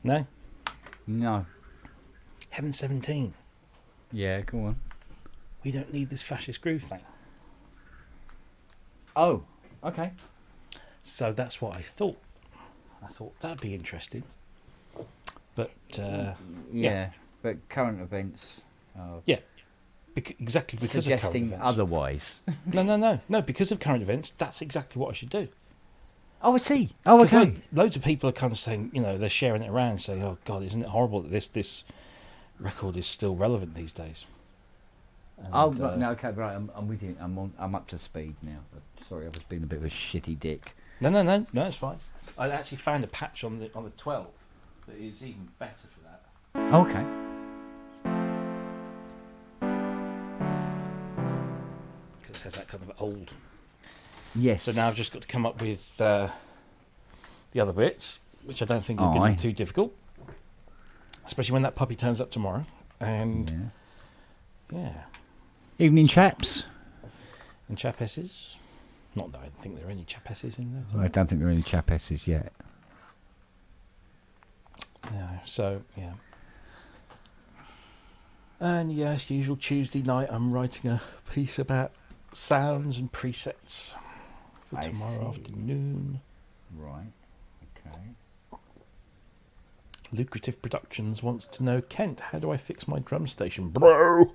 No? No. Heaven 17. Yeah, go on. We don't need this fascist groove thing. Oh, okay. So that's what I thought. I thought that'd be interesting. But, yeah, but current events are yeah. Exactly because of current suggesting events. otherwise. No, because of current events, that's exactly what I should do. Oh, I see. Oh, okay. Loads of people are kind of saying, they're sharing it around, saying, "Oh God, isn't it horrible that this record is still relevant these days?" And, no, okay, right. I'm with you. I'm up to speed now. Sorry, I was being a bit of a shitty dick. No, it's fine. I actually found a patch on the 12 that is even better for that. Okay. Because it has that kind of old. Yes. So now I've just got to come up with the other bits, which I don't think are going to be too difficult, especially when that puppy turns up tomorrow. And yeah. Evening, chaps. And chapesses. Not that I think there are any chapesses in there. I don't think there are any chapesses yet. No, so yeah. And yes, usual Tuesday night, I'm writing a piece about sounds and presets for tomorrow afternoon. Right. Okay. Lucrative Productions wants to know, Kent, how do I fix my drum station, bro?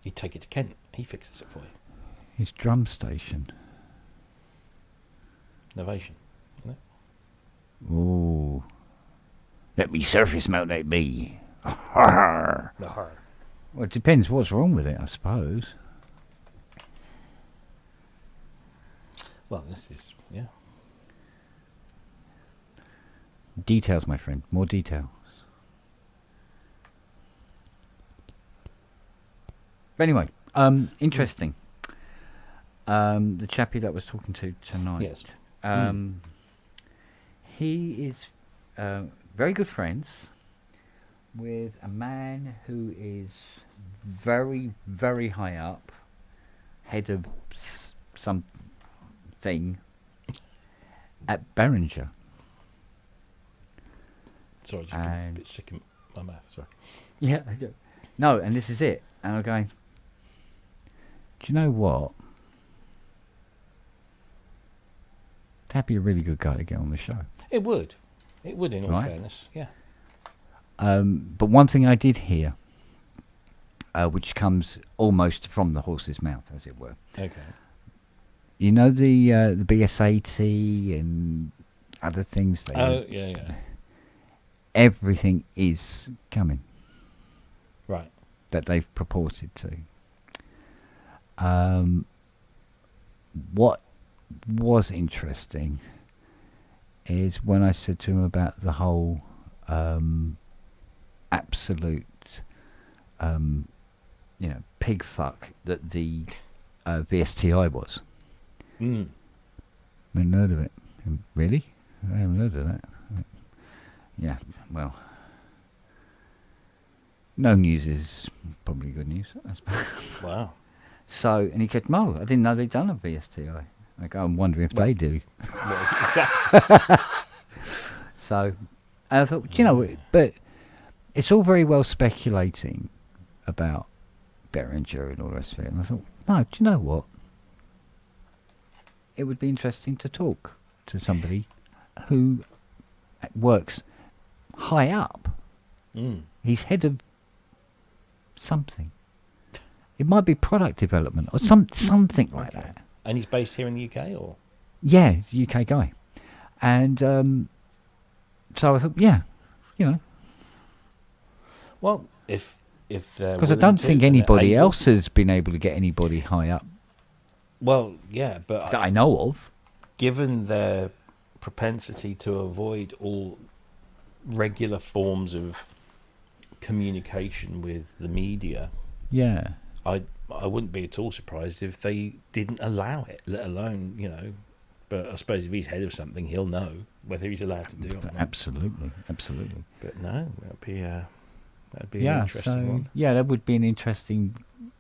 You take it to Kent, he fixes it for you. His drum station. Innovation, isn't it? Ooh. Let me surface mount that bee. The Well, it depends what's wrong with it, I suppose. Well, this is, yeah. Details, my friend. More details. But anyway, interesting. The chappie that I was talking to tonight. Yes. He is very good friends with a man who is very, very high up, head of something at Behringer. Sorry, just a bit sick in my mouth, sorry. Yeah, no, and this is it. And I'm going, do you know what? That'd be a really good guy to get on the show. It would. It would, in all fairness, yeah. But one thing I did hear, which comes almost from the horse's mouth, as it were. Okay. You know the BS80 and other things? Yeah. Everything is coming. Right. That they've purported to. What was interesting is when I said to him about the whole absolute pig fuck that the VSTI was. I haven't heard of it. Really? I haven't heard of that. Yeah, well, no news is probably good news, I suppose. Wow. So, and he said, "No, I didn't know they'd done a VSTI." I go, I'm wondering if they do. Well, exactly. So, and I thought, but it's all very well speculating about Behringer and all the rest of it. And I thought, no, do you know what? It would be interesting to talk to somebody who works high up. He's head of something. It might be product development or something like that. And he's based here in the UK, or? Yeah, he's a UK guy. And so I thought, Well, if because I don't think anybody else has been able to get anybody high up. Well, yeah, but that I know of. Given their propensity to avoid all regular forms of communication with the media, I wouldn't be at all surprised if they didn't allow it, let alone, but I suppose if he's head of something, he'll know whether he's allowed to do it or not. Absolutely. But no, that'd be an interesting one. Yeah, that would be an interesting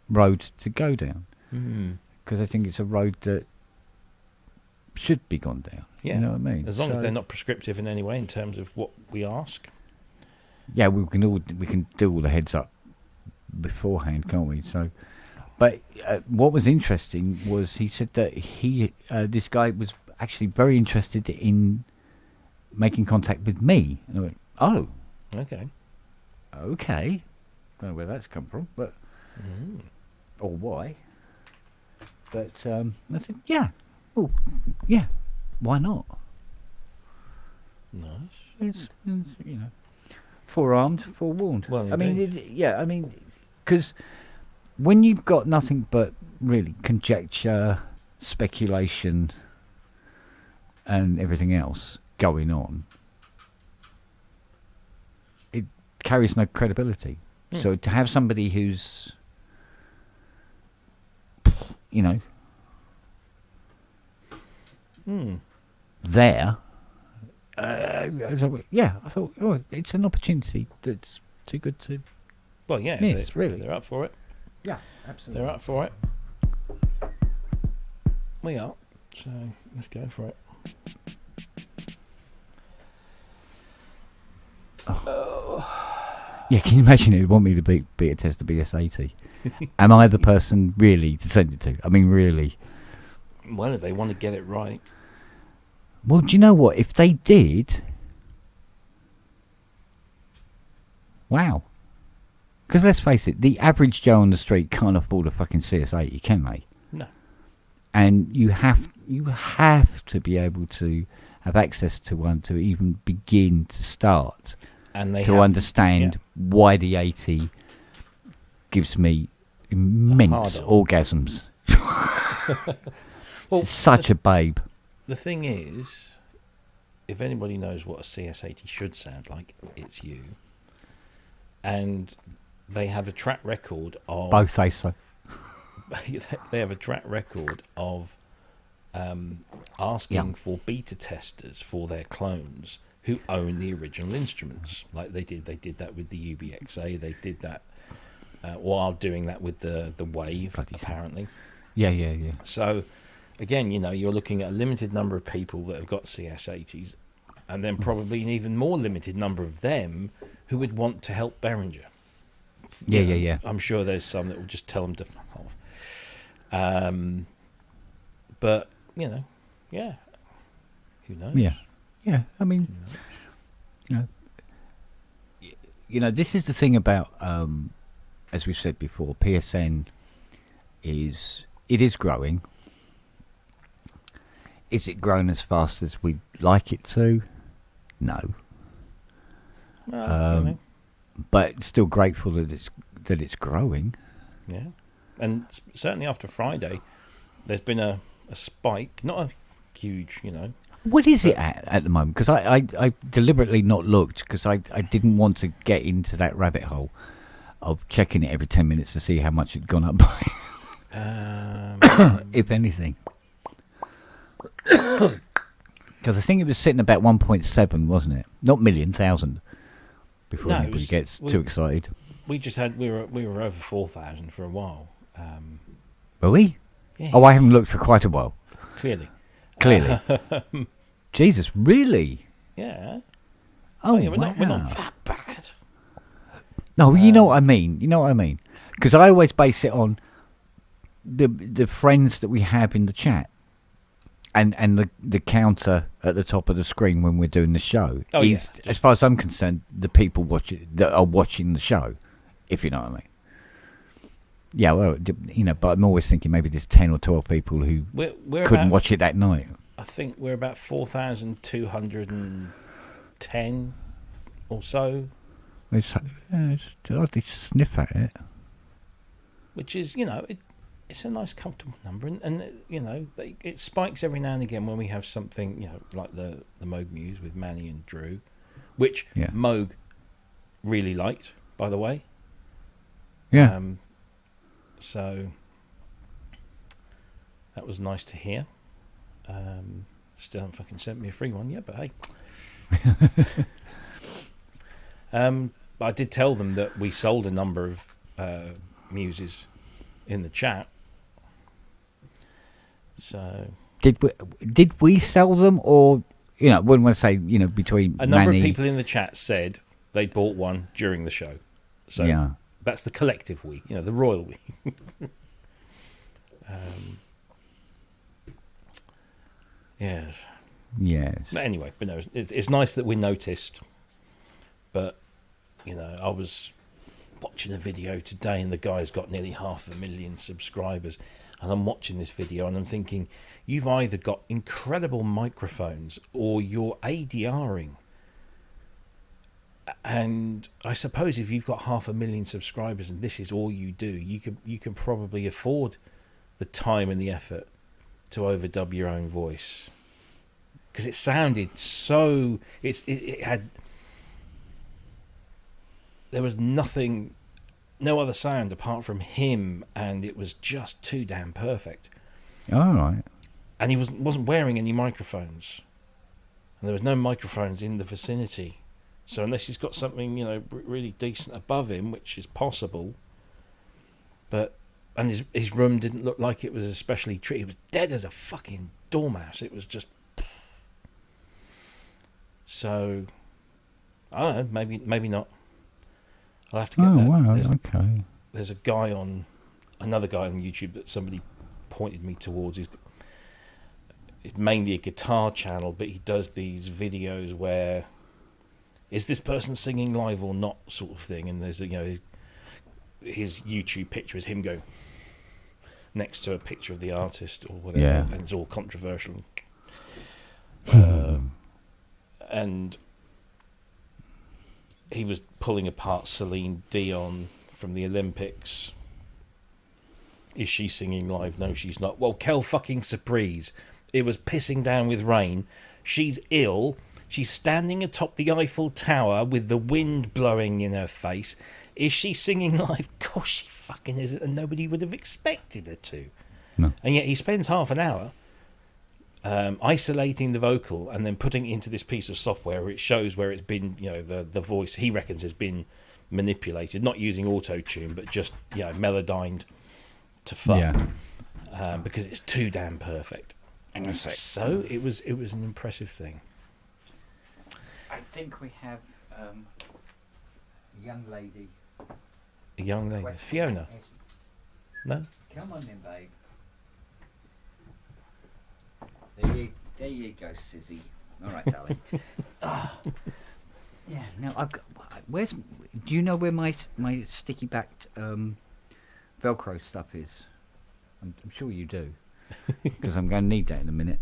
road to go down. Because I think it's a road that should be gone down. Yeah. You know what I mean? As long as they're not prescriptive in any way in terms of what we ask. Yeah, we can do all the heads up beforehand, can't we? So, but what was interesting was he said that this guy was actually very interested in making contact with me, and I went, "Oh, okay. I don't know where that's come from, but or why." But I said, "Yeah, well, yeah, why not?" Nice. It's forearmed, forewarned. Well, I mean, because when you've got nothing but really conjecture, speculation, and everything else going on, it carries no credibility. So to have somebody who's, there, I thought, oh, it's an opportunity that's too good to. Well, yeah, miss, really. They're up for it. Yeah, absolutely. They're up for it. We are. So let's go for it. Yeah, can you imagine it? Want me to beta test the BS80? Am I the person really to send it to? I mean, really? Well, if they want to get it right. Well, do you know what? If they did, wow. Because let's face it, the average Joe on the street can't afford a fucking CS80, can they? No. And you have to be able to have access to one to even begin to start. And they to understand why the 80 gives me immense orgasms. Well, such a babe. The thing is, if anybody knows what a CS80 should sound like, it's you. And they have a track record of... Both say so. They have a track record of asking for beta testers for their clones who own the original instruments. Like they did that with the UBXA. They did that while doing that with the Wave, apparently. Yeah. So, again, you're looking at a limited number of people that have got CS80s, and then probably an even more limited number of them who would want to help Behringer. Yeah. I'm sure there's some that will just tell them to fuck off. But, yeah. Who knows? Yeah, I mean, this is the thing about, as we've said before, PSN is growing. Is it growing as fast as we'd like it to? No. But still grateful that it's growing. Yeah, and certainly after Friday, there's been a spike, not a huge, What is it at the moment? Because I deliberately not looked because I didn't want to get into that rabbit hole of checking it every 10 minutes to see how much it'd gone up by. If anything. Because I think it was sitting about 1.7, wasn't it? Not million, thousand. Before anybody gets too excited. We were over 4,000 for a while. Were we? Yes. Oh, I haven't looked for quite a while. Clearly. Jesus, really? Yeah. Oh, yeah, we're not that bad. No, you know what I mean. Because I always base it on the friends that we have in the chat, and the counter at the top of the screen when we're doing the show. Oh, is, as far as I'm concerned, the people that are watching the show, if you know what I mean. Yeah, well, but I'm always thinking maybe there's 10 or 12 people who couldn't watch it that night. I think we're about 4,210 or so. It's hardly sniff at it. Which is, it's a nice, comfortable number. And it spikes every now and again when we have something, like the Moog Muse with Manny and Drew, which Moog really liked, by the way. Yeah. So that was nice to hear. Still haven't fucking sent me a free one yet, but hey. But I did tell them that we sold a number of Muses in the chat. So Did we sell them, or when I say between a number of people in the chat said they bought one during the show, so that's the collective we, the royal we. Yes. But anyway, no, it's nice that we noticed. But I was watching a video today, and the guy's got nearly 500,000 subscribers. And I'm watching this video, and I'm thinking, you've either got incredible microphones or you're ADRing. And I suppose if you've got 500,000 subscribers and this is all you do, you can probably afford the time and the effort to overdub your own voice, because it sounded so. It had. There was nothing. No other sound apart from him, and it was just too damn perfect. All right. And he wasn't wearing any microphones, and there was no microphones in the vicinity. So unless he's got something, really decent above him, which is possible, and his room didn't look like it was especially treated. It was dead as a fucking dormouse. It was just. So, I don't know. Maybe not. I'll have to get that. Wow, okay. There's another guy on YouTube that somebody pointed me towards. It's mainly a guitar channel, but he does these videos where is this person singing live or not, sort of thing. And there's his YouTube picture is him going next to a picture of the artist or whatever, and it's all controversial. And he was pulling apart Celine Dion from the Olympics. Is she singing live? No, she's not. Well, Kel fucking Surprise. It was pissing down with rain. She's ill. She's standing atop the Eiffel Tower with the wind blowing in her face. Is she singing live? Of course she fucking isn't, and nobody would have expected her to. No. And yet he spends half an hour isolating the vocal and then putting it into this piece of software where it shows where it's been, the voice he reckons has been manipulated, not using auto-tune, but just, melodined to fuck. Because it's too damn perfect. So it was an impressive thing. I think we have a young lady. A young lady? Fiona? No? Come on then, babe. There you go, Sizzy. All right, darling. Yeah. Now I've got. Do you know where my sticky backed Velcro stuff is? I'm sure you do, because I'm going to need that in a minute.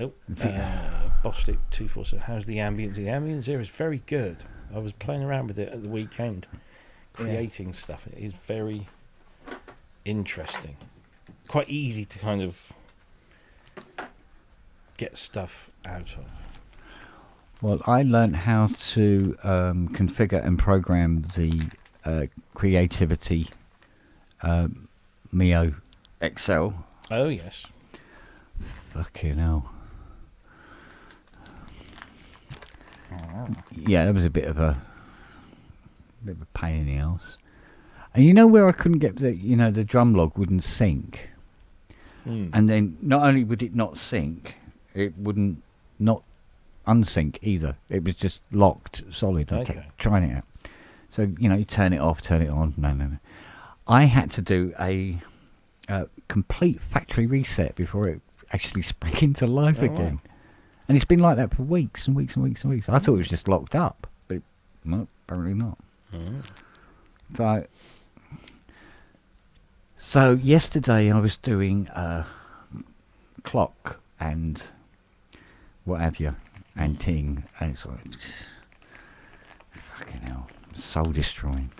Oh, Bostic 247. How's the ambience? The ambience here is very good. I was playing around with it at the weekend, creating stuff. It is very interesting. Quite easy to kind of get stuff out of. Well, I learned how to configure and program the Creativity Mio XL. Oh yes. Fucking hell. Yeah, that was a bit of a pain in the ass. And where I couldn't get the drum log wouldn't sync. And then not only would it not sync, it wouldn't not unsync either. It was just locked solid. I kept trying it out. So, you turn it off, turn it on. No. I had to do a complete factory reset before it actually sprang into life again. Wow. And it's been like that for weeks and weeks and weeks and weeks. I thought it was just locked up, but no, apparently not. So yesterday I was doing clock and what have you, and ting, and it's like, fucking hell, soul destroying.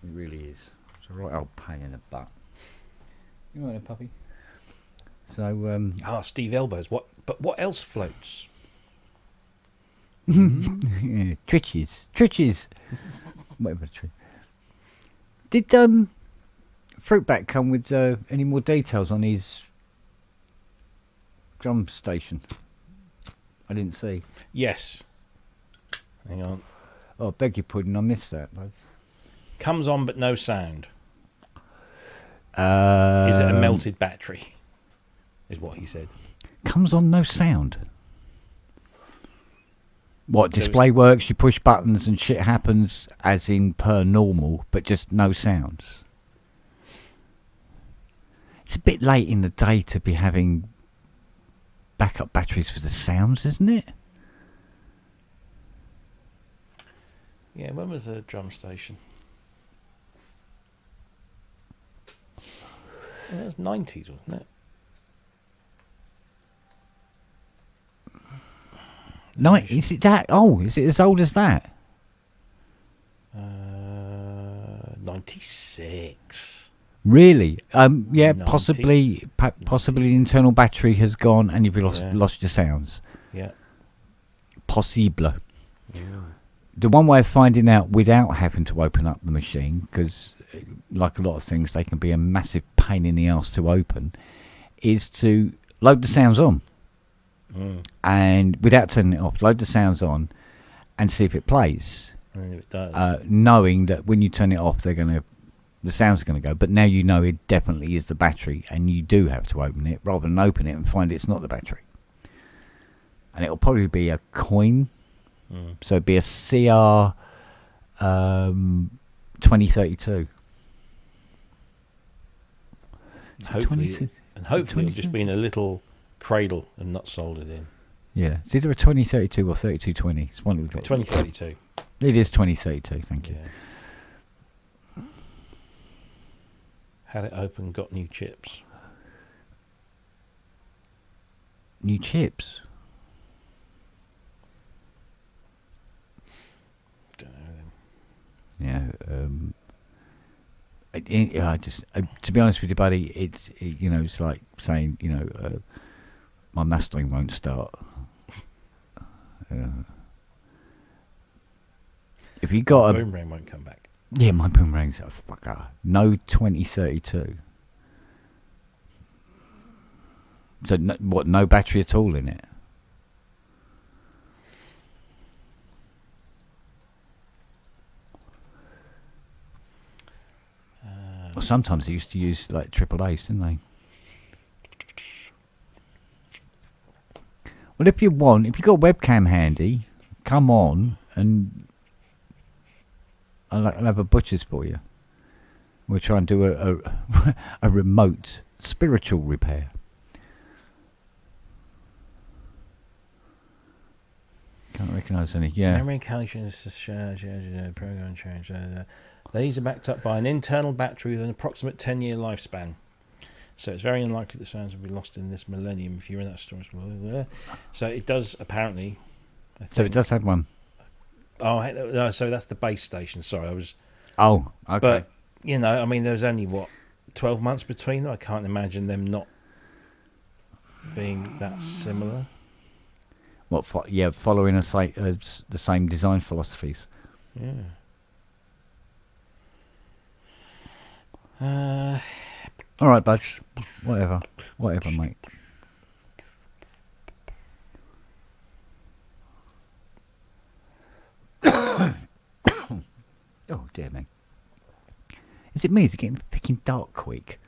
It really is. It's a right old pain in the butt. You know what, puppy? So Steve Elbows. But what else floats? Yeah, Tritches. Whatever. Did Fruitback come with any more details on his drum station? I didn't see. Yes. Hang on. Oh, beg your pudding, I missed that, Buzz. Comes on but no sound. Is it a melted battery? Is what he said. Comes on no sound. What, display works, you push buttons and shit happens as in per normal, but just no sounds. It's a bit late in the day to be having backup batteries for the sounds, isn't it? Yeah, when was the drum station? It was 90s, wasn't it? Is it that? Oh, is it as old as that? 96. Really? Yeah, 90. possibly the internal battery has gone and you've lost your sounds. Yeah. Possible. Yeah. The one way of finding out without having to open up the machine, because like a lot of things, they can be a massive pain in the arse to open, is to load the sounds on. And without turning it off, load the sounds on and see if it plays. And if it does. Knowing that when you turn it off, the sounds are going to go. But now you know it definitely is the battery, and you do have to open it rather than open it and find it's not the battery. And it'll probably be a coin. So it'd be a CR 2032. Hopefully it'll just be in a little cradle and not soldered in. Yeah, it's either a 2032 or 3220. It's one of the 2032. It is 2032. Thank you. Yeah. Had it open, got new chips. New chips. Don't know then. Yeah. I just, to be honest with you, buddy, it's it's like saying my Mustang won't start. If you got my boomerang won't come back. Yeah, my boomerang's a fucker. No 2032. So no battery at all in it? Well, sometimes they used to use like triple A's, didn't they? Well, if you've got a webcam handy, come on and I'll have a butcher's for you. We'll try and do a remote spiritual repair. Can't recognise any. Yeah. Memory calculations, program change. These are backed up by an internal battery with an approximate 10-year lifespan. So it's very unlikely that sounds will be lost in this millennium if you're in that storage. So it does apparently. So it does have one. Oh, so that's the base station. Sorry, I was. Oh, okay. But there's only 12 months between them. I can't imagine them not being that similar. Following the same design philosophies. Yeah. All right, bud. Whatever, mate. Oh dear me. Is it me? Is it getting freaking dark quick?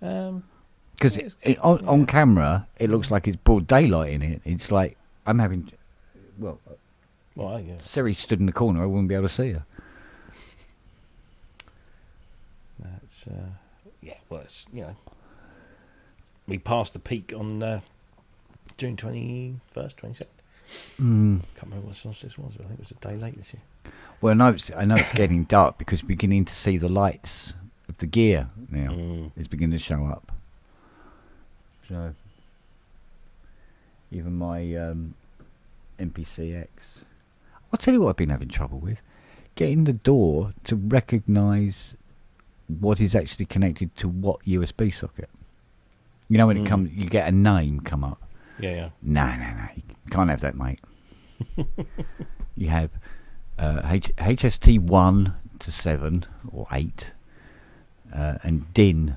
Because on camera it looks like it's broad daylight in it. It's like I'm having. Well, yeah. Siri stood in the corner. I wouldn't be able to see her. That's it's we passed the peak on June 21st, 22nd. Can't remember what solstice was, but I think it was a day late this year. Well, I know it's getting dark because we're beginning to see the lights of the gear now. It's beginning to show up. So even my MPCX. I'll tell you what I've been having trouble with. Getting the door to recognise what is actually connected to what USB socket. You know when it comes, you get a name come up. Yeah. No. You can't have that, mate. You have HST 1 to 7 or 8 and DIN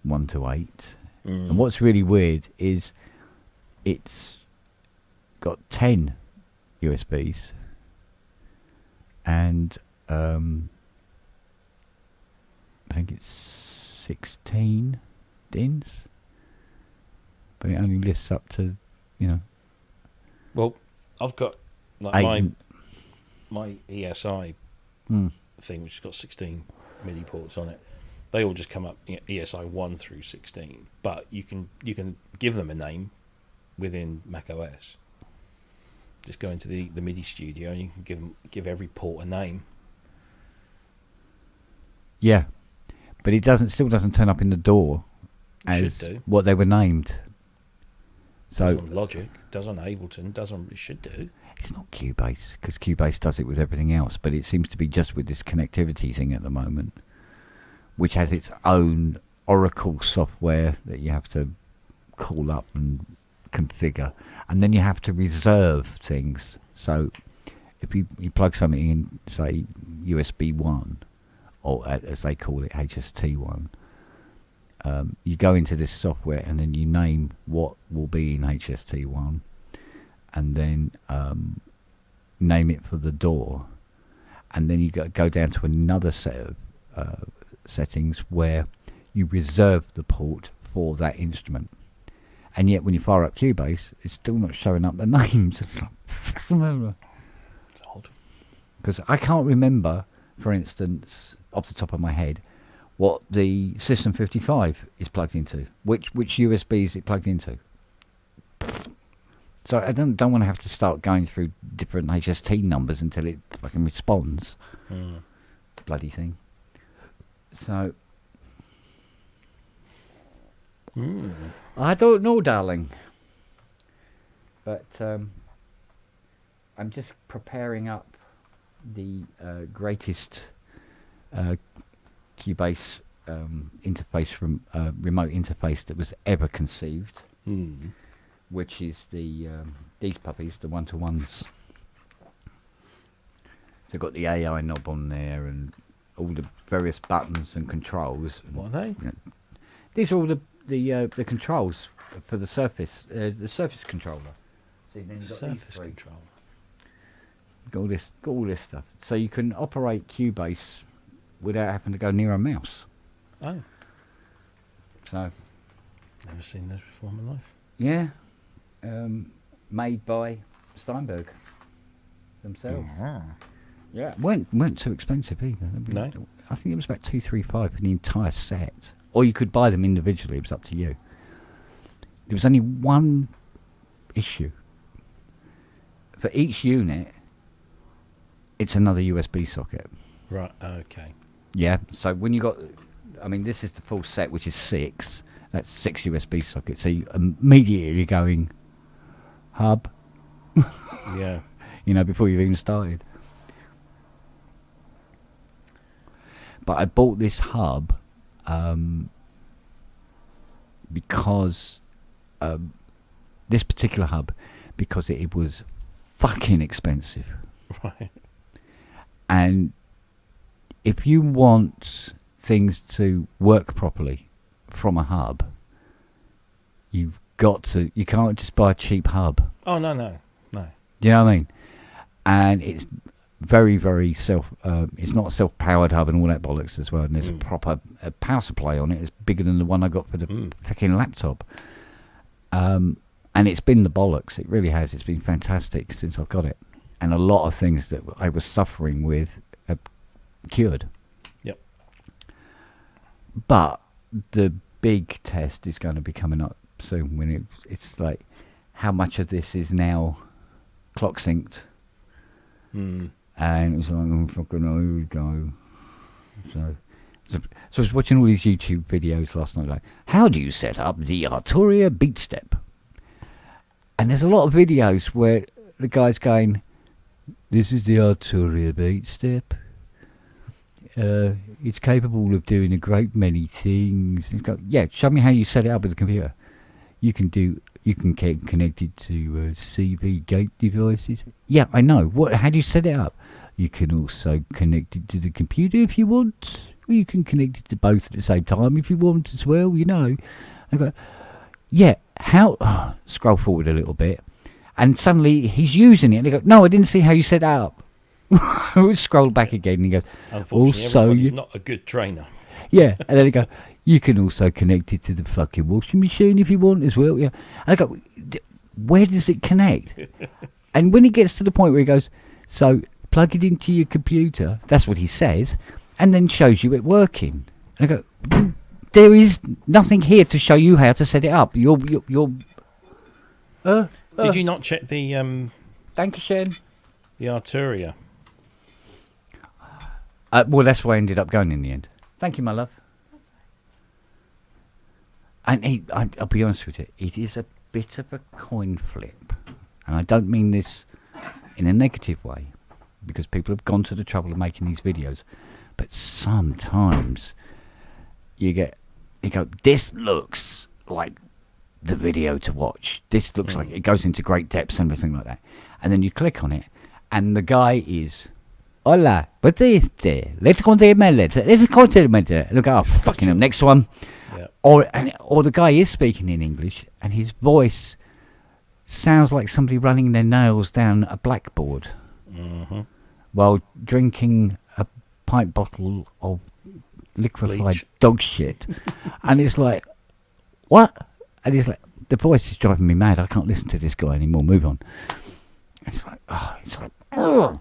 1 to 8. And what's really weird is it's got 10 USBs and think it's 16 DINs, but it only lists up to, Well, I've got like my ESI thing, which has got 16 MIDI ports on it. They all just come up ESI 1 through 16, but you can give them a name within Mac OS. Just go into the MIDI studio and you can give every port a name. Yeah, but it still doesn't turn up in the door as what they were named. So does on Logic, does on Ableton, it should do. It's not Cubase, because Cubase does it with everything else, but it seems to be just with this connectivity thing at the moment, which has its own Oracle software that you have to call up and configure, and then you have to reserve things. So if you plug something in, say USB 1, or as they call it, HST1, you go into this software and then you name what will be in HST1, and then name it for the DAW, and then you go down to another set of settings where you reserve the port for that instrument. And yet when you fire up Cubase, it's still not showing up the names. It's like, because I can't remember, for instance, off the top of my head, what the System 55 is plugged into. Which USB is it plugged into? So I don't want to have to start going through different HST numbers until it fucking responds. Bloody thing. So I don't know, darling. But I'm just preparing up the greatest Cubase interface from remote interface that was ever conceived, which is these puppies, the one-to-ones. So I've got the AI knob on there and all the various buttons and controls. What are they? These are all the controls for the Surface controller. See, then you've got Surface these three. controller. Got all this stuff, so you can operate Cubase without having to go near a mouse. Oh. So. Never seen those before in my life. Yeah. Made by Steinberg themselves. Yeah. weren't too expensive either. No. I think it was about $235 for the entire set. Or you could buy them individually. It was up to you. There was only one issue. For each unit, it's another USB socket. Right, okay. Yeah, so when you got, this is the full set, which is 6. That's 6 USB sockets. So you immediately you're going, hub. Yeah. Before you've even started. But I bought this hub because this particular hub, because it was fucking expensive. Right. And if you want things to work properly from a hub, you can't just buy a cheap hub. Oh, no. Do you know what I mean? And it's very, very it's not a self-powered hub and all that bollocks as well. And there's a proper power supply on it. It's bigger than the one I got for the fucking laptop. And it's been the bollocks. It really has. It's been fantastic since I've got it. And a lot of things that I was suffering with have cured. Yep. But the big test is going to be coming up soon when it's like how much of this is now clock synced. And it's like, oh, fucking here we go. So I was watching all these YouTube videos last night, like, how do you set up the Arturia beatstep? And there's a lot of videos where the guy's going, this is the Arturia beatstep. It's capable of doing a great many things. He's got, yeah, show me how you set it up with the computer. You can get connected to CV gate devices. Yeah, I know. How do you set it up? You can also connect it to the computer if you want. Or you can connect it to both at the same time if you want as well, I go, yeah, how? Scroll forward a little bit. And suddenly he's using it. And they go, no, I didn't see how you set that up. I would scroll back again and he goes, unfortunately, also, everybody's not a good trainer. Yeah, and then they go, you can also connect it to the fucking washing machine if you want as well. Yeah, and I go, where does it connect? And when he gets to the point where he goes, so plug it into your computer, that's what he says, and then shows you it working. And I go, there is nothing here to show you how to set it up. You're Did you not check the Dankeschön. the Arturia? Well, that's where I ended up going in the end. Thank you, my love. And I'll be honest with you, it is a bit of a coin flip. And I don't mean this in a negative way, because people have gone to the trouble of making these videos. But sometimes you go, this looks like the video to watch. This looks like it goes into great depths and everything like that. And then you click on it, and the guy is, hola, what's this there? Let's go to the minute. Let's go to the minute. Look, oh, fucking hell, next one. Yeah. Or the guy is speaking in English, and his voice sounds like somebody running their nails down a blackboard while drinking a pint bottle of liquefied bleach. Dog shit. And it's like, what? And he's like, the voice is driving me mad. I can't listen to this guy anymore. Move on. It's like, oh.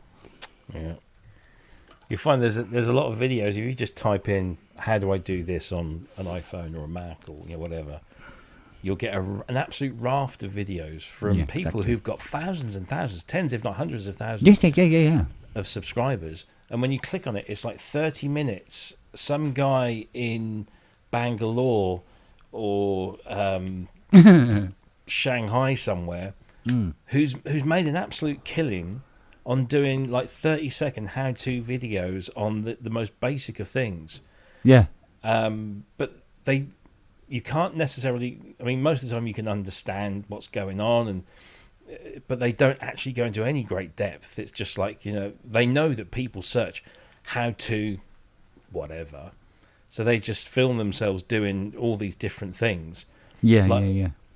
Yeah. You find there's a lot of videos. If you just type in, how do I do this on an iPhone or a Mac or whatever, you'll get an absolute raft of videos from people who've got thousands and thousands, tens if not hundreds of thousands of subscribers. And when you click on it, it's like 30 minutes. Some guy in Bangalore or Shanghai somewhere who's made an absolute killing on doing like 30-second how-to videos on the most basic of things. Yeah. But you can't necessarily. I mean, most of the time you can understand what's going on, but they don't actually go into any great depth. It's just like, they know that people search how to whatever, so they just film themselves doing all these different things. Yeah.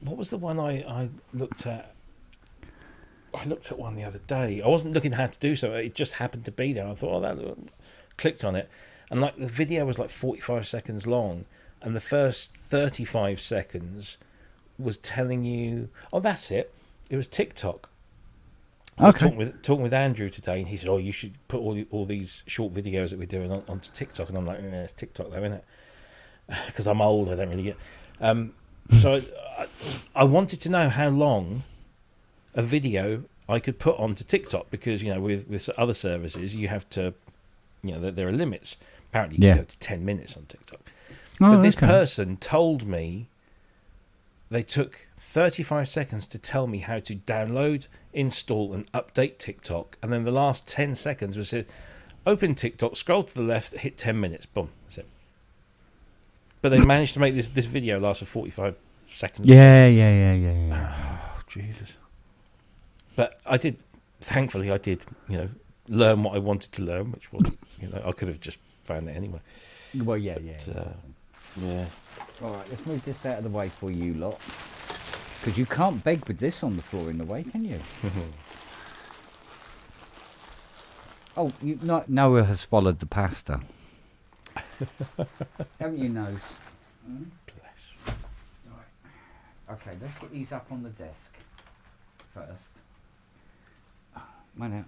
What was the one I looked at? I looked at one the other day. I wasn't looking how to do so. It just happened to be there. I thought, clicked on it, and like the video was like 45 seconds long, and the first 35 seconds was telling you, oh, that's it. It was TikTok. So okay. I was talking with Andrew today, and he said, oh, you should put all these short videos that we're doing onto TikTok. And I'm like, it's TikTok though, isn't it? Because I'm old, I don't really get. So I wanted to know how long a video I could put onto TikTok, because with other services you have to, there are limits. Apparently you can go to 10 minutes on TikTok. But this person told me they took 35 seconds to tell me how to download, install and update TikTok, and then the last 10 seconds was said, open TikTok, scroll to the left, hit 10 minutes, boom, that's it. But they managed to make this video last for 45 seconds. Yeah. Oh, Jesus. But thankfully I did, learn what I wanted to learn, which was, I could have just found it anyway. Well, yeah. All right, let's move this out of the way for you lot, because you can't beg with this on the floor in the way, can you? Oh, Noah has followed the pasta. Haven't you, Nose? Bless. Right. Okay, let's get these up on the desk first. Why not?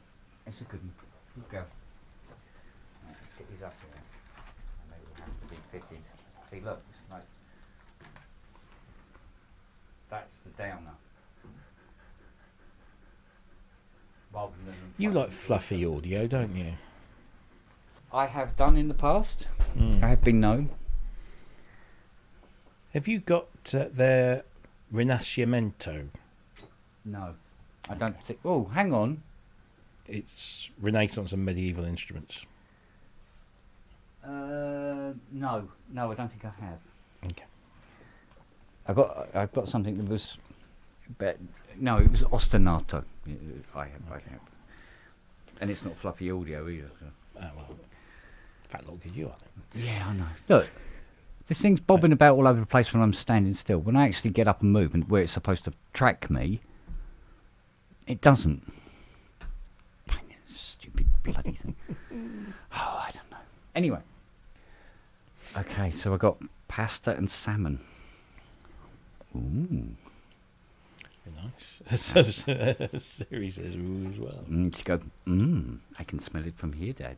It's a good one. You go. Right, let's get these up here. And they will have to be fitted. See, look, it's like, that's the downer. Rather than you like fluffy audio, don't you? I have done in the past. I have been known. Have you got their Rinascimento? No, I don't think. Oh, hang on. It's Renaissance and medieval instruments. No, I don't think I have. Okay. I've got something that was, but no, it was ostinato. I have, and it's not fluffy audio either. So. Oh well, fat lot good you are then. Yeah, I know. Look, this thing's bobbing about all over the place when I'm standing still. When I actually get up and move, and where it's supposed to track me, it doesn't. Stupid bloody thing. Oh, I don't know. Anyway. Okay, so I got pasta and salmon. Ooh. Nice. So Siri says ooh as well. She goes, I can smell it from here, Dad.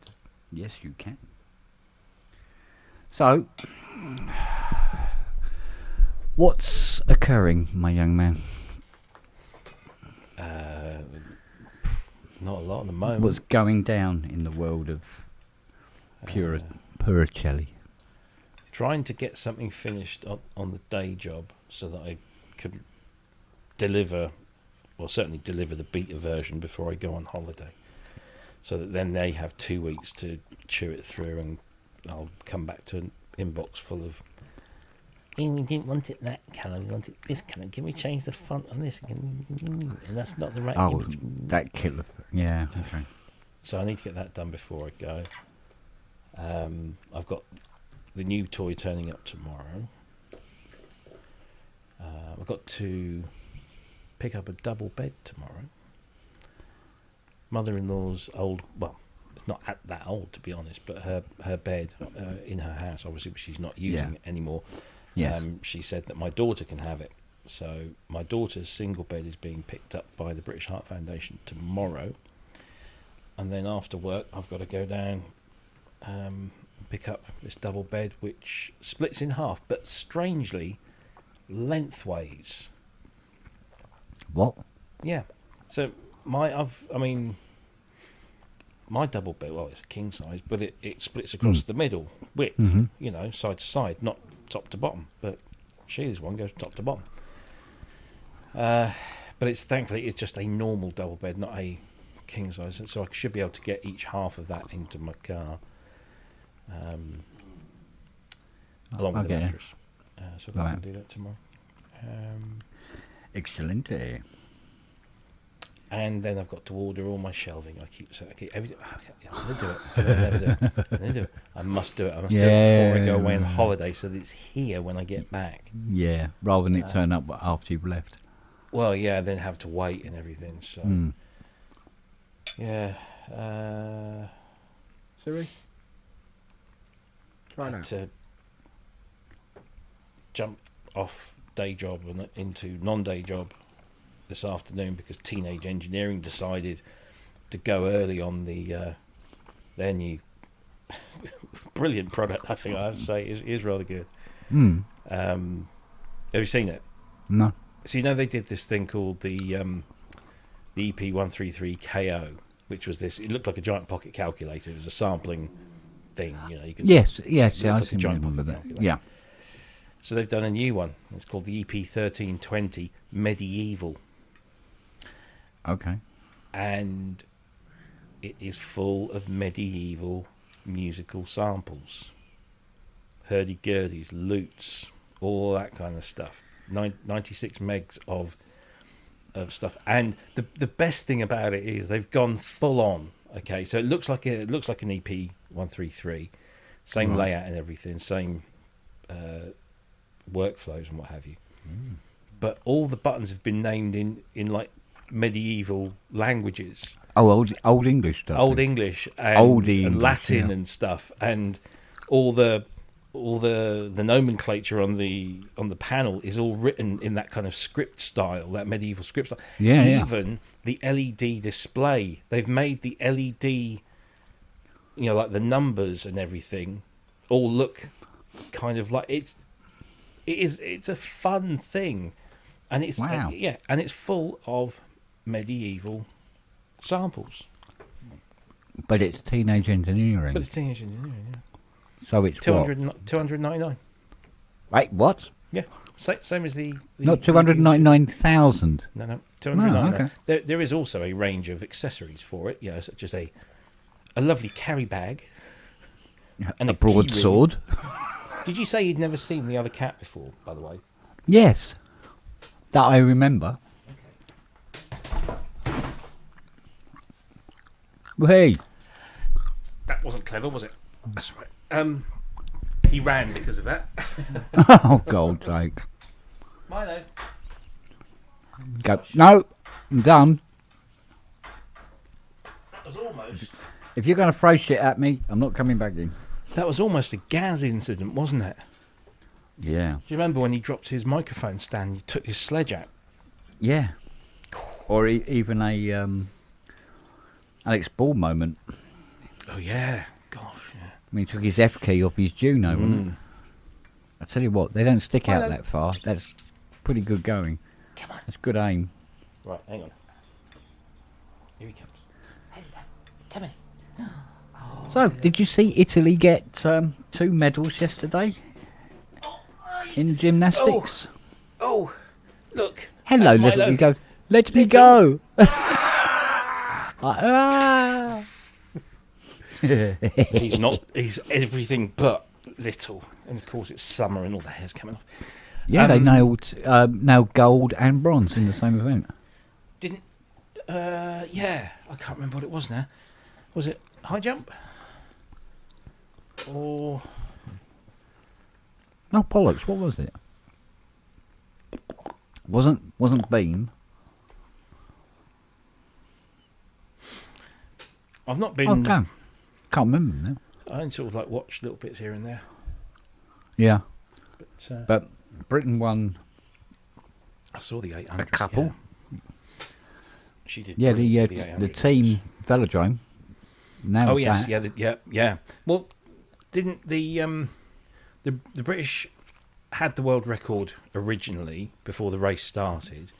Yes, you can. So, what's occurring, my young man? Not a lot at the moment. What's going down in the world of Puricelli? Trying to get something finished on the day job so that I could deliver, or certainly deliver the beta version before I go on holiday. So that then they have 2 weeks to chew it through, and I'll come back to an inbox full of, we didn't want it that colour, we want it this colour. Can we change the font on this? And that's not the right image. That killer. Yeah, okay. So I need to get that done before I go. I've got the new toy turning up tomorrow. I've got to pick up a double bed tomorrow. Mother-in-law's old, well, it's not that old to be honest, but her bed in her house, obviously, which she's not using it anymore. Yeah. She said that my daughter can have it. So my daughter's single bed is being picked up by the British Heart Foundation tomorrow. And then after work, I've got to go down pick up this double bed, which splits in half, but strangely lengthways. What? Yeah. So my double bed, well, it's a king size, but it splits across the middle width, side to side, not top to bottom. But Sheila's one goes top to bottom. But thankfully it's just a normal double bed, not a king size, so I should be able to get each half of that into my car, along with the mattress. So I can do that tomorrow. Excelente. And then I've got to order all my shelving. I keep everything. I'm gonna do it. I'm gonna do it. I must do it. I must do it before I go away on holiday, so that it's here when I get back. Yeah, rather than it turn up after you've left. Well, yeah, then have to wait and everything. So, yeah. Siri, try that. To jump off day job and into non-day job this afternoon because Teenage Engineering decided to go early on their new brilliant product. I think I have to say is rather good. Have you seen it? No. So they did this thing called the EP133 KO, which was this. It looked like a giant pocket calculator. It was a sampling thing. You could. Yes. I like remember that. Calculator. Yeah. So they've done a new one. It's called the EP1320 Medieval. Okay. And it is full of medieval musical samples. Hurdy-gurdies, lutes, all that kind of stuff. 96 megs of stuff. And the best thing about it is they've gone full on. Okay, so it looks like an EP133. Same layout and everything, same workflows and what have you. But all the buttons have been named in like medieval languages. Oh, old English stuff. Old English and Latin and stuff, and all the nomenclature on the panel is all written in that kind of script style, that medieval script style. Even the LED display, they've made the LED, like the numbers and everything, all look kind of like it's a fun thing, and it's and it's full of medieval samples. But it's Teenage Engineering. Yeah. So it's 299. Wait, what? Yeah, same as the not 299,000. No, 299. Okay. There is also a range of accessories for it, such as a lovely carry bag and a broadsword. Did you say you'd never seen the other cat before, by the way? Yes, that I remember. Okay. Hey, that wasn't clever, was it? That's right. He ran because of that. Oh, God's sake. Milo. Go. No, I'm done. That was almost. If you're going to throw shit at me, I'm not coming back in. That was almost a gas incident, wasn't it? Yeah. Do you remember when he dropped his microphone stand? He took his sledge out. Yeah. Or even a Alex Ball moment. Oh yeah, gosh, yeah. I mean, he took his F key off his Juno, wasn't it? I tell you what, they don't stick out that far. That's pretty good going. Come on. That's good aim. Right, hang on. Here he comes. Come here. So, did you see Italy get 2 medals yesterday in gymnastics? Oh, look. Hello, little you go. Let me go. He's not. He's everything but little, and of course it's summer and all the hair's coming off. Yeah, they nailed gold and bronze in the same event. Didn't? Yeah, I can't remember what it was now. Was it high jump? Or no, bollocks. What was it? Wasn't beam. I've not been. Oh, damn. Can't remember now. I only sort of like watched little bits here and there. Yeah. But Britain won. I saw the 800. A couple. Yeah. She did. Yeah, the team velodrome. Now. Oh yes, yeah. Well, didn't the British had the world record originally before the race started,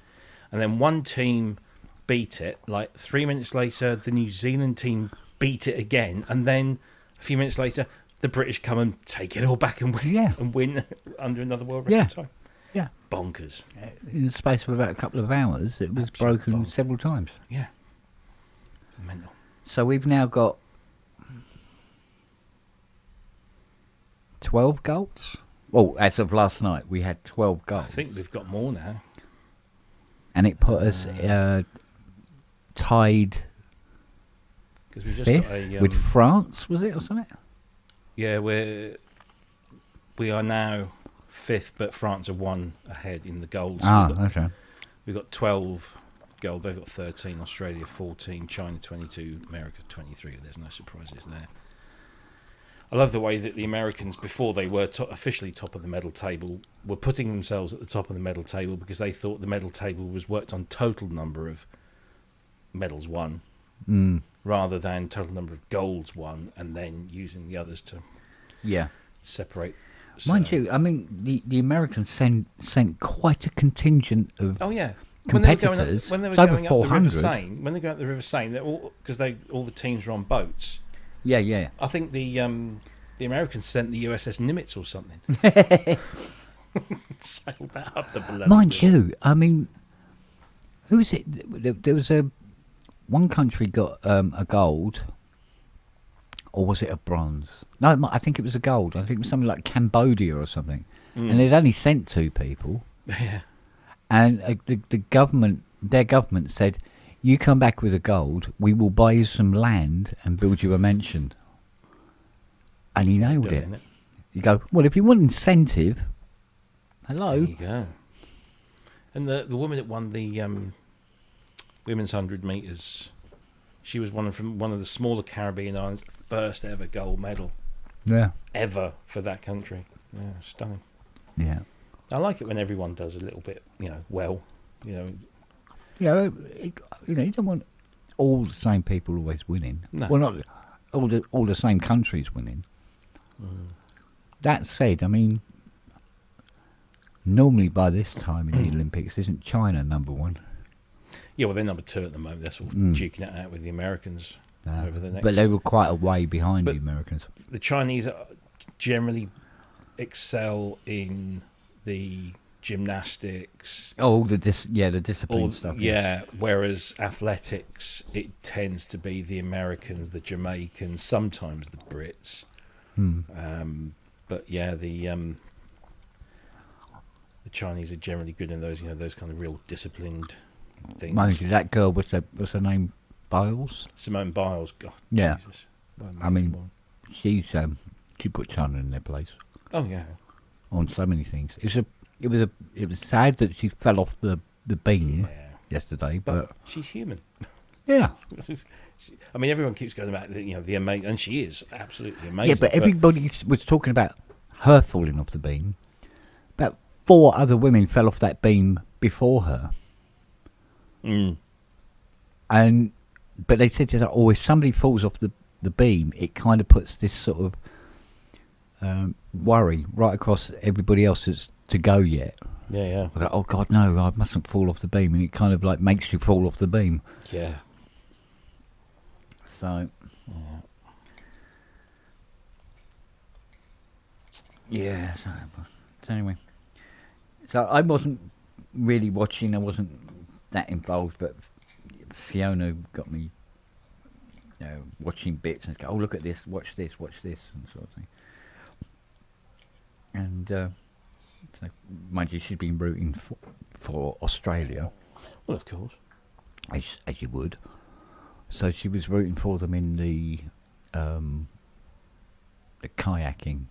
and then one team beat it. Like 3 minutes later, the New Zealand team beat it again, and then a few minutes later, the British come and take it all back and win. Yeah. And win under another world record time. Yeah. Bonkers. In the space of about a couple of hours, it was broken several times. Yeah. Mental. So we've now got 12 golds. Well, as of last night, we had 12 golds. I think we've got more now. And it put us tied Because we just fifth got with France, was it, or something? Yeah, we are now fifth, but France are one ahead in the gold. So Okay. We've got 12 gold. They've got 13. Australia 14. China 22. America 23. There's no surprises there. I love the way that the Americans, before they were officially top of the medal table, were putting themselves at the top of the medal table because they thought the medal table was worked on total number of medals won, rather than total number of golds won, and then using the others to separate. Mind you, I mean, the Americans sent quite a contingent of competitors. When they were over going 400. up the River Seine, because all the teams were on boats. Yeah. I think the Americans sent the USS Nimitz or something. Sailed that up the bloody Mind you, I mean, who was it? There was one country got a gold, or was it a bronze? No, I think it was a gold. I think it was something like Cambodia or something. And they'd only sent 2 people. Yeah. And their government said, you come back with a gold, we will buy you some land and build you a mansion. And he nailed it. You go, well, if you want incentive, hello. There you go. And the woman that won the women's 100 metres, she was from one of the smaller Caribbean islands, first ever gold medal. Yeah. Ever for that country. Yeah, stunning. Yeah. I like it when everyone does a little bit, well, Yeah, you don't want all the same people always winning. No. Well, not all the same countries winning. That said, I mean, normally by this time in the Olympics, isn't China number 1? Yeah, well, they're number 2 at the moment. They're sort of duking it out with the Americans over the next. But they were quite a way behind the Americans. The Chinese generally excel in the gymnastics. Oh, the discipline stuff. Yeah, whereas athletics, it tends to be the Americans, the Jamaicans, sometimes the Brits. But yeah, the Chinese are generally good in those, those kind of real disciplined things. Mind you, that girl, what's her name? Biles? Simone Biles. God, yeah. Jesus. I mean, she put China in their place. Oh yeah. On so many things. It was sad that she fell off the beam yesterday, but she's human. Yeah. I mean, everyone keeps going about the amazing, and she is absolutely amazing. Yeah, but everybody was talking about her falling off the beam. About 4 other women fell off that beam before her. But they said to her, if somebody falls off the beam, it kind of puts this sort of worry right across everybody else that's to go yet. Yeah. Like, oh God, no, I mustn't fall off the beam, and it kind of like makes you fall off the beam. Yeah. So. Yeah. So anyway, so I wasn't really watching. I wasn't that involved, but Fiona got me watching bits and go, oh, look at this, watch this, and sort of thing. And so, mind you, she'd been rooting for Australia. Well, of course. As you would. So she was rooting for them in the kayaking,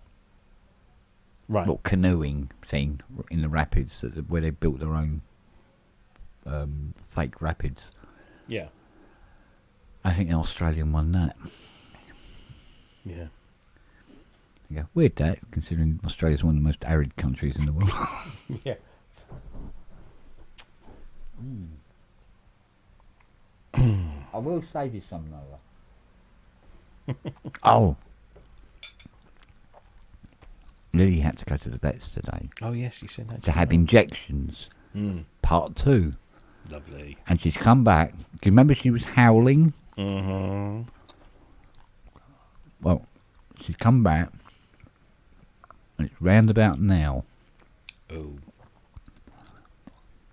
right, or canoeing thing in the rapids, where they built their own fake rapids. Yeah. I think the Australian won that. Yeah. Yeah, weird that, considering Australia's one of the most arid countries in the world. Yeah. I will save you some, Noah. Oh. Lily had to go to the vets today. Oh, yes, you said that. To have injections. Part 2. Lovely. And she's come back. Do you remember she was howling? Mm-hmm. Well, she's come back. And it's round about now. Oh.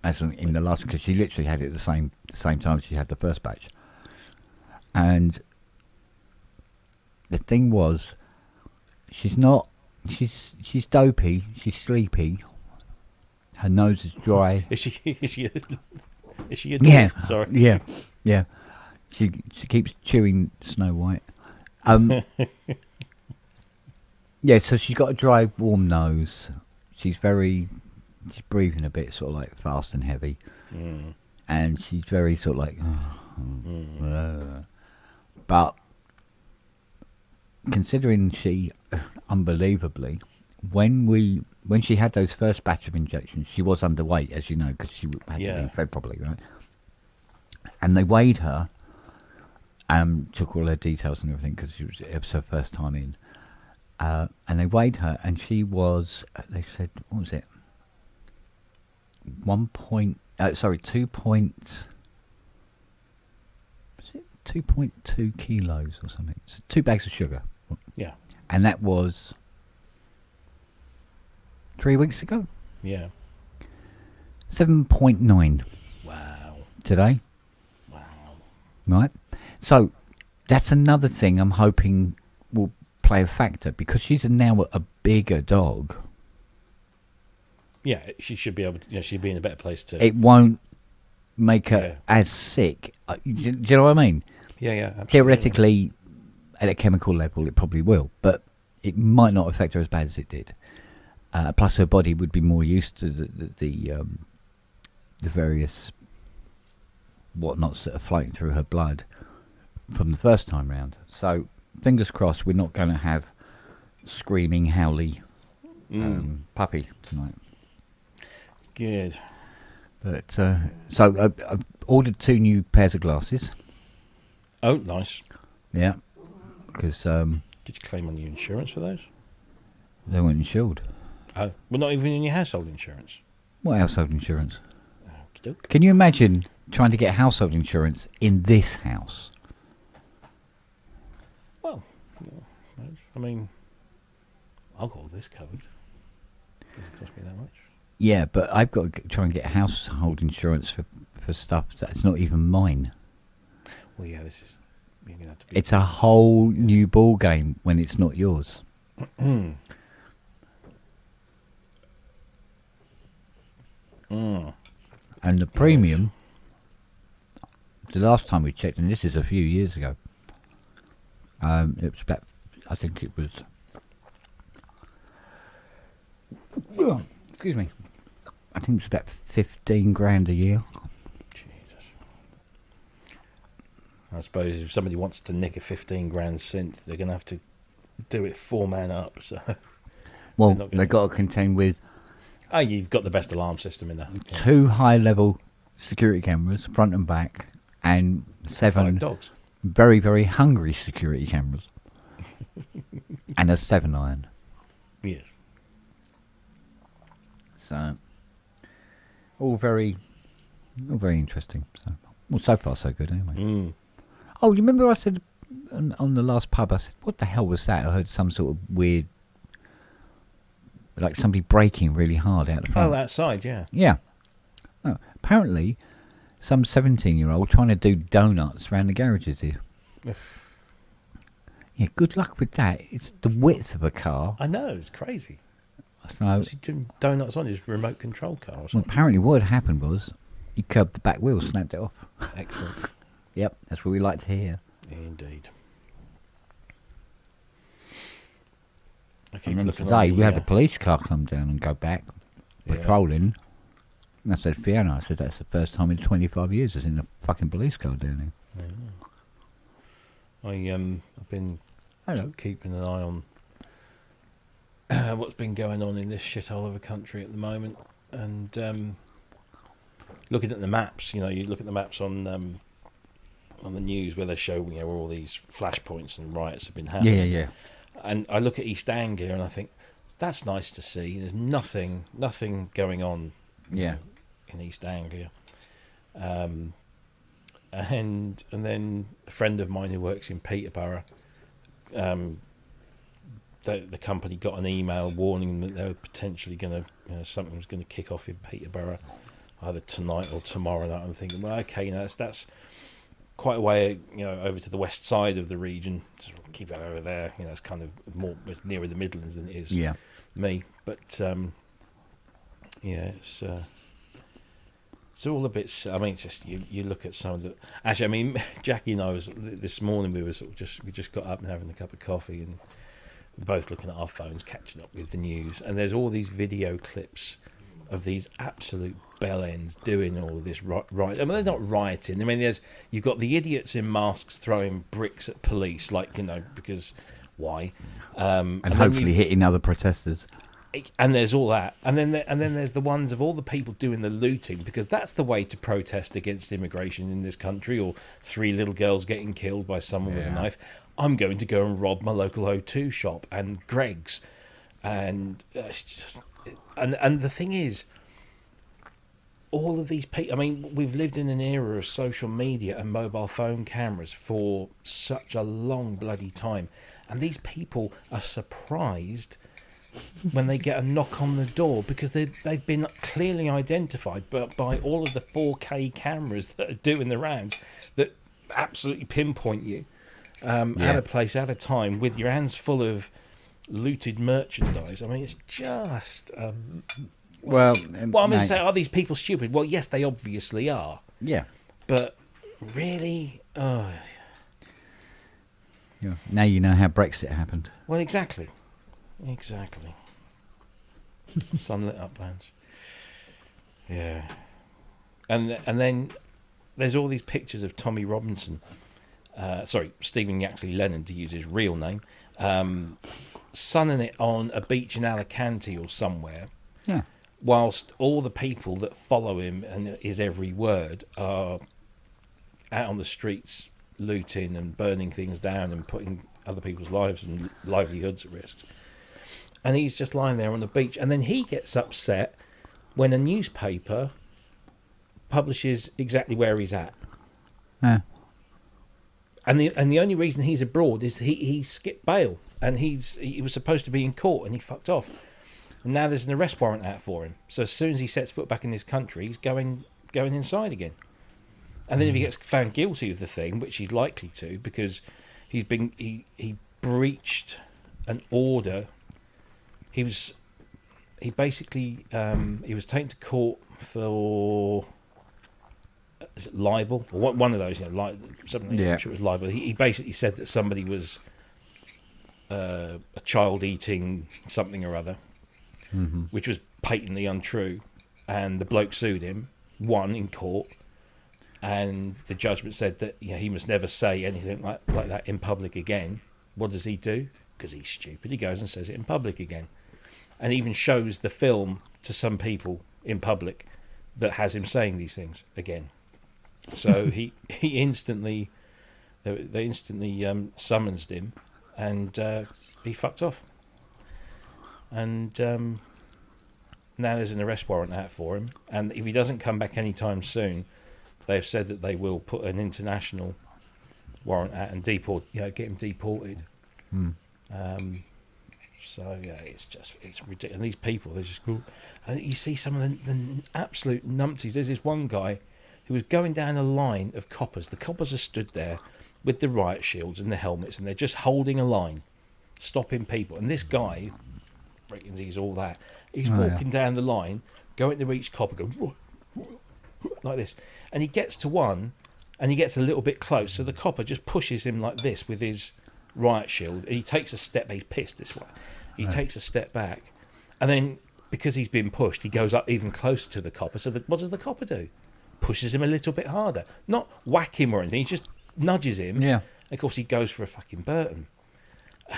As in the last, because she literally had it at the same time she had the first batch. And the thing was, she's dopey, she's sleepy, her nose is dry. Is she a dog? Yeah. Sorry. Yeah. She keeps chewing Snow White. Yeah, so she's got a dry, warm nose. She's breathing a bit sort of like fast and heavy. And she's very sort of like, but considering she, unbelievably, when she had those first batch of injections, she was underweight, as you know, because she had to be fed properly, right? And they weighed her, took all her details and everything, because it was her first time in. And they weighed her, and she was, they said, what was it? 2.2 kilos or something. So 2 bags of sugar. Yeah. And that was 3 weeks ago. Yeah. 7.9. Wow. Today. Wow. Right. So that's another thing I'm hoping will play a factor, because she's now a bigger dog. Yeah, she should be able to. She'd be in a better place to. It won't make her as sick. Do you know what I mean? Yeah, absolutely. Theoretically, at a chemical level, it probably will, but it might not affect her as bad as it did. Plus, her body would be more used to the various whatnots that are floating through her blood from the first time round. So, fingers crossed, we're not going to have screaming, howly puppy tonight. Good. But so I've ordered 2 new pairs of glasses. Oh, nice. Yeah, because did you claim on your insurance for those? They weren't insured. Oh, well, not even in your household insurance. What household insurance? Okey-doke. Can you imagine trying to get household insurance in this house? Well, I mean, I'll go with this covered. Doesn't cost me that much. Yeah, but I've got to try and get household insurance for stuff that's not even mine. Well, yeah, this is. You're gonna have to be. It's a whole new ball game when it's not yours. And the premium, the last time we checked, and this is a few years ago, it was about, I think it was, excuse me, I think it was about 15 grand a year. Jesus. I suppose if somebody wants to nick a 15 grand synth, they're going to have to do it 4-man up. So, well, they've got to contend with. Oh, you've got the best alarm system in there. 2 high-level security cameras, front and back, and 7 5 dogs. Very, very hungry security cameras, and a 7-iron. Yes. So, all very interesting. So, well, so far so good anyway. Mm. Oh, you remember I said on the last pub, I said, what the hell was that? I heard some sort of weird, like somebody braking really hard out the front. Oh, outside, yeah. Yeah. Oh, apparently, some 17-year-old trying to do donuts around the garages here. Yeah, good luck with that. It's the width of a car. I know, it's crazy. So, was he doing donuts on his remote control car or something? Well, apparently what had happened was he curbed the back wheel, snapped it off. Excellent. Yep, that's what we like to hear. Indeed. And then today we had the police car come down and go back, patrolling. And I said, Fiona, I said, that's the first time in 25 years I've seen a fucking police car down here. Yeah. I've been keeping an eye on what's been going on in this shithole of a country at the moment, and looking at the maps. You look at the maps on the news where they show where all these flashpoints and riots have been happening. Yeah. And I look at East Anglia and I think that's nice to see. There's nothing going on. Yeah. In East Anglia, and then a friend of mine who works in Peterborough, the company got an email warning them that they were potentially going to, something was going to kick off in Peterborough either tonight or tomorrow night. I'm thinking, well, okay, that's quite a way, over to the west side of the region. So keep that over there. It's kind of more nearer the Midlands than it is me. But it's all a bit. I mean, just you look at some of the. Actually, I mean, Jackie and I this morning. We just got up and having a cup of coffee, and we're both looking at our phones, catching up with the news. And there's all these video clips of these absolute bellends doing all of this right. I mean, they're not rioting. I mean, you've got the idiots in masks throwing bricks at police, because why? And hopefully hitting other protesters. And there's all that, and then there's the ones of all the people doing the looting, because that's the way to protest against immigration in this country, or 3 little girls getting killed by someone with a knife. I'm going to go and rob my local O2 shop and Greg's, and and the thing is, all of these people. I mean, we've lived in an era of social media and mobile phone cameras for such a long bloody time, and these people are surprised when they get a knock on the door, because they've been clearly identified by all of the 4K cameras that are doing the rounds that absolutely pinpoint you at a place at a time with your hands full of looted merchandise. I mean, it's just well, I'm going to say, are these people stupid? Well, yes, they obviously are. Yeah, but really, yeah. Now you know how Brexit happened. Well, exactly. Sunlit uplands. Yeah. And then there's all these pictures of Tommy Robinson, Stephen Yaxley Lennon, to use his real name, sunning it on a beach in Alicante or somewhere. Yeah. Whilst all the people that follow him and his every word are out on the streets looting and burning things down and putting other people's lives and livelihoods at risk. And he's just lying there on the beach. And then he gets upset when a newspaper publishes exactly where he's at. Yeah. And the only reason he's abroad is he skipped bail. And he was supposed to be in court and he fucked off. And now there's an arrest warrant out for him. So as soon as he sets foot back in this country, he's going inside again. And then if he gets found guilty of the thing, which he's likely to, because he breached an order. He was taken to court for libel, or one of those, something. I'm sure it was libel. He basically said that somebody was a child eating something or other, which was patently untrue, and the bloke sued him, won in court, and the judgment said that he must never say anything like that in public again. What does he do? Because he's stupid. He goes and says it in public again, and even shows the film to some people in public that has him saying these things again. So they instantly summonsed him, and he fucked off. And now there's an arrest warrant out for him, and if he doesn't come back anytime soon, they've said that they will put an international warrant out and get him deported. So yeah, it's ridiculous. And these people, they're just cool. And you see some of the absolute numpties. There's this one guy who was going down a line of coppers. The coppers are stood there with the riot shields and the helmets, and they're just holding a line, stopping people. And this guy, reckons he's all that. He's walking down the line, going to each copper, going like this. And he gets to one, and he gets a little bit close. So the copper just pushes him like this with his riot shield. And he takes a step. He's pissed this way. He takes a step back, and then because he's been pushed, he goes up even closer to the copper. So what does the copper do? Pushes him a little bit harder. Not whack him or anything. He just nudges him. Yeah. And of course, he goes for a fucking Burton.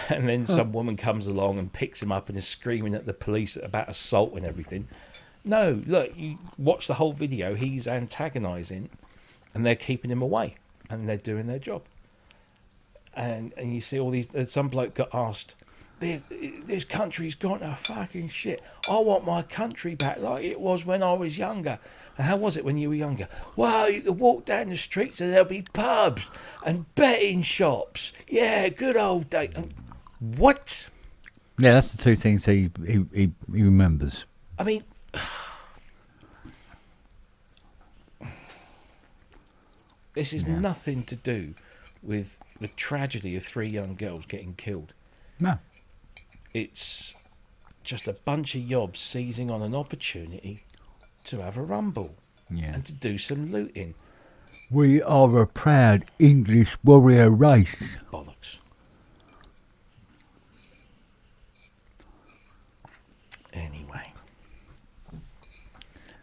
And then some woman comes along and picks him up and is screaming at the police about assault and everything. No, look, you watch the whole video. He's antagonising, and they're keeping him away, and they're doing their job. And you see all these. Some bloke got asked, "This country's gone to fucking shit. I want my country back like it was when I was younger." And how was it when you were younger? Well, you could walk down the streets and there'll be pubs and betting shops. Yeah, good old day. And what? Yeah, that's the two things he remembers. I mean, this is nothing to do with the tragedy of 3 young girls getting killed. No. It's just a bunch of yobs seizing on an opportunity to have a rumble and to do some looting. We are a proud English warrior race. Bollocks. Anyway.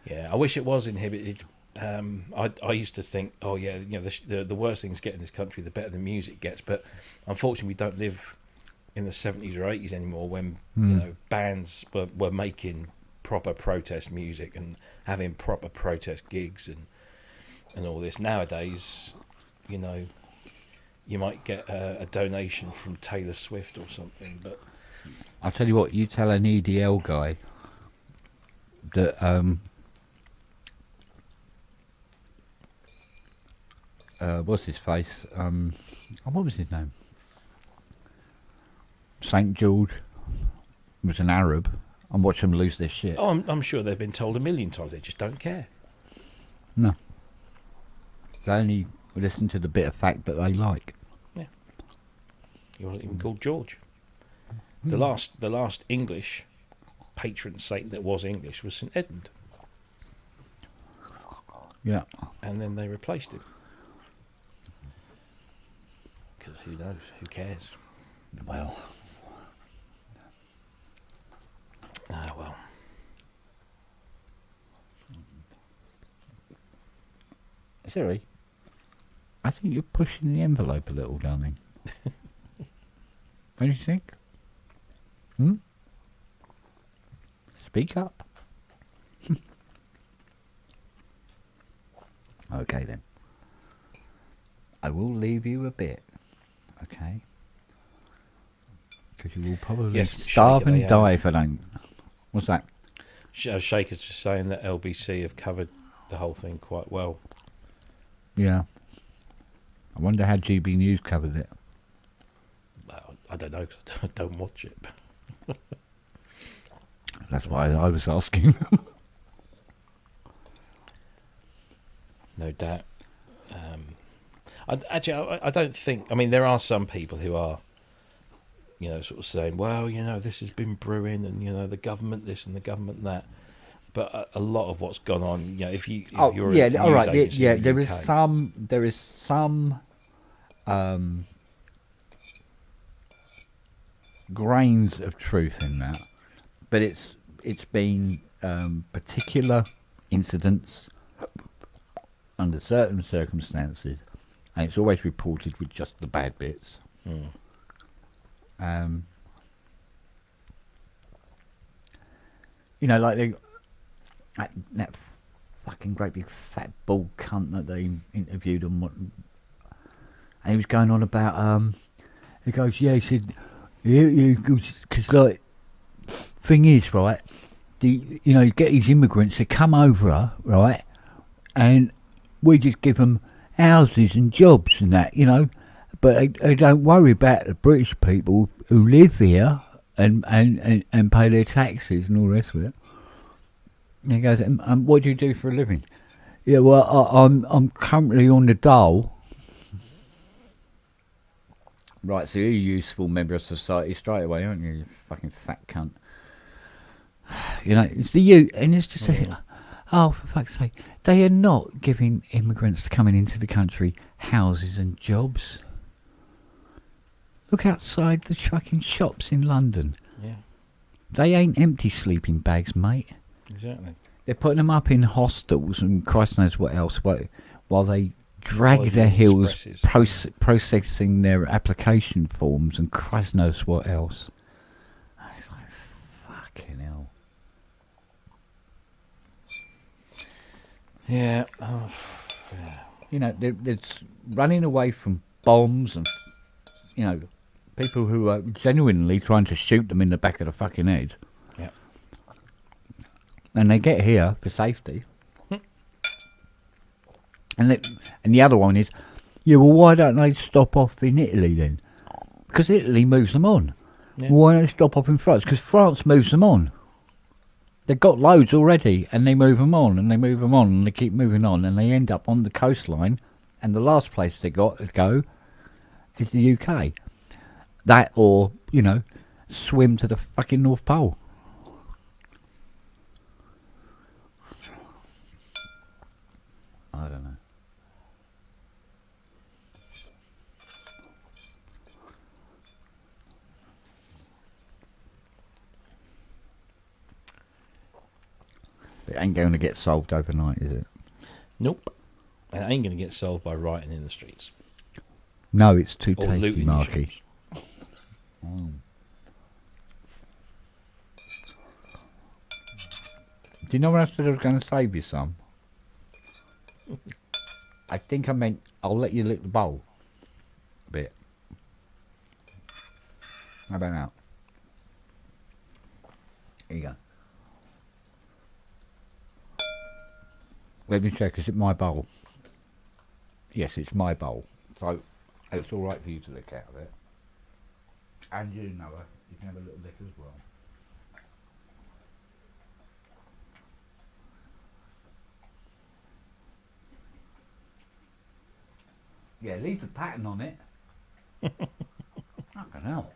Yeah, I wish it was inhibited. I used to think, the worse things get in this country, the better the music gets. But unfortunately, we don't live in the 70s or 80s anymore when bands were making proper protest music and having proper protest gigs and all this. Nowadays, you might get a donation from Taylor Swift or something. But I'll tell you what, you tell an EDL guy that what's his face? What was his name? St. George was an Arab, and watch them lose their shit. Oh, I'm sure they've been told a million times. They just don't care. No. They only listen to the bit of fact that they like. Yeah. He wasn't even called George. The last English patron saint that was English was St. Edmund. Yeah. And then they replaced him. Because who knows? Who cares? Well. Ah, well. Sorry. I think you're pushing the envelope a little, darling. What do you think? Speak up. Okay then. I will leave you a bit. Okay. Because you will probably starve and die if I don't. What's that? Shaker's just saying that LBC have covered the whole thing quite well. Yeah. I wonder how GB News covered it. Well, I don't know because I don't watch it. That's why I was asking. No doubt. I don't think. I mean, there are some people who are, sort of saying, well, this has been brewing, and the government this and the government that. But a lot of what's gone on, if you're a all right, agency in the UK, there is some grains of truth in that, but it's been particular incidents under certain circumstances, and it's always reported with just the bad bits. You know, like that fucking great big fat bald cunt that they interviewed and what, and he was going on about he goes, yeah, he said, yeah, because like thing is, right, you know, you get these immigrants that come over, right, and we just give them houses and jobs and that, you know, but they don't worry about the British people who live here and pay their taxes and all the rest of it. And he goes, what do you do for a living? Yeah, well, I'm currently on the dole. Right, so you're a useful member of society straight away, aren't you? You fucking fat cunt. You know, it's the you, and it's just oh, for fuck's sake, they are not giving immigrants coming into the country houses and jobs. Look outside the fucking shops in London. Yeah. They ain't empty sleeping bags, mate. Exactly. They're putting them up in hostels and Christ knows what else, while they drag their heels processing their application forms and Christ knows what else. It's like, fucking hell. Yeah. Oh, yeah. You know, it's running away from bombs and, you know, people who are genuinely trying to shoot them in the back of the fucking head. Yeah. And they get here for safety. And the other one is, yeah, well, why don't they stop off in Italy then? Because Italy moves them on. Yeah. Why don't they stop off in France? Because France moves them on. They've got loads already, and they move them on, and they move them on, and they keep moving on, and they end up on the coastline, and the last place they got to go is the UK. That or, you know, swim to the fucking North Pole. I don't know. It ain't going to get solved overnight, is it? Nope. It ain't going to get solved by rioting in the streets. No, it's too or tasty, Marky. Oh. Do you know when I said I was going to save you some? I think I meant I'll let you lick the bowl a bit. How about now? Here you go. Let me check, is it my bowl? Yes, it's my bowl. So it's alright for you to lick out of it. And you, Noah, you can have a little lick as well. Yeah, leave the pattern on it. Fucking hell.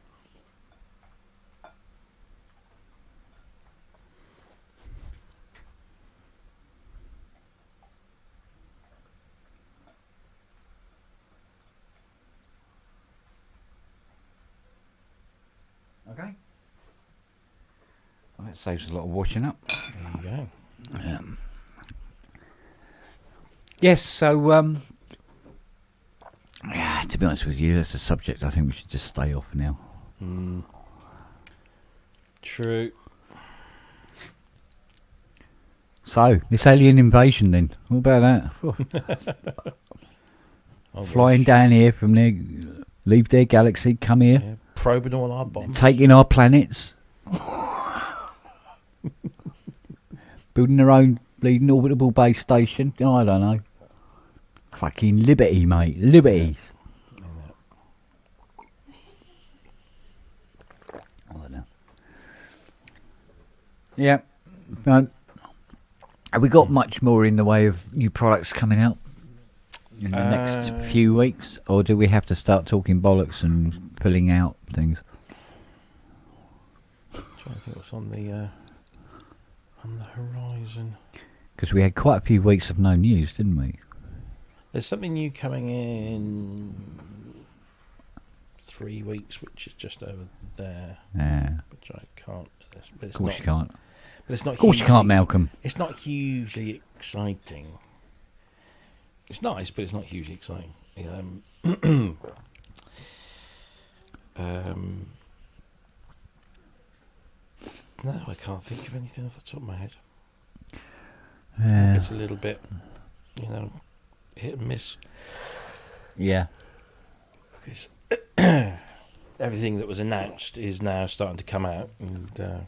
Okay. Well, that saves a lot of washing up. There you go. Yes, so yeah, to be honest with you, that's a subject I think we should just stay off now. True. So, this alien invasion then. What about that? Flying down here from there, leave their galaxy, come here. Yeah, probing all our bombs. Taking our planets. Building their own bleeding orbitable base station. I don't know. Fucking liberty, mate. Liberties. I don't know. Yeah. Have we got much more in the way of new products coming out in the next few weeks? Or do we have to start talking bollocks and filling out things? I'm trying to think what's on the horizon. Because we had quite a few weeks of no news, didn't we? There's something new coming in 3 weeks, which is just over there. Yeah. Which I can't. Of course you can't. But it's not. Of course you can't, Malcolm. It's not hugely exciting. It's nice, but it's not hugely exciting. No, I can't think of anything off the top of my head. It's a little bit, hit and miss. Yeah. Because everything that was announced is now starting to come out. And,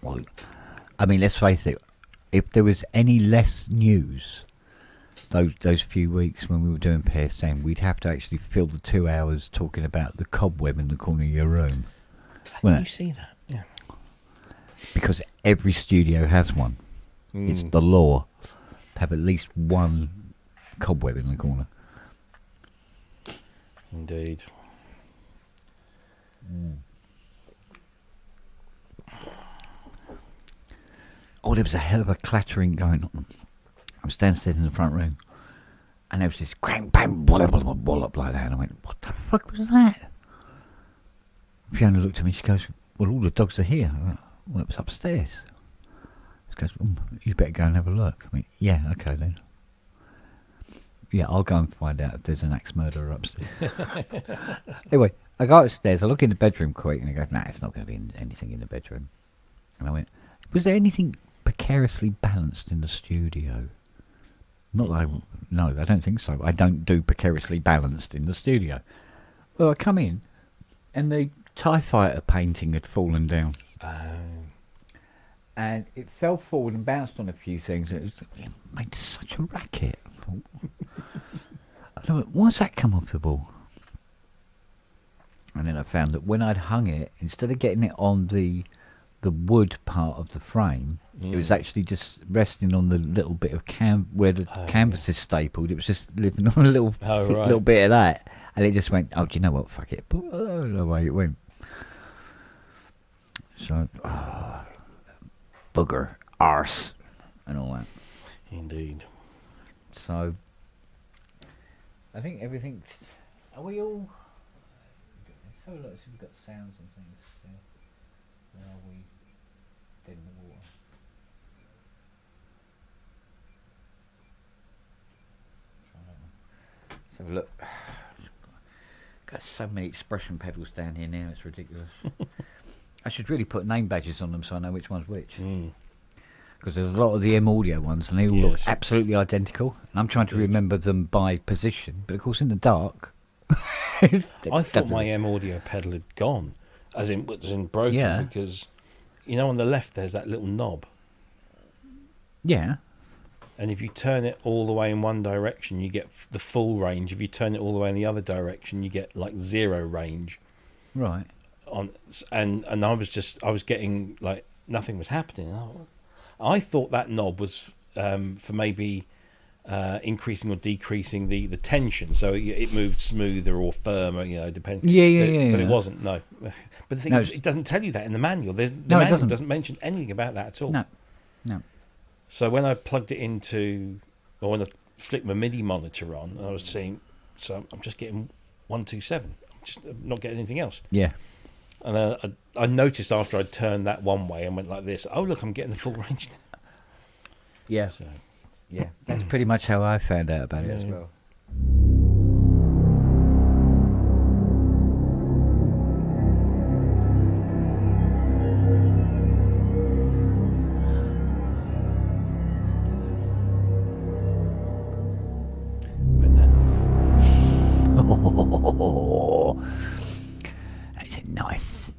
well, I mean, let's face it. If there was any less news, those few weeks when we were doing PSN, we'd have to actually fill the 2 hours talking about the cobweb in the corner of your room. Can you see that? Yeah. Because every studio has one. It's the law to have at least one cobweb in the corner. Indeed. Oh, there was a hell of a clattering going on. I was downstairs in the front room, and there was this crank, bang, wallop like that, and I went, what the fuck was that? Fiona looked at me, she goes, well, all the dogs are here. I went, well, it was upstairs. She goes, you better go and have a look. I went, yeah, okay then. Yeah, I'll go and find out if there's an axe murderer upstairs. Anyway, I go upstairs, I look in the bedroom quick, and I go, nah, it's not going to be anything in the bedroom. And I went, was there anything precariously balanced in the studio? Not that no, I don't think so. I don't do precariously balanced in the studio. Well, I come in, and the TIE Fighter painting had fallen down. And it fell forward and bounced on a few things. It made such a racket. I thought, why's that come off the wall? And then I found that when I'd hung it, instead of getting it on the wood part of the frame, it was actually just resting on the little bit of where the canvas is stapled. It was just living on a little bit of that, and it just went, oh, do you know what, fuck it, away it went. So bugger, arse, and all that. Indeed. So I think everything's, are we all, let's have a look, so we've got sounds and things there. Where are we? Dead in the water. Try that one. Let's have a look. Got so many expression pedals down here now, it's ridiculous. I should really put name badges on them so I know which one's which. Because there's a lot of the M Audio ones and they all look absolutely identical. And I'm trying to remember them by position, but of course in the dark. I thought my M Audio pedal had gone, as in broken, because on the left there's that little knob. Yeah. And if you turn it all the way in one direction, you get the full range. If you turn it all the way in the other direction, you get like zero range. Right. And I was getting like nothing was happening. I thought that knob was for maybe increasing or decreasing the tension, so it moved smoother or firmer, depending. Yeah. But it wasn't. No. But the thing is, it doesn't tell you that in the manual. The manual doesn't mention anything about that at all. No. So when I plugged it into, or when I flicked my MIDI monitor on, I was seeing, so I'm just getting 127. I'm just not getting anything else. Yeah. And I noticed after I turned that one way and went like this, oh look, I'm getting the full range now. Yeah. So. Yeah, that's pretty much how I found out about it as well. Oh, that's nice.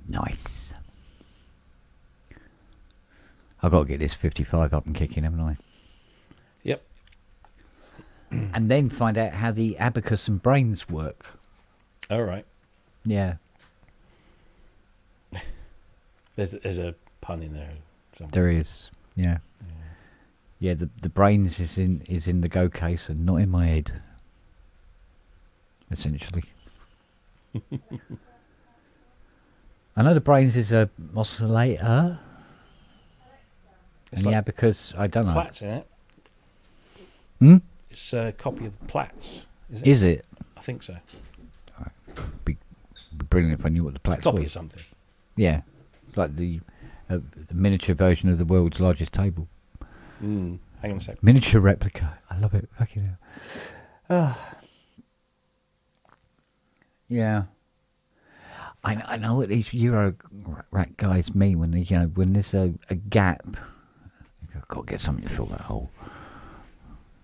I've got to get this 55 up and kicking, haven't I? Yep. And then find out how the abacus and brains work. All right. Yeah. There's a pun in there somewhere. There is. Yeah. Yeah. The brains is in the go case and not in my head. Essentially. I know the brains is a oscillator. It's and like the abacus, I don't know. Platts in it. Hmm? It's a copy of Platts. Is it? I think so. Be brilliant if I knew what the Platts was. Copy of something. Yeah. It's like the miniature version of the world's largest table. Hang on a sec. Miniature replica. I love it. Fucking hell. Yeah. I know what these Euro rat guys mean when they, when there's a gap. I've got to get something to fill that hole.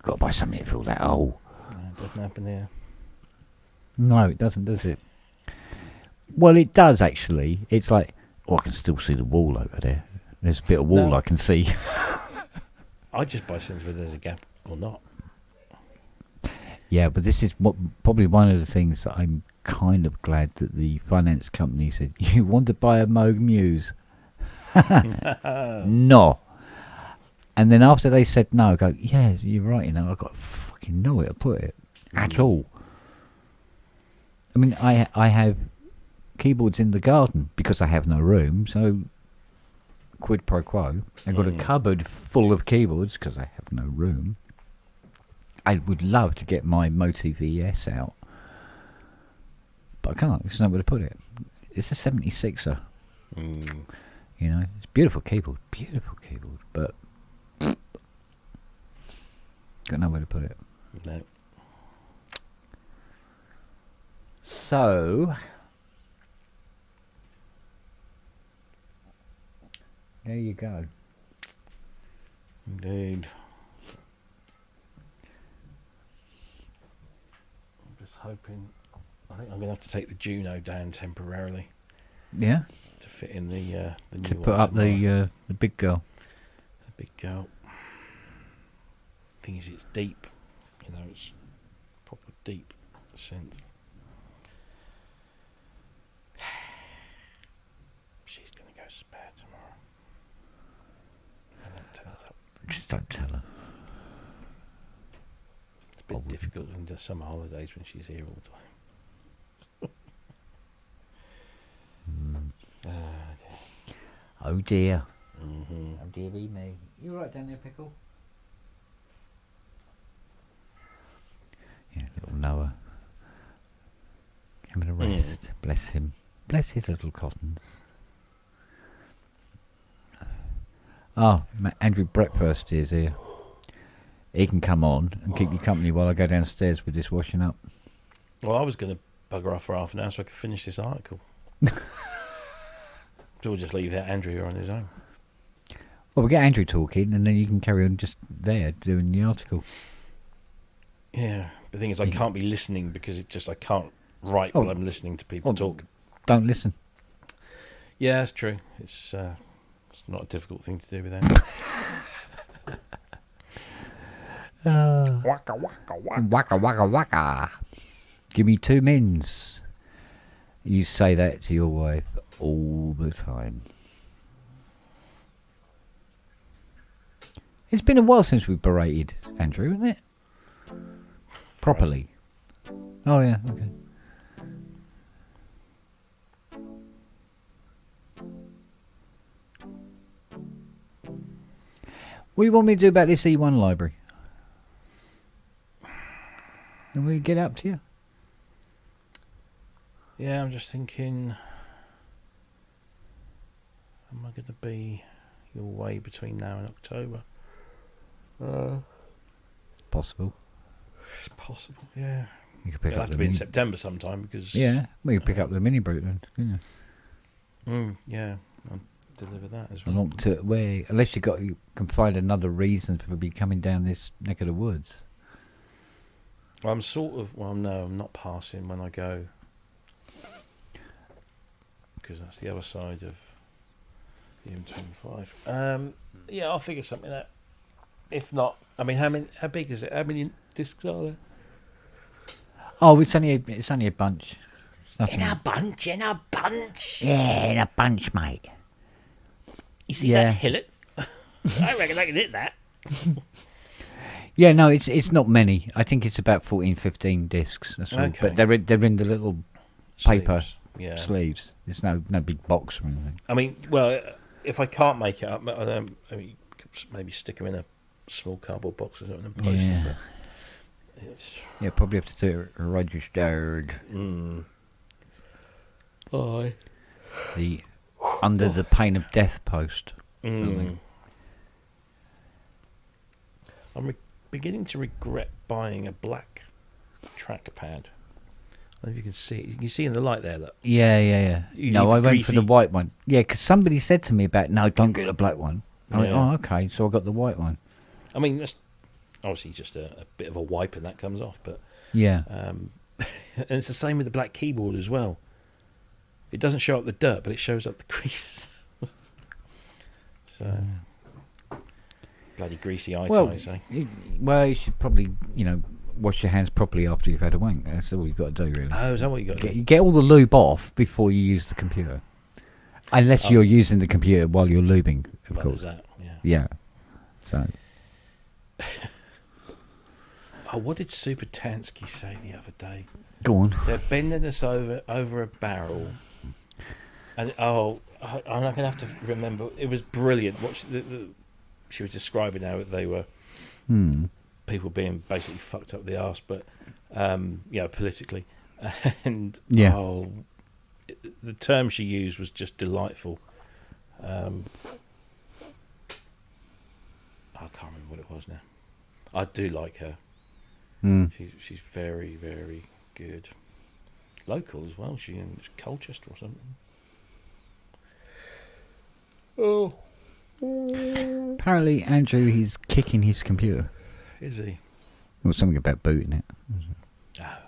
Got to buy something to fill that hole. No, it doesn't happen here. No, it doesn't, does it? Well, it does actually. It's like, I can still see the wall over there. There's a bit of wall I can see. I just buy synths whether there's a gap or not. Yeah, but this is probably one of the things that I'm kind of glad that the finance company said, you want to buy a Moog Muse? No. And then after they said no, I go, yeah, you're right, I've got fucking nowhere to put it at all. I mean, I have keyboards in the garden because I have no room, so quid pro quo. I've got a cupboard full of keyboards because I have no room. I would love to get my Motiv ES out, but I can't. There's nowhere to put it. It's a 76er. It's a beautiful keyboard, but got nowhere to put it. No. So there you go. Indeed. I'm just hoping. I think I'm going to have to take the Juno down temporarily. Yeah. To fit in the new to one. Put up the big girl. The big girl. Thing is, it's deep. It's proper deep synth. She's going to go spare tomorrow. And don't tell her that. Just don't tell her. It's a bit difficult in the summer holidays when she's here all the time. Oh dear. Mm-hmm. Oh dear be me. You alright down there, Pickle? Yeah, little Noah. Having a rest. Bless him. Bless his little cottons. Oh, Andrew Breakfast is here. He can come on and keep you company while I go downstairs with this washing up. Well, I was going to bugger off for half an hour so I could finish this article. So we'll just leave Andrew here on his own. Well, we'll get Andrew talking and then you can carry on just there doing the article. Yeah, the thing is I can't be listening because I can't write while I'm listening to people talk. Don't listen. Yeah, that's true. It's not a difficult thing to do with Andrew. Waka waka waka. Waka waka waka. Give me 2 mins. You say that to your wife all the time. It's been a while since we berated Andrew, isn't it? Properly. Oh yeah, okay. What do you want me to do about this E1 library? Can we get up to you? Yeah, I'm just thinking, am I going to be your way between now and October? Possible. It's possible, yeah. You could pick It'll up have to be in September sometime because... Yeah, well, you could pick up the mini brute then, couldn't you? Yeah, I'll deliver that as well. Along to where, unless you can find another reason for me coming down this neck of the woods. Well, I'm sort of... Well, no, I'm not passing when I go. Because that's the other side of the M25. Yeah, I'll figure something out. If not, I mean, how big is it? How many discs are there? Oh, it's only a bunch. In a bunch. Yeah, in a bunch, mate. You see that hillock? I reckon I can hit that. Yeah, no, it's not many. I think it's about 14, 15 discs. That's all. Okay. But they're in the little paper sleeves. There's no big box or anything. I mean, well, if I can't make it up, maybe stick them in a small cardboard box or something and post them. Yeah, probably have to do it registered. Aye. The under the pain of death post. I'm beginning to regret buying a black trackpad. I don't know if you can see it. You can see in the light there. Look. Yeah. No, I went for the white one. Yeah, because somebody said to me about, no, don't get the black one. I went, oh, okay, so I got the white one. I mean, that's obviously just a bit of a wipe and that comes off, but... Yeah. And it's the same with the black keyboard as well. It doesn't show up the dirt, but it shows up the grease. So... Bloody greasy eyes, I say. You should probably, wash your hands properly after you've had a wank. That's all you've got to do, really. Oh, is that what you got to do? Get all the lube off before you use the computer. Unless you're using the computer while you're lubing, of course. That, yeah. So. What did Super Tansky say the other day? Go on. They're bending us over a barrel. And, I'm not going to have to remember. It was brilliant. She was describing how they were people being basically fucked up the arse, but politically, and the term she used was just delightful. I can't remember what it was now. I do like her. She's very, very good. Local as well. She's in Colchester or something. Oh. Apparently, Andrew, he's kicking his computer. Is he? Well, something about booting it. Oh.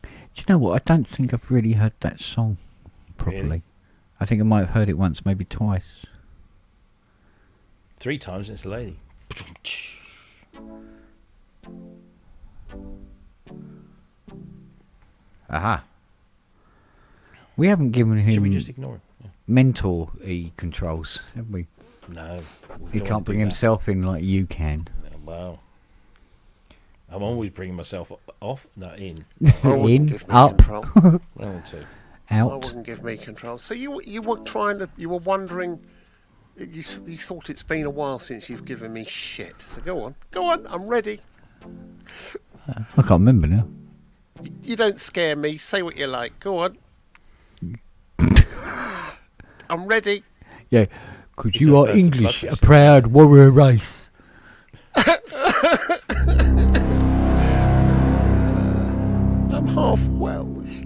Do you know what? I don't think I've really heard that song properly. Really? I think I might have heard it once, maybe twice. 3 times, and it's a lady. Aha. We haven't given him... Should we just ignore him? Yeah. Mentor controls, have we? No. He can't bring himself in like you can. Well, I'm always bringing myself off, not in. In, give me up, control. Round 2. out. I wouldn't give me control. So you were wondering, you thought it's been a while since you've given me shit. So go on, I'm ready. I can't remember now. You don't scare me. Say what you like. Go on. I'm ready. Yeah, because you are English, a proud warrior race. I'm half Welsh.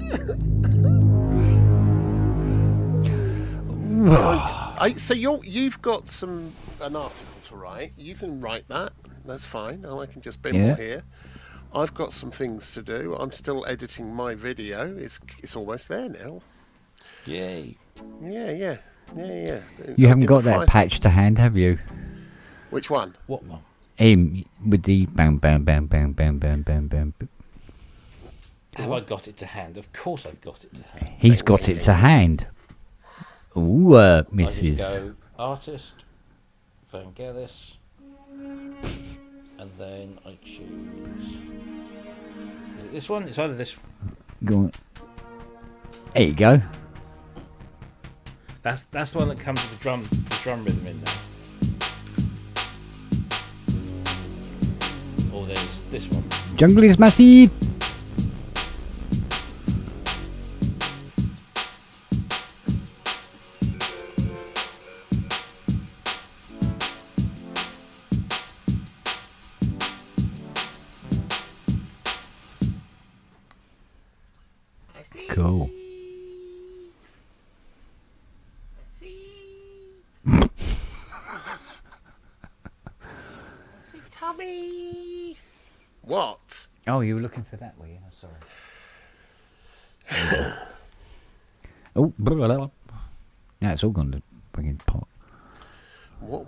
So you've got an article to write. You can write that. That's fine. And I can just bimble here. I've got some things to do. I'm still editing my video. It's almost there now. Yay. Yeah. You haven't got that patch to hand, have you? Which one? What one? With the bam, bam, bam, bam, bam, bam, bam, bam. Have I got it to hand? Of course I've got it to hand. He's got it to hand. Ooh, Mrs. I just go artist, Vangelis, and then I choose. Is it this one? It's either this one. Go on. There you go. That's the one that comes with the drum rhythm in there. Or there's this one. Jungle is massive. Cool. Tommy. What? Oh, you were looking for that, were you? Oh, sorry. Oh, blah, blah, blah. Now it's all gone to fucking pot. What?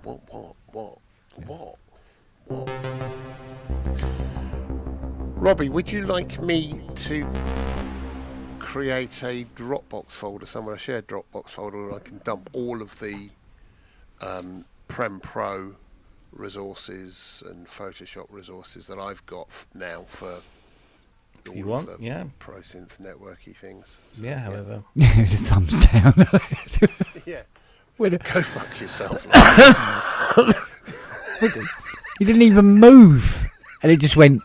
Robbie, would you like me to create a Dropbox folder somewhere, a shared Dropbox folder, where I can dump all of the Prem Pro resources and Photoshop resources that I've got now for if you want, Pro Synth networky things. So, however. Thumbs down. Yeah. Go fuck yourself. You didn't even move. And it just went.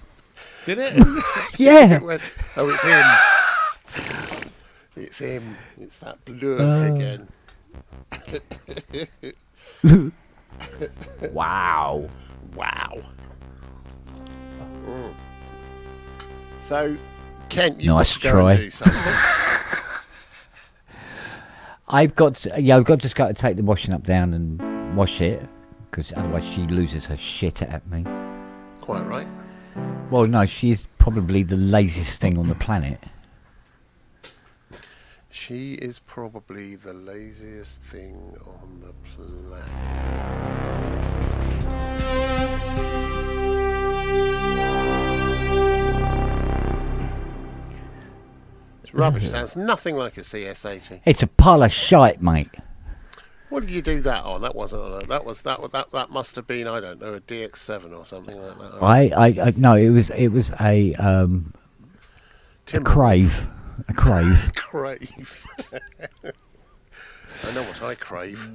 Did it? Yeah. It went, oh, it's him. It's him. It's that blur again. Wow. Wow. So, Kent, you've Nice got to go try. and do something. I've got to just got to take the washing up down and wash it, because otherwise she loses her shit at me. Quite right. Well, no, she is probably the laziest thing on the planet. She is probably the laziest thing on the planet. It's rubbish. Sounds nothing like a CS80. It's a pile of shite, mate. What did you do that on? That wasn't on a, that must have been, I don't know, a DX7 or something like that. I no, it was a crave. A crave. Crave. I know what I crave.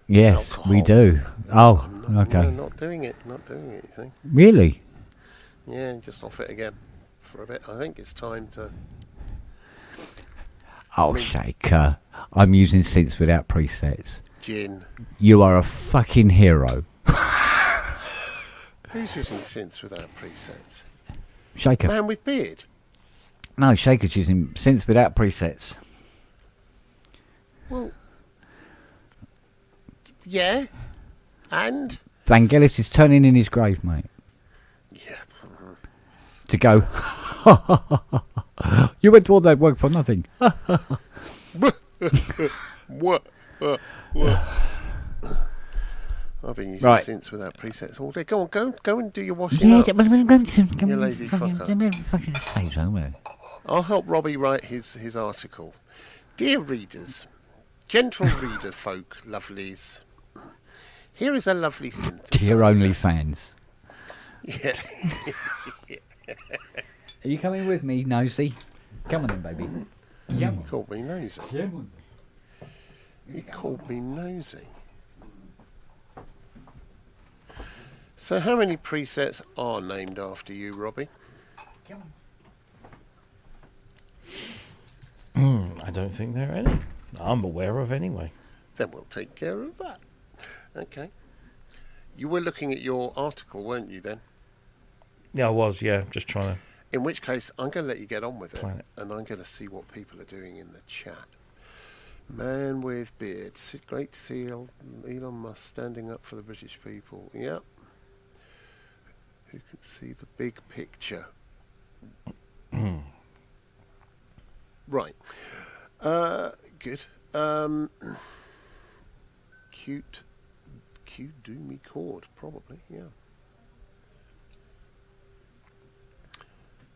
Yes, Alcohol. we do. Oh, okay. No, not doing it, you see. Really? Yeah, just off it again for a bit. I think it's time to... Oh, Shaker. I'm using synths without presets. Gin. You are a fucking hero. Who's using synths without presets? Shaker. Man with beard. No, Shaker's using synths without presets. Well, yeah. And? Vangelis is turning in his grave, mate. Yeah. To go, you went to all that work for nothing. What? I've been using synths without presets all day. Go on, go and do your washing up. You lazy fucker. I'll help Robbie write his article. Dear readers, gentle reader folk, lovelies, here is a lovely synthesizer. Dear only fans. Yeah. Are you coming with me, Nosy? Come on then, baby. You called me nosy. You called me nosy. So how many presets are named after you, Robbie? I don't think there are any. I'm aware of anyway. Then we'll take care of that. Okay. You were looking at your article, weren't you, then? Yeah, I was, just trying to... In which case, I'm going to let you get on with it, Planet. and I'm going to see what people are doing in the chat. Man with beard. Great to see Elon Musk standing up for the British people. Yep. Who can see the big picture? Right. Good. Cute doomy chord, probably, yeah.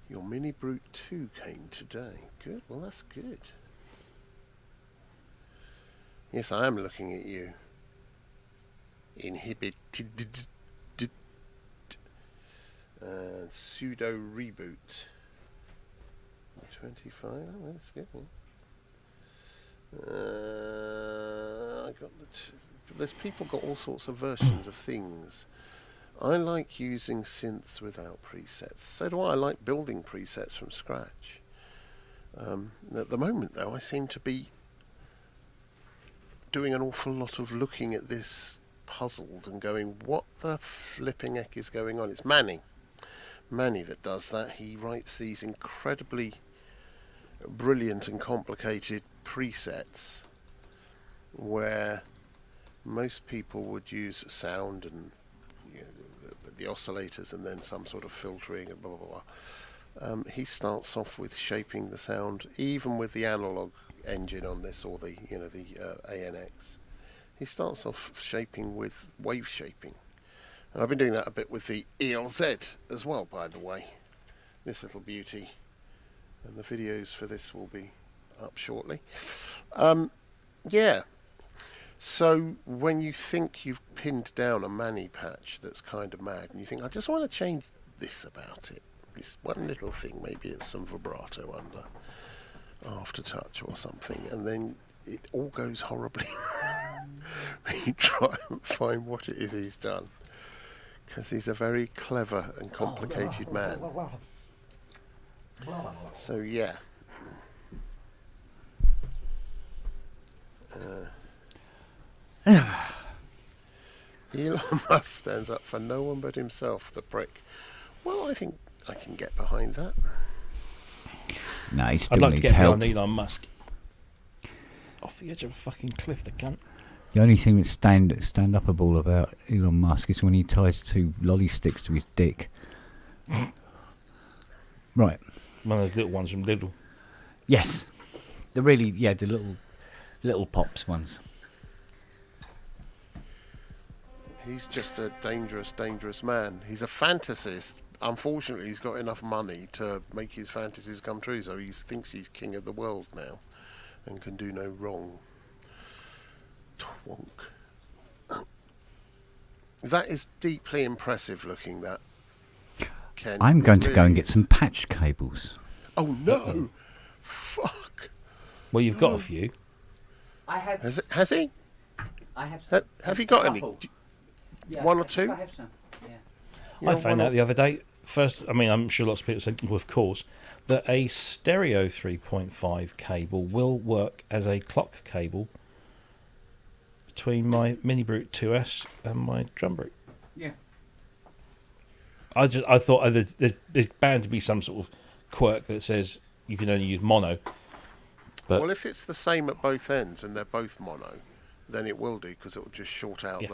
Your Mini Brute 2 came today. Good, well that's good. Yes, I am looking at you. Inhibited. Pseudo reboot. 25, oh, that's good. I got there's people got all sorts of versions of things. I like using synths without presets. So do I like building presets from scratch. At the moment, though, I seem to be doing an awful lot of looking at this puzzled and going, what the flipping heck is going on? It's Manny that does that. He writes these incredibly brilliant and complicated presets where most people would use sound and the oscillators and then some sort of filtering and blah blah blah. He starts off with shaping the sound, even with the analog engine on this, or the ANX. He starts off shaping with wave shaping. And I've been doing that a bit with the ELZ as well, by the way. This little beauty, and the videos for this will be up shortly. Yeah. So when you think you've pinned down a Manny patch that's kind of mad, and you think, I just want to change this about it, this one little thing, maybe it's some vibrato under aftertouch or something, and then it all goes horribly. You try and find what it is he's done, because he's a very clever and complicated man. So yeah. Elon Musk stands up for no one but himself, the prick. Well, I think I can get behind that. No, he still I'd like to needs get help. behind Elon Musk. Off the edge of a fucking cliff, the cunt. The only thing that's stand-upable about Elon Musk is when he ties 2 lolly sticks to his dick. Right. One of those little ones from Lidl. Yes. The little pops ones. He's just a dangerous, dangerous man. He's a fantasist. Unfortunately, he's got enough money to make his fantasies come true, so he thinks he's king of the world now and can do no wrong. Twonk. That is deeply impressive looking, that. Ken, I'm going to really go and get is. some patch cables. Oh no! Fuck! Well, you've got a few. I have. Has he? I have. Have you got any? One or two? I have some. Yeah. I found out the other day. First, I mean, I'm sure lots of people said, well, of course, that a stereo 3.5 cable will work as a clock cable between my Mini Brute 2S and my Drum Brute. Yeah. I thought there's bound to be some sort of quirk that says you can only use mono. But Well, if it's the same at both ends and they're both mono, then it will do, because it will just short out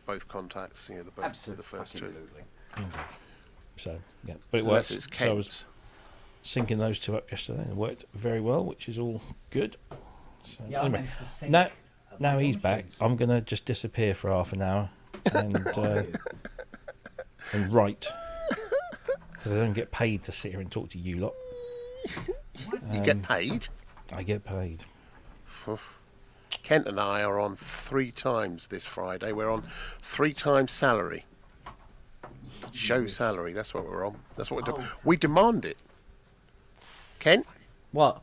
both contacts. The first two. so yeah, but it Unless works. it's So I was Kent's. syncing those two up yesterday, and it worked very well, which is all good. So Yeah, anyway, now he's back. I'm gonna just disappear for half an hour and and write, because I don't get paid to sit here and talk to you lot. You get paid? I get paid. Kent and I are on 3 times this Friday. We're on 3 times salary. Show salary, that's what we're on. That's what we demand it. Kent? What?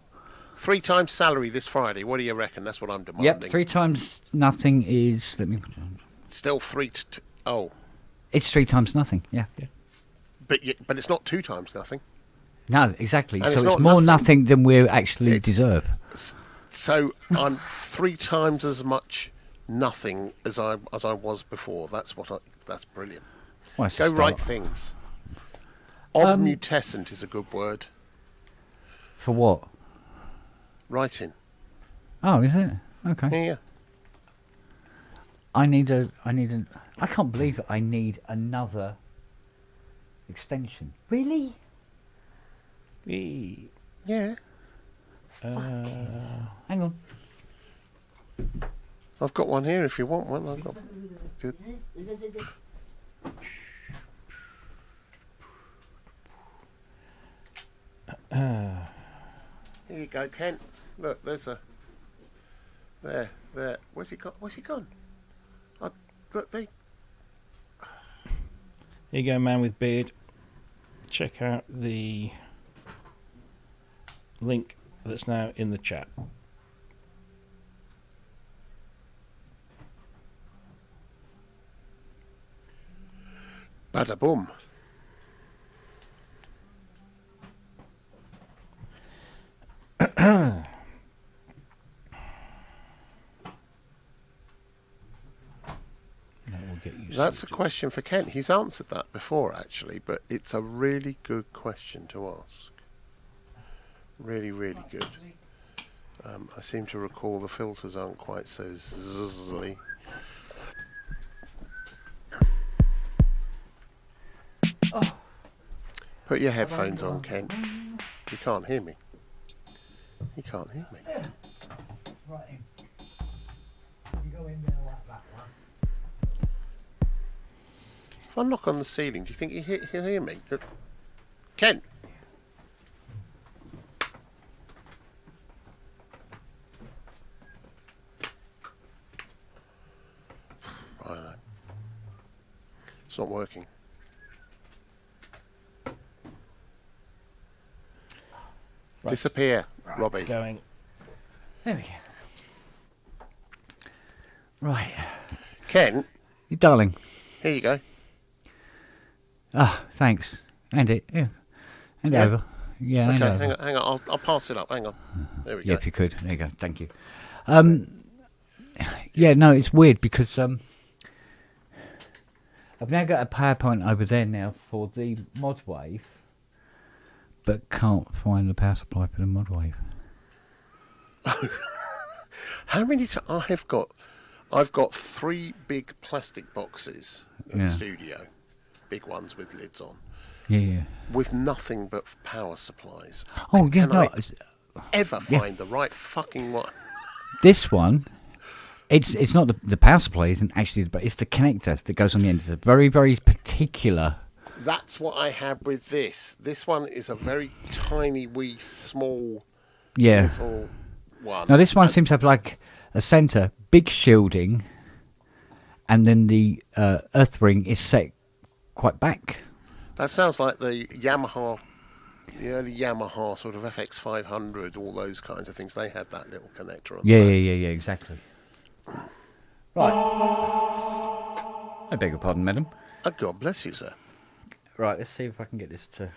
3 times salary this Friday. What do you reckon? That's what I'm demanding. Yep. 3 times nothing is. Let me. Still 3 oh. It's 3 times nothing. Yeah. But it's not 2 times nothing. No, exactly. And so it's it's not more nothing. nothing than we actually deserve. So I'm 3 times as much nothing as I was before. That's brilliant. Well, it's a Go start. write things. Obmutescent is a good word. For what? Writing. Oh, is it? Okay. Yeah. I can't believe it. I need another extension. Really? Yeah. Hang on. I've got one here if you want one. I've got. Good. Here you go, Kent. Look, there's a. There. Where's he gone? Look, Here you go, man with beard. Check out the link that's now in the chat. Bada boom. That's a question for Kent. He's answered that before, actually, but it's a really good question to ask. Really, really good. I seem to recall the filters aren't quite so zuzzly. Put your headphones on, Kent. You can't hear me. You can't hear me. Right. You go in there like that one. If I knock on the ceiling, do you think he'll hear me? Kent! I don't know. It's not working. Right. Disappear, Robbie. Going. There we go. Right. Kent, You darling. here you go. Ah, thanks. Hand it. Yeah. Hand it over. Yeah, hand it Okay, over. hang on. I'll pass it up. Hang on. There we go. Yeah, if you could. There you go. Thank you. Yeah, no, it's weird because I've now got a PowerPoint over there now for the mod wave, but can't find the power supply for the mod wave. How many? I've got 3 big plastic boxes in the studio, big ones with lids on. Yeah. With nothing but power supplies. Oh, yeah, no. Ever find the right fucking one? This one, it's not the power supply isn't actually, but it's the connector that goes on the end. It's a very, very particular. That's what I had with this. This one is a very tiny, wee, small little one. Now this one seems to have like a centre, big shielding, and then the earth ring is set quite back. That sounds like the Yamaha, the early Yamaha sort of FX 500, all those kinds of things. They had that little connector on Yeah, exactly. Right. I beg your pardon, madam. Oh, God bless you, sir. Right, let's see if I can get this to...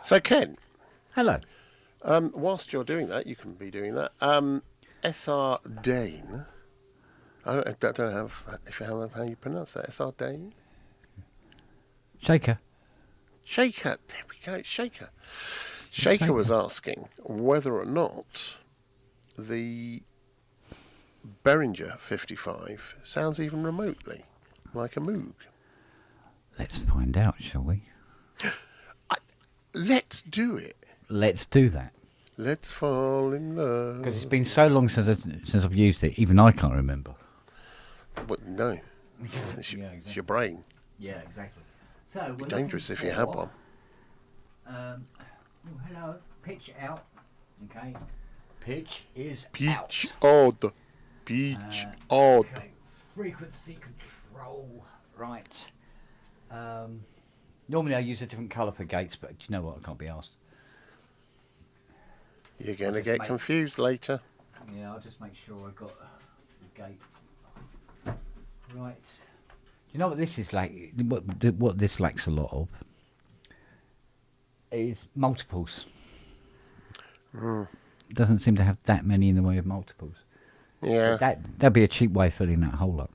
So, Ken. Hello. Whilst you're doing that, you can be doing that. S.R. Dane. I don't know how you pronounce that. S.R. Dane? Shaker. There we go. Shaker was asking whether or not the Behringer 55 sounds even remotely like a Moog. Let's find out, shall we? Let's do it. Let's do that. Let's fall in love. Because it's been so long since I've used it, even I can't remember. But no, it's your brain. Yeah, exactly. So it'd be dangerous if you had one. Hello, pitch out. Okay, pitch is out. Pitch odd. Okay. Frequency control. Right. Normally I use a different colour for gates, but do you know what? I can't be asked. You're going to get confused later. Yeah, I'll just make sure I've got the gate. Right. Do you know what this is like? What this lacks a lot of is multiples. Doesn't seem to have that many in the way of multiples. Yeah. That'd be a cheap way of filling that hole up.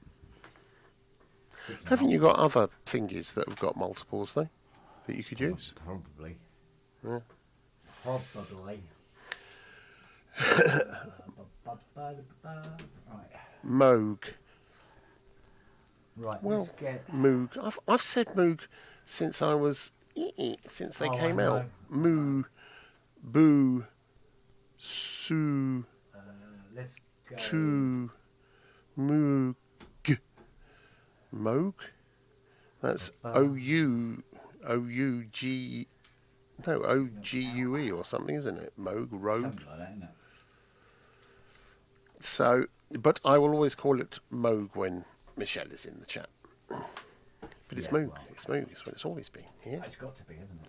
Haven't you got other thingies that have got multiples though that you could use? Probably. Yeah. Probably. Right. Moog. Right. Well, Moog. I've said Moog since I was since they came out. Moo, boo, sue, let's go. choo, moog, Moog. That's O-U-G, no, O-G-U-E or something, isn't it? Moog, rogue. Something like that, isn't it? So, but I will always call it Moog when Michelle is in the chat. But it's Moog. Well, it's Moog. It's what it's always been. Yeah. It's got to be, hasn't it?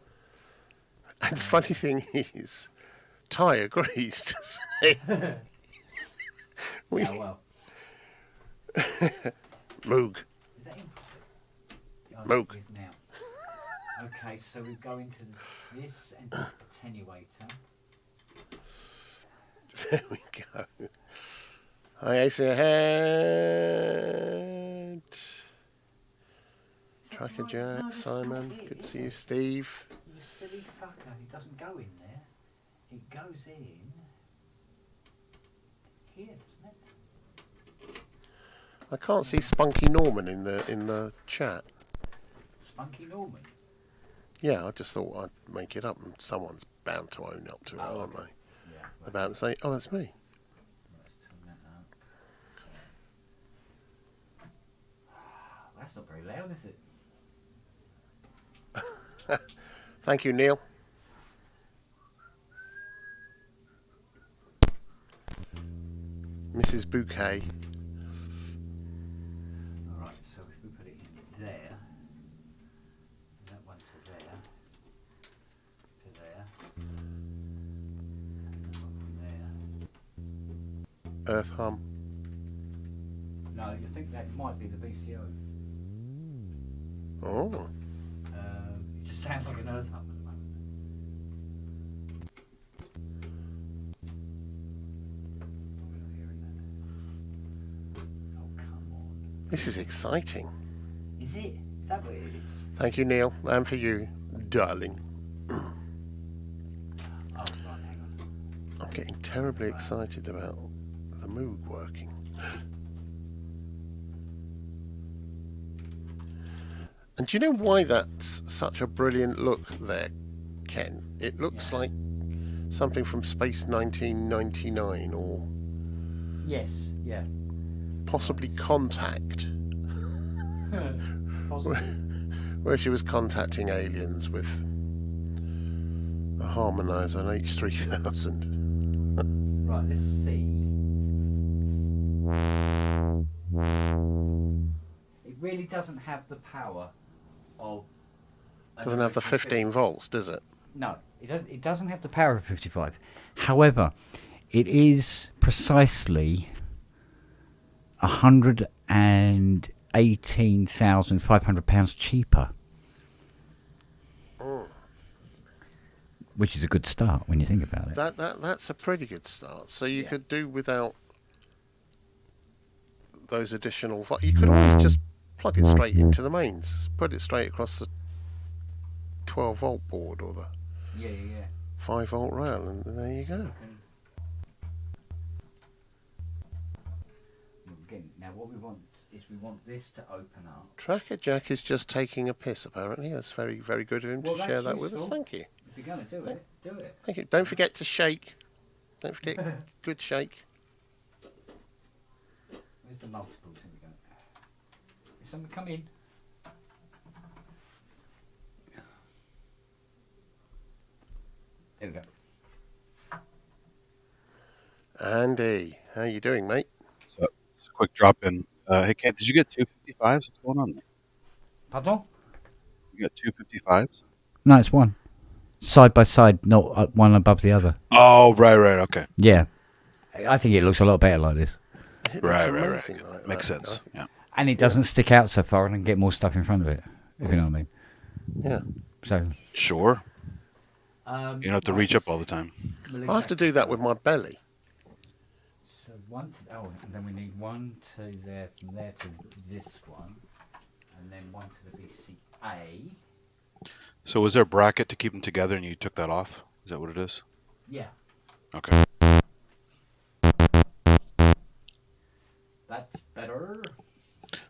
And the funny thing is, Ty agrees to say. Yeah, well. Moog. Is that in? Moog. Now. Okay, so we go into this and attenuator. There we go. Hi, Ace ahead. Tracker Jack, Simon. Good to see you, Steve. You silly fucker. It doesn't go in there. It goes in here, doesn't it? I can't see Spunky Norman in the chat. Spunky Norman? Yeah, I just thought I'd make it up, and someone's bound to own up to it, aren't they? Yeah. They're bound to say, "Oh, that's me." Let's turn that up. That's not very loud, is it? Thank you, Neil. Mrs. Bouquet. Alright, so if we put it in there, that one to there, that one there. Earth hum. No, you think that might be the VCO. Oh. It just sounds like an earth hum at the moment. Oh, come on. This is exciting. Is it? Is that what it is? Thank you, Neil. And for you, darling. Oh, right, hang on. I'm getting terribly excited about the Moog working. And do you know why that's such a brilliant look there, Ken? It looks like something from Space 1999 or... Yes, yeah. Possibly Contact. Possibly. Where she was contacting aliens with a harmonizer, an H3000. Right, let's see. It really doesn't have the power of... Doesn't have the 15 volts, does it? No, it doesn't have the power of 55. However, it is precisely £118,500 cheaper. Which is a good start when you think about it. That's a pretty good start. So you could do without those additional... You could always just plug it straight into the mains. Put it straight across the 12 volt board or the 5 volt rail, and there you go. Again, now what we want is we want this to open up. Tracker Jack is just taking a piss, apparently. That's very, very good of him to share that with us. Thank you. If you're going to do it, do it. Thank you. Don't forget to shake. Don't forget good shake. Where's the multiples? Here we go. Is someone come in? There we go. Andy, how you doing, mate? So, it's a quick drop in. Hey, Ken, did you get 255s? What's going on there? Pardon? You got 255s? No, it's one. Side by side, not one above the other. Oh, right, okay. Yeah. I think it looks a lot better like this. Right. Like Makes sense, yeah. And it doesn't stick out so far and I can get more stuff in front of it, if you know what I mean. Yeah. So. Sure. You don't have to reach up all the time. I have to do that with my belly. So and then we need one to there, from there to this one, and then one to the VCA. So was there a bracket to keep them together and you took that off? Is that what it is? Yeah. Okay. That's better.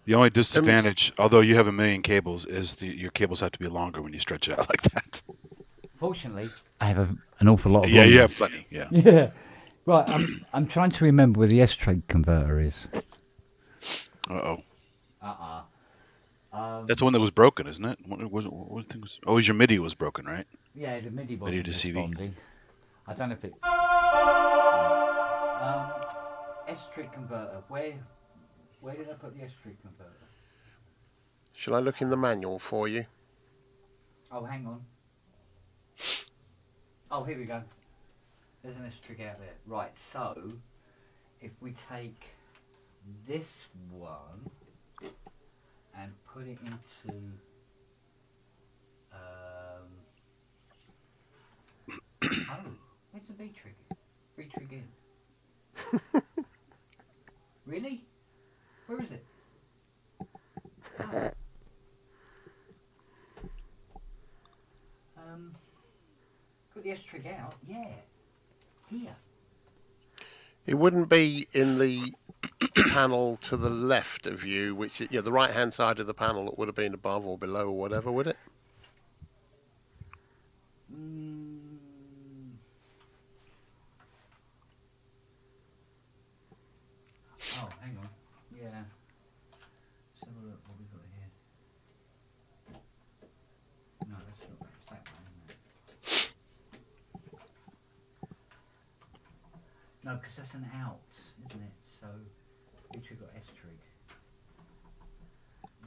The only disadvantage, although you have 1 million cables, is your cables have to be longer when you stretch it out like that. Fortunately, I have an awful lot of Yeah, you have plenty, yeah. Yeah. Right, I'm trying to remember where the S-Trade converter is. Uh-oh. Uh-uh. That's the one that was broken, isn't it? What thing was? Oh, your MIDI was broken, right? Yeah, the MIDI wasn't responding. CV. I don't know if it... S-Trade converter. Where did I put the S-Trade converter? Shall I look in the manual for you? Oh, hang on. Oh, here we go. There's an S-Trig out there. Right, so if we take this one and put it into oh, where's the V-Trig? V-Trig in. Really? Where is it? Oh. Got the S-Trig out, yeah. Here. It wouldn't be in the panel to the left of you, which is, the right-hand side of the panel that would have been above or below or whatever, would it? Oh, hang on. Yeah. Let's have a look what we've got here. No, that's not that. It's that one, isn't it? No, because that's an out, isn't it? So, which we've got S-Trig.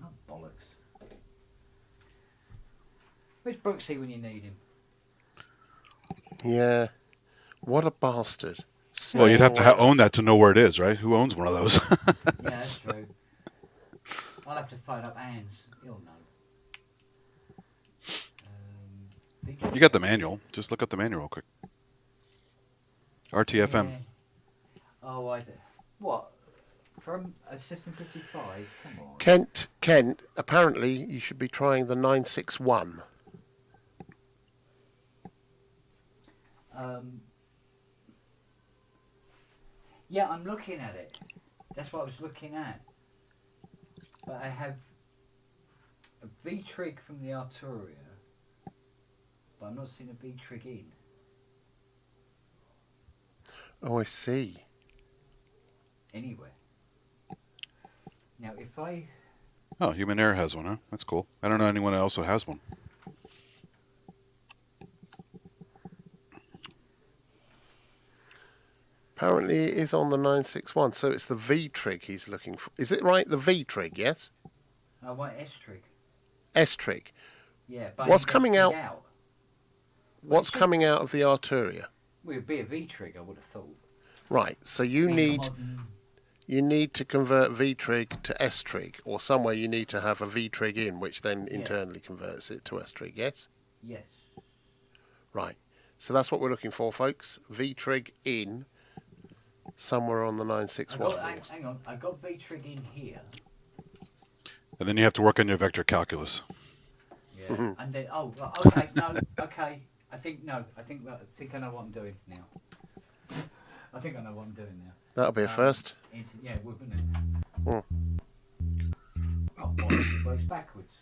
Not bollocks. Where's Brooksy when you need him? Yeah. What a bastard. Well, you'd have to own that to know where it is, right? Who owns one of those? Yeah, that's true. I'll have to phone up Anne's. He'll know. You got the manual. Just look up the manual real quick. RTFM. Yeah. Oh, I did. What? from a System 55? Come on. Kent, apparently you should be trying the 961. Yeah, I'm looking at it. That's what I was looking at. But I have a V-trig from the Arturia, but I'm not seeing a V-trig in. Oh, I see. Anywhere. Now, if I... Oh, Human Error has one, huh? That's cool. I don't know anyone else who has one. Apparently it is on the 961, so it's the V-trig he's looking for. Is it right, the V-trig, yes? I want S-trig. S-trig. Yeah, but what's coming out? What's Well, coming out of the Arturia? Well, it'd be a V-trig, I would have thought. Right, so you need to convert V-trig to S-trig, or somewhere you need to have a V-trig in, which then internally converts it to S-trig, yes? Yes. Right, so that's what we're looking for, folks. V-trig in, somewhere on the 961. Hang on, I got V-trig in here. And then you have to work on your vector calculus. Yeah, and then, okay, no, okay. I think I know what I'm doing now. I think I know what I'm doing now. That'll be a first. Yeah, wouldn't it? Oh, boy, it works backwards.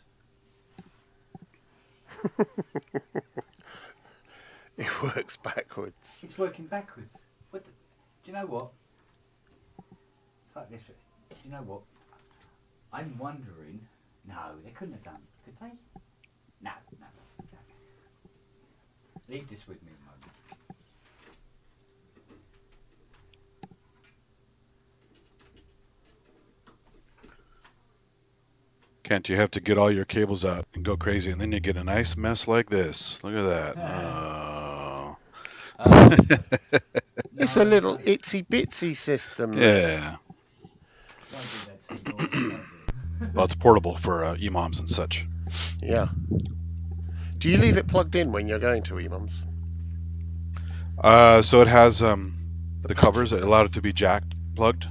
It works backwards. It's working backwards. Do you know what? Fuck this. Do you know what? I'm wondering. No, they couldn't have done. Could they? No. Leave this with me a moment. Kent, you have to get all your cables out and go crazy, and then you get a nice mess like this. Look at that. It's a little itsy-bitsy system. Yeah. Well, it's portable for EMOMs and such. Yeah. Do you leave it plugged in when you're going to EMOMs? So it has the covers that allow it to be jacked, plugged.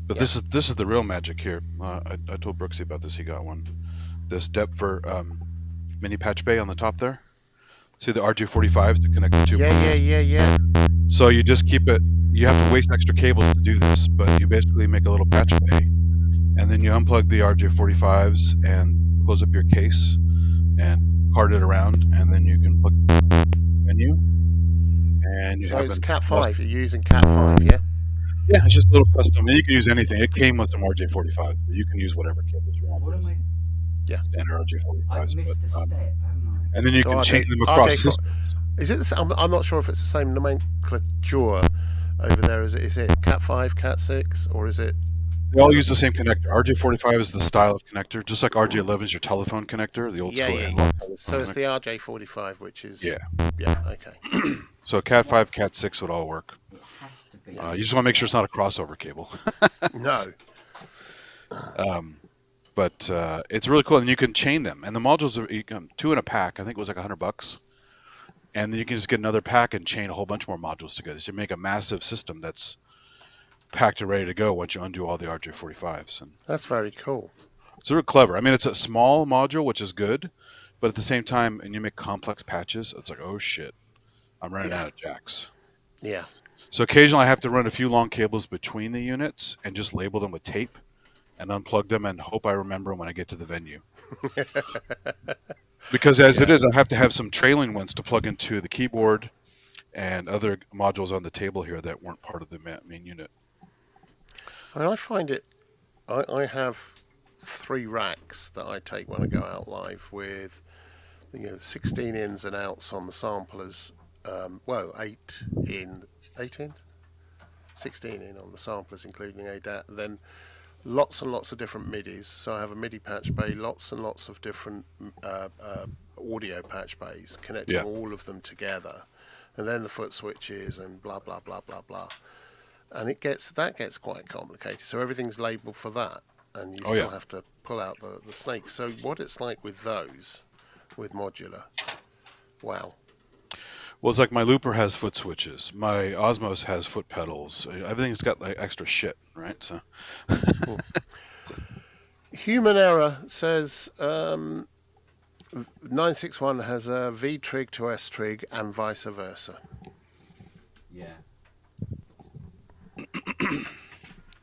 But this is the real magic here. I told Brooksy about this. He got one. This depth for mini patch bay on the top there. See the RJ45s to connect the two. Yeah. So you just keep it. You have to waste extra cables to do this, but you basically make a little patch bay, and then you unplug the RJ45s and close up your case and cart it around, and then you can plug the menu. And you so have it's Cat 5. You're using Cat 5, yeah? Yeah, it's just a little custom. And you can use anything. It came with some RJ45s, but you can use whatever cables you want. What am I? Yeah, standard RJ45s. I missed a step, haven't I? And then you can chain them across systems. Is it? I'm not sure if it's the same nomenclature over there. Is it Cat 5, Cat 6, or is it? They all use the same connector. RJ45 is the style of connector, just like RJ11 is your telephone connector, the old school. Yeah. So it's the RJ45, which is. Yeah. Yeah. Okay. So Cat 5, Cat 6 would all work. You just want to make sure it's not a crossover cable. No. But it's really cool, and you can chain them. And the modules are 2 in a pack. I think it was like $100. And then you can just get another pack and chain a whole bunch more modules together. So you make a massive system that's packed and ready to go once you undo all the RJ45s. And that's very cool. it's real clever. I mean, it's a small module, which is good, but at the same time, and you make complex patches, it's like, oh shit, I'm running out of jacks. Yeah. So occasionally I have to run a few long cables between the units and just label them with tape and unplug them and hope I remember them when I get to the venue. Because as it is, I have to have some trailing ones to plug into the keyboard and other modules on the table here that weren't part of the main unit. And I find it, I have 3 racks that I take when I go out live with 16 ins and outs on the samplers. 8 ins? 16 in on the samplers, including ADAT. Then lots and lots of different MIDIs. So I have a MIDI patch bay, lots and lots of different audio patch bays, connecting all of them together. And then the foot switches and blah, blah, blah, blah, blah. And that gets quite complicated. So everything's labelled for that. And you still have to pull out the snakes. So what it's like with those, with Modular, wow. Well, it's like my looper has foot switches. My Osmos has foot pedals. Everything's got like extra shit, right? So. Human error says 961 has a V trig to S trig and vice versa. Yeah.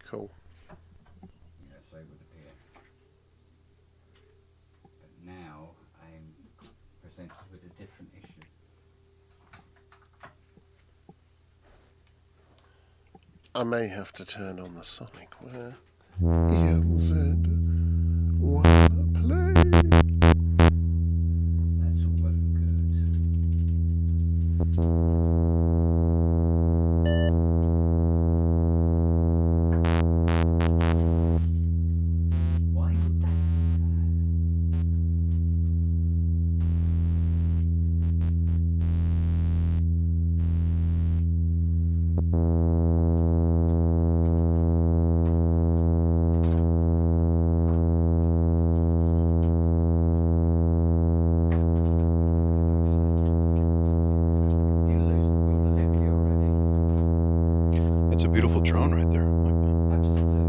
Cool. Yeah, so it would appear. But now I'm presented with a different issue. I may have to turn on the sonic where ELZ one play. That's all well and good. Why would that? You lose the will to live here already. That's a beautiful drone right there. Absolutely.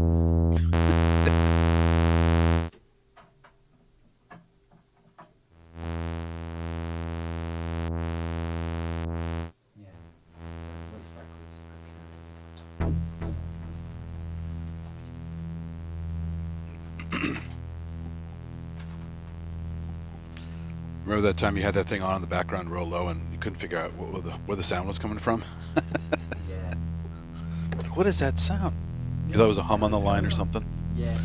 Yeah. Works backwards. Remember that time you had that thing on in the background real low and you couldn't figure out where the sound was coming from? Yeah. Like, what is that sound? You thought it was a hum on the line or something? Yeah.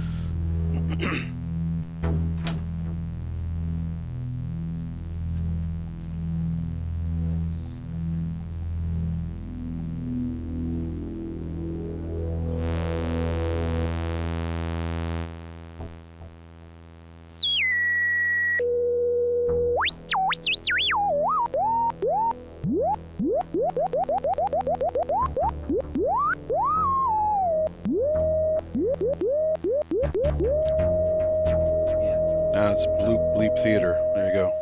It's Bleep Theater. There you go.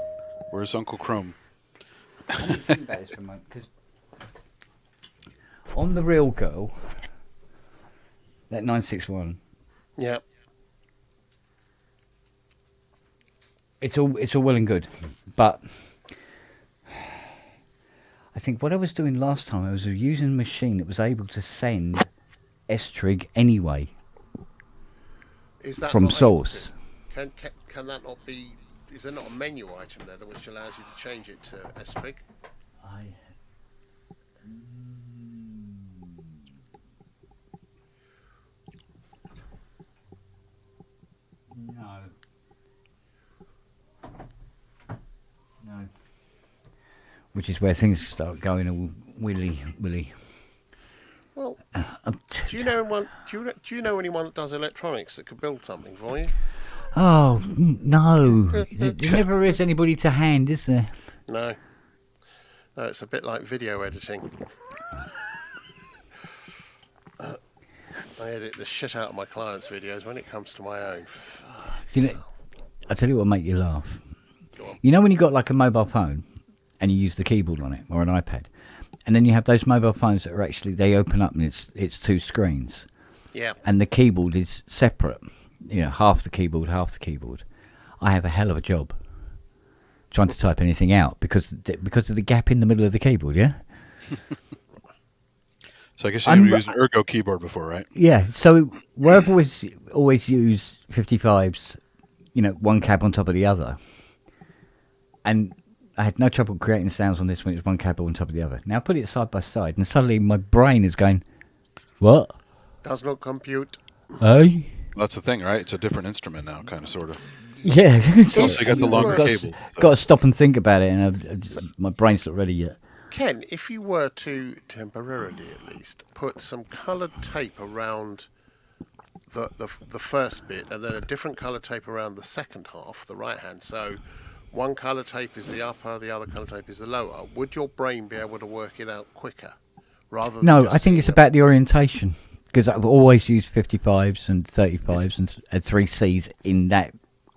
Where's Uncle Chrome? I need to think about this for a moment, because on the Real Girl, that 961, Yeah. it's all well and good, but I think what I was doing last time, I was using a machine that was able to send S-Trig anyway Is that from not able source. to? Can that not be? Is there not a menu item there which allows you to change it to S-Trig? No. Which is where things start going all willy. Well, do you know anyone? Do you know anyone that does electronics that could build something for you? Oh no! There never is anybody to hand, is there? No. No, it's a bit like video editing. I edit the shit out of my clients' videos. When it comes to my own, You know, I'll tell you what will make you laugh. go on. You know when you got like a mobile phone and you use the keyboard on it or an iPad, and then you have those mobile phones that are actually, they open up and it's two screens, Yeah. and the keyboard is separate. You know, half the keyboard, half the keyboard. I have a hell of a job trying to type anything out because of the gap in the middle of the keyboard. Yeah. So I guess you've used an Ergo keyboard before, right? Yeah. So where I've always used 55s, you know, one cab on top of the other, and I had no trouble creating sounds on this when it was one cab on top of the other. Now put it side by side, and suddenly my brain is going, "What? Does not compute. Hey?" That's the thing, right? It's a different instrument now, kind of, sort of. Yeah. Also, you got the longer cables. Got to stop and think about it, and my brain's not ready yet. Ken, if you were to temporarily, at least, put some coloured tape around the first bit, and then a different coloured tape around the second half, the right hand. So one colour tape is the upper, the other colour tape is the lower. Would your brain be able to work it out quicker? Rather than No, just I think it's about the orientation, because I've always used 55s and 35s and 3Cs in that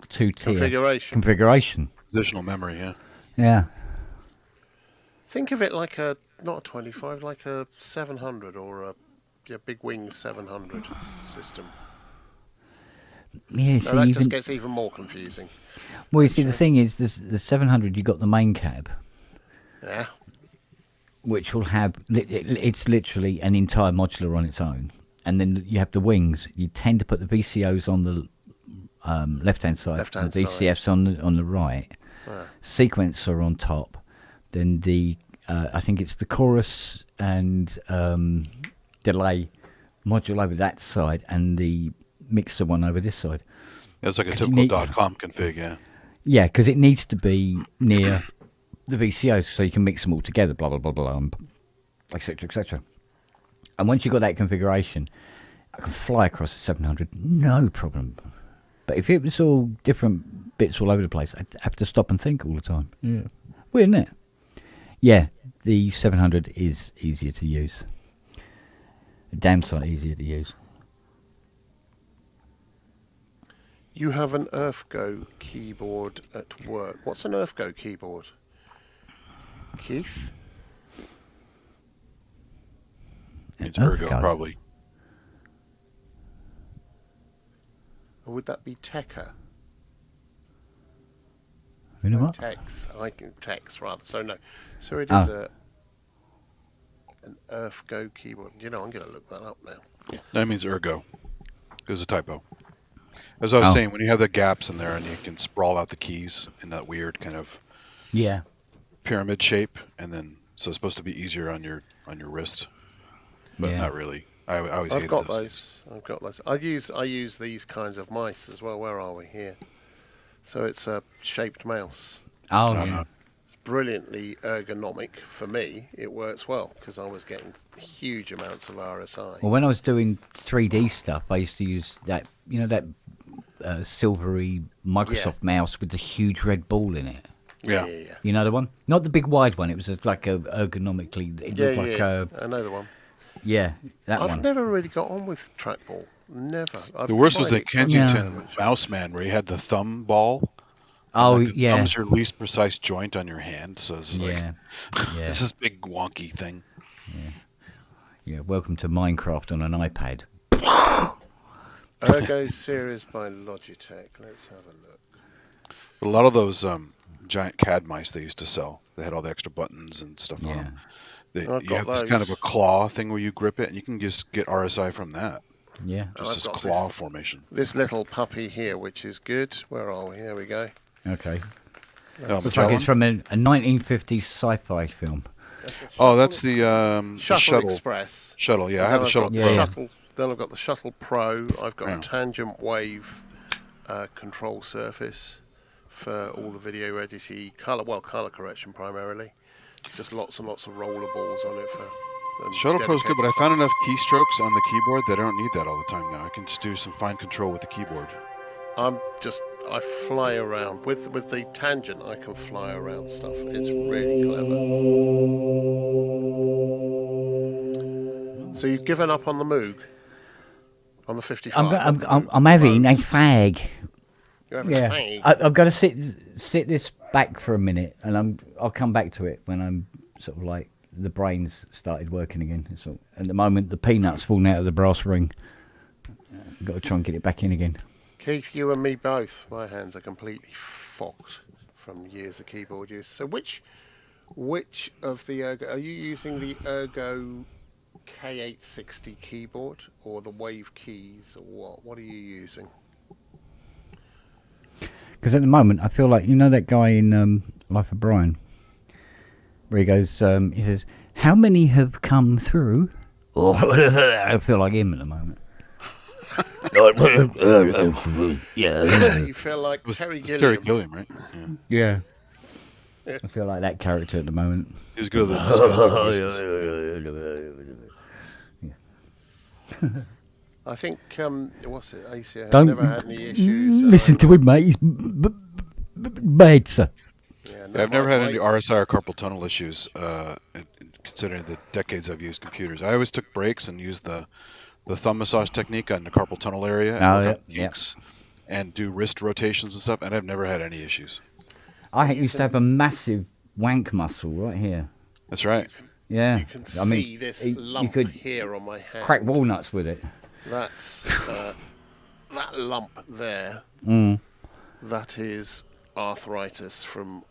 two-tier configuration. configuration. Positional memory, yeah. Yeah. Think of it like not a 25, like a 700 or a Big Wing 700 system. Yeah, that just gets even more confusing. Well, you see, the thing is, the 700, you got the main cab. Yeah. Which will have, it's literally an entire modular on its own. And then you have the wings. You tend to put the VCOs on the left-hand side, and the VCFs on the right. Yeah. Sequencer on top. Then I think it's the chorus and delay module over that side, and the mixer one over this side. It's like a typical .com config, yeah. Yeah, because it needs to be near the VCOs so you can mix them all together, blah, blah, blah, blah, etc., etc. And once you've got that configuration, I can fly across the 700, no problem. But if it was all different bits all over the place, I'd have to stop and think all the time. Yeah. Weird, isn't it? Yeah, the 700 is easier to use. Damn sight easier to use. You have an EarthGo keyboard at work. What's an EarthGo keyboard? Keith? It's Ergo, probably. Or would that be Tekka? You know what? Tex rather. So no. So it is an EarthGo keyboard. You know, I'm going to look that up now. That means Ergo. There's a typo. As I was saying, when you have the gaps in there and you can sprawl out the keys in that weird kind of pyramid shape, and then so it's supposed to be easier on your wrist, but not really. I always hated those. I've got those. I use these kinds of mice as well. Where are we here? So it's a shaped mouse. Oh yeah. It's brilliantly ergonomic for me. It works well because I was getting huge amounts of RSI. Well, when I was doing 3D stuff, I used to use that. You know that silvery Microsoft mouse with the huge red ball in it. Yeah. You know the one? Not the big wide one. It was like a ergonomically. It looked like I know the one. Yeah, that one. I've never really got on with trackball. Never. The worst was the Kensington mouse man, where you had the thumb ball. Oh, the thumb's your least precise joint on your hand, so it's it's this big wonky thing. Yeah. Welcome to Minecraft on an iPad. Ergo series by Logitech. Let's have a look. But a lot of those giant CAD mice they used to sell, they had all the extra buttons and stuff on them. You have this kind of a claw thing where you grip it, and you can just get RSI from that. Yeah. Just this claw formation. This little puppy here, which is good. Where are we? There we go. Okay. Looks like it's from a 1950s sci-fi film. That's the Shuttle Express. Shuttle, yeah. I have the Shuttle Pro. Then I've got the Shuttle Pro. I've got a tangent wave control surface for all the video editing, color correction primarily. Just lots and lots of roller balls on it for. Shuttle Pro's good, but I found enough keystrokes on the keyboard that I don't need that all the time now. I can just do some fine control with the keyboard. I fly around with the tangent. I can fly around stuff. It's really clever. So you've given up on the Moog, on the 55. I'm having a fag. You're having a fag. I've got to sit this back for a minute, and I'll come back to it when I'm sort of like the brains started working again. So at the moment, the peanut's falling out of the brass ring. I've got to try and get it back in again. Keith, you and me both. My hands are completely fogged from years of keyboard use. So which of the Ergo, are you using the Ergo K860 keyboard or the Wave keys, or what? What are you using? Because at the moment, I feel like, you know that guy in Life of Brian, where he goes, he says, how many have come through? Oh, I feel like him at the moment. You feel like Terry Gilliam. Terry Gilliam, right? Yeah. I feel like that character at the moment. He was good at the I think, what's it, ACA? Don't never had any issues. Listen to him, mate. He's bad, sir. I've never had any RSI or carpal tunnel issues, considering the decades I've used computers. I always took breaks and used the thumb massage technique on the carpal tunnel area and kinks and do wrist rotations and stuff, and I've never had any issues. I used to have a massive wank muscle right here. That's right. You can see this lump here on my hand. Crack walnuts with it. That's that lump there. That is arthritis from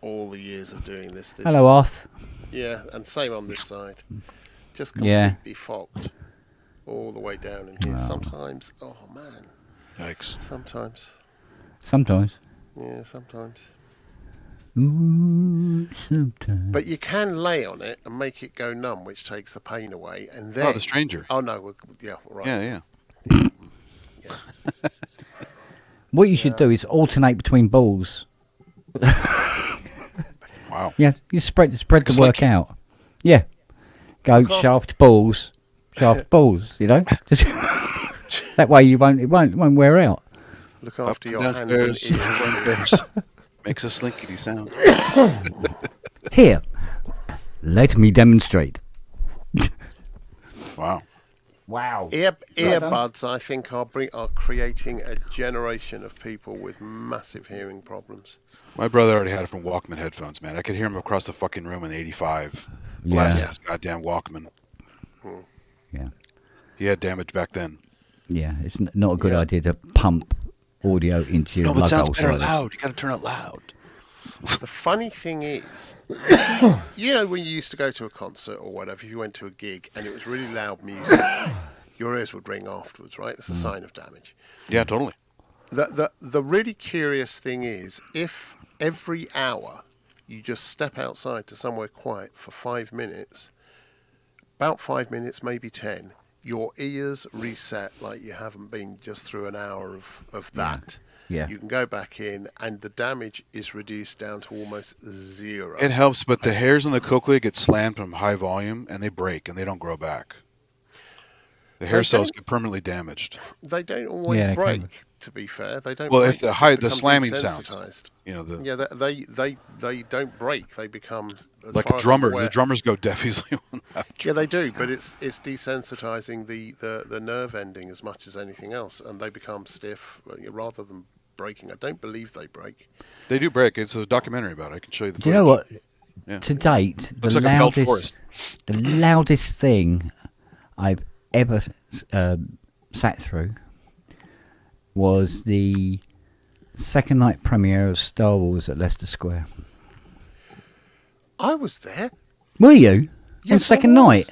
all the years of doing this. Hello, Arth. Yeah, and same on this side. Just completely fogged all the way down in here. Sometimes, oh man. Yikes. Sometimes. Yeah, sometimes. Ooh, sometimes. But you can lay on it and make it go numb, which takes the pain away. And then, the stranger. Oh no, right. Yeah. What you should do is alternate between balls. Wow. Yeah, you spread the work out. Yeah. Go shaft balls, you know. That way it won't wear out. Look after your hands and ears. Makes a slinkety sound. Here, let me demonstrate. Wow. Earbuds, I think, are creating a generation of people with massive hearing problems. My brother already had it from Walkman headphones, man. I could hear him across the fucking room in the 85. Blasting his goddamn Walkman. Yeah. He had damage back then. Yeah, it's not a good idea to pump audio into your No, but it sounds better loud. You got to turn it loud. The funny thing is, you know, when you used to go to a concert or whatever, if you went to a gig and it was really loud music, your ears would ring afterwards, right? That's a sign of damage. Yeah, totally. The really curious thing is, if every hour you just step outside to somewhere quiet for 5 minutes, about 5 minutes, maybe 10, your ears reset like you haven't been just through an hour of that. Yeah. You can go back in and the damage is reduced down to almost zero. It helps, but the hairs on the cochlea get slammed from high volume and they break and they don't grow back. The hair cells get permanently damaged. They don't always break, to be fair. They don't. Well, break, if the slamming sounds, you know, they don't break. They become like a drummer. The drummers go deaf easily. Yeah, they do, but it's desensitizing the nerve ending as much as anything else, and they become stiff rather than breaking. I don't believe they break. They do break. It's a documentary about it. I can show you the footage. Do you know what? Yeah. To date, Looks like a felled forest. The loudest thing I've ever sat through was the second night premiere of Star Wars at Leicester Square. I was there. Were you? Yes, on second night?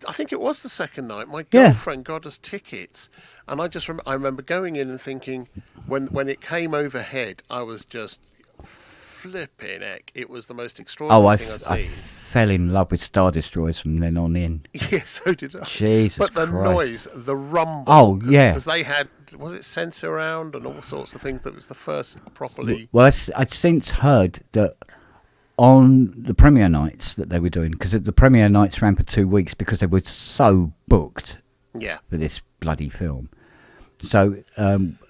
I think it was the second night. My girlfriend got us tickets, and I remember going in and thinking, when it came overhead, I was just flipping heck. It was the most extraordinary thing I've seen. I fell in love with Star Destroyers from then on in. Yeah, so did I. Jesus But the Christ. noise, the rumble. Oh, yeah. Because they had, was it sensor around and all sorts of things? That was the first properly. Well, I'd since heard that on the premiere nights that they were doing, because the premiere nights ran for 2 weeks because they were so booked for this bloody film. So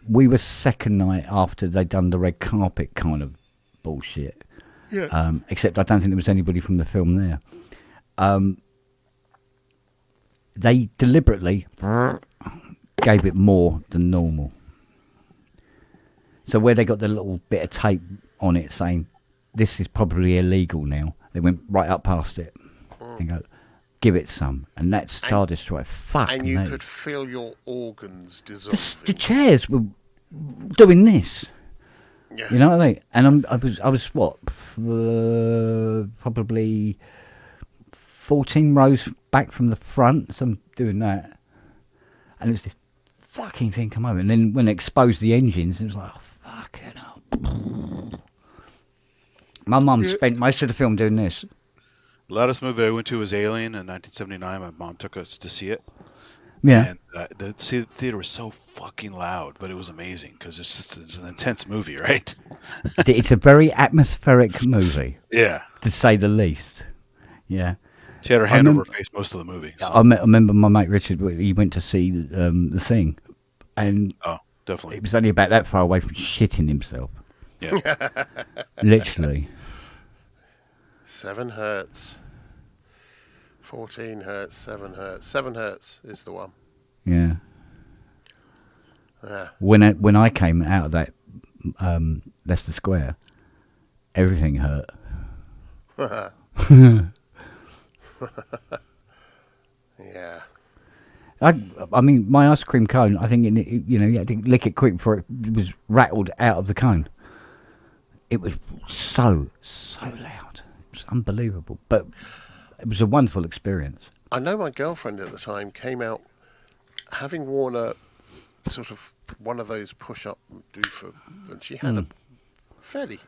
we were second night after they'd done the red carpet kind of bullshit. Yeah. Except I don't think there was anybody from the film there. They deliberately gave it more than normal. So where they got the little bit of tape on it saying, this is probably illegal now, they went right up past it and go, give it some. And that's Star Destroyer. Fuck me. And you could feel your organs dissolving. The chairs were doing this. Yeah. You know what I mean? And I was what, probably 14 rows back from the front, so I'm doing that. And it was this fucking thing come over. And then when it exposed the engines, it was like, oh, fucking hell. My mum spent most of the film doing this. The loudest movie I went to was Alien in 1979. My mom took us to see it. Yeah. And the theater was so fucking loud, but it was amazing because it's an intense movie, right? It's a very atmospheric movie. Yeah. To say the least. Yeah. She had her hand over her face most of the movie. So. I remember my mate Richard, he went to see The Thing. And definitely. It was only about that far away from shitting himself. Yeah. Literally. 7 hertz. 14 hertz, 7 hertz. 7 hertz is the one. Yeah. When I came out of that Leicester Square, everything hurt. Yeah. I mean, my ice cream cone, I think, you had to lick it quick before it was rattled out of the cone. It was so loud. It was unbelievable. But it was a wonderful experience. I know my girlfriend at the time came out having worn a sort of one of those push-up doofer, and she had a fairly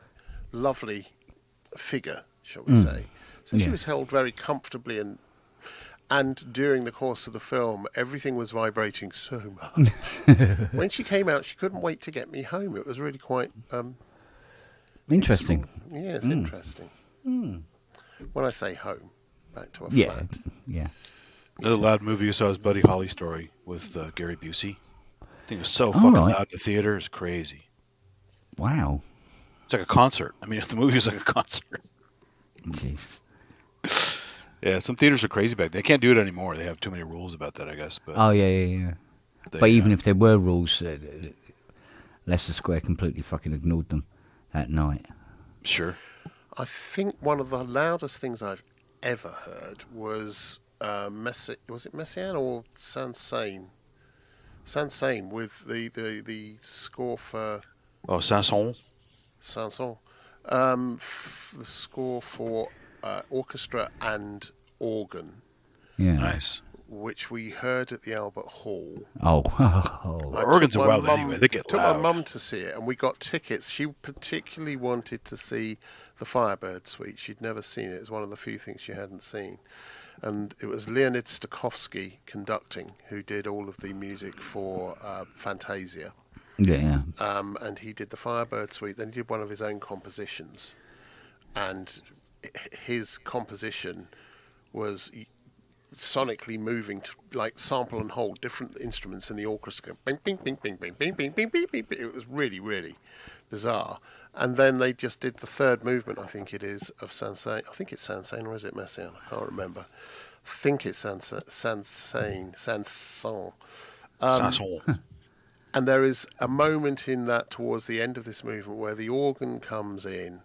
lovely figure, shall we say. So she was held very comfortably, and during the course of the film, everything was vibrating so much. When she came out, she couldn't wait to get me home. It was really quite... interesting. Yeah, it's interesting. When I say home, back to a flat. Yeah. Another loud movie you saw was Buddy Holly Story with Gary Busey. I think it was so fucking loud in the theater. It's crazy. Wow. It's like a concert. I mean, the movie was like a concert. Jeez. Yeah, some theaters are crazy back then. They can't do it anymore. They have too many rules about that, I guess. But but even if there were rules, Leicester Square completely fucking ignored them that night. Sure. I think one of the loudest things I've ever heard was was it Messiaen or Saint-Saëns? Saint-Saëns with the score for... Oh, Saint-Saëns? Saint-Saëns. The score for orchestra and organ. Yeah. Nice. Which we heard at the Albert Hall. Organs are wild anyway. They get took loud. my mum to see it, and we got tickets. She particularly wanted to see the Firebird Suite. She'd never seen it. It was one of the few things she hadn't seen. And it was Leonid Stokowski conducting, who did all of the music for Fantasia. Yeah. And he did the Firebird Suite. Then he did one of his own compositions. And his composition was sonically moving to like sample and hold different instruments in the orchestra. Bing, bing, bing, bing, bing, bing, bing, bing, bing, bing. It was really, really bizarre. And then they just did the third movement, I think it is, of Saint-Saëns. I think it's Saint-Saëns, or is it Messiaen? I can't remember. I think it's Saint-Saëns. And there is a moment in that towards the end of this movement where the organ comes in,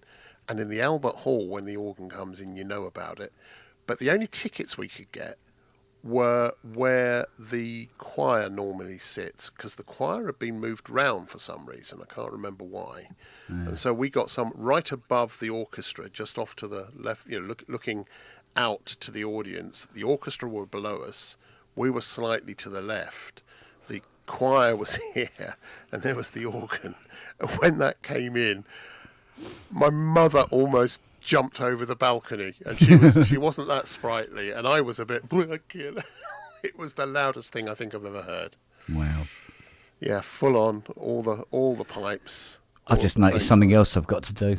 and in the Albert Hall, when the organ comes in, you know about it. But the only tickets we could get were where the choir normally sits, because the choir had been moved round for some reason. I can't remember why. And so we got some right above the orchestra, just off to the left, looking out to the audience. The orchestra were below us. We were slightly to the left. The choir was here, and there was the organ. And when that came in, my mother almost jumped over the balcony, and she wasn't that sprightly, and I was a bit... It was the loudest thing I think I've ever heard. Wow. Yeah, full on, all the pipes. I just noticed something else I've got to do.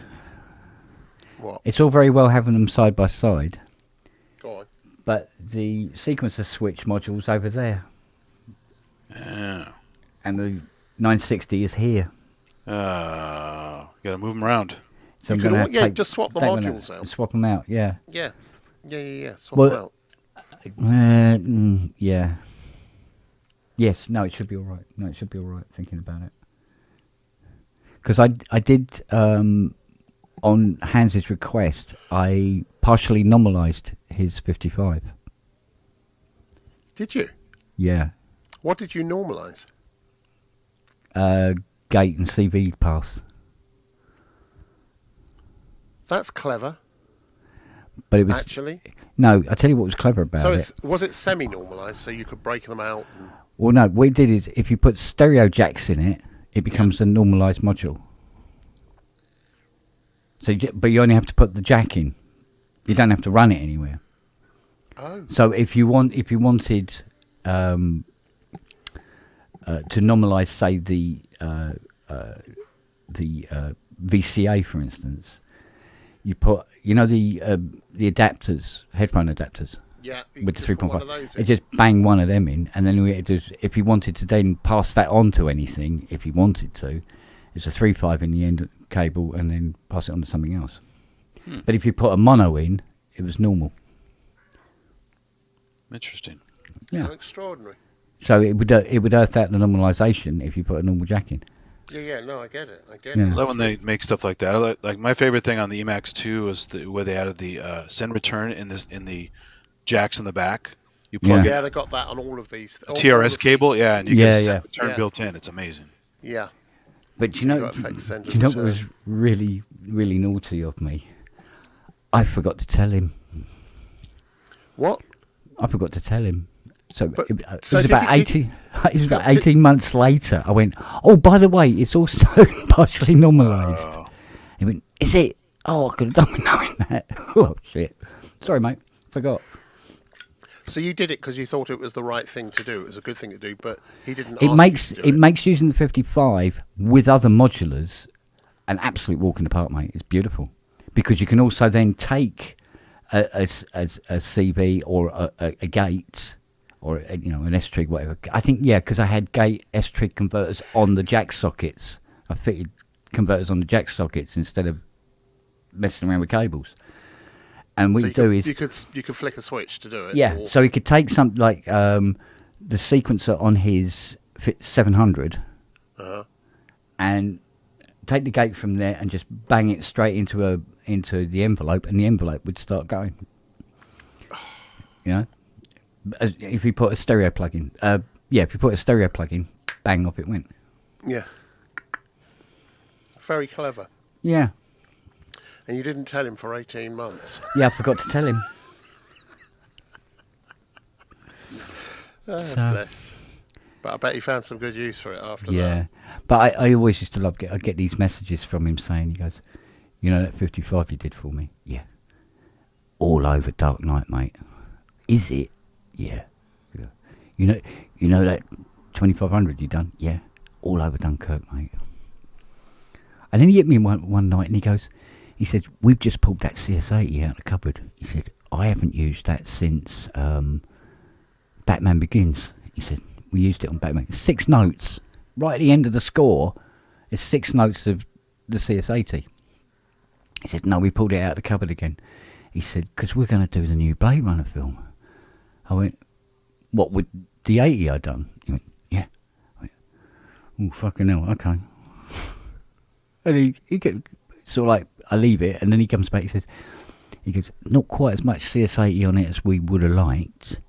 What? It's all very well having them side by side. Go on. But the sequencer switch module's over there. Yeah. And the 960 is here. Gotta move them around. So just swap the modules out. Swap them out, yeah. Yeah. Swap them out. Yeah. Yes, no, it should be all right. Thinking about it, because I did on Hans's request, I partially normalized his 55. Did you? Yeah. What did you normalize? Gate and CV paths. That's clever. But it was actually. No, I tell you what was clever about it. So was it semi-normalized, so you could break them out? Well, no. What it did is, if you put stereo jacks in it, it becomes a normalized module. So, but you only have to put the jack in. You don't have to run it anywhere. Oh. So if you wanted to normalize, say the VCA, for instance, you put, the adapters, headphone adapters. Yeah, with the 3.5. You just bang one of them in, and then if you wanted to then pass that on to anything, if you wanted to, it's a 3.5 in the end cable, and then pass it on to something else. But if you put a mono in, it was normal. Interesting. Yeah. How extraordinary. So it would earth out the normalization if you put a normal jack in. Yeah, no, I get it. I love when they make stuff like that. Like my favorite thing on the Emax 2 was where they added the send return in the jacks in the back. You plug they got that on all of these. a TRS cable, and you get a set return built in. It's amazing. Yeah. But do you know what was really, really naughty of me? I forgot to tell him. What? I forgot to tell him. So it was did about 18. It was about 18 months later. I went, oh, by the way, it's also partially normalised. Oh. He went, is it? Oh, I could have done with knowing that. Oh shit! Sorry, mate. Forgot. So you did it because you thought it was the right thing to do. It was a good thing to do, but he didn't. It makes using the 55 with other modulars an absolute walk in the park, mate. It's beautiful because you can also then take a CV or a gate or an S-trig, whatever. I think because I had gate S-trig converters on the jack sockets. I fitted converters on the jack sockets instead of messing around with cables. And what you could flick a switch to do it. Yeah, so he could take something like the sequencer on his 700 and take the gate from there and just bang it straight into the envelope, and the envelope would start going. If you put a stereo plug in, bang, off it went. Yeah. Very clever. Yeah. And you didn't tell him for 18 months. Yeah, I forgot to tell him. Bless. But I bet he found some good use for it after that. Yeah. But I always used to love I get these messages from him saying, he goes, that 55 you did for me? Yeah. All over Dark Knight, mate. Is it? Yeah. You know that 2500 you done? Yeah. All over Dunkirk, mate. And then he hit me one night and he said, we've just pulled that CS80 out of the cupboard. He said, I haven't used that since Batman Begins. He said, we used it on Batman. 6 notes. Right at the end of the score is 6 notes of the CS80. He said, no, we pulled it out of the cupboard again. He said, because we're going to do the new Blade Runner film. I went, what, with the 80 I done? He went, yeah. I went, oh, fucking hell, okay. And he gets sort of like, I leave it, and then he comes back. He goes, not quite as much CS80 on it as we would have liked,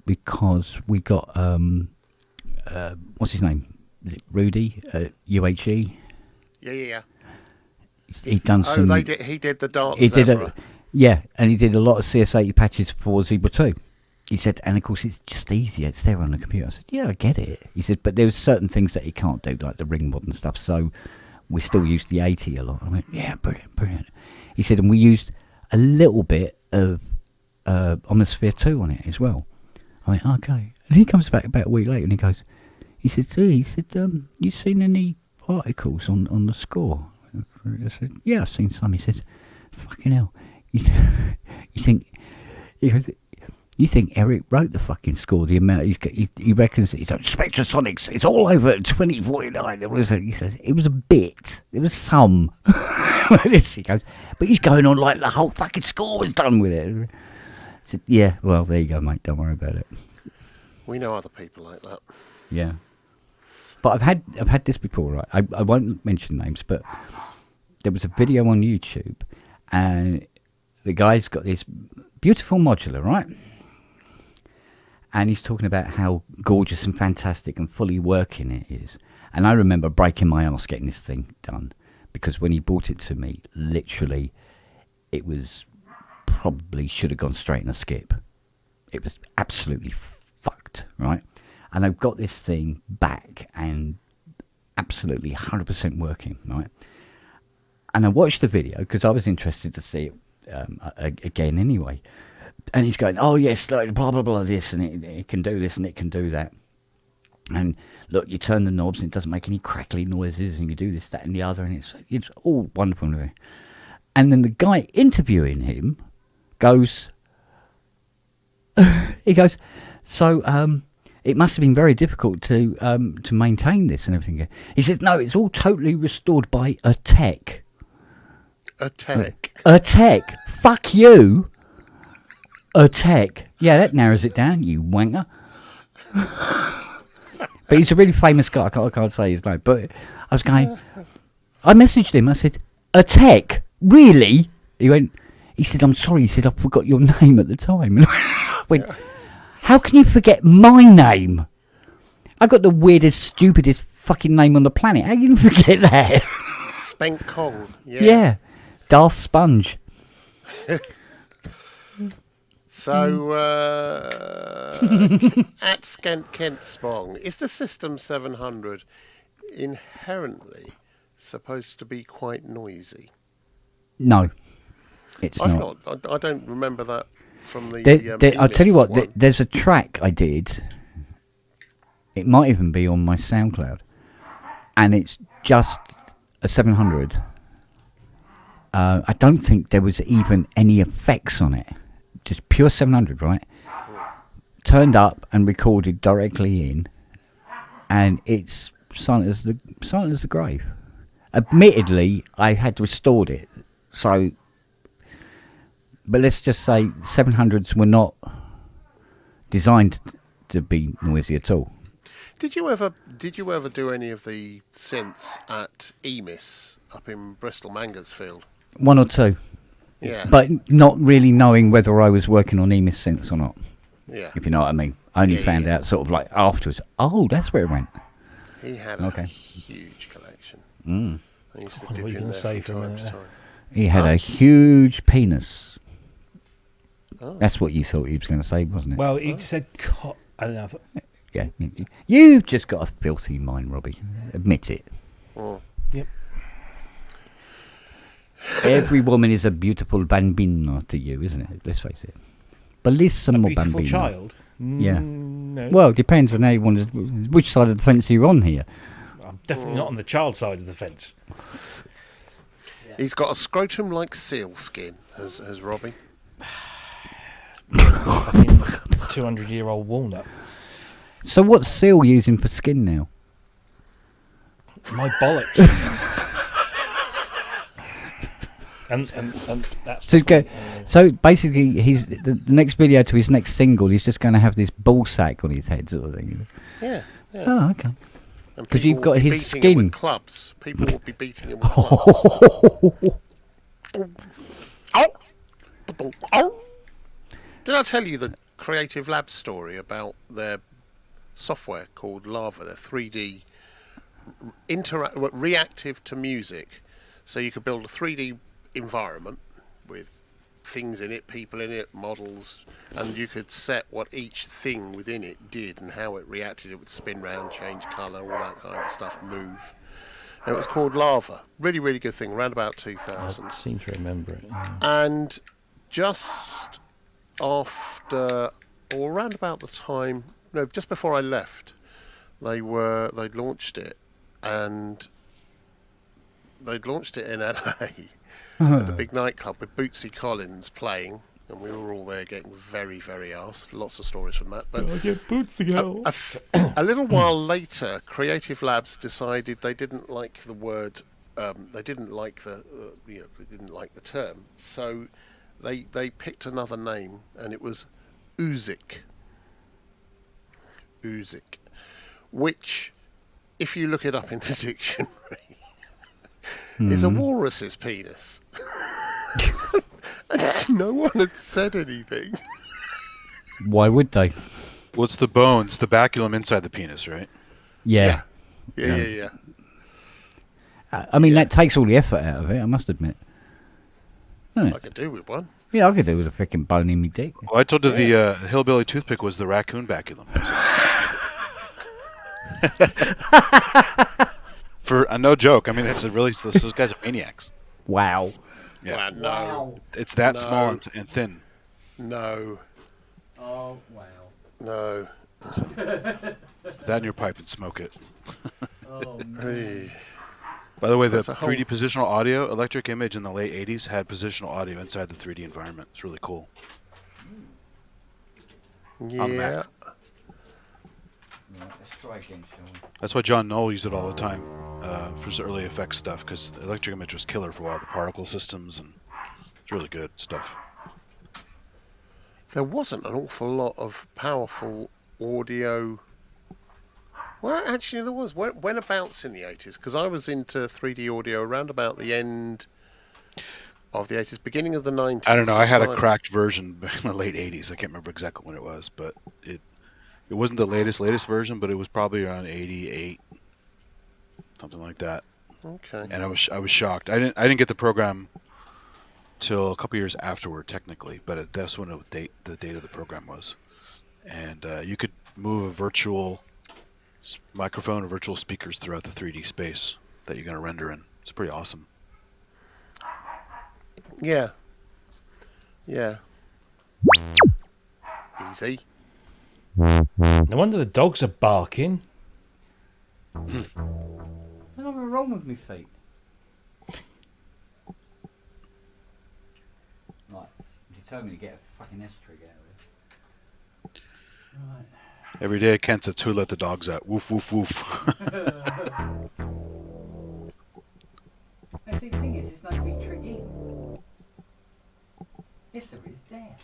because we got what's his name? Is it Rudy at UHE? Yeah. He done some. He did the Dark Zebra. And he did a lot of CS80 patches for Zebra 2. He said, and of course it's just easier. It's there on the computer. I said, yeah, I get it. He said, but there's certain things that he can't do, like the ring mod and stuff. So we still use the 80 a lot. I went, yeah, brilliant. He said, and we used a little bit of Omnisphere 2 on it as well. I went, okay. And he comes back about a week later and he said, you seen any articles on the score? I said, yeah, I've seen some. He says, fucking hell. You think Eric wrote the fucking score? The amount he reckons he's like Spectrasonics. It's all over at 2049. He says it was a bit. It was some. He goes, but he's going on like the whole fucking score was done with it. I said, yeah, well there you go, mate. Don't worry about it. We know other people like that. Yeah, but I've had this before, right? I won't mention names, but there was a video on YouTube, and the guy's got this beautiful modular, right? And he's talking about how gorgeous and fantastic and fully working it is. And I remember breaking my ass getting this thing done, because when he brought it to me, literally, it was probably should have gone straight in a skip. It was absolutely fucked, right? And I've got this thing back and absolutely 100% working, right? And I watched the video because I was interested to see it again anyway. And he's going, oh yes, like, blah blah blah, this, and it can do this and it can do that. And look, you turn the knobs and it doesn't make any crackly noises, and you do this, that, and the other, and it's all wonderful. And then the guy interviewing him goes, so it must have been very difficult to maintain this and everything. He said, no, it's all totally restored by a tech. A tech. A tech. Fuck you. A tech. Yeah, that narrows it down, you wanker. But he's a really famous guy. I can't say his name. But I was going, I messaged him. I said, a tech? Really? He went, He said, I'm sorry. He said, I forgot your name at the time. I went, how can you forget my name? I got the weirdest, stupidest fucking name on the planet. How can you forget that? Spank Kong. Yeah. Darth Sponge. So, at Skent Kent Spong, is the System 700 inherently supposed to be quite noisy? No, it's not. I don't remember that from the. I'll tell you what. There's a track I did. It might even be on my SoundCloud, and it's just a 700. I don't think there was even any effects on it. Just pure 700, right? Turned up and recorded directly in, and it's silent as the grave. Admittedly, I had restored it, so. But let's just say 700s were not designed to be noisy at all. Did you ever do any of the synths at EMIS up in Bristol Mangersfield? One or two. Yeah. But not really knowing whether I was working on EMIS synths or not. Yeah. If you know what I mean. I only found out sort of like afterwards. Oh, that's where it went. He had a huge collection. I used to What were you going to say for a minute? He had a huge penis. Oh. That's what you thought he was going to say, wasn't it? Well, he said I don't know. Yeah. You've just got a filthy mind, Robbie. Admit it. Oh. Yep. Every woman is a beautiful bambino to you, isn't it? Let's face it. Bellissimo bambino. A beautiful child? Yeah. No. Well, it depends on how you want to, which side of the fence you're on here. I'm definitely not on the child side of the fence. He's got a scrotum like seal skin, has Robbie. Fucking 200-year-old walnut. So what's Seal using for skin now? My bollocks. and that's so basically he's the next video to his next single, he's just going to have this ball sack on his head sort of thing. Yeah. Oh, okay. Because you've got his skin with clubs. People will be beating him with clubs. Did I tell you the Creative Lab story about their software called Lava? Their 3D reactive to music. So you could build a 3D environment with things in it, people in it, models, and you could set what each thing within it did and how it reacted. It would spin round, change colour, all that kind of stuff, move. And it was called Lava. Really, really good thing, around about 2000. I seem to remember it. Yeah. And just after, or around about the time, no, just before I left, they'd launched it, and they'd launched it in LA at a big nightclub with Bootsy Collins playing, and we were all there getting very, very arsed. Lots of stories from that. But a little while later, Creative Labs decided they didn't like the word, they didn't like the term, so they picked another name, and it was Uzik, which, if you look it up in the dictionary, is a walrus's penis. And no one had said anything. Why would they? Well, it's the bones, the baculum inside the penis, right? Yeah. Yeah. I mean, that takes all the effort out of it, I must admit. I could do with one. Yeah, I could do with a freaking bone in my dick. Well, I told you the hillbilly toothpick was the raccoon baculum. For no joke, I mean, it's those guys are maniacs. Wow. Yeah. No. Wow. It's that small and thin. No. Oh, wow. No. That in your pipe and smoke it. Oh, hey. By the way, the 3D positional audio, Electric Image in the late 80s had positional audio inside the 3D environment. It's really cool. Yeah. Let's try again, shall we? That's why John Knoll used it all the time for his early effects stuff, because Electric Image was killer for a while, the particle systems, and it's really good stuff. There wasn't an awful lot of powerful audio. Well, actually, there was. Whenabouts in the 80s? Because I was into 3D audio around about the end of the 80s, beginning of the 90s. I don't know. I had a cracked version back in the late 80s. I can't remember exactly when it was, but it wasn't the latest version, but it was probably around 88, something like that. Okay. And I was shocked. I didn't get the program till a couple years afterward, technically, but that's when the date of the program was. And you could move a virtual microphone or virtual speakers throughout the 3D space that you're going to render in. It's pretty awesome. Yeah. Yeah. Easy. No wonder the dogs are barking. There's nothing wrong with my feet. Right, determined to get a fucking S-trig out of it. Right. Every day Kent says, who let the dogs out? Woof, woof, woof. Now, see, the thing is, there's no V-trig in. Yes, there is, there.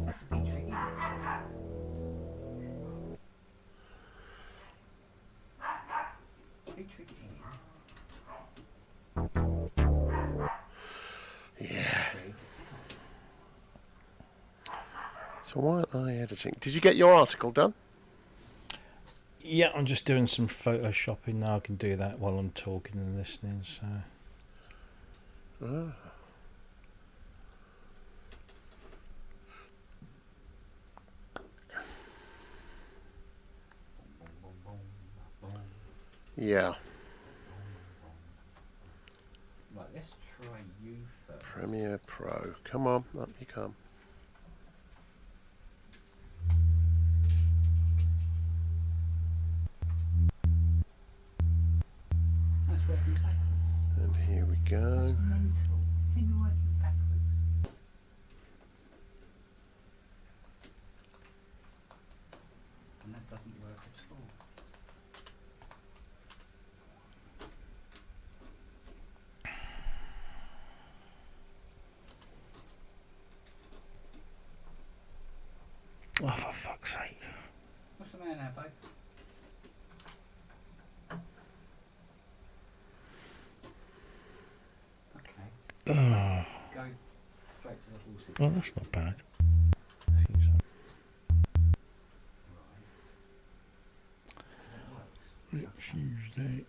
That's a V-trig in. V-trig in. Yeah. So why aren't I editing? Did you get your article done? Yeah, I'm just doing some photoshopping now. I can do that while I'm talking and listening. So. Yeah. Right, let's try you first. Premiere Pro. Come on, up you come. And here we go. Mental. Think you're working backwards. And that doesn't work at all. Oh, for fuck's sake. What's the matter now, babe? Okay. Go straight to the horse. Oh, that's not bad. Let's use that.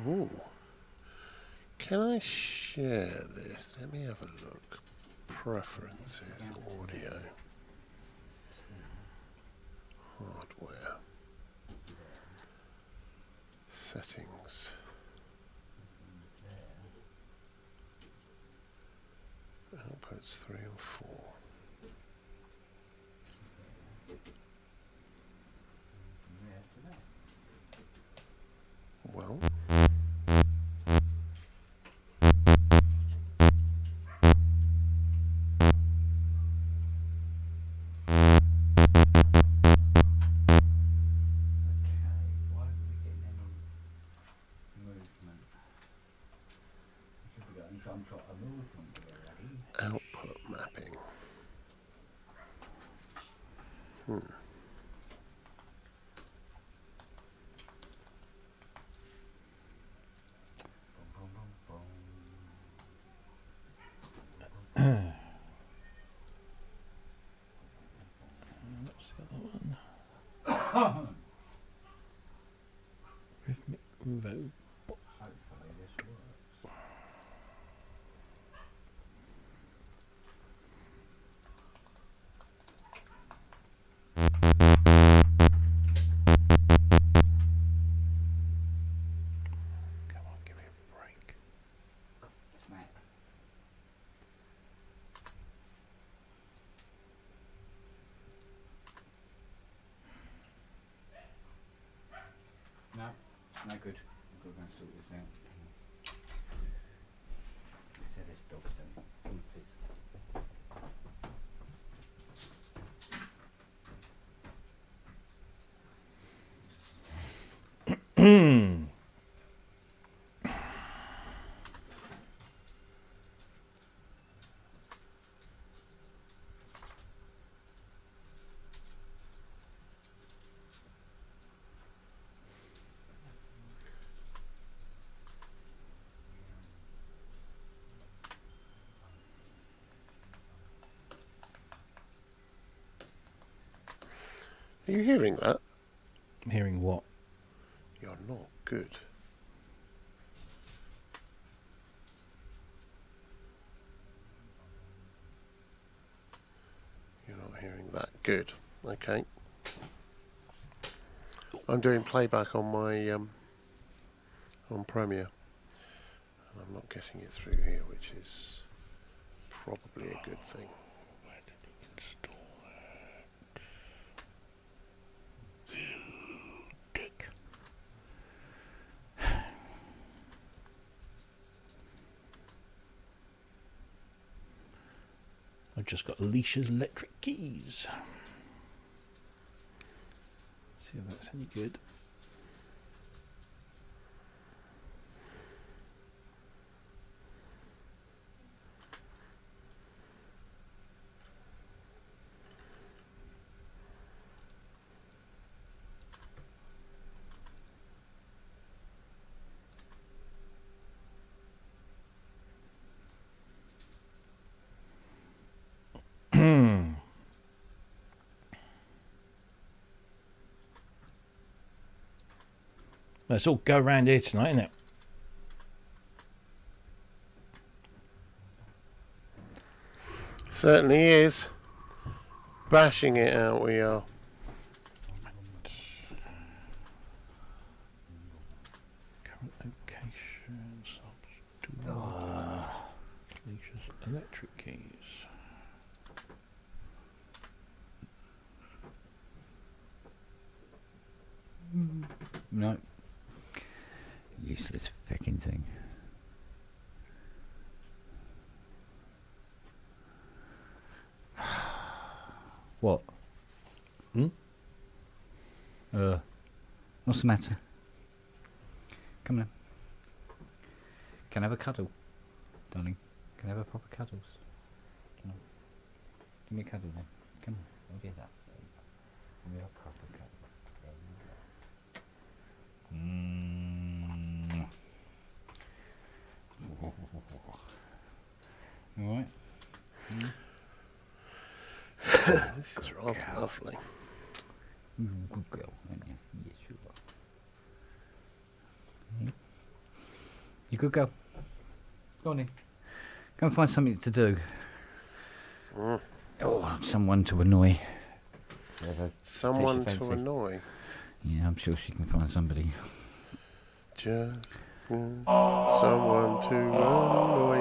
Ooh. Can I share this? Let me have a look. Preferences, audio. Hardware. Settings. Outputs 3 and 4. Well. Output mapping. Rhythmic vote. No good. We're going to sort this out. Let's this dog's Hmm. Are you hearing that? Hearing what? You're not good. You're not hearing that good. Okay. I'm doing playback on my on Premiere, and I'm not getting it through here, which is probably a good thing. Where did he install it? Dick. I've just got Alicia's electric keys. See if that's any good. Let's all go around here tonight, isn't it? Certainly is. Bashing it out we are. Current location. Alicia's electric keys. No. Useless fucking thing. What? What's the matter? Come on. Can I have a cuddle, darling? Can I have a proper cuddles? Come on. Give me a cuddle then. Come on. I'll get that. Give me a proper cuddle. Alright. This is rather lovely. Good girl, aren't you? Yes, you are. You good girl? Go on in. Go and find something to do. Oh, someone to annoy. Someone to annoy? Yeah, I'm sure she can find somebody. Just someone to annoy.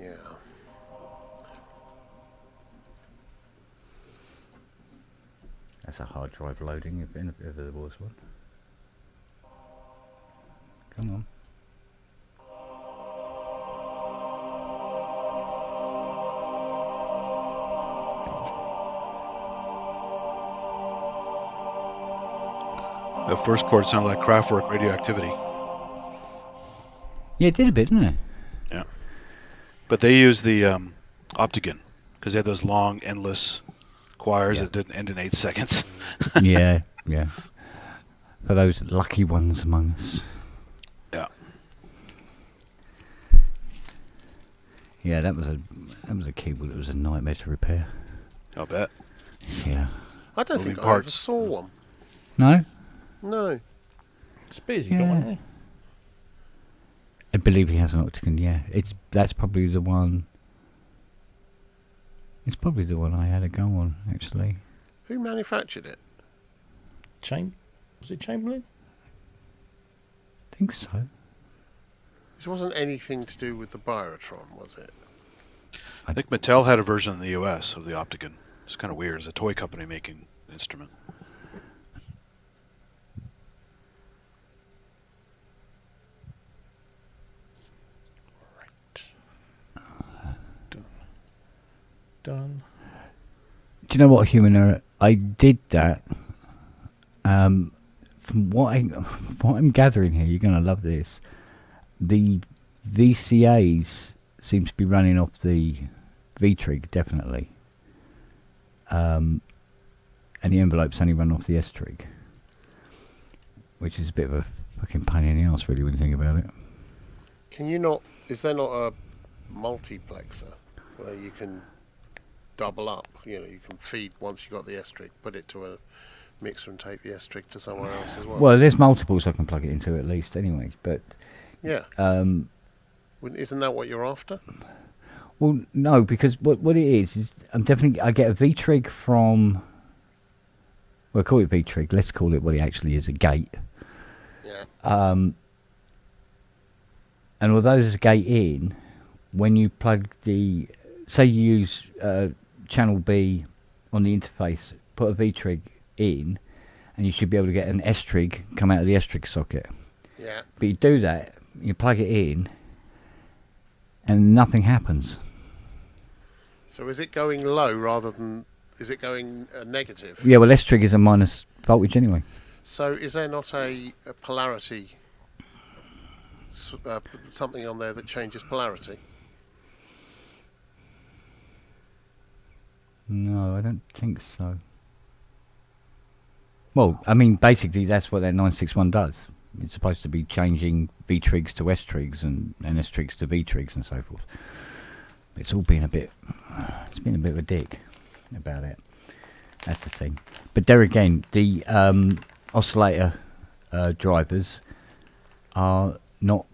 Yeah. That's a hard drive loading, if ever there was one. Come on. The first chord sounded like Kraftwerk Radioactivity. Yeah, it did a bit, didn't it? Yeah. But they used the Optigan because they had those long, endless choirs that didn't end in 8 seconds. Yeah. For those lucky ones among us. Yeah. Yeah, that was a keyboard that was a nightmare to repair. I'll bet. Yeah. I don't think I ever saw one. No? No. Spears, you got one, haven't you? I believe he has an Octagon, yeah. That's probably the one. It's probably the one I had a go on, actually. Who manufactured it? Was it Chamberlain? I think so. This wasn't anything to do with the Byrotron, was it? I think Mattel had a version in the US of the Optigan. It's kind of weird. It's a toy company making the instrument. Done. Do you know what, Human Error? I did that. From what I'm gathering here, you're going to love this. The VCAs seem to be running off the V-trig, definitely. And the envelopes only run off the S-trig. Which is a bit of a fucking pain in the arse, really, when you think about it. Can you not Is there not a multiplexer where you can double up? You can feed once you've got the S-trig, put it to a mixer and take the S-trig to somewhere else as well. Well, there's multiples I can plug it into at least anyway, but... Yeah. Isn't that what you're after? Well, no, because what it is I get a V-trig from... Well, call it V-trig. Let's call it what it actually is, a gate. Yeah. And although there's a gate in, when you plug the... Say you use channel B on the interface, put a V-trig in, and you should be able to get an S-trig come out of the S-trig socket. Yeah. But you do that, you plug it in, and nothing happens. So is it going low rather than... Is it going negative? Yeah, well, S-trig is a minus voltage anyway. So is there not a polarity... something on there that changes polarity? No, I don't think so. Well, I mean, basically that's what that 961 does. It's supposed to be changing V-trigs to S-trigs and S-trigs to V-trigs and so forth. It's all been a bit... It's been a bit of a dick about it. That's the thing. But there again, the oscillator drivers are not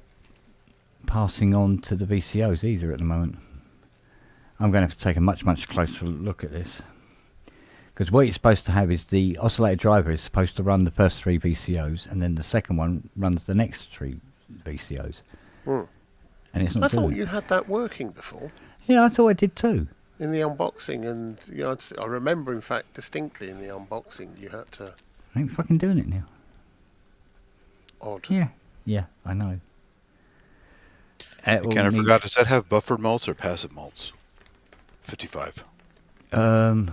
passing on to the VCOs either at the moment. I'm going to have to take a much closer look at this. Because what you're supposed to have is the oscillator driver is supposed to run the first 3 VCOs, and then the second one runs the next 3 VCOs. Mm. And it's not. I thought you had that working before. Yeah, I thought I did too. In the unboxing, and I remember, in fact, distinctly in the unboxing, you had to. I ain't fucking doing it now. Odd. Yeah, I know. I forgot, does that have buffered malts or passive malts? 55. They're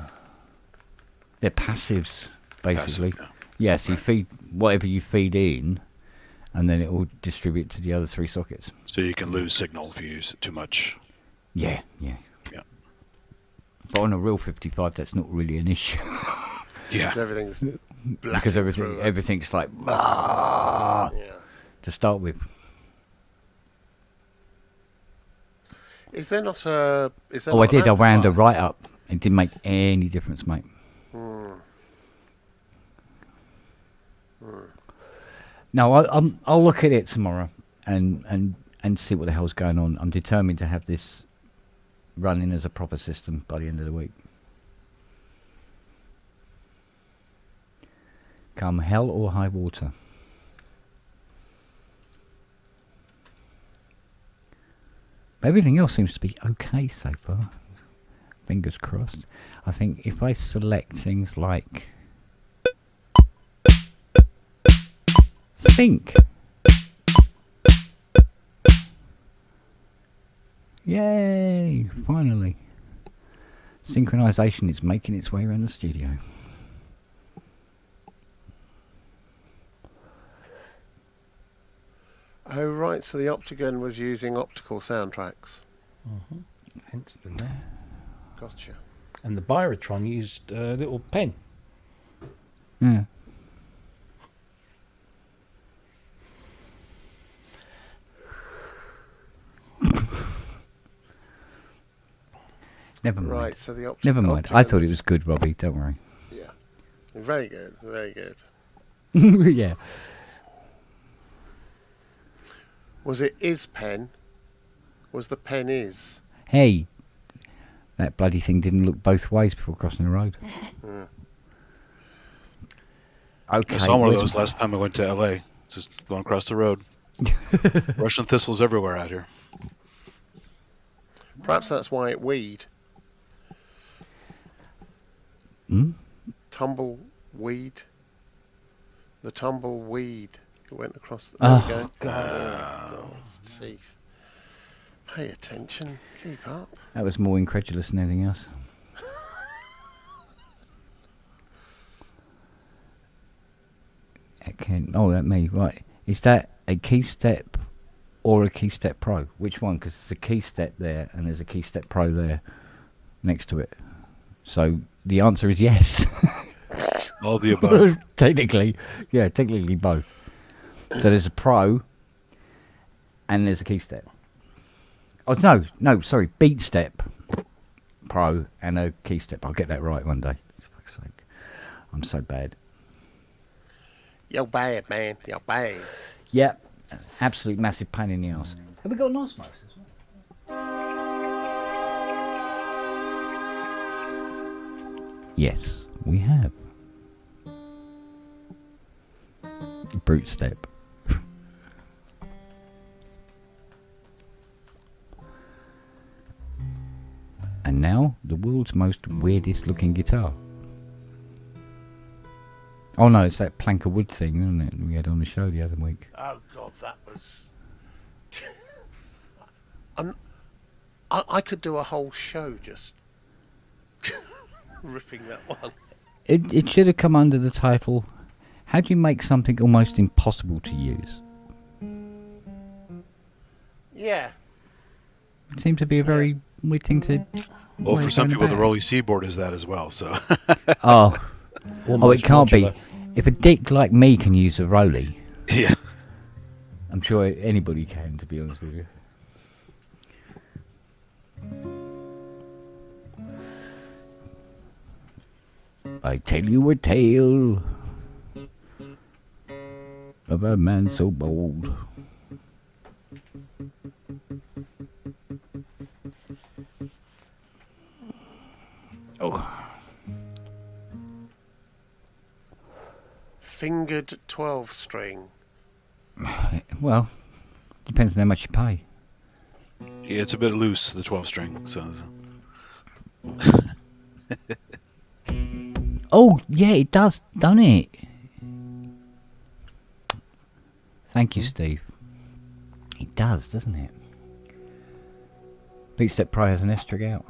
passives, basically. Passive, Yes, you feed whatever you feed in, and then it will distribute to the other 3 sockets. So you can lose signal if you use it too much. Yeah. But on a real 55, that's not really an issue. Yeah. Everything's because everything's like to start with. Is there not a? Is there I not did. I wound her amplifier? right up. It didn't make any difference, mate. No, I'll look at it tomorrow and see what the hell's going on. I'm determined to have this running as a proper system by the end of the week. Come hell or high water. Everything else seems to be okay so far. Fingers crossed. I think if I select things like sync. Yay! Finally. Synchronization is making its way around the studio. Oh, right, so the Optigan was using optical soundtracks. Mm-hmm. Hence the name. Gotcha. And the Byrotron used a little pen. Yeah. Never mind. Right, so the Never mind. I thought it was good, Robbie. Don't worry. Yeah. Very good, very good. Yeah. Was it is pen? Was the pen is? Hey, that bloody thing didn't look both ways before crossing the road. Yeah. Okay. I saw one of those last time I went to LA. Just going across the road. Russian thistles everywhere out here. Perhaps that's why it weed. Tumbleweed. The tumbleweed. It went across the... There we go. God, teeth. Pay attention. Keep up. That was more incredulous than anything else. That me. Right. Is that a key step or a key step pro? Which one? Because there's a key step there and there's a key step pro there next to it. So the answer is yes. All the above. Technically both. So there's a pro and there's a key step. Oh, no, sorry. Beatstep Pro and a keystep. I'll get that right one day. For fuck's sake. I'm so bad. You're bad, man. You're bad. Yep. Absolute massive pain in the arse. Have we got an osmosis? Yes, we have. Brute step. And now, the world's most weirdest looking guitar. Oh no, it's that plank of wood thing, isn't it? We had on the show the other week. Oh God, that was. I could do a whole show just ripping that one. It should have come under the title, how do you make something almost impossible to use? Yeah. It seems to be a very weird thing to... Well, for some people, the Rolly Seaboard is that as well, so... Oh, it can't modular. be. If a dick like me can use a Rolly... Yeah. I'm sure anybody can, to be honest with you. I tell you a tale of a man so bold. Oh. Fingered 12 string. Well, depends on how much you pay. Yeah, it's a bit loose, the 12 string, so... Oh, yeah, it does, doesn't it? Thank you, Steve. It does, doesn't it? Beatstep Pro has an S-string out.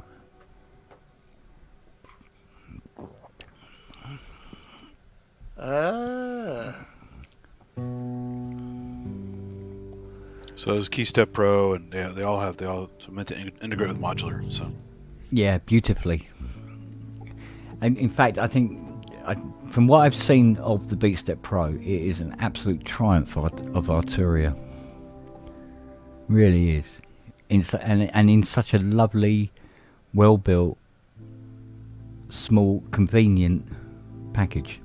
Ah. So there's Keystep Pro, and they all meant to integrate with Modular, so... Yeah, beautifully. And in fact, I think, from what I've seen of the Beatstep Pro, it is an absolute triumph of Arturia. Really is. And in such a lovely, well-built, small, convenient package.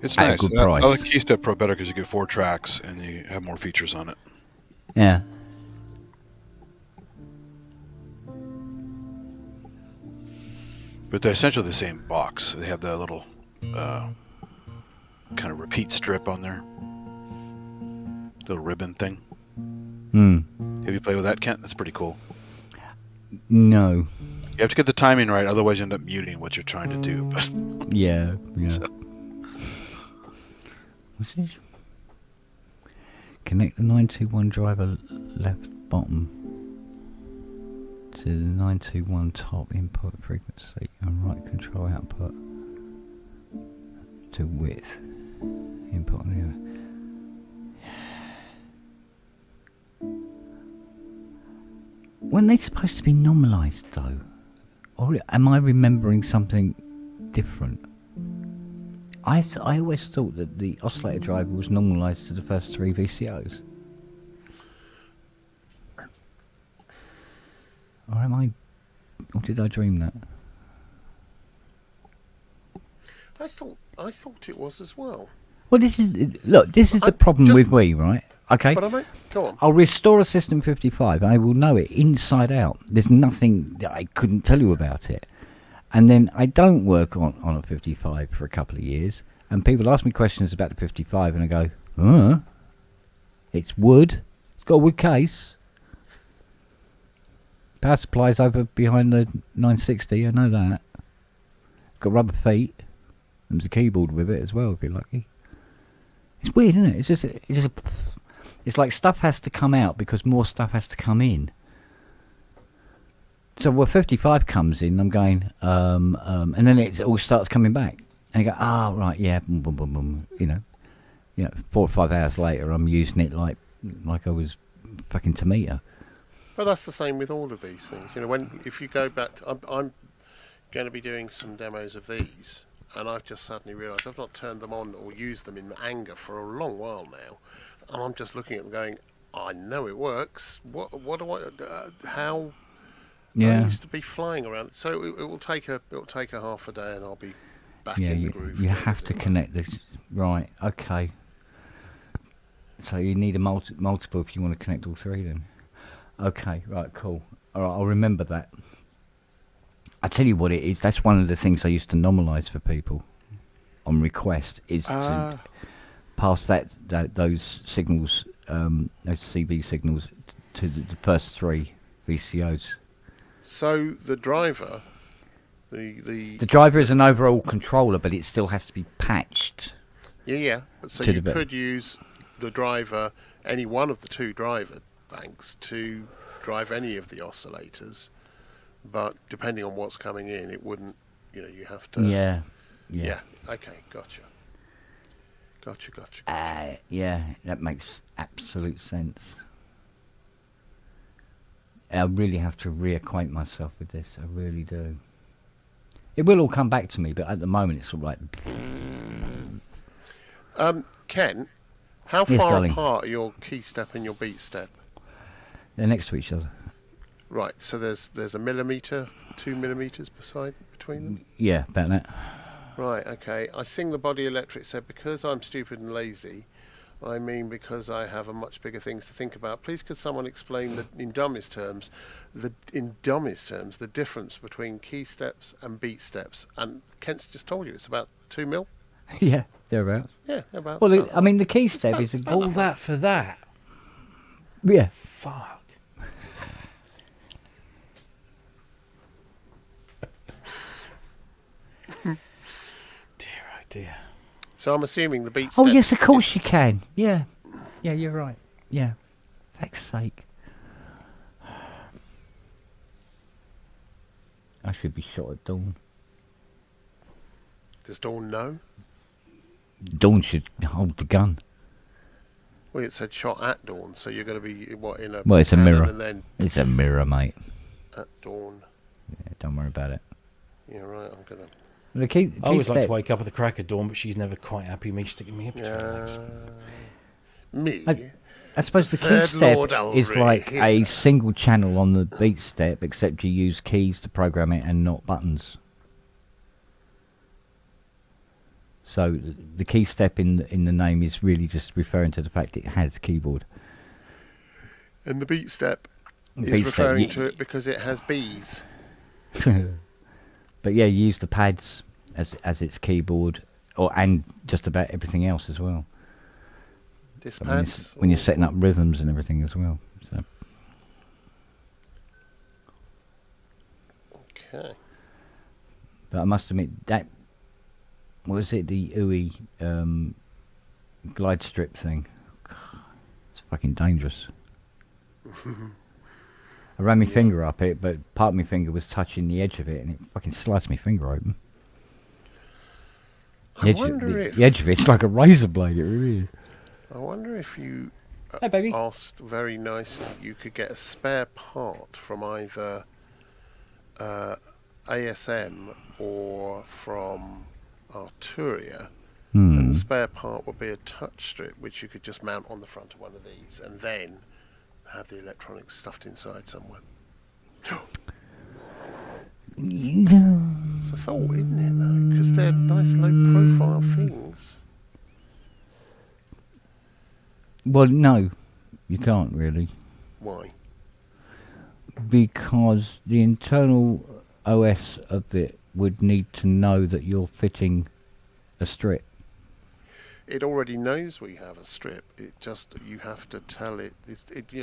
It's at a nice. good I price. like Keystep Pro better because you get 4 tracks and you have more features on it. Yeah. But they're essentially the same box. They have that little kind of repeat strip on there. Little ribbon thing. Have you played with that, Kent? That's pretty cool. No. You have to get the timing right, otherwise you end up muting what you're trying to do. But Yeah. so, What's this? Connect the 921 driver left bottom to the 921 top input frequency and right control output to width input on the other. Weren't they supposed to be normalised though? Or am I remembering something different? I always thought that the oscillator driver was normalised to the first 3 VCOs. Or did I dream that? I thought it was as well. Well, this is the problem with Wii, right? Okay. But I might go on. I'll restore a System 55 and I will know it inside out. There's nothing that I couldn't tell you about it. And then I don't work on a 55 for a couple of years, and people ask me questions about the 55 and I go, it's wood, it's got a wood case. Power supply's over behind the 960, I know that. It's got rubber feet. There's a keyboard with it as well, if you're lucky. It's weird, isn't it? It's like stuff has to come out because more stuff has to come in. So when 55 comes in, I'm going, and then it all starts coming back. And you go, right, yeah, boom, boom, boom, boom. You know, 4 or 5 hours later, I'm using it like I was fucking tomato. Well, that's the same with all of these things. You know, if you go back, I'm going to be doing some demos of these, and I've just suddenly realised I've not turned them on or used them in anger for a long while now, and I'm just looking at them going, I know it works. What do I? How? Yeah. I used to be flying around. So it will take a half a day, and I'll be back in the groove. You have to connect this. Right. Okay. So you need a multiple if you want to connect all three. Then. Okay. Right. Cool. All right. I'll remember that. I tell you what it is. That's one of the things I used to normalize for people on request is to pass those signals, those CB signals, to the first three VCOs. So the driver, the driver is an overall controller, but it still has to be patched. Yeah. So you could use the driver, any one of the two driver banks, to drive any of the oscillators. But depending on what's coming in, it wouldn't. You have to. Yeah. Okay. Gotcha. Yeah, that makes absolute sense. I really have to reacquaint myself with this. I really do. It will all come back to me, but at the moment it's all right. Ken, how far apart are your key step and your beat step? They're next to each other. Right, so there's a millimetre, 2 millimetres between them? Yeah, about that. Right, okay. I Sing the Body Electric said, because I'm stupid and lazy, I mean because I have a much bigger things to think about. Please could someone explain in dumbest terms the difference between key steps and beat steps? And Kent's just told you it's about 2 mil? Yeah, thereabouts. Yeah, about. Well, I mean the key step is all that for that. Yeah. Fuck. Dear. So I'm assuming the beat step. Oh yes, of course you can. Yeah, you're right. Yeah, feck's sake. I should be shot at dawn. Does Dawn know? Dawn should hold the gun. Well, it said shot at dawn, so you're going to be in a. Well, it's a mirror. And then it's a mirror, mate. At dawn. Yeah, don't worry about it. Yeah, right. I'm gonna. I always like to wake up at the crack of dawn, but she's never quite happy me sticking me up between her legs. Me? I suppose the key step is like a single channel on the beat step, except you use keys to program it and not buttons. So the key step in the name is really just referring to the fact it has a keyboard. And the beat step is referring to it because it has B's. But yeah, you use the pads as its keyboard, and just about everything else as well. Disc pads? When you're setting up rhythms and everything as well. So. Okay. But I must admit, that was it, the UI glide strip thing. It's fucking dangerous. I ran my finger up it, but part of my finger was touching the edge of it, and it fucking sliced my finger open. The edge of it's like a razor blade, it really is. I wonder if you baby. asked very nicely, you could get a spare part from either ASM or from Arturia, and the spare part would be a touch strip, which you could just mount on the front of one of these, and then have the electronics stuffed inside somewhere. It's a thought, isn't it, though? Because they're nice low-profile things. Well, no, you can't really. Why? Because the internal OS of it would need to know that you're fitting a strip. It already knows we have a strip. It just, you have to tell it.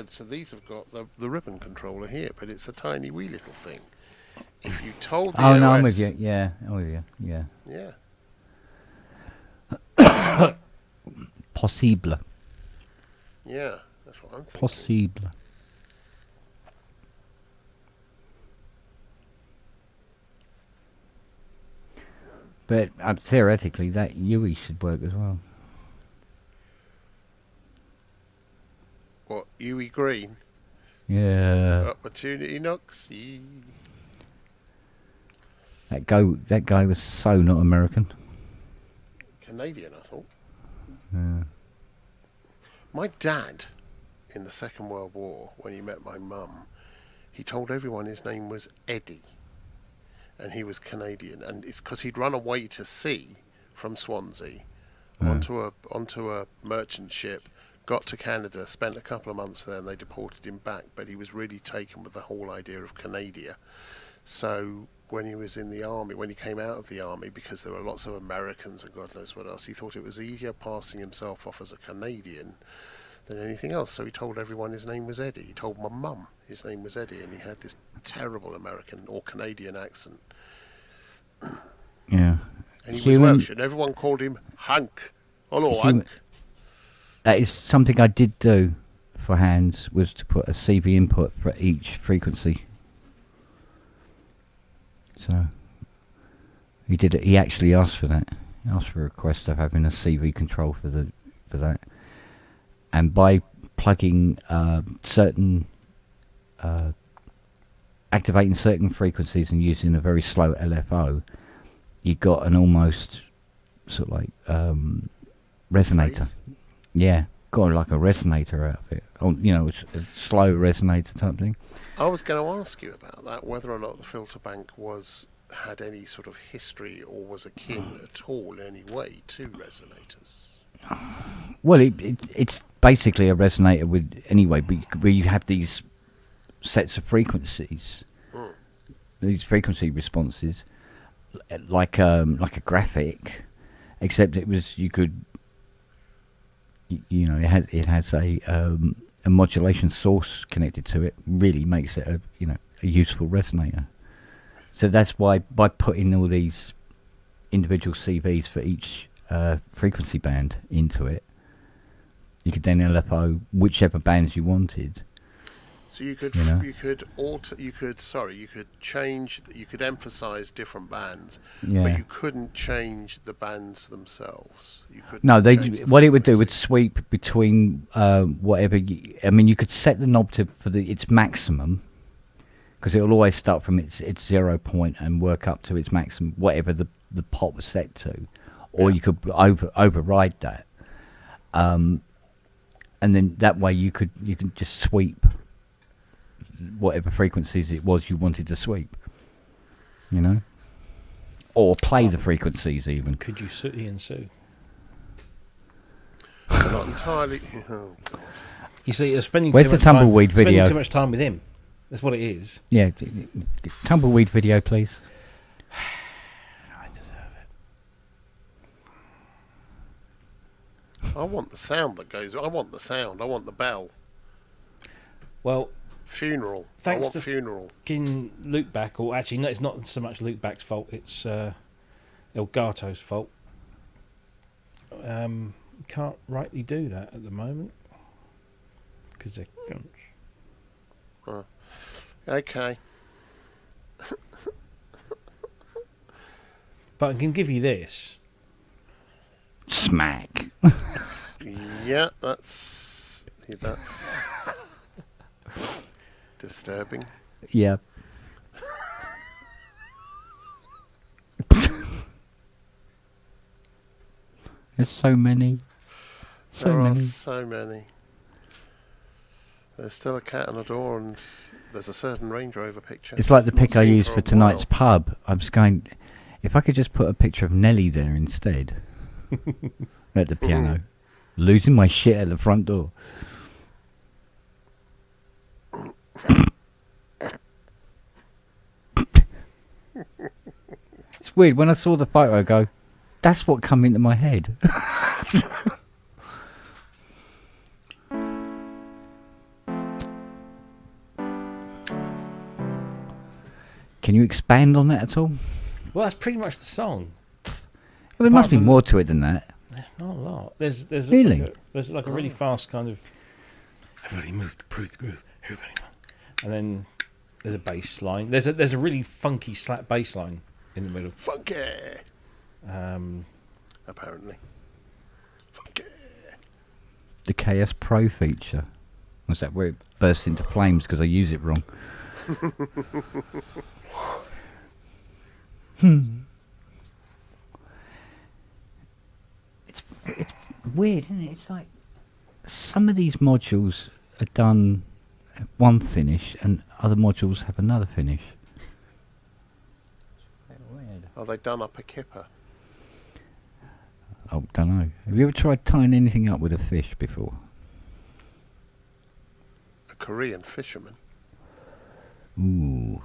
So these have got the ribbon controller here, but it's a tiny wee little thing. If you told the OS... no, I'm with you. Yeah, I'm with you. Yeah. Yeah. Possible. Yeah, that's what I'm thinking. Possible. But theoretically, that UI should work as well. What, UE Green? Yeah. Opportunity knocks. That guy was so not American. Canadian, I thought. Yeah. My dad in the Second World War, when he met my mum, he told everyone his name was Eddie, and he was Canadian, and it's because he'd run away to sea from Swansea onto a merchant ship, got to Canada, spent a couple of months there, and they deported him back. But he was really taken with the whole idea of Canada. So when he was in the army, when he came out of the army, because there were lots of Americans and God knows what else, he thought it was easier passing himself off as a Canadian than anything else. So he told everyone his name was Eddie. He told my mum his name was Eddie, and he had this terrible American or Canadian accent. Yeah. And he was Welsh, and everyone called him Hank. Hello, Hank. That is something I did do for hands, was to put a CV input for each frequency. So he did it. He actually asked for that. He asked for a request of having a CV control for that. And by plugging activating certain frequencies and using a very slow LFO, you got an almost sort of like resonator. Phrase? Yeah, got like a resonator out of it. A slow resonator type thing. I was going to ask you about that, whether or not the filter bank had any sort of history or was akin at all in any way to resonators. Well, it's basically a resonator where you have these sets of frequencies, these frequency responses, like a graphic, except it has a modulation source connected to it. Really makes it a useful resonator. So that's why, by putting all these individual CVs for each frequency band into it, you could then LFO whichever bands you wanted. So you could emphasize different bands, but you couldn't change the bands themselves. What it would do would sweep between whatever. You could set the knob for its maximum, because it will always start from its 0 point and work up to its maximum, whatever the pot was set to, or you could override that, and then that way you could just sweep whatever frequencies it was you wanted to sweep, or play the frequencies even. Could you sooty and sue? Not entirely. Oh God! You see, you're spending Where's the tumbleweed video? Spending too much time with him. That's what it is. Yeah, tumbleweed video, please. I deserve it. I want the sound that goes. I want the sound. I want the bell. Well, funeral. Thanks I want to funeral. Loopback, or actually, no, it's not so much Loopback's fault. It's Elgato's fault. Can't rightly do that at the moment because they're gunch. Okay. But I can give you this. Smack. Yeah, that's disturbing. Yeah. There's so many. There are so many. There's still a cat on the door, and there's a certain Range Rover picture. It's like the pic I used for tonight's pub. I'm just going, if I could just put a picture of Nelly there instead at the piano, losing my shit at the front door. It's weird, when I saw the photo I go, that's what come into my head. Can you expand on that at all? Well, that's pretty much the song. Well, there must be more to it than that. There's not a lot. There's really? There's like a really fast kind of everybody move to prove the groove. Everybody move. And then there's a bass line. There's a really funky slap bass line in the middle. Funky. Apparently. Funky. The KS Pro feature. Was that where it bursts into flames because I use it wrong? It's weird, isn't it? It's like some of these modules are done one finish and other modules have another finish. Are they done up a kipper? I don't know. Have you ever tried tying anything up with a fish before? A Korean fisherman? Ooh.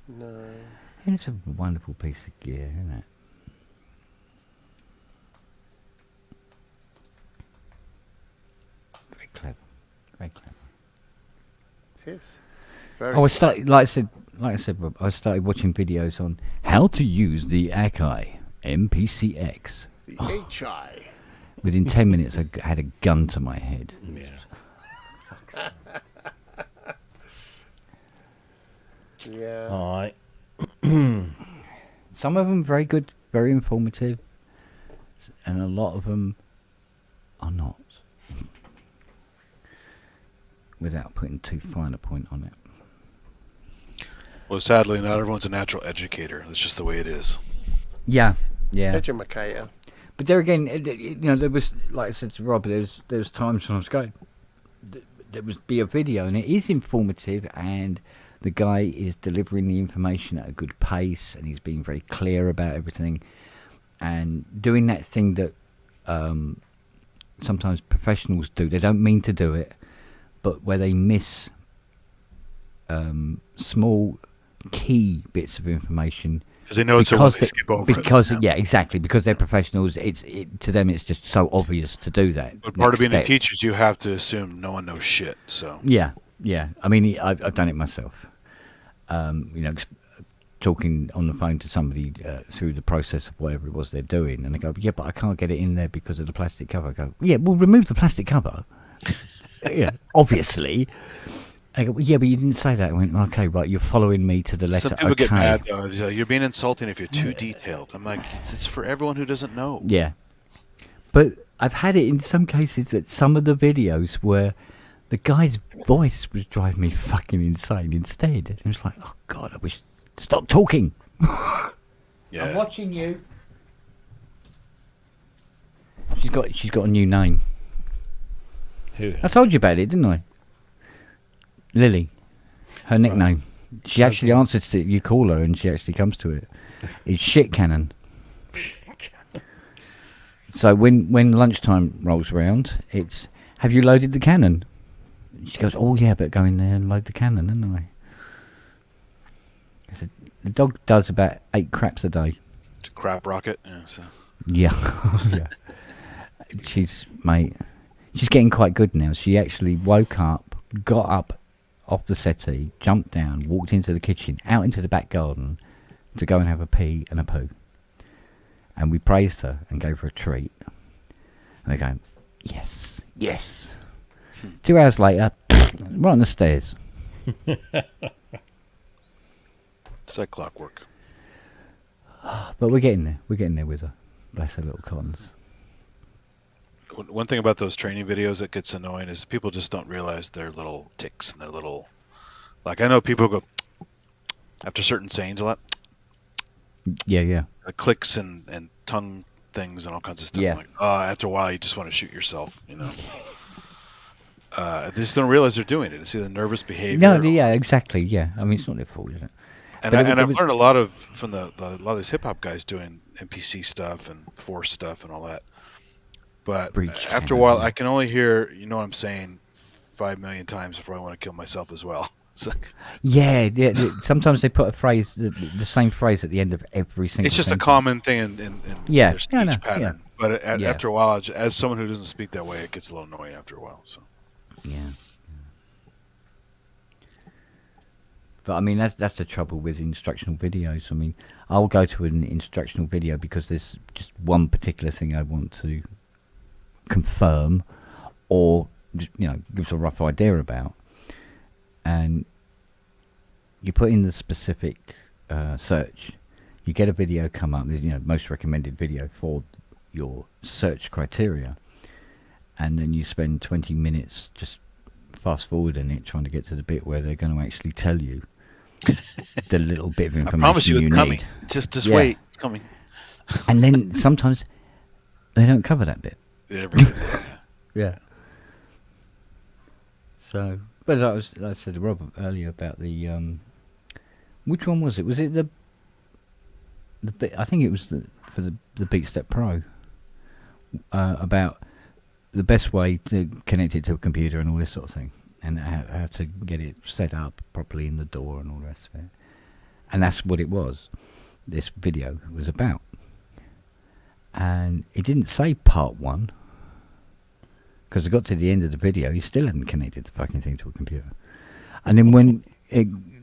No. It's a wonderful piece of gear, isn't it? Very clever. Very clever. It is. Very I started, like I said, Rob, I started watching videos on how to use the Akai MPCX. The HI. Within 10 minutes, I had a gun to my head. Yeah. Yeah. All right. Some of them very good, very informative, and a lot of them are not. Without putting too fine a point on it. Well, sadly, not everyone's a natural educator. That's just the way it is. Yeah, yeah. Edumacator. But there again, there was, like I said to Rob, there was times when I was going, there would be a video, and it is informative, and the guy is delivering the information at a good pace, and he's being very clear about everything, and doing that thing that sometimes professionals do. They don't mean to do it, but where they miss small key bits of information. Because they know it's because they skip over it. Yeah, exactly. Because they're professionals, to them it's just so obvious to do that. But part of being a teacher is you have to assume no one knows shit. So yeah. I mean, I've done it myself. Talking on the phone to somebody through the process of whatever it was they're doing, and they go, "Yeah, but I can't get it in there because of the plastic cover." I go, "Yeah, well, remove the plastic cover." Yeah, obviously. I go, yeah, but you didn't say that. I went, okay, right, you're following me to the letter. Some people get mad, though. You're being insulting if you're too detailed. I'm like, it's for everyone who doesn't know. Yeah. But I've had it in some cases that some of the videos where the guy's voice was driving me fucking insane instead. It was like, oh, God, I wish... Stop talking! Yeah. I'm watching you. She's got a new name. Who? I told you about it, didn't I? Lily, her nickname. She actually answers to it. You call her and she actually comes to it. It's Shit Cannon. So when lunchtime rolls around, it's, have you loaded the cannon? She goes, oh yeah, but go in there and load the cannon, anyway. The dog does about 8 craps a day. It's a crap rocket. Yeah. Yeah. She's getting quite good now. She actually woke up, got up off the settee, jumped down, walked into the kitchen, out into the back garden to go and have a pee and a poo. And we praised her and gave her a treat. And they're going, yes, yes. 2 hours later, right on the stairs. It's like clockwork. But we're getting there. We're getting there with her. Bless her little cons. One thing about those training videos that gets annoying is people just don't realize their little ticks and their little... Like, I know people go after certain sayings a lot. Yeah. Clicks and tongue things and all kinds of stuff. Yeah. Like, after a while, you just want to shoot yourself, They just don't realize they're doing it. It's either nervous behavior. No, yeah, exactly, yeah. I mean, it's not their fault, is it? And I've learned a lot from a lot of these hip hop guys doing NPC stuff and force stuff and all that. But after a while, I can only hear, you know what I'm saying, 5 million times before I want to kill myself as well. Like, yeah. Sometimes they put a phrase, the same phrase at the end of every single it's just sentence. a common thing in their speech pattern. Yeah. But after a while, as someone who doesn't speak that way, it gets a little annoying after a while. So. Yeah. But I mean, that's the trouble with instructional videos. I mean, I'll go to an instructional video because there's just one particular thing I want to confirm or just, gives a rough idea about. And you put in the specific search, you get a video come up, most recommended video for your search criteria. And then you spend 20 minutes just fast forwarding it, trying to get to the bit where they're going to actually tell you the little bit of information I promise you it's need. coming. Just wait, it's coming. And then sometimes they don't cover that bit. Yeah. So, but I said to Rob earlier about the which one was it? Was it the I think it was for the BeatStep Pro about the best way to connect it to a computer and all this sort of thing, and how to get it set up properly in the DAW and all the rest of it. And that's what it was. This video was about. And it didn't say part 1, because I got to the end of the video, he still hadn't connected the fucking thing to a computer. And then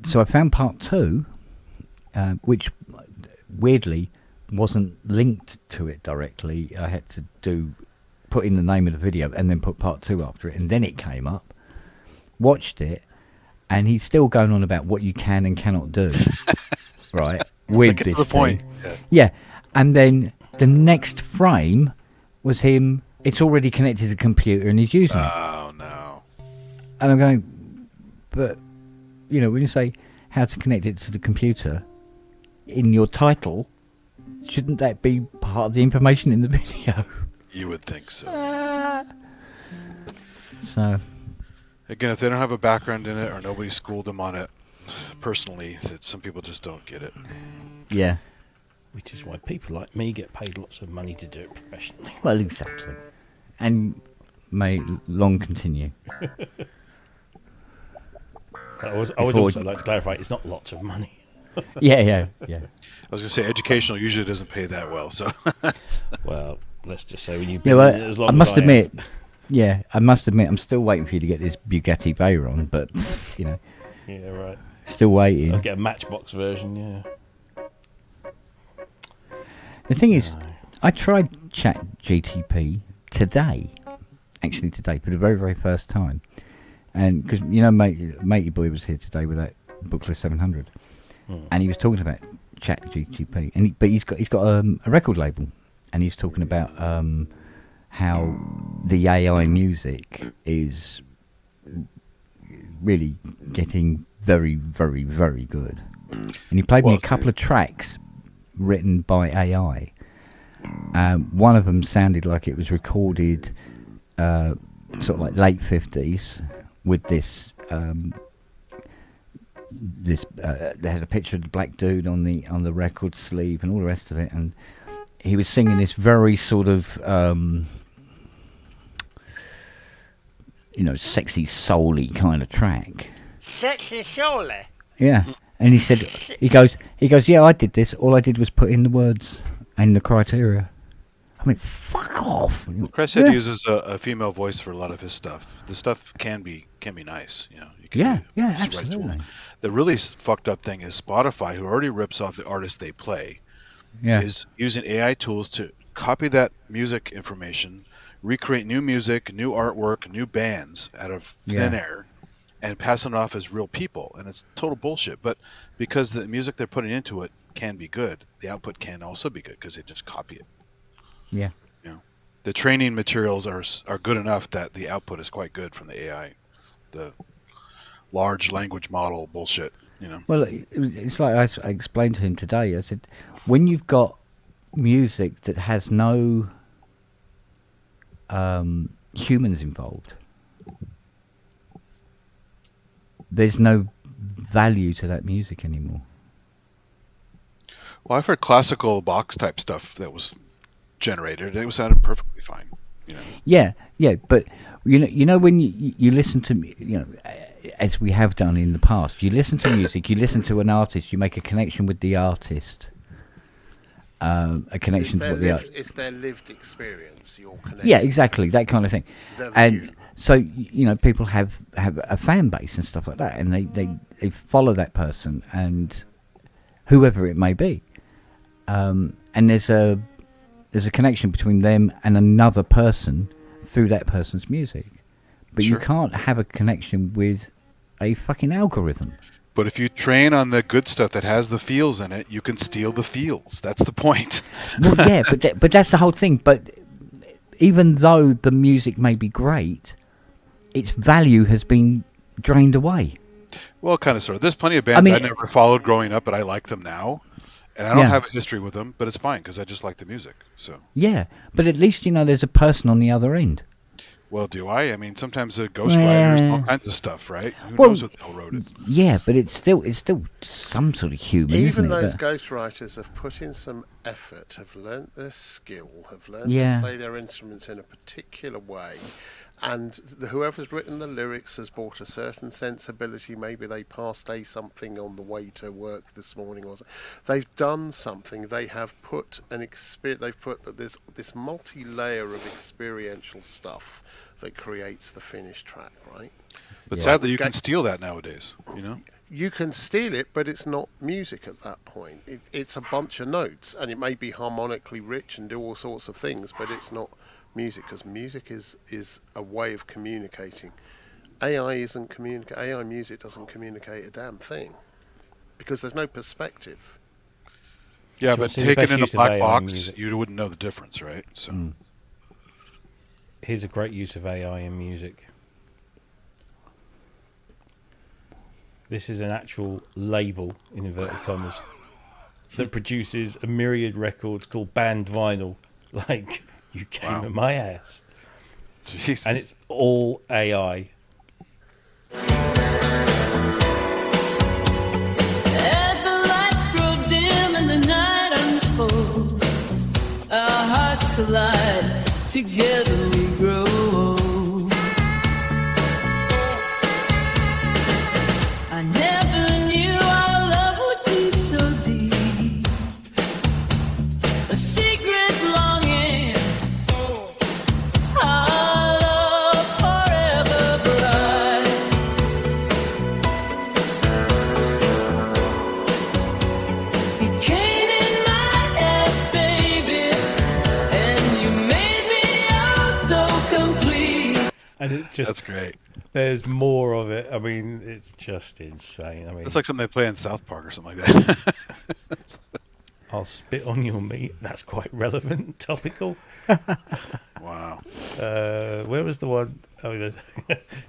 so I found part 2, which weirdly wasn't linked to it directly. I had to put in the name of the video and then put part 2 after it, and then it came up. Watched it, and he's still going on about what you can and cannot do. Right, with this the point. Yeah, and then the next frame was him. It's already connected to the computer, and he's using it. Oh no! And I'm going, but when you say how to connect it to the computer in your title, shouldn't that be part of the information in the video? You would think so. So, again, if they don't have a background in it or nobody schooled them on it, personally, that some people just don't get it. Yeah. Which is why people like me get paid lots of money to do it professionally. Well, exactly. And may long continue. I would also like to clarify, it's not lots of money. Yeah. I was going to say, educational usually doesn't pay that well, so... Well, let's just say when you've been in it as long I must as I admit, have. Yeah, I must admit, I'm still waiting for you to get this Bugatti Veyron, but, Yeah, right. Still waiting. I'll get a Matchbox version, yeah. The thing is, I tried ChatGTP today, for the very, very first time. And, because, Matey Boy was here today with that Booklist 700. And he was talking about ChatGTP. But he's got a record label. And he's talking about how the AI music is really getting very, very, very good. And he played me a couple of tracks written by AI. One of them sounded like it was recorded sort of like late 50s with this there has a picture of the black dude on the record sleeve and all the rest of it, and he was singing this very sort of sexy soul-y kind of track. Sexy soul-y? Yeah. And he goes, yeah, I did this. All I did was put in the words and the criteria. I mean, fuck off. Chris said he uses a female voice for a lot of his stuff. The stuff can be nice, You can absolutely. The really fucked up thing is Spotify, who already rips off the artists they play, is using AI tools to copy that music information, recreate new music, new artwork, new bands out of thin air, and passing it off as real people. And it's total bullshit. But because the music they're putting into it can be good, the output can also be good because they just copy it. Yeah. The training materials are good enough that the output is quite good from the AI. The large language model bullshit, Well, it's like I explained to him today. I said, when you've got music that has no humans involved, there's no value to that music anymore. Well, I've heard classical box type stuff that was generated, and it was sounded perfectly fine. Yeah, but when you listen to as we have done in the past, you listen to music, you listen to an artist, you make a connection with the artist, a connection to what the artist. It's their lived experience. You're connected. Yeah, exactly, that kind of thing. And so people have a fan base and stuff like that, and they follow that person and whoever it may be, and there's a connection between them and another person through that person's music. But you can't have a connection with a fucking algorithm. But if you train on the good stuff that has the feels in it, you can steal the feels. That's the point. Well, yeah, but that's the whole thing. But even though the music may be great, its value has been drained away. Well, kind of sort of. There's plenty of bands I never followed growing up, but I like them now. And I don't have a history with them, but it's fine because I just like the music. So yeah, but at least there's a person on the other end. Well, do I? I mean, sometimes the ghostwriters, all kinds of stuff, right? Who knows what the hell wrote it? Yeah, but it's still some sort of human. Even isn't those it? ghostwriters have put in some effort, have learnt their skill, have learnt to play their instruments in a particular way, and whoever's written the lyrics has brought a certain sensibility. Maybe they passed something on the way to work this morning, or they've done something. They have put They've put this multi-layer of experiential stuff that creates the finished track, right? But sadly, you can steal that nowadays. You can steal it, but it's not music at that point. It's a bunch of notes, and it may be harmonically rich and do all sorts of things, but it's not music, because music is a way of communicating. AI music doesn't communicate a damn thing because there's no perspective. Yeah, but taken in a black box, you wouldn't know the difference, right? So here's a great use of AI in music. This is an actual label, in inverted commas, that produces a myriad records called banned vinyl. Like, you came at my ass. Jesus. And it's all AI. As the lights grow dim and the night unfolds, our hearts collide, together we grow old. I never knew our love would be so deep, a secret longing, our love forever bright. You came in my ass, baby, and you made me oh so complete. And it just, that's great. There's more of it. I mean, it's just insane. I mean, it's like something they play in South Park or something like that. I'll spit on your meat. That's quite relevant, topical. Wow. Where was the one? Oh, there's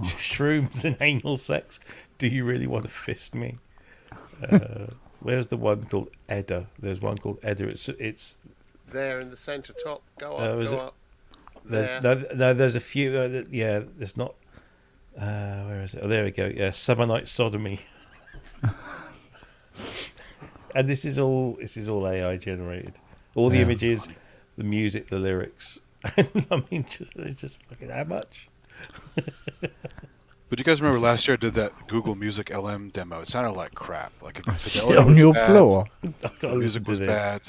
shrooms and anal sex. Do you really want to fist me? Where's the one called Edda? There's one called Edda. It's there in the centre top. Go up. Go up. No, there's a few. There's not. Where is it? Oh, there we go. Yeah, Summer Night Sodomy. And this is all AI generated. All the images, the music, the lyrics. I mean, it's just fucking how much? But you guys remember last year I did that Google Music LM demo? It sounded like crap. Like the fidelity on was your bad, floor. the music was bad,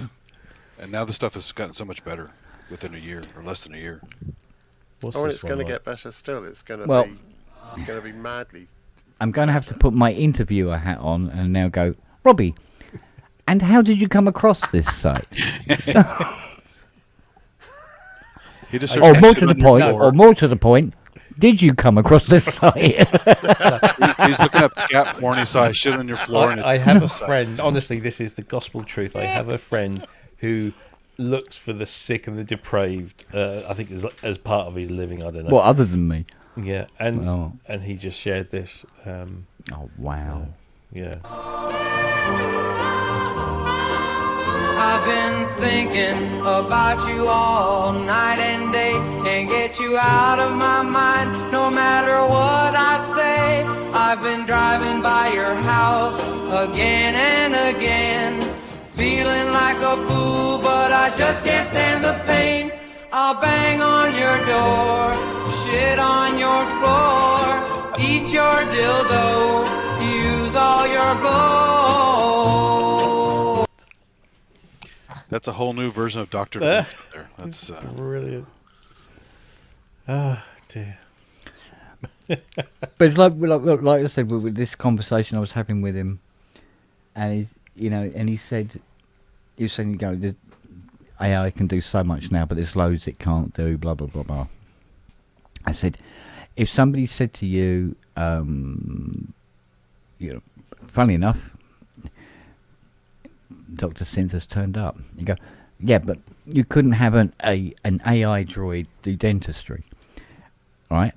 and now the stuff has gotten so much better within a year or less than a year. It's going to get better still. It's going to be madly. I'm going to have to put my interviewer hat on and now go, Robbie. And how did you come across this site? He just or more to the point, did you come across this site? He's looking up scat porn. He saw shit on your floor. I have a friend. Honestly, this is the gospel truth. I have a friend who looks for the sick and the depraved. I think as part of his living. I don't know. Well, other than me. Yeah, and he just shared this. Oh wow! So, yeah. I've been thinking about you all night and day. Can't get you out of my mind, no matter what I say. I've been driving by your house again and again, feeling like a fool, but I just can't stand the pain. I'll bang on your door, shit on your floor, eat your dildo, use all your blow. That's a whole new version of Dr. there. That's brilliant. Oh dear. But it's like I said, with this conversation I was having with him, and he said, the AI can do so much now, but there's loads it can't do. Blah blah blah blah. I said, if somebody said to you, funny enough, Dr. Synth has turned up. You go, yeah, but you couldn't have an AI droid do dentistry, right?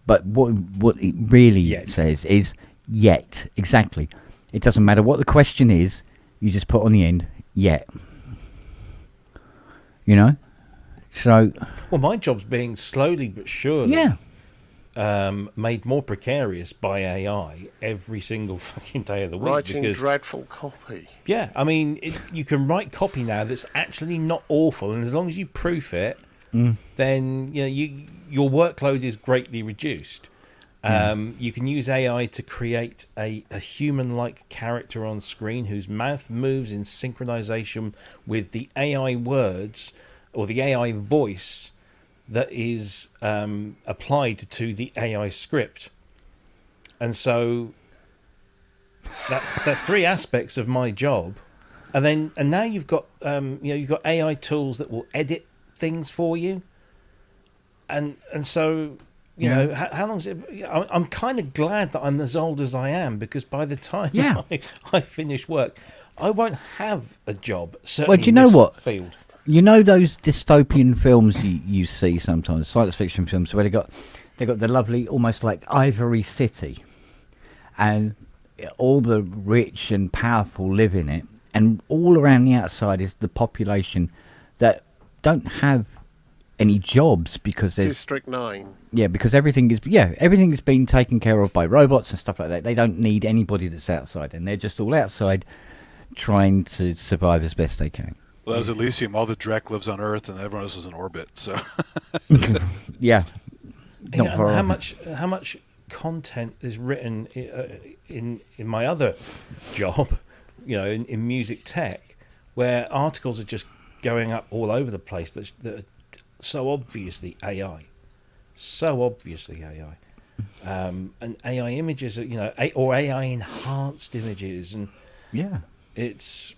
But what it really says is yet. Exactly. It doesn't matter what the question is. You just put on the end, yet. You know? So... Well, my job's being slowly but surely... Yeah. Made more precarious by AI every single fucking day of the week. Writing dreadful copy. Yeah, I mean, you can write copy now that's actually not awful, and as long as you proof it, then your workload is greatly reduced. You can use AI to create a human-like character on screen whose mouth moves in synchronization with the AI words or the AI voice that is applied to the AI script. And so that's three aspects of my job. And now you've got you've got AI tools that will edit things for you. And so you know, how long is it? I'm kind of glad that I'm as old as I am, because by the time I finish work, I won't have a job. Certainly, well, do you know what? Field. You know those dystopian films you see sometimes, science fiction films, where they got the lovely, almost like Ivory City, and all the rich and powerful live in it, and all around the outside is the population that don't have any jobs because there's District 9. Yeah, because everything is being taken care of by robots and stuff like that. They don't need anybody that's outside, and they're just all outside trying to survive as best they can. Well, as Elysium, all the Drek lives on Earth, and everyone else is in orbit. So, yeah, how much content is written in my other job, in music tech, where articles are just going up all over the place that are so obviously AI, and AI images, or AI enhanced images, and it's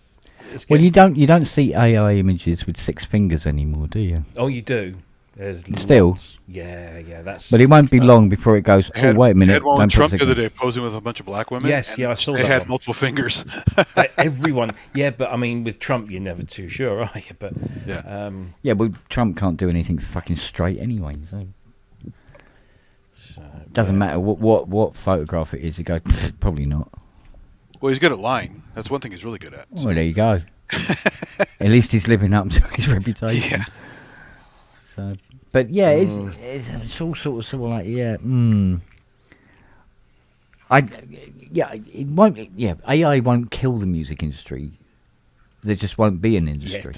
well, you don't see AI images with 6 fingers anymore, do you? Oh, you do. There's still lots. Yeah, that's. But it won't be long before it goes. Wait a minute! I had one on Trump the other day posing with a bunch of black women. Yes, I saw that. They had multiple fingers. Everyone, but I mean, with Trump, you're never too sure, are you? But well, Trump can't do anything fucking straight anyway. So doesn't matter what photograph it is. You go, probably not. Well, he's good at lying. That's one thing he's really good at. So. Well, there you go. At least he's living up to his reputation. Yeah. So, but it's all sort of like it won't. AI won't kill the music industry. There just won't be an industry.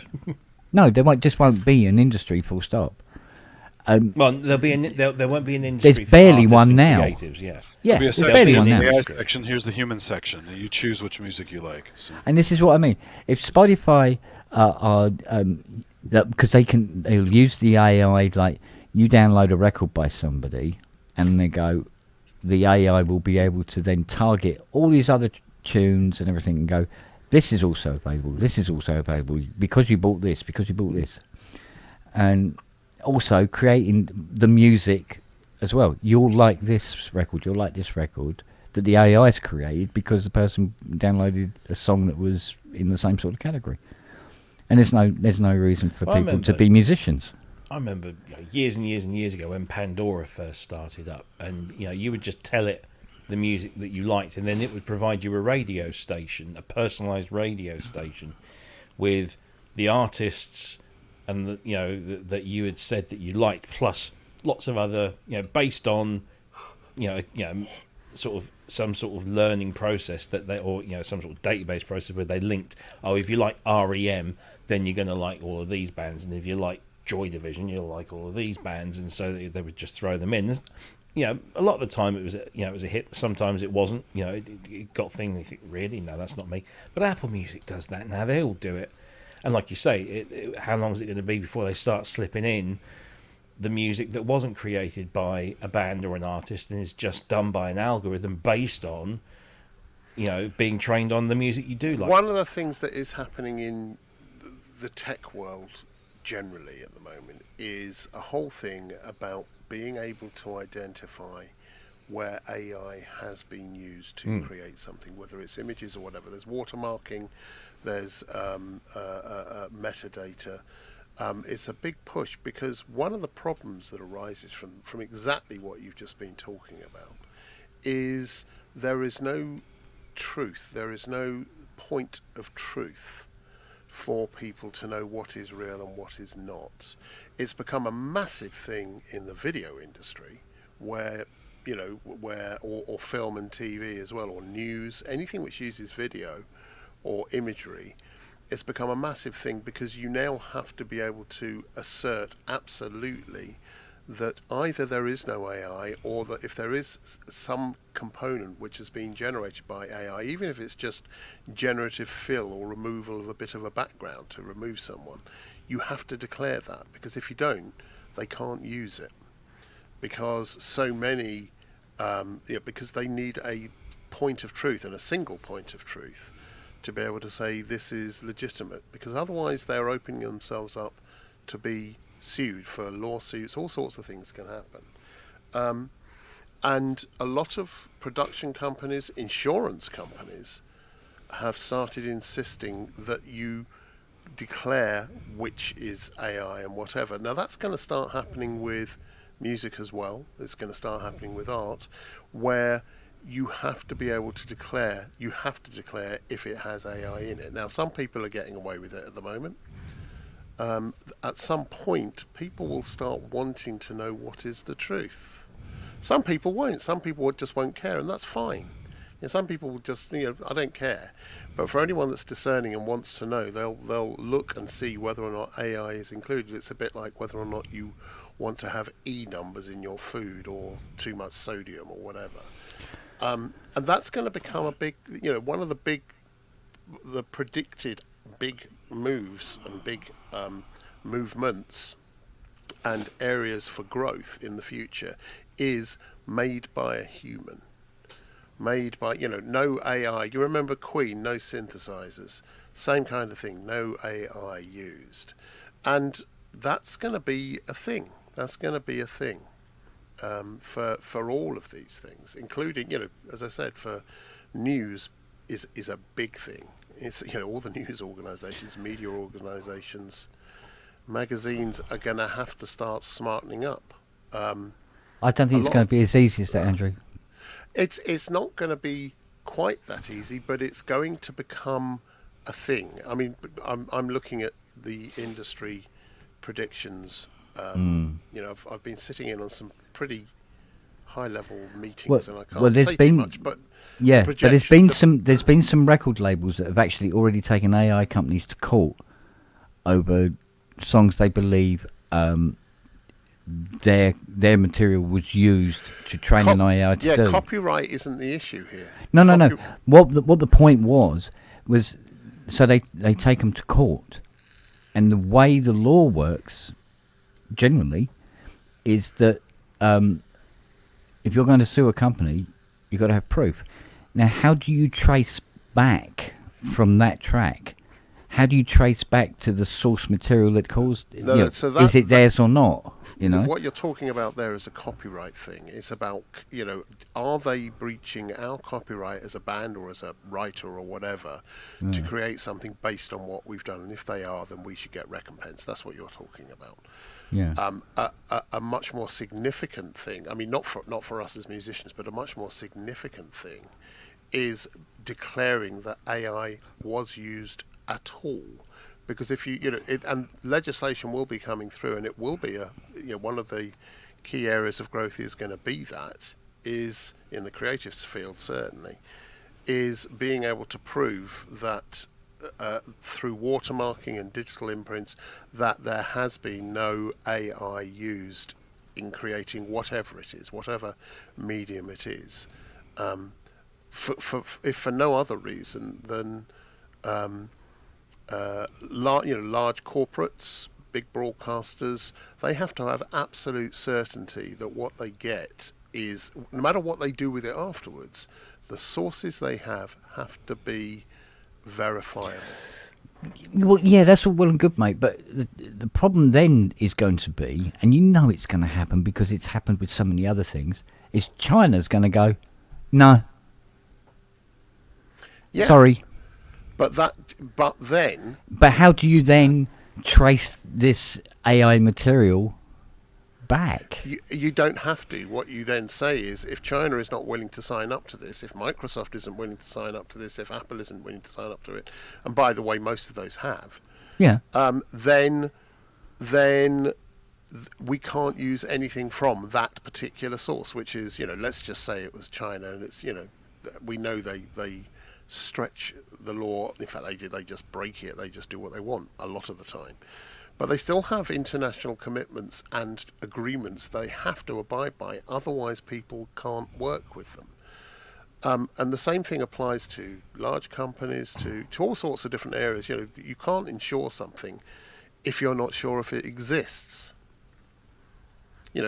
No, there won't be an industry. Full stop. Well, there won't be an industry. There's barely one now. Creatives, there's barely one now. Here's the AI section. Here's the human section. And you choose which music you like. So. And this is what I mean. If Spotify are because they'll use the AI, like you download a record by somebody, and the AI will be able to then target all these other tunes and everything, and go, this is also available. This is also available because you bought this. And also creating the music as well. You'll like this record that the AI's created because the person downloaded a song that was in the same sort of category. And there's no reason for people to be musicians. I remember years and years and years ago when Pandora first started up, and you would just tell it the music that you liked, and then it would provide you a radio station, a personalized radio station, with the artists and that you had said that you liked, plus lots of other based on sort of some sort of learning process that they, or some sort of database process where they linked, if you like REM, then you're going to like all of these bands, and if you like Joy Division, you'll like all of these bands, and so they would just throw them in. A lot of the time it was a hit. Sometimes it wasn't. It got things. You think, really? No, that's not me. But Apple Music does that now. They all do it. And like you say, how long is it going to be before they start slipping in the music that wasn't created by a band or an artist and is just done by an algorithm based on, being trained on the music you do like? One of the things that is happening in the tech world generally at the moment is a whole thing about being able to identify where AI has been used to create something, whether it's images or whatever. There's watermarking, there's metadata. It's a big push because one of the problems that arises from exactly what you've just been talking about is there is no truth, there is no point of truth for people to know what is real and what is not. It's become a massive thing in the video industry, where or film and TV as well, or news, anything which uses video or imagery. It's become a massive thing because you now have to be able to assert absolutely that either there is no AI, or that if there is some component which has been generated by AI, even if it's just generative fill or removal of a bit of a background to remove someone, you have to declare that, because if you don't, they can't use it. Because so many, because they need a point of truth, and a single point of truth, to be able to say this is legitimate, because otherwise they're opening themselves up to be sued for lawsuits. All sorts of things can happen, and a lot of production companies, insurance companies, have started insisting that you declare which is AI and whatever. Now that's going to start happening with music as well. It's going to start happening with art, where you have to be able to declare. You have to declare if it has AI in it. Now some people are getting away with it at the moment. At some point, people will start wanting to know what is the truth. Some people won't. Some people just won't care, and that's fine. Some people will just, I don't care. But for anyone that's discerning and wants to know, they'll look and see whether or not AI is included. It's a bit like whether or not you want to have E numbers in your food, or too much sodium, or whatever. And that's going to become a big, one of the predicted big moves and big movements and areas for growth in the future is made by a human, made by, no AI. You remember Queen, no synthesizers, same kind of thing, no AI used. And that's going to be a thing. That's going to be a thing for all of these things, including, as I said, for news is a big thing. It's, all the news organisations, media organisations, magazines are going to have to start smartening up. I don't think it's going to be as easy as that, Andrew. It's not going to be quite that easy, but it's going to become a thing. I mean, I'm looking at the industry predictions. I've been sitting in on some pretty high-level meetings, and I can't say too much, but but there's been some record labels that have actually already taken AI companies to court over songs they believe their material was used to train an AI to do. Yeah, copyright isn't the issue here. No. What the point was so they take them to court, and the way the law works generally is that if you're going to sue a company, you've got to have proof. Now, how do you trace back from that track? How do you trace back to the source material that caused it? Is it theirs or not? What you're talking about there is a copyright thing. It's about, are they breaching our copyright as a band or as a writer or whatever to create something based on what we've done? And if they are, then we should get recompense. That's what you're talking about. Yeah. A much more significant thing, I mean, not for us as musicians, but a much more significant thing is declaring that AI was used at all. Because if and legislation will be coming through, and it will be one of the key areas of growth is going to be that, is in the creative field certainly, is being able to prove that through watermarking and digital imprints that there has been no AI used in creating whatever it is, whatever medium it is, if for no other reason than large corporates, big broadcasters, they have to have absolute certainty that what they get is, no matter what they do with it afterwards, the sources they have to be verifiable. Well, yeah, that's all well and good, mate, but the problem then is going to be, and it's going to happen because it's happened with so many other things, is China's going to go, no. Yeah. Sorry. But how do you then trace this AI material back. You don't have to. What you then say is, if China is not willing to sign up to this, if Microsoft isn't willing to sign up to this, if Apple isn't willing to sign up to it, and by the way, most of those have, then we can't use anything from that particular source, which is, let's just say it was China, and it's, we know they stretch the law. In fact, they just break it. They just do what they want a lot of the time. But they still have international commitments and agreements they have to abide by. Otherwise, people can't work with them. And the same thing applies to large companies, to all sorts of different areas. You can't insure something if you're not sure if it exists.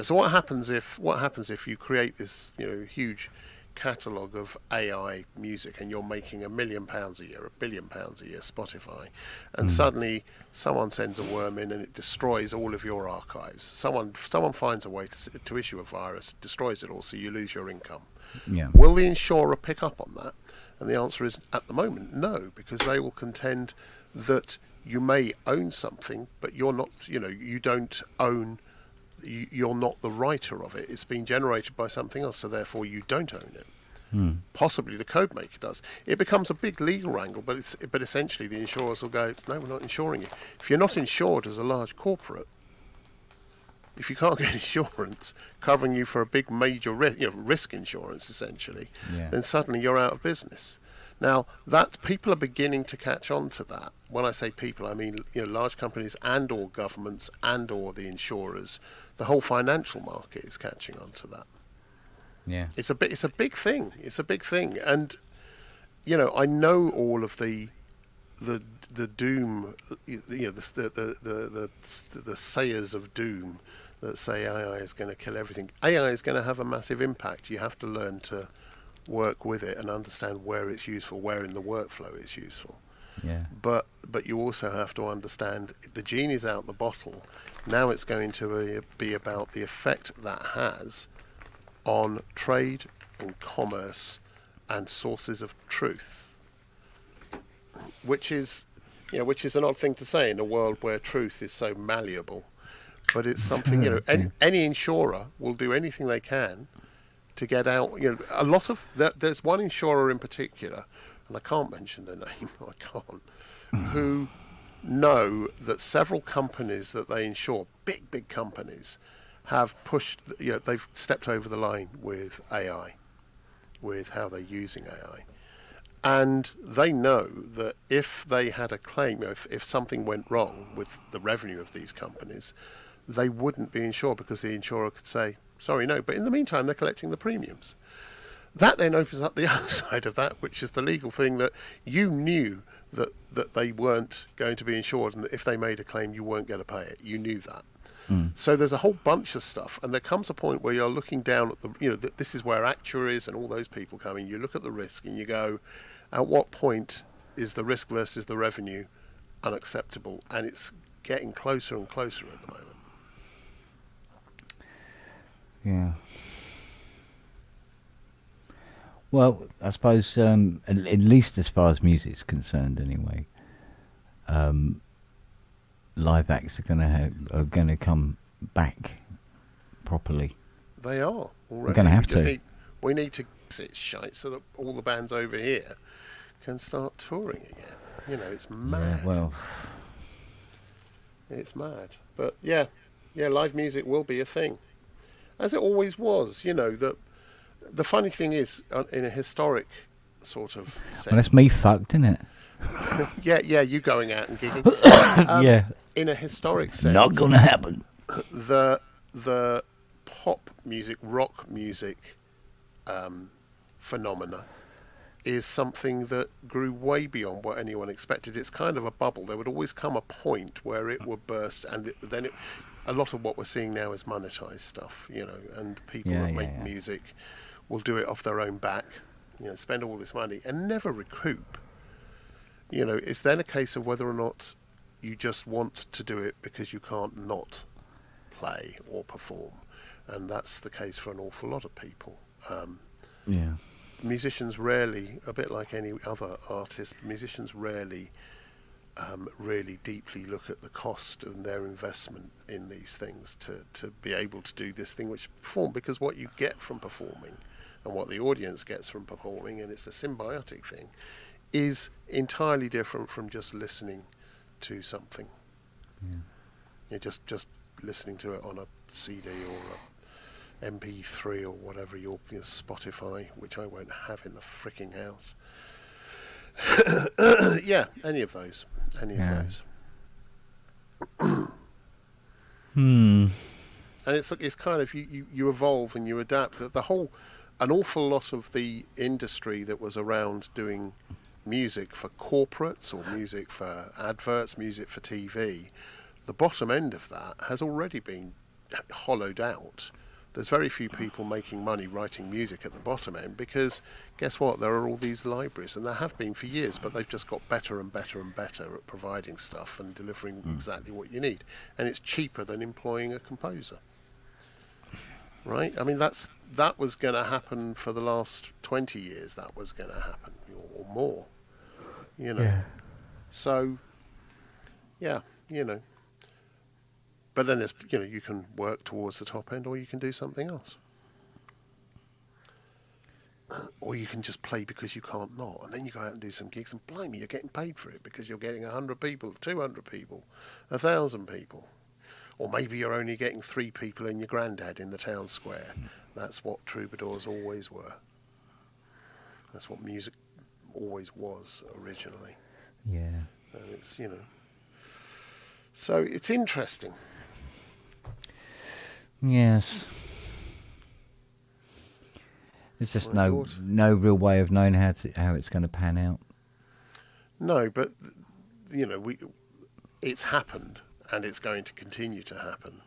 So what happens if you create this huge catalogue of AI music, and you're making £1 million a year, £1 billion a year, Spotify, and suddenly someone sends a worm in and it destroys all of your archives. Someone finds a way to issue a virus, destroys it all, so you lose your income. Yeah. Will the insurer pick up on that? And the answer is, at the moment, no, because they will contend that you may own something, but you're not. You don't own. You're not the writer of it. It's been generated by something else, so therefore you don't own it. Possibly the code maker does. It becomes a big legal wrangle, but essentially the insurers will go, no, we're not insuring you. If you're not insured as a large corporate, if you can't get insurance covering you for a big major risk insurance essentially, then suddenly you're out of business. Now, that people are beginning to catch on to that. When I say people, I mean large companies and or governments and or the insurers. The whole financial market is catching on to that. Yeah, it's a big thing. It's a big thing, and I know all of the doom, the sayers of doom that say AI is going to kill everything. AI is going to have a massive impact. You have to learn to work with it and understand where it's useful, where in the workflow it's useful. Yeah. But you also have to understand the genie's out the bottle. Now it's going to be about the effect that has on trade and commerce and sources of truth, which is an odd thing to say in a world where truth is so malleable. But it's something, any insurer will do anything they can to get out. A lot of there's one insurer in particular, and I can't mention the name. I can't. Who know that several companies that they insure, big companies, have pushed. They've stepped over the line with AI, with how they're using AI, and they know that if they had a claim, if something went wrong with the revenue of these companies, they wouldn't be insured because the insurer could say, sorry, no, but in the meantime, they're collecting the premiums. That then opens up the other side of that, which is the legal thing that you knew that they weren't going to be insured, and that if they made a claim, you weren't going to pay it. You knew that. So there's a whole bunch of stuff, and there comes a point where you're looking down at this is where actuaries and all those people come in. You look at the risk and you go, at what point is the risk versus the revenue unacceptable? And it's getting closer and closer at the moment. Yeah. Well, I suppose at least as far as music's concerned, anyway, live acts are going to come back properly. They are already. We're going to have to. We need to sit shite so that all the bands over here can start touring again. It's mad. Yeah, well, it's mad. But yeah, live music will be a thing, as it always was. The funny thing is, in a historic sort of sense. Well, that's me fucked, isn't it? yeah, you going out and gigging. Yeah. In a historic sense. Not going to happen. The pop music, rock music phenomena is something that grew way beyond what anyone expected. It's kind of a bubble. There would always come a point where it would burst, and then a lot of what we're seeing now is monetized stuff, and people that make music will do it off their own back, spend all this money and never recoup. It's then a case of whether or not you just want to do it because you can't not play or perform, and that's the case for an awful lot of people. Musicians rarely, a bit like any other artist, musicians rarely really deeply look at the cost and their investment in these things to be able to do this thing which perform, because what you get from performing and what the audience gets from performing, and it's a symbiotic thing, is entirely different from just listening to something. You're just listening to it on a CD or a MP3 or whatever, your Spotify, which I won't have in the freaking house. Yeah, any of those. And it's kind of you evolve and you adapt. An awful lot of the industry that was around doing music for corporates or music for adverts, music for TV, the bottom end of that has already been hollowed out. There's very few people making money writing music at the bottom end, because guess what? There are all these libraries, and there have been for years, but they've just got better and better and better at providing stuff and delivering exactly what you need. And it's cheaper than employing a composer. Right? I mean, that was going to happen for the last 20 years. That was going to happen, or more. So, But then there's, you can work towards the top end, or you can do something else. Or you can just play because you can't not, and then you go out and do some gigs, and blimey, you're getting paid for it because you're getting 100 people, 200 people, 1,000 people. Or maybe you're only getting 3 people and your granddad in the town square. That's what troubadours always were. That's what music always was originally. Yeah. And it's, So it's interesting. Yes. There's just no real way of knowing how it's going to pan out. No, but it's happened, and it's going to continue to happen.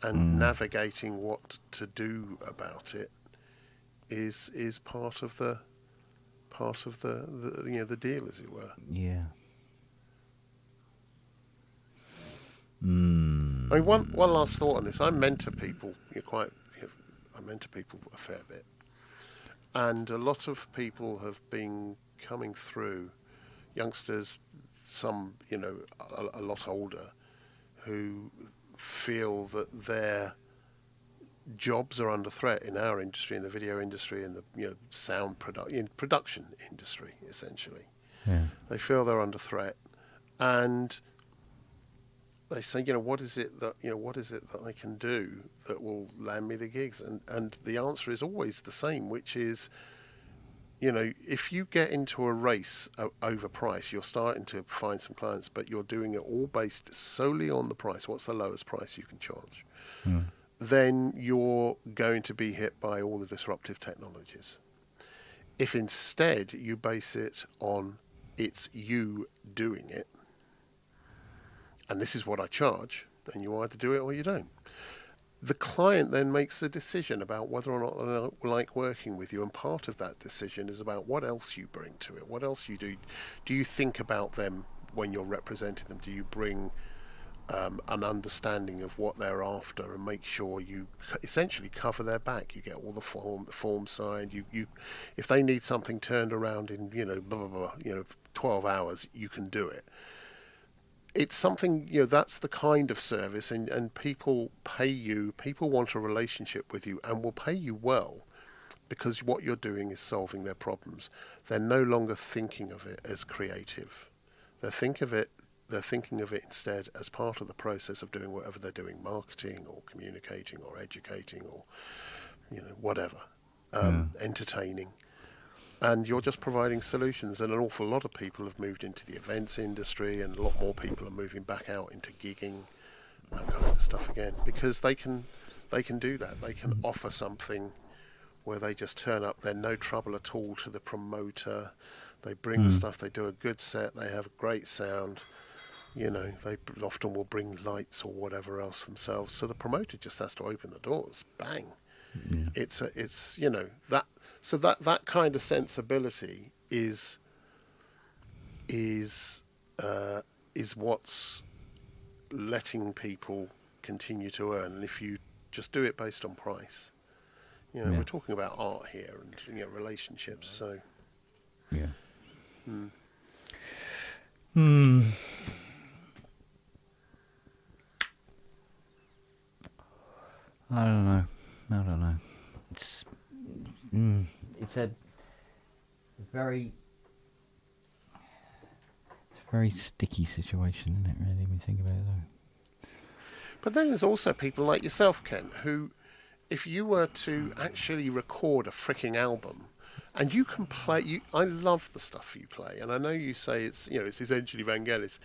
And navigating what to do about it is part of the the deal, as it were. Yeah. I mean, one last thought on this. I mentor people. I mentor people a fair bit, and a lot of people have been coming through, youngsters, some a lot older, who feel that their jobs are under threat in our industry, in the video industry, in the production industry, essentially. Yeah. They feel they're under threat, and they say, what is it that I can do that will land me the gigs? And the answer is always the same, which is, if you get into a race over price, you're starting to find some clients, but you're doing it all based solely on the price. What's the lowest price you can charge? Then you're going to be hit by all the disruptive technologies. If instead you base it on it's you doing it, and this is what I charge, then you either do it or you don't. The client then makes a decision about whether or not they like working with you, and part of that decision is about what else you bring to it, what else you do. Do you think about them when you're representing them? Do you bring an understanding of what they're after and make sure you essentially cover their back? You get all the form side. You if they need something turned around in blah blah blah 12 hours, you can do it. It's something, that's the kind of service, and people pay you, people want a relationship with you and will pay you well, because what you're doing is solving their problems. They're no longer thinking of it as creative. They're thinking of it instead as part of the process of doing whatever they're doing, marketing or communicating or educating or, whatever, entertaining. And you're just providing solutions, and an awful lot of people have moved into the events industry, and a lot more people are moving back out into gigging, that kind of stuff again, because they can do that. They can offer something where they just turn up. They're no trouble at all to the promoter. They bring the stuff. They do a good set. They have a great sound. They often will bring lights or whatever else themselves. So the promoter just has to open the doors. Bang. Yeah. It's that. So that kind of sensibility is what's letting people continue to earn. And if you just do it based on price, we're talking about art here and relationships. So I don't know. It's a very sticky situation, isn't it, really, when you think about it, though? But then there's also people like yourself, Ken, who, if you were to actually record a freaking album, and you can play, I love the stuff you play, and I know you say it's essentially Vangelis.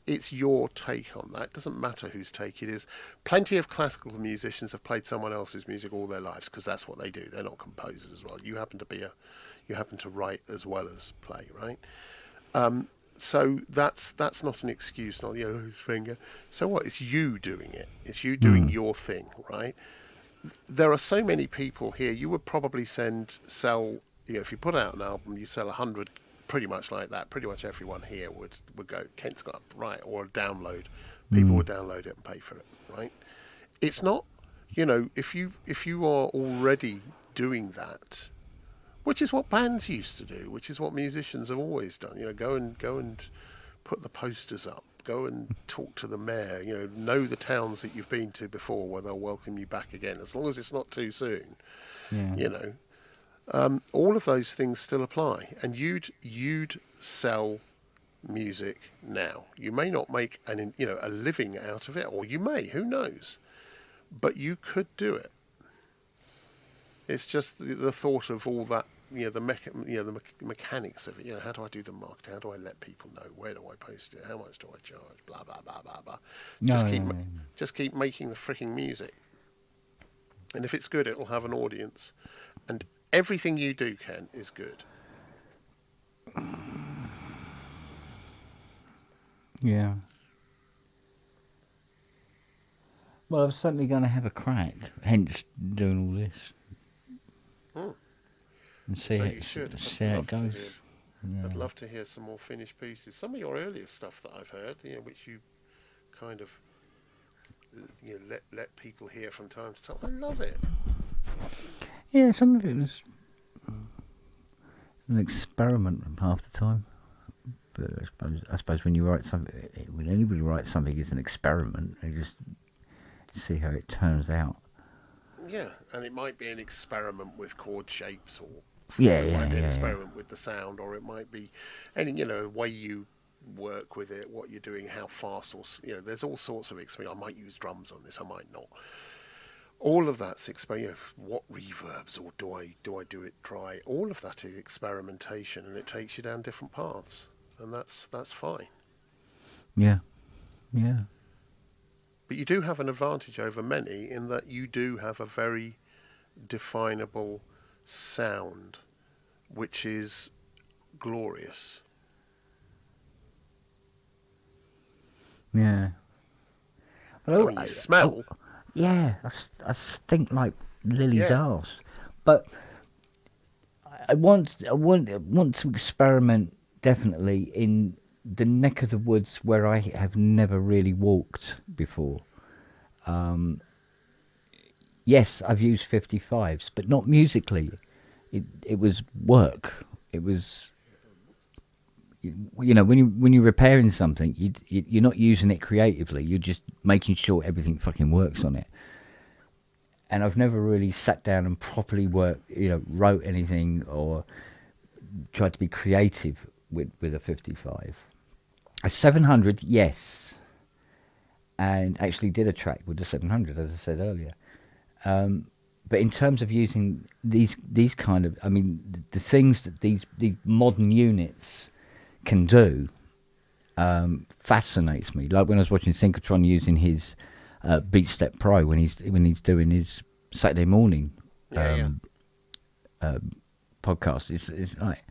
It's your take on that. It doesn't matter whose take it is. Plenty of classical musicians have played someone else's music all their lives because that's what they do. They're not composers as well. You happen to write as well as play, right? So that's not an excuse, not his finger. So what? It's you doing it. It's you doing your thing, right? There are so many people here. You would probably sell. If you put out an album, you sell 100, pretty much like that. Pretty much everyone here would go, Kent's got right, or a download. People would download it and pay for it, right? It's not, if you are already doing that, which is what bands used to do, which is what musicians have always done. Go and put the posters up, go and talk to the mayor. Know the towns that you've been to before, where they'll welcome you back again, as long as it's not too soon. Yeah. All of those things still apply, and you'd sell music now. You may not make a living out of it, or you may, who knows? But you could do it. It's just the thought of all that, the mechanics of it. How do I do the marketing? How do I let people know? Where do I post it? How much do I charge? Blah blah blah blah blah. Just keep making the freaking music, and if it's good, it'll have an audience. And everything you do, Ken, is good. Yeah. Well, I'm certainly going to have a crack, hence doing all this. And see how it goes. I'd love to hear some more finished pieces. Some of your earlier stuff that I've heard, which you kind of let people hear from time to time. I love it. Yeah, some of it was an experiment half the time. But I suppose when you write something, when anybody writes something, it's an experiment. They just see how it turns out. Yeah, and it might be an experiment with chord shapes, or it might be an experiment with the sound, or it might be any way you work with it, what you're doing, how fast, or there's all sorts of experiments. I might use drums on this, I might not. All of that's what reverbs, or do I do it dry? All of that is experimentation, and it takes you down different paths, and that's fine. Yeah. But you do have an advantage over many in that you do have a very definable sound, which is glorious. Yeah. But you smell. Yeah, I stink like Lily's arse. But I want to experiment definitely in the neck of the woods where I have never really walked before. Yes, I've used 55s, but not musically. It was work. It was, when you're repairing something, you're not using it creatively. You're just making sure everything fucking works on it. And I've never really sat down and properly wrote anything or tried to be creative with a 55. A 700, yes. And actually did a track with the 700, as I said earlier. But in terms of using these kind of, the things that these modern units can do fascinates me. Like when I was watching Synchrotron using his Beatstep Pro when he's doing his Saturday morning podcast. It's like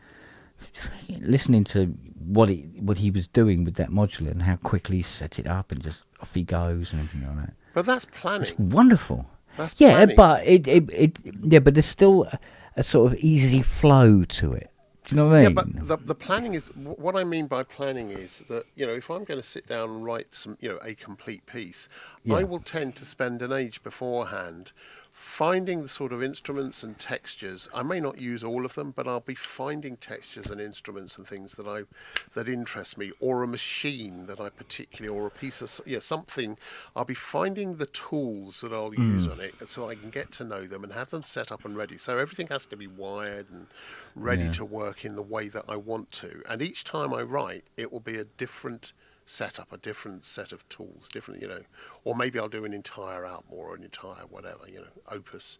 listening to what he was doing with that modular and how quickly he set it up and just off he goes and everything like that. But that's planning. It's wonderful. That's planning. But there's still a sort of easy flow to it. Do you know what I mean? Yeah, but the planning is what I mean by planning is that if I'm going to sit down and write some a complete piece, I will tend to spend an age beforehand finding the sort of instruments and textures. I may not use all of them, but I'll be finding textures and instruments and things that interest me, or a machine that I particularly, or a piece of something. I'll be finding the tools that I'll use on it, so I can get to know them and have them set up and ready. So everything has to be wired and ready to work in the way that I want to. And each time I write, it will be a different setup, a different set of tools, different, or maybe I'll do an entire album or an entire whatever, opus.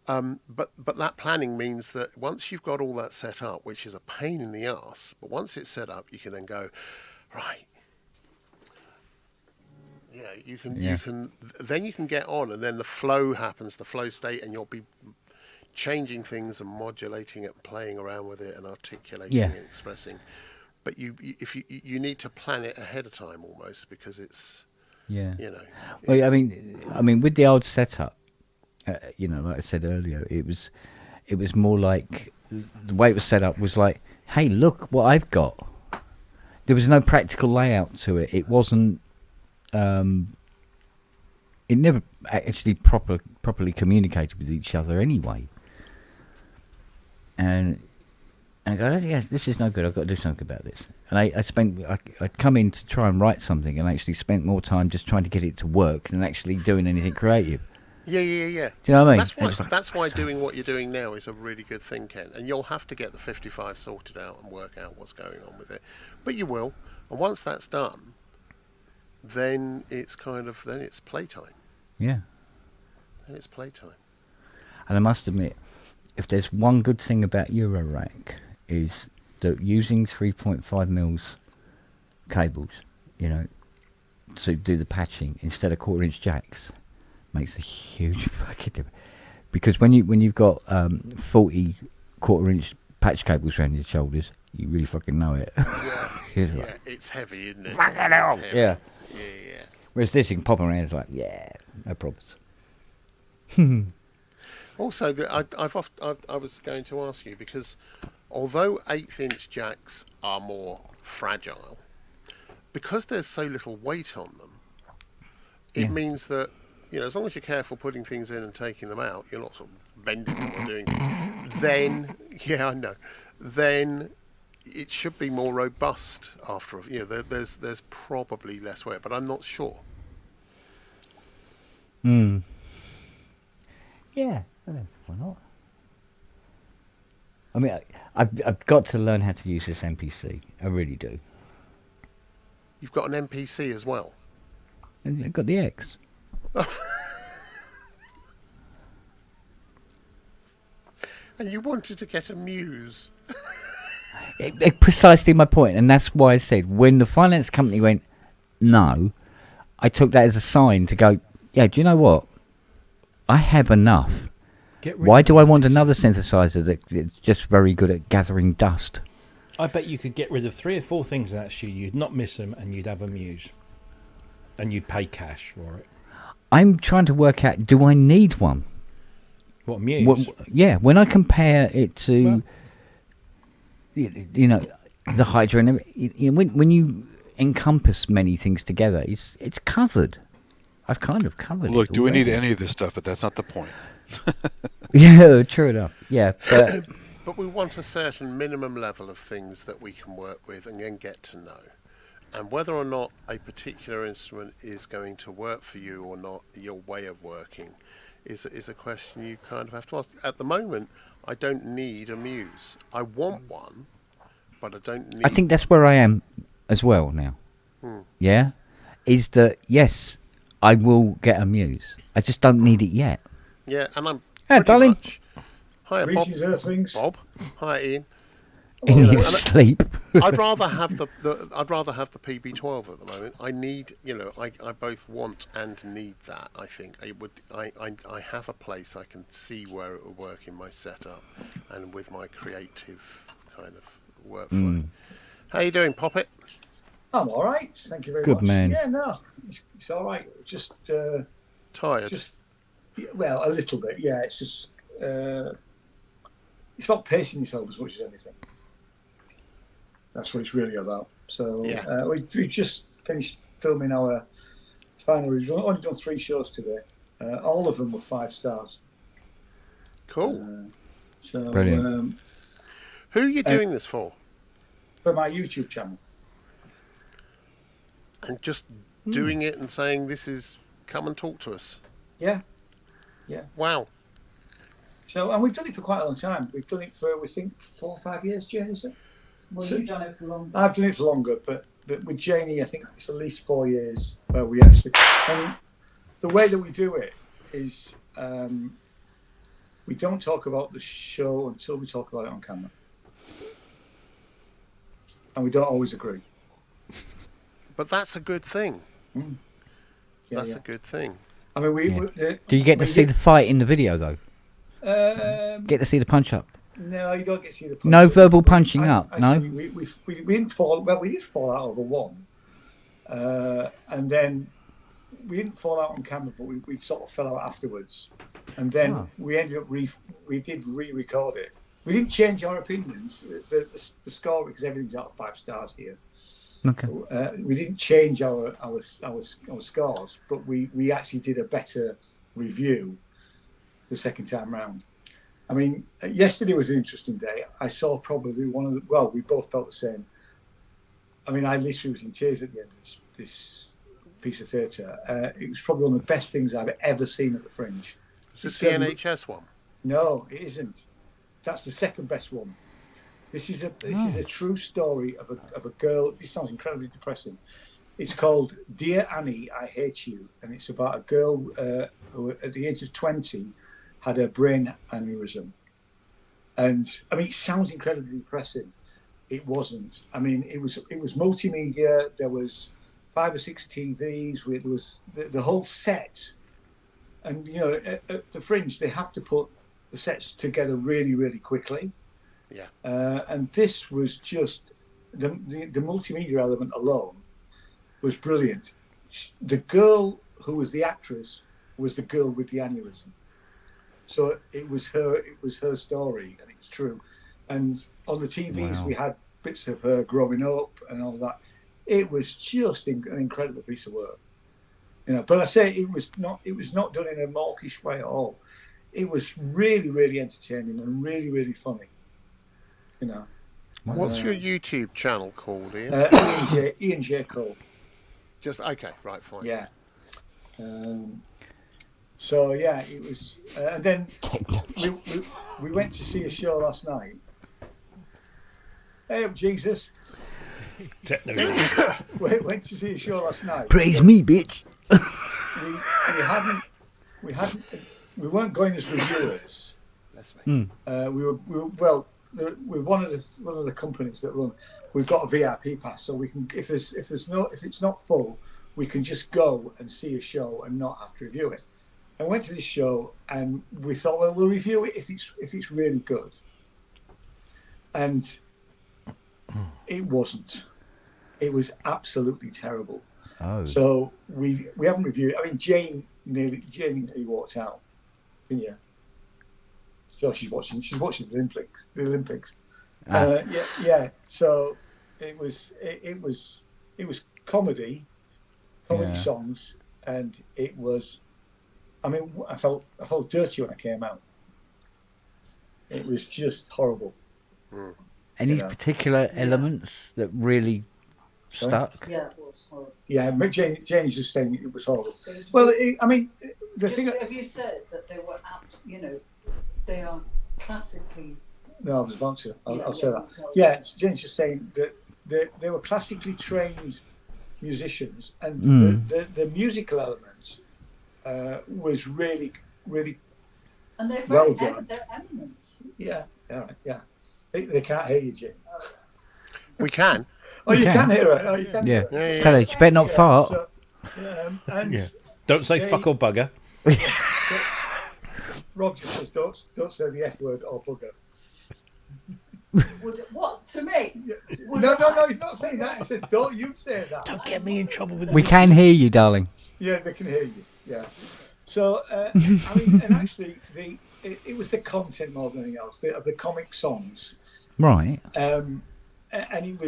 But that planning means that once you've got all that set up, which is a pain in the ass, but once it's set up, you can then go, right. Yeah, you can then you can get on, and then the flow happens, the flow state, and you'll be changing things and modulating it and playing around with it and articulating and expressing. But you need to plan it ahead of time almost, because it's Well, I mean, with the old setup, like I said earlier, it was more like the way it was set up was like, hey, look what I've got. There was no practical layout to it. It wasn't. It never actually properly communicated with each other anyway. And I go, this is no good. I've got to do something about this. And I'd come in to try and write something, and actually spent more time just trying to get it to work than actually doing anything creative. Yeah. Do you know what I mean? That's why doing what you're doing now is a really good thing, Ken. And you'll have to get the 55 sorted out and work out what's going on with it. But you will. And once that's done, then it's it's playtime. Yeah. Then it's playtime. And I must admit, if there's one good thing about Eurorack, is that using 3.5 mils cables, to do the patching instead of 1/4-inch jacks makes a huge fucking difference. Because when you've got 40 1/4-inch patch cables around your shoulders, you really fucking know it. Yeah, it's heavy, isn't it? Fucking hell. Yeah. Yeah. Whereas this, you can pop around, it's like, no problems. Also, I was going to ask you, because although 1/8-inch jacks are more fragile, because there's so little weight on them, it means that, as long as you're careful putting things in and taking them out, you're not sort of bending them or doing then it should be more robust after, there's probably less weight, but I'm not sure. Yeah, why not? I mean, I've got to learn how to use this MPC. I really do. You've got an MPC as well? And I've got the X. And you wanted to get a Muse. Precisely my point, and that's why I said when the finance company went no, I took that as a sign to go, do you know what? I have enough. Why do I want another synthesizer that's just very good at gathering dust? I bet you could get rid of 3 or 4 things in that studio. You'd not miss them, and you'd have a Muse. And you'd pay cash for it. I'm trying to work out, do I need one? What, Muse? When I compare it to, the Hydra and everything, when you encompass many things together, it's covered. I've kind of covered it. Look, do we need any of this stuff? But that's not the point. Yeah, true enough. Yeah, but we want a certain minimum level of things that we can work with and then get to know. And whether or not a particular instrument is going to work for you or not, your way of working, is a question you kind of have to ask. At the moment, I don't need a Muse. I want one, but I don't need... I think that's where I am as well now. Yeah? Is that, yes, I will get a Muse. I just don't need it yet. Yeah, and I'm darling. much... Hi, Bob. Bob. Hi, Ian. In your sleep. I'd rather have the PB12 at the moment. I need, I both want and need that. I think I have a place I can see where it will work in my setup and with my creative kind of workflow. How you doing, Poppet? I'm all right. Thank you very much. Good man. Yeah, no, it's all right. Just tired. A little bit. Yeah, it's just it's about pacing yourself as much as anything. That's what it's really about. So we just finished filming our final. We've only done 3 shows today, All of them were 5 stars. Cool. So, brilliant. Who are you doing this for? For my YouTube channel. And just doing it and saying, this is, come and talk to us. Yeah. Wow. So, and we've done it for quite a long time. We've done it for, we think, 4 or 5 years, Jane, is it? Well, you've done it for longer. I've done it for longer, but with Janie, I think it's at least 4 years where we actually. And the way that we do it is we don't talk about the show until we talk about it on camera, and we don't always agree. But that's a good thing. Mm. That's a good thing. I mean, do you get to see the fight in the video though? Get to see the punch up? No, you don't get to see the punch. No verbal punching up. No. We didn't fall. Well, we did fall out over one, and then we didn't fall out on camera, but we sort of fell out afterwards, and then we ended up we did re-record it. We didn't change our opinions. The score, because everything's out of 5 stars here. Okay. We didn't change our scores, but we actually did a better review the second time round. I mean, yesterday was an interesting day. I saw probably one of the, well, we both felt the same. I mean, I literally was in tears at the end of this piece of theatre. It was probably one of the best things I've ever seen at the Fringe. Is this the NHS one? No, it isn't. That's the second best one. This is a true story of a girl. This sounds incredibly depressing. It's called Dear Annie, I Hate You, and it's about a girl who, at the age of 20, had a brain aneurysm. And I mean, it sounds incredibly depressing. It wasn't. I mean, it was multimedia. There was 5 or 6 TVs. It was the whole set. And you know, at the Fringe, they have to put the sets together really, really quickly. Yeah. And this was just the multimedia element alone was brilliant. The girl who was the actress was the girl with the aneurysm. So it was her story, and it's true. And on the TVs, we had bits of her growing up and all that. It was just an incredible piece of work, you know. But I say it was not done in a mawkish way at all. It was really, really entertaining and really, really funny, you know. What's your YouTube channel called, Ian? Ian J. Cole. Just okay, right, fine. Yeah. So yeah, it was, and then we went to see a show last night. Hey up, Jesus! We went to see a show last night. Praise me, bitch. We weren't going as reviewers. That's me. We were we're one of the companies that run. We've got a VIP pass, so we can if it's not full, we can just go and see a show and not have to review it. I went to this show and we thought, well, we'll review it if it's really good. And it wasn't. It was absolutely terrible. Oh. So we haven't reviewed it. I mean, Jane nearly walked out. Yeah. So she's watching the Olympics. Yeah. So it was comedy songs, and it was. I mean, I felt dirty when I came out. It was just horrible. Any particular elements that really stuck? Yeah, it was horrible. Yeah, Jane's just saying it was horrible. Well, I mean, the thing. Have you said that they were, they are classically? No, I was about to. I'll say that. Yeah, Jane's just saying that they were classically trained musicians, and the musical elements was really, really and they're well very done. They're eminent. Yeah, all right, yeah. They can't hear you, Jane. We can. Oh, you can hear it. Oh, you can hear it. Yeah. Tell her, you better not fart. So, Don't say fuck or bugger. Rob just says, don't say the F word or bugger. What, to me? No, he's not saying that. He said, don't you say that. Don't get me in trouble with We can hear you, darling. Yeah, they can hear you. Yeah. So, I mean, and actually, it was the content more than anything else, of the comic songs. Right. And it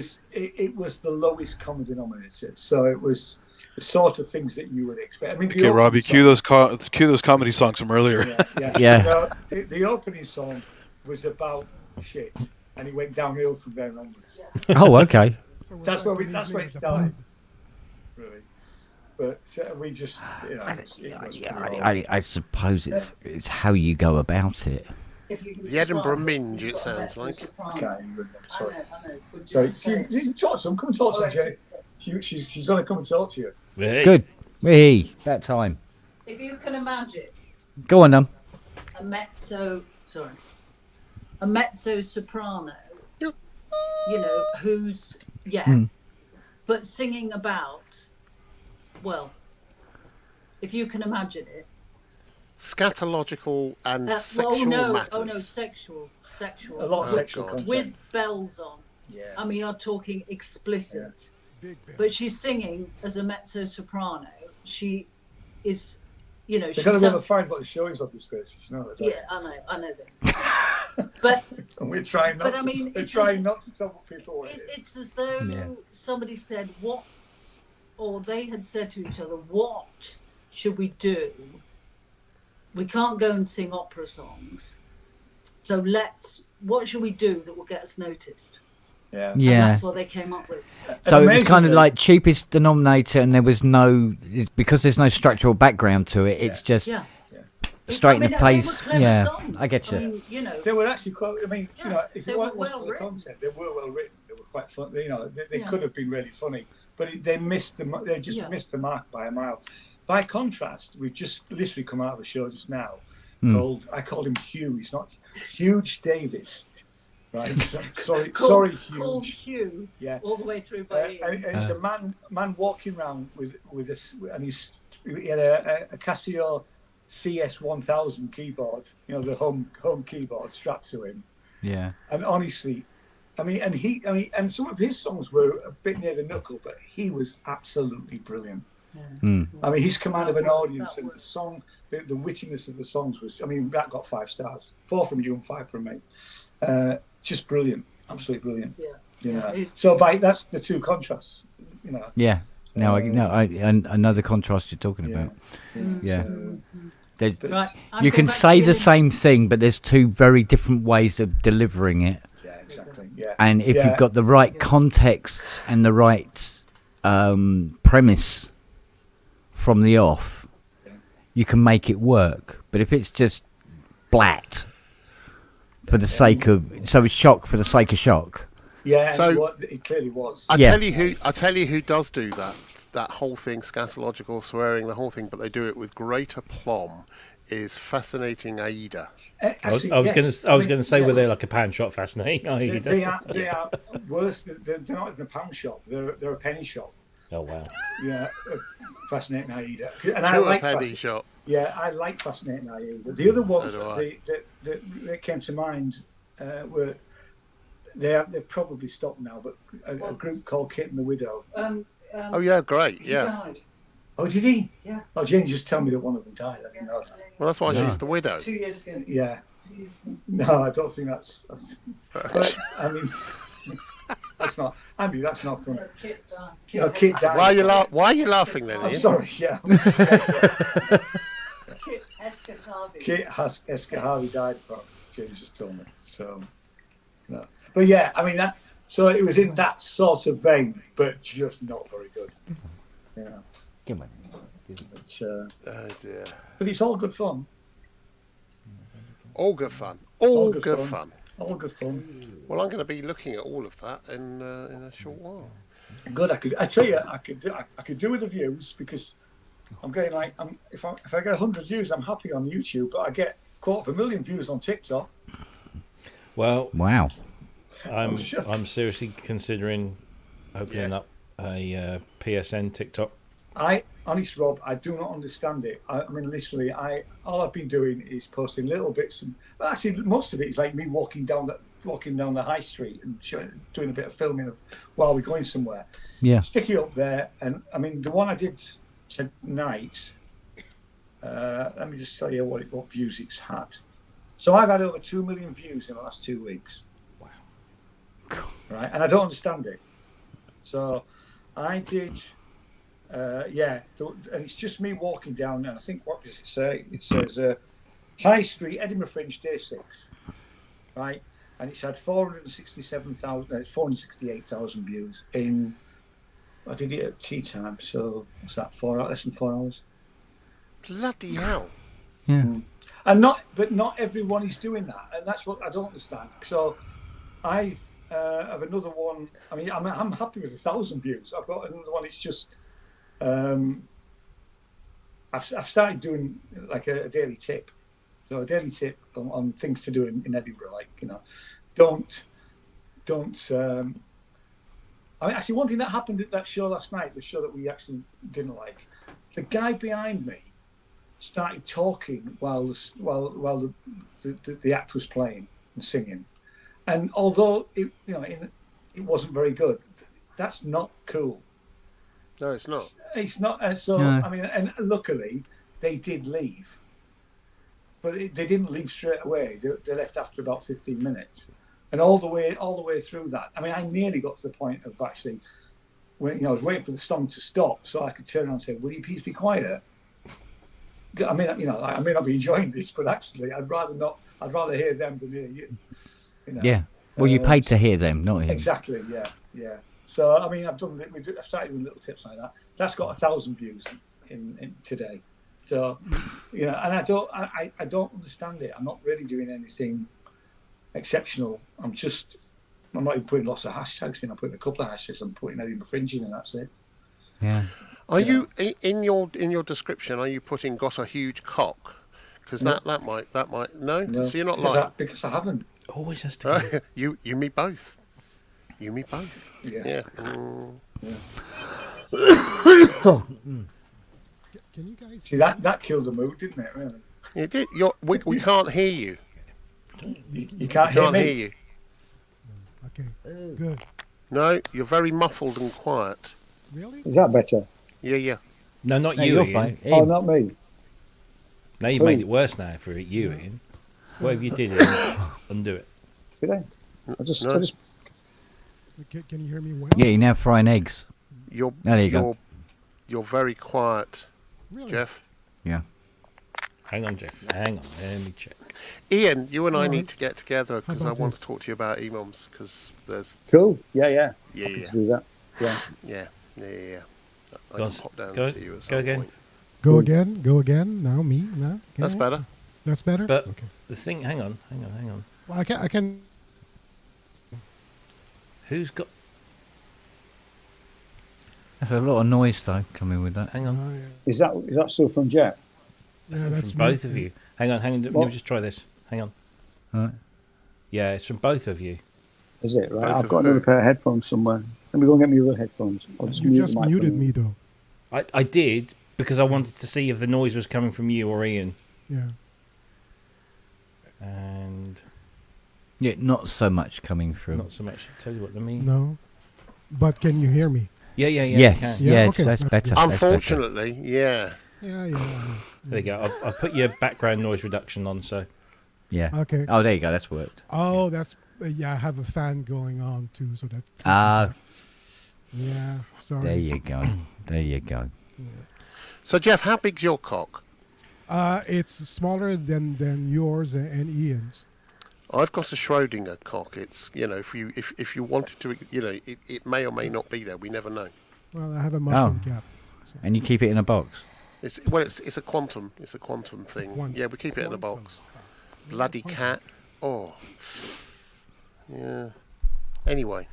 was the lowest common denominator. So it was the sort of things that you would expect. I mean, Okay, Robbie, cue those comedy songs from earlier. Yeah. You know, the opening song was about shit, and it went downhill from there onwards. Oh, okay. That's where it started, really. But we just, you know, I suppose it's how you go about it. The Edinburgh Minge, it sounds like. Okay, sorry. You talk to him. Come and talk to him, Jay. She's going to come and talk to you. Hey. Good. Hey, that time. If you can imagine Go on, then. a mezzo soprano, you know, who's but singing about, well, if you can imagine it, Scatological and sexual matters. Oh no, sexual. A lot of sexual content. With bells on. Yeah. I mean, you're talking explicit. But she's singing as a mezzo soprano. She is, you know, They're she's going to be able to find what the showings of this space. You know that. yeah, I know that. But and we're trying not. But I mean, we're trying not to tell people. It's as though somebody said what, or they had said to each other, "What should we do? We can't go and sing opera songs, so what should we do that will get us noticed?" Yeah. And that's what they came up with. So it was kind of like cheapest denominator, and there was because there's no structural background to it. It's just straight in the face. Yeah, songs. I get you. I mean, you know, They were actually quite. I mean, you know, if they it were wasn't for the well content, they were well written. They were quite fun. You know, they could have been really funny, but they missed They just missed the mark by a mile. By contrast, we've just literally come out of the show just now. I called him Hugh. He's not Huge Davis. Right, sorry, Huge. Called Hugh, all the way through by and it's a man walking around with this, and he had a Casio CS1000 keyboard, you know, the home keyboard strapped to him. Yeah. And honestly, and some of his songs were a bit near the knuckle, but he was absolutely brilliant. Yeah. I mean, his command of an audience and the song, the wittiness of the songs was, I mean, that got 5 stars, 4 from you and 5 from me. Just brilliant, absolutely brilliant. Yeah, you know. So that's the two contrasts, you know. Yeah. No, I know the contrast you're talking about. Yeah. You can say the same thing, but there's two very different ways of delivering it. Yeah, exactly. Yeah. And if you've got the right context and the right premise from the off, you can make it work. But if it's just blat for the sake of, so it's shock for the sake of shock. Yeah, so it clearly was. I tell you who does do that whole thing, scatological swearing, the whole thing, but they do it with great aplomb. Is Fascinating Aida. Actually, I was going to say, were they like a pound shop? Fascinating Aida. They are worse. They're not even a pound shop. They're a penny shop. Oh wow. Yeah, Fascinating Aida. And I like penny shop. Yeah, I like Fascinating Aida. The other ones that came to mind were they've probably stopped now, but a group called Kit and the Widow. Oh yeah, great. Yeah. Died. Oh, did he? Yeah. Oh, Jenny just tell me that one of them died. I didn't know that. Well, that's why she's the widow. 2 years ago. Yeah. No, I don't think that's. But, I mean, that's not. Andy, that's not funny. Kit died. Why are you laughing then? I'm Ian? sorry. Yeah. Kit Escaharvi died from. James just told me. So, no. But yeah, I mean that. So it was in that sort of vein, but just not very good. Yeah. Come on. Oh dear. But it's all good fun. All good fun. All good fun. All good fun. Well, I'm going to be looking at all of that in a short while. Good. I tell you, I could do with the views because I'm getting if I get 100 views, I'm happy on YouTube. But I get 250,000 views on TikTok. Well, wow. I'm seriously considering opening up a PSN TikTok. Honest Rob, I do not understand it. I mean, literally, all I've been doing is posting little bits, and actually most of it is like me walking down the high street and doing a bit of filming while we're going somewhere. Yeah, stick it up there, and I mean the one I did tonight. Let me just tell you what views it's had. So I've had over 2 million views in the last 2 weeks. Wow. Right, and I don't understand it. So I did yeah, and it's just me walking down, and I think, what does it say? It says High Street, Edinburgh Fringe, day 6, right? And it's had 468,000 views in. I did it at tea time, so what's that? Less than 4 hours. Bloody hell! Yeah. And not everyone is doing that, and that's what I don't understand. So I have another one. I mean, I'm happy with 1,000 views. I've got another one. It's just I've started doing like a daily tip. So a daily tip on things to do in Edinburgh, like, you know, don't. I mean, actually, one thing that happened at that show last night, the show that we actually didn't like, the guy behind me started talking while the act was playing and singing, and although it wasn't very good, that's not cool. No, it's not. It's not. So no. I mean, and luckily they did leave, but they didn't leave straight away. They left after about 15 minutes, and all the way through that. I mean, I nearly got to the point of actually, when I was waiting for the song to stop so I could turn around and say, "Will you please be quiet?" I mean, I may not be enjoying this, but actually, I'd rather not. I'd rather hear them than hear you. Yeah. Well, you paid to hear them, not him. Exactly. Yeah. So I mean, I've started with little tips like that. That's got 1,000 views in today. So and I don't understand it. I'm not really doing anything exceptional. I'm not even putting lots of hashtags in. I'm putting a couple of hashtags. I'm putting Edinburgh Fringe in, and that's it. Yeah. Are you in your description? Are you putting got a huge cock? Because that might no. So you're not lying because I haven't. Always has to. You me both. You me both. Yeah. Can you guys see that killed the mood, didn't it? Really. It did. We can't hear you. You can't hear me. Hear you. Okay. Good. No, you're very muffled and quiet. Really? Is that better? Yeah. No, not you, Ian. Fine. Oh, not me. Now you've made it worse now for you, Ian. Whatever you did, Ian, undo it. Did I? I just. Can you hear me well? Yeah, you're now frying eggs. There you go. You're very quiet, Really? Jeff. Yeah. Hang on, Jeff. Hang on. Let me check. Ian, you and I All need right. to get together because I about want this? to talk to you about EMOMs because there's Cool. Yeah. yeah. Do that. Yeah. I can pop down and see you at some Go again. point. Go again. Now me. Now. That's better. That's better. But okay. the thing, hang on. Well, I can. Who's got? There's a lot of noise though coming with that. Hang on. Oh, yeah. Is that still from Jeff? Yeah, that's from both of you. Hang on. Let me just try this. Hang on. All right. Yeah, it's from both of you. Is it right? Both I've of got another pair of headphones somewhere. Let me go and get me other headphones. You just muted me though. I did because I wanted to see if the noise was coming from you or Ian. Yeah. And Yeah, not so much coming through. not so much. Tell you what I mean. No. But can you hear me? Yeah. Yes. I can. Yeah, Yes, okay, that's that's better. good. That's better. Unfortunately, yeah. Yeah. There you go. I put your background noise reduction on, so Yeah. Okay. Oh, there you go. That's worked. Oh, that's yeah. I have a fan going on too, so that. Yeah. Sorry. There you go. There you go. So Jeff, how big's your cock? It's smaller than yours and Ian's. I've got a Schrodinger cock. It's if you wanted to, it may or may not be there. We never know. Well, I have a mushroom cap. So. And you keep it in a box. It's a quantum. It's a quantum thing. Yeah, we keep it in a box. Bloody cat. Oh. Yeah. Anyway.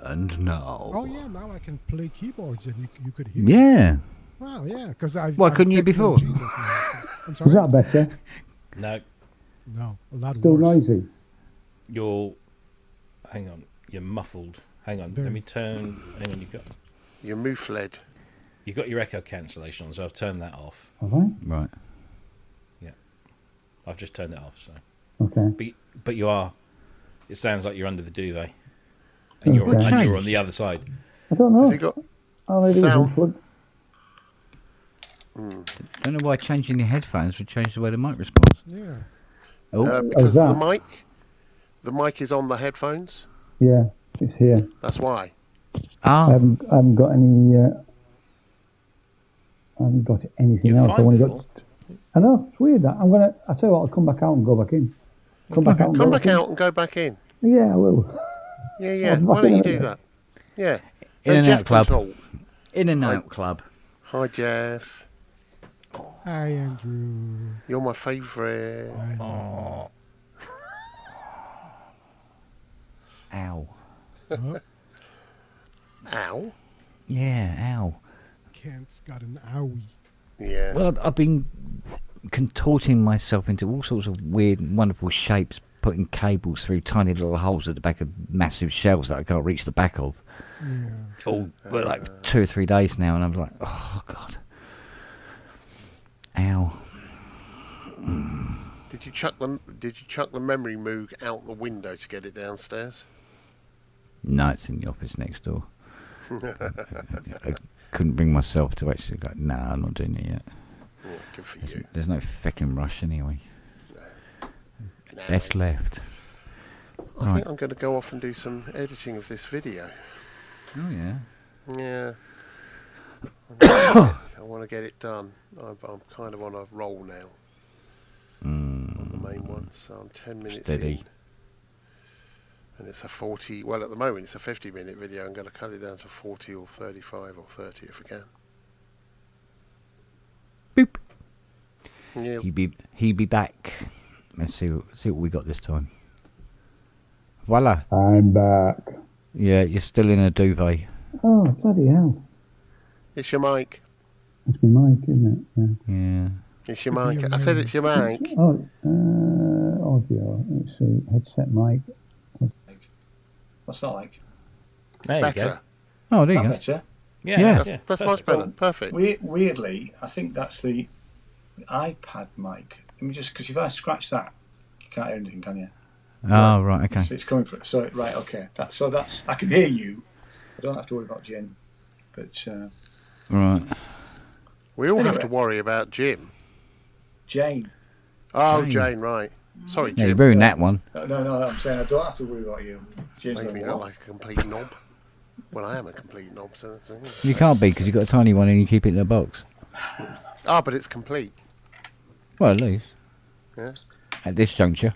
And now. Oh yeah, now I can play keyboards and you could hear. Yeah. Wow, yeah, because I've. Why couldn't you before? Jesus now, so. I'm sorry. Is that better? No, a lot Still worse. noisy. hang on. You're muffled. Hang on. Very. Let me turn. Hang on. You're moofled. You've got your echo cancellation on, so I've turned that off. Have I? Right. I've just turned it off. So. Okay. But you are. It sounds like you're under the duvet, and you're on the other side. I don't know. Has he got Maybe sound? unplugged. Don't know why changing your headphones would change the way the mic responds. Yeah. Oh, Because that? the mic is on the headphones. Yeah, it's here. That's why. Oh. I haven't got any. I haven't got anything else. I know, it's weird that. I tell you what, I'll come back out and go back in. Come back out and go back in. Yeah, I will. Yeah. Why don't you do that? Yeah. In and out club. Control. In and out club. Hi, Jeff. Hi, Andrew. You're my favourite. Oh. Ow. Ow? Yeah, ow. Kent's got an owie. Yeah. Well, I've been contorting myself into all sorts of weird and wonderful shapes, putting cables through tiny little holes at the back of massive shelves that I can't reach the back of. Yeah. All for like 2 or 3 days now, and I'm like, oh God. Ow. Did you chuck the memory moog out the window to get it downstairs? No, it's in the office next door. I couldn't bring myself to actually go, no, I'm not doing it yet. Yeah, good for you. There's no feckin' rush anyway. No. That's left. I think I'm going to go off and do some editing of this video. Oh, yeah. Yeah. I want to get it done. I'm kind of on a roll now. On the main one, so I'm 10 minutes Steady. in. And it's a 40, well at the moment it's a 50-minute video. I'm going to cut it down to 40 or 35 or 30 if I can. Boop. Yeah. He be back. Let's see what we got this time. Voila. I'm back. Yeah, you're still in a duvet. Oh, bloody hell. It's your mic. It's my mic, isn't it? Yeah. It's your mic. I said it's your mic. Oh, audio. Let's see. Headset mic. What's that like? There you Better. go. Oh, there you That go. better? Yeah. That's much better. Perfect. Weirdly, I think that's the iPad mic. Let me just, because if I scratch that, you can't hear anything, can you? Oh, right, okay. So it's coming from. So right, okay. That's. I can hear you. I don't have to worry about Jen. But Right. We all have to worry about Jim. Jane. Oh, Jane. Jane, right. Sorry, Yeah, you Jim. ruined that one. No, I'm saying I don't have to worry about you. Jane's Make going me to look walk. like a complete knob. Well, I am a complete knob, so that's You can't be because you've got a tiny one and you keep it in a box. but it's complete. Well, at least. Yeah. At this juncture.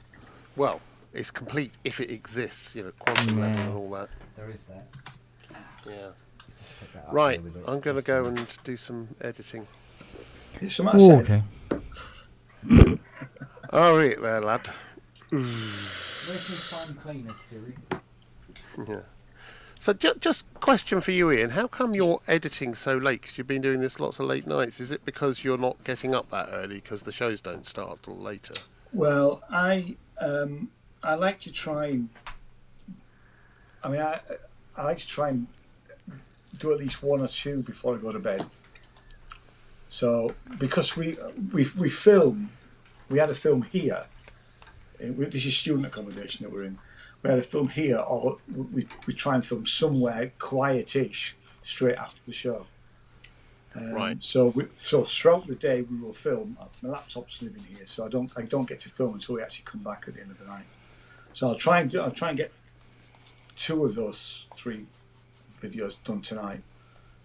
Well, it's complete if it exists, quantum level and all that. There is that. Yeah. Right, I'm going to go and do some editing. It's something I said. Okay. All right there, lad. Where's my time cleaner, Siri? Yeah. So just question for you, Ian. How come you're editing so late? Because you've been doing this lots of late nights. Is it because you're not getting up that early because the shows don't start till later? Well, I like to try and. I mean, I like to try and do at least one or two before I go to bed. So because we film, we had a film here. This is student accommodation that we're in. We had a film here, or we try and film somewhere quietish straight after the show. Right. So throughout the day we will film. My laptop's living here, so I don't get to film until we actually come back at the end of the night. So I'll try and get 2 of those 3 videos done tonight,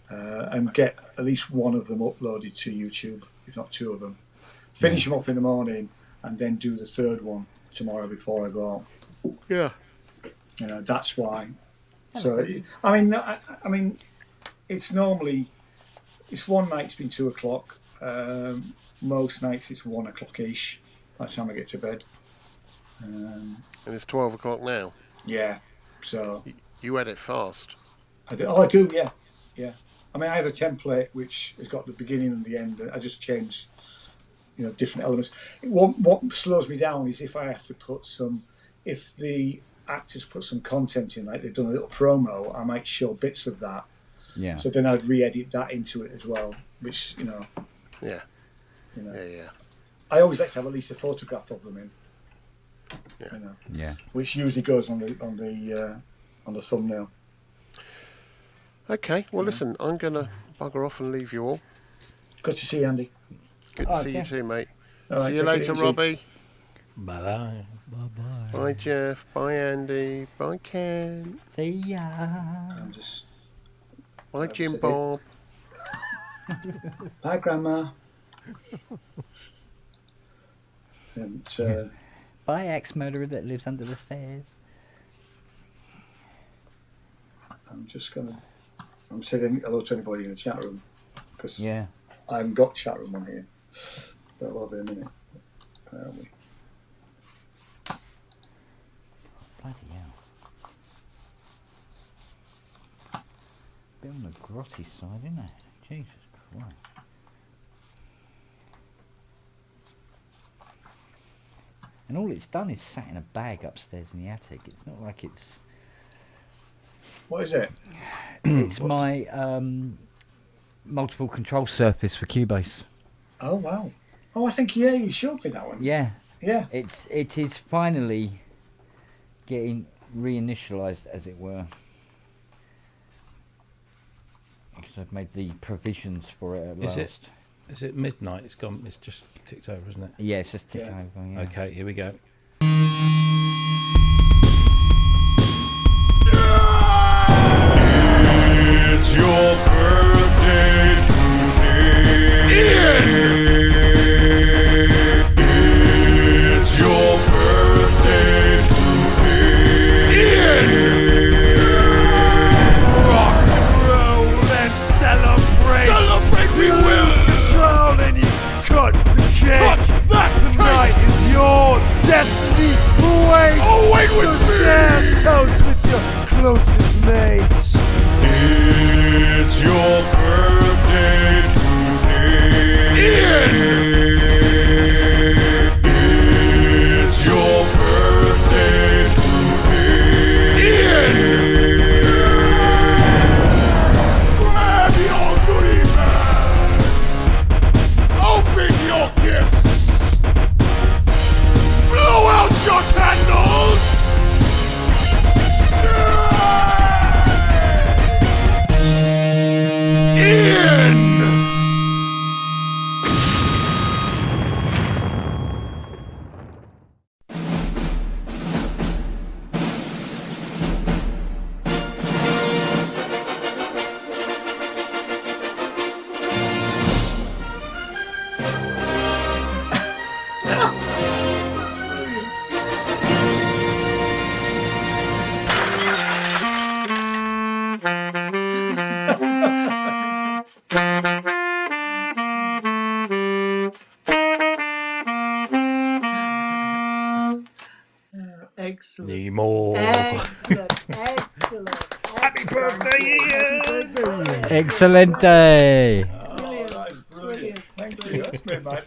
and get at least one of them uploaded to YouTube, if not 2 of them. Finish them off in the morning, and then do the 3rd one tomorrow before I go out. Yeah. That's why. So I mean, it's normally one night it's been 2 o'clock. Most nights it's 1 o'clock ish. By the time I get to bed. And it's 12 o'clock now. Yeah. So you edit fast. I do. Yeah. I mean, I have a template which has got the beginning and the end. I just change, different elements. What slows me down is if I have to put if the actors put some content in, like they've done a little promo, I might show bits of that. Yeah. So then I'd re-edit that into it as well, which Yeah. Yeah. I always like to have at least a photograph of them in. Yeah. Yeah. Which usually goes on the thumbnail. Okay. Well, listen, I'm gonna bugger off and leave you all. Good to see you, Andy. Good to see you too, mate. All right, see you take it later, easy. Robbie. Bye-bye. Bye-bye. Bye, Jeff. Bye, Andy. Bye, Ken. See ya. I'm just Bye, Jim Bob. Bye, Grandma. And, Bye, ex-murderer that lives under the stairs. I'm saying hello to anybody in the chat room because yeah, I haven't got chat room on here. But I'll have it in a minute. Where are we? Bloody hell. Bit on the grotty side, isn't it? Jesus Christ. And all it's done is sat in a bag upstairs in the attic. It's not like it's... What is it? It's my multiple control surface for Cubase. Oh, wow. Oh, I think, yeah, you showed me that one. Yeah. Yeah. It is finally getting reinitialized, as it were. Because I've made the provisions for it at last. Is it midnight? It's gone. It's just ticked over, isn't it? Yeah, it's just ticked over. Yeah. Okay, here we go. It's your birthday today. It's your birthday today. Rock and roll and celebrate. We lose control and you cut the cake. The night is your destiny. Wait so share toast with your closest mates. It's your birthday today. It's your birthday today. Grab your goodie bags. Open your gifts. Blow out your candles. Excellent. Need more. Excellent. Happy birthday, Ian! Excellent day. Brilliant. Thank you. That's made my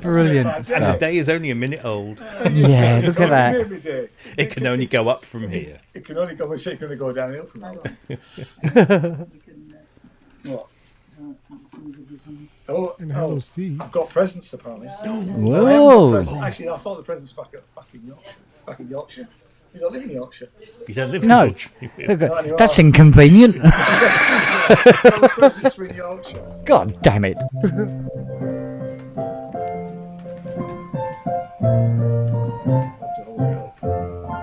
Brilliant And the stuff. day is only a minute old. Yeah, look at that. It can only go up from here. It can only go. It's going to go downhill from now. What? And hello, Steve. I've got presents apparently. Whoa. Actually, I thought the presents back in Yorkshire. Back in Yorkshire. You don't live in Yorkshire. You don't live in No. Yorkshire. Look at, that's inconvenient. Presents for in Yorkshire. God damn it.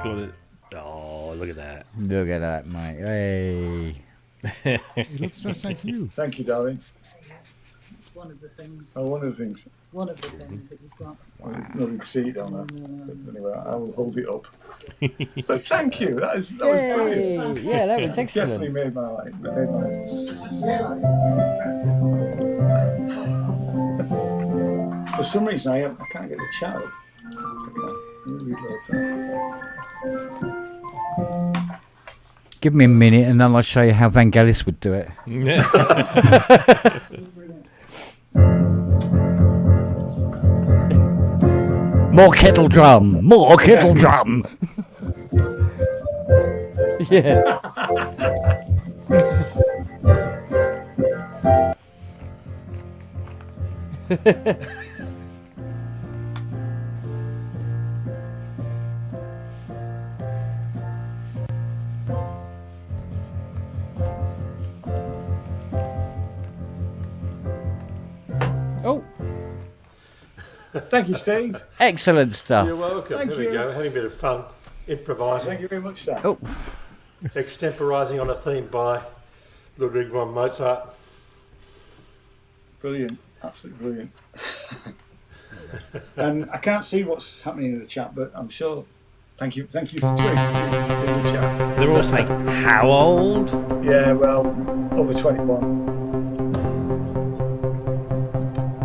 Got it. Oh, look at that. Look at that, mate. Hey. It looks just like you. Thank you, darling. It's one of the things. Oh, one of the things. One of the things that you've got. No, you can see it down there. But anyway, I will hold it up. But thank you. That was brilliant. Yeah, that was excellent. Definitely made my life. For some reason, I can't get the chat up. Give me a minute and then I'll show you how Vangelis would do it. More kettle drum! More kettle drum! Yeah. Oh. Thank you, Steve. Excellent stuff. You're welcome. Thank There you. we go. Having a bit of fun improvising. Thank you very much, sir. Oh. Extemporising on a theme by Ludwig von Mozart. Brilliant, absolutely brilliant. And I can't see what's happening in the chat, but I'm sure. Thank you for tweeting in the chat. They're all saying, how old? Yeah, well, over 21.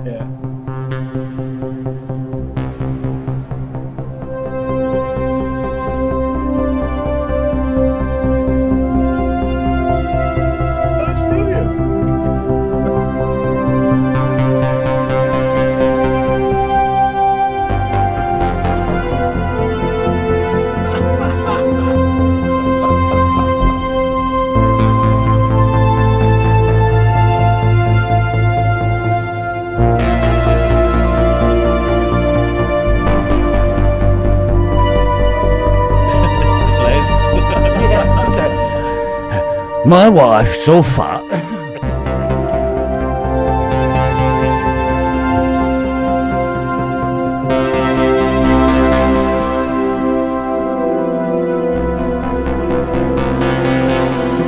Yeah. That's brilliant. My wife's so fat.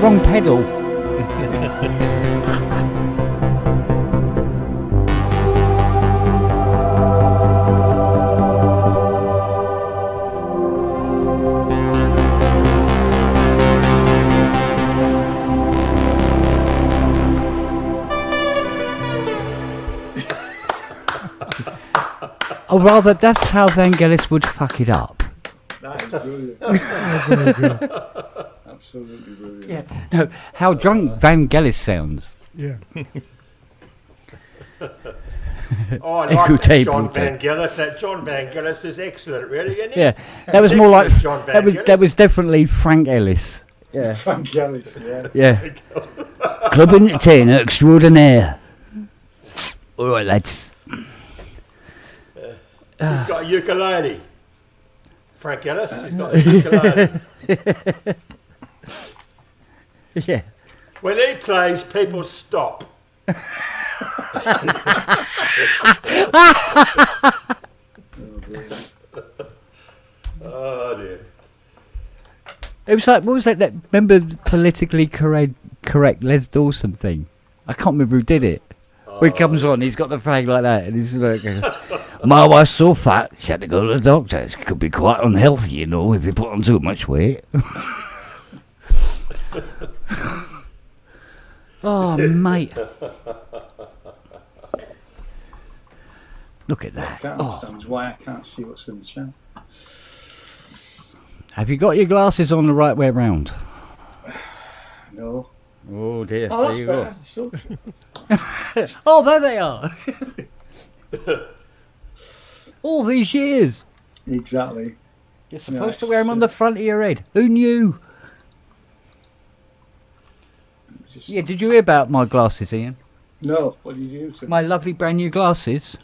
Wrong pedal. Or rather, that's how Vangelis would fuck it up. That is brilliant. That's very good. Absolutely brilliant. Yeah. No, how drunk Vangelis sounds. Yeah. Oh, I like that John Vangelis. That John Vangelis is excellent, really, isn't he? Yeah, that was more like John that was definitely Frank Ellis. Yeah. Frank Ellis, yeah. Yeah. Club entertainer extraordinaire. All right, lads. He's got a ukulele. Frank Ellis, he's got a ukulele. Yeah. When he plays, people stop. Oh dear. It was like, what was that? Remember the politically correct Les Dawson thing? I can't remember who did it. When he comes on, he's got the flag like that, and he's like, "My wife's so fat, she had to go to the doctor. It could be quite unhealthy, you know, if you put on too much weight." Oh, mate. Look at that. I can't understand why I can't see what's in the chat. Have you got your glasses on the right way round? No. Oh dear, Oh, there you better. go. So... Oh, there they are. All these years. Exactly. You're supposed to wear them on the front of your head. Who knew? Yeah, did you hear about my glasses, Ian? No, what did you do to them? My lovely brand new glasses.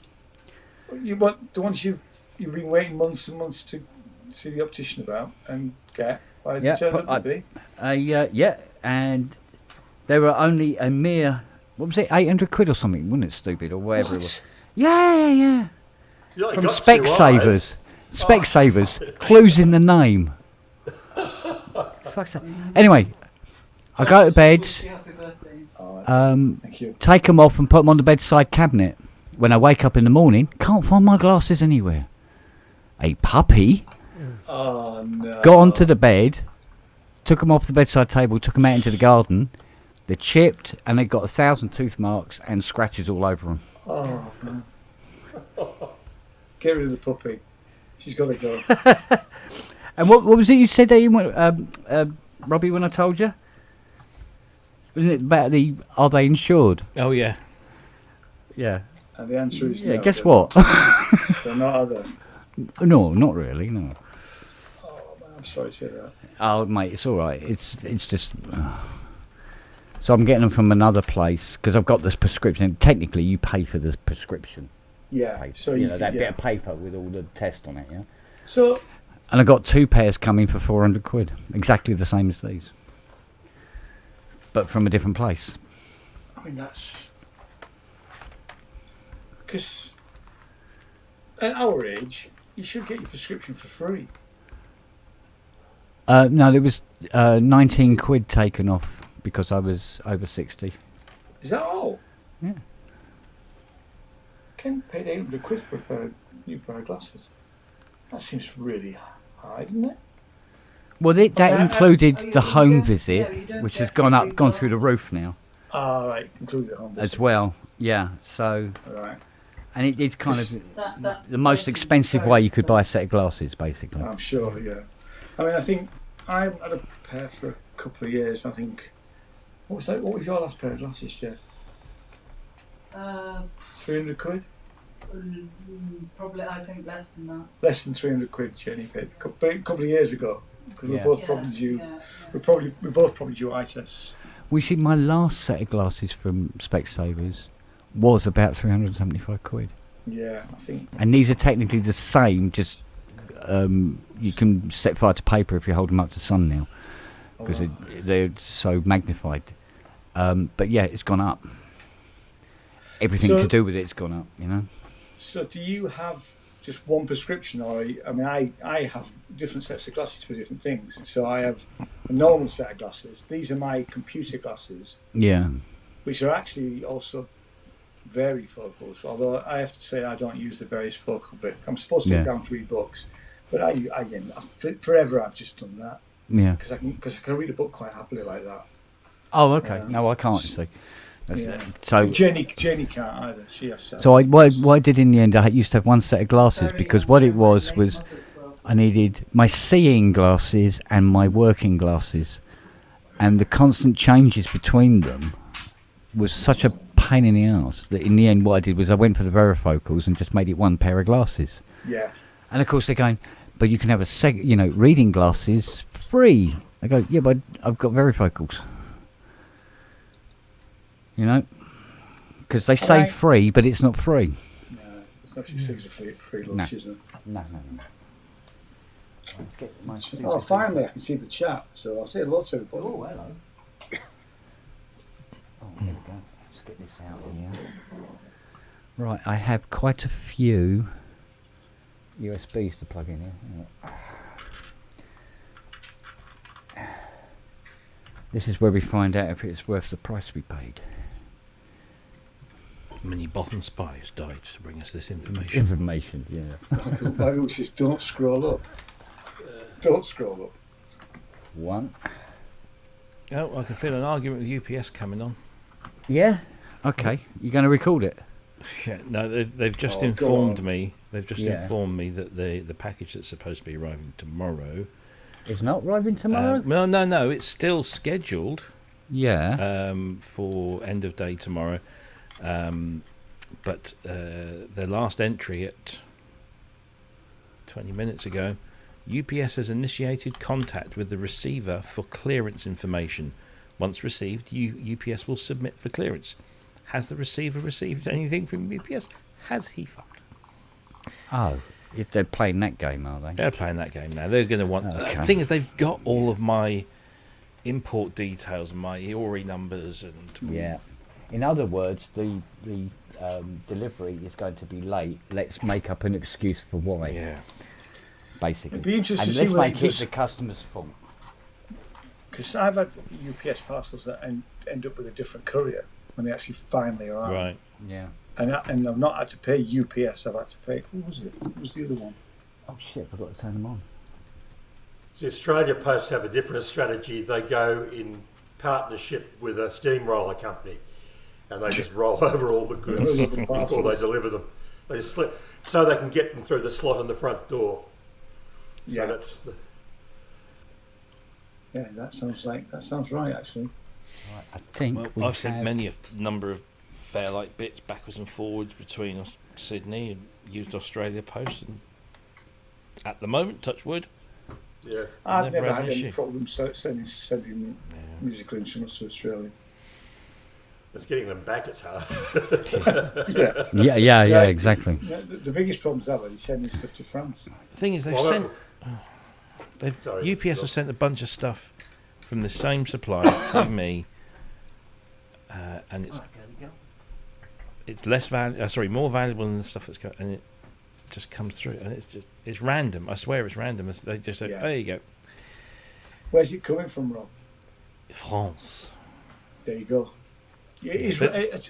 You want the ones you've been waiting months and months to see the optician about and get. Yeah, and they were only a mere, what was it, 800 quid or something, wasn't it, stupid, or whatever it was. Yeah. From Specsavers. Specsavers, clues in the name. Anyway, I go to bed, take them off and put them on the bedside cabinet. When I wake up in the morning, can't find my glasses anywhere. A puppy got onto the bed, took them off the bedside table, took them out into the garden. They're chipped and they've got 1,000 tooth marks and scratches all over them. Oh, man. Get rid of the puppy. She's got to go. And what was it you said there, Robbie, when I told you? Wasn't it about are they insured? Oh, yeah. Yeah. And the answer is yeah. No, Guess what? They're not, are they? No, not really. No. Oh man, I'm sorry to hear that. Oh mate, it's all right. It's just. So I'm getting them from another place because I've got this prescription. Technically, you pay for this prescription. Yeah. Paper. So you know that bit of paper with all the tests on it. Yeah. So. And I got 2 pairs coming for 400 quid, exactly the same as these, but from a different place. I mean that's. Because at our age, you should get your prescription for free. No, there was 19 quid taken off because I was over 60. Is that all? Yeah. Ken paid £800 for a new pair of glasses. That seems really high, doesn't it? Well, that included the home visit, which has gone through the roof now. Oh, right, included the home visit. As well, yeah. So, right. And it's kind of the most expensive way you could buy a set of glasses, basically. I'm sure, yeah. I mean, I think I haven't had a pair for a couple of years. I think. What was your last pair of glasses, Jeff? £300? Probably, I think less than that. Less than £300, Jenny paid a couple of years ago. Because we're both probably due. We're both probably due eye tests. We see my last set of glasses from Specsavers was about £375. Yeah, I think. And these are technically the same, just you can set fire to paper if you hold them up to sun now, because they're so magnified. But yeah, it's gone up. Everything to do with it's gone up, you know. So do you have just one prescription, or I mean, I have different sets of glasses for different things. So I have a normal set of glasses. These are my computer glasses. Yeah. Which are actually also varifocals, although I have to say I don't use the varifocal bit. I'm supposed to look down to read books, but forever I've just done that. Yeah. Because I can read a book quite happily like that. Oh, okay. No, I can't see. So Jenny can't either. She has. So what I did in the end, I used to have one set of glasses because what it was I needed my seeing glasses and my working glasses, and the constant changes between them was such a pain in the ass that in the end what I did was I went for the varifocals and just made it one pair of glasses. Yeah. And of course they're going, but you can have reading glasses free. I go, yeah, but I've got varifocals. You know, because they say free, but it's not free. No, it's not just things free lunch, is it? No. Let's get my finally I can see the chat, so I'll say hello to everybody. Oh, hello. Oh, here we go. Let's get this out here. Right, I have quite a few USBs to plug in here. This is where we find out if it's worth the price we paid. Many Botham spies died to bring us this information. Yeah. Michael says, don't scroll up. Don't scroll up. One. Oh, I can feel an argument with UPS coming on. Yeah? Okay. You're going to record it? Yeah, no, they've just informed me. They've just informed me that the package that's supposed to be arriving tomorrow is not arriving tomorrow. No, it's still scheduled. Yeah. For end of day tomorrow, but the last entry at 20 minutes ago, UPS has initiated contact with the receiver for clearance information. Once received, UPS will submit for clearance. Has the receiver received anything from UPS? Has he? Oh, if they're playing that game, are they? They're playing that game now. They're going to want... Okay. The thing is, they've got all of my import details and my EORI numbers and... Yeah. In other words, the delivery is going to be late. Let's make up an excuse for why. Yeah. Basically. It'd be interesting and to see let's make it the customer's fault. Because I've had UPS parcels that end up with a different courier when they actually finally arrive. Right. Yeah. And I've not had to pay UPS. I've had to pay. Who was it? What was the other one? Oh shit! I forgot to turn them on. So Australia Post have a different strategy. They go in partnership with a steamroller company, and they just roll over all the goods before they deliver them. They just so they can get them through the slot in the front door. Yeah. So that's the. Yeah, that sounds right actually. Right, I think I've sent many a number of Fairlight bits backwards and forwards between Sydney and used Australia Post, and at the moment, touch wood. Yeah, I've never had any problem sending musical instruments to Australia. It's getting them back. It's hard. Yeah, exactly. The biggest problems are sending stuff to France. The thing is, UPS have sent a bunch of stuff from the same supplier to me, and it's less more valuable than the stuff that's and it just comes through, and it's random. I swear it's random. They just say, "There you go." Where's it coming from, Rob? France. There you go.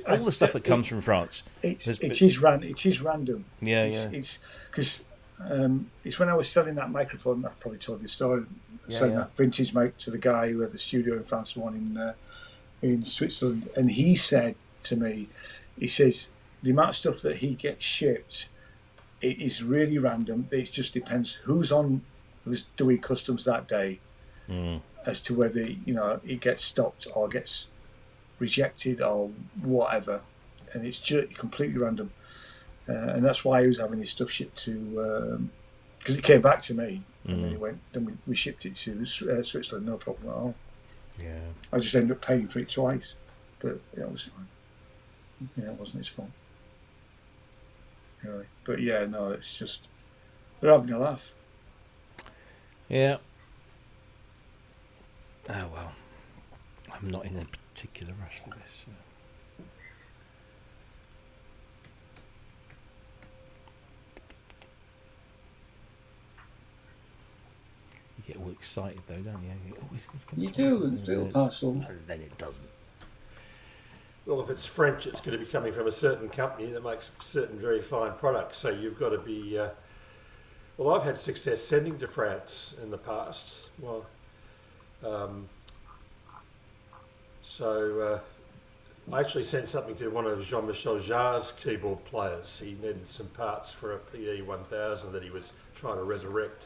All the stuff that comes from France. It is random. Yeah, It's because it's when I was selling that microphone. I probably told you the story. Selling that vintage mic to the guy who had the studio in France, one in Switzerland, and he said to me, he says the amount of stuff that he gets shipped, it is really random. It just depends who's doing customs that day, as to whether it gets stopped or gets rejected or whatever, and it's just completely random. And that's why he was having his stuff shipped to, because it came back to me, and then he went. Then we shipped it to Switzerland, no problem at all. Yeah, I just ended up paying for it twice, but it was fine. It wasn't his fault. Really. But yeah, no, it's just they're having a laugh. Yeah. Oh well, I'm not in a particular rush for this. So. You get all excited though, don't you? You do, it's a little parcel. And then it doesn't. Well, if it's French, it's going to be coming from a certain company that makes certain very fine products. So you've got to be. Well, I've had success sending to France in the past. Well, I actually sent something to one of Jean-Michel Jarre's keyboard players. He needed some parts for a PD 1000 that he was trying to resurrect.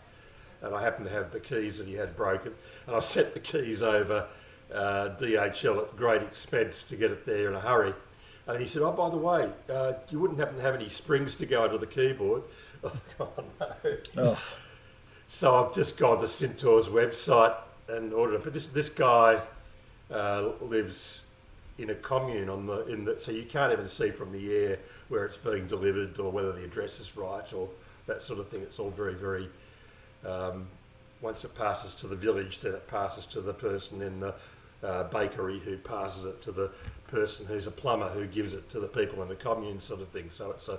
And I happened to have the keys that he had broken. And I sent the keys over DHL at great expense to get it there in a hurry. And he said, oh, by the way, you wouldn't happen to have any springs to go into the keyboard? Oh, no. Oh. So I've just gone to Synth's website and ordered it. But this guy lives in a commune so you can't even see from the air where it's being delivered or whether the address is right or that sort of thing. It's all very, very... once it passes to the village, then it passes to the person in the bakery who passes it to the person who's a plumber who gives it to the people in the commune, sort of thing. So it's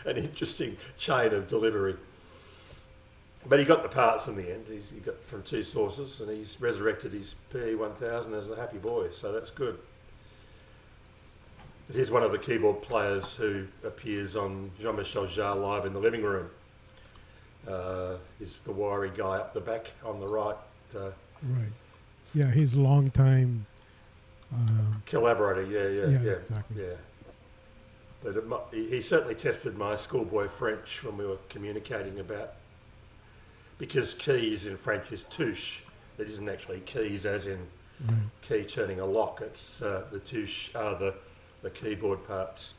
an interesting chain of delivery. But he got the parts in the end. He got from two sources, and he's resurrected his PE 1000 as a happy boy. So that's good. But he's one of the keyboard players who appears on Jean-Michel Jarre Live in the Living Room. He's the wiry guy up the back on the right. Right. Yeah, he's a long time collaborator. Yeah, exactly. Yeah. But he certainly tested my schoolboy French when we were communicating about, because keys in French is touche. It isn't actually keys as in key turning a lock. It's the touche are the keyboard parts.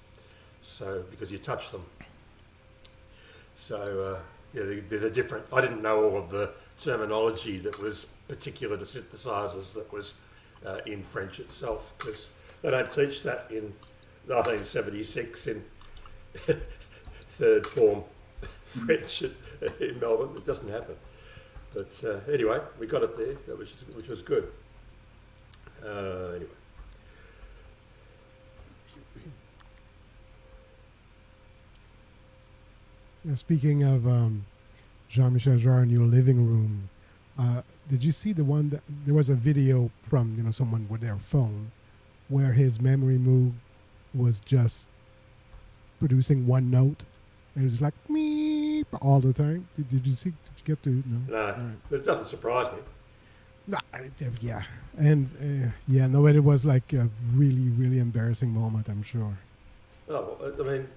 So because you touch them. So. There's a different... I didn't know all of the terminology that was particular to synthesizers that was in French itself, because they don't teach that in 1976 in third form French in Melbourne. It doesn't happen. But anyway, we got it there, which was good. Anyway. Speaking of Jean-Michel Jarre in your living room, did you see the one that there was a video from someone with their phone where his memory move was just producing one note and it was like meep all the time? Did you see? Did you get to? No, right. But it doesn't surprise me. No, yeah, and it was like a really, really embarrassing moment, I'm sure. Oh, I mean.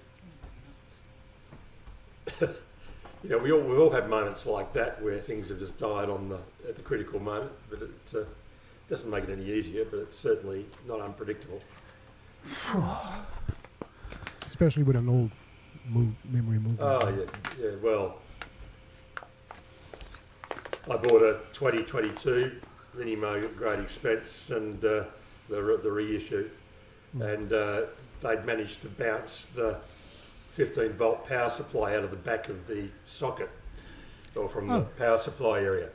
We all have moments like that where things have just died at the critical moment, but it doesn't make it any easier, but it's certainly not unpredictable. Especially with an old memory movement. Oh, yeah. Well, I bought a 2022 Mini Moog at great expense and the reissue, and they'd managed to bounce the 15-volt power supply out of the back of the socket, or from the power supply area.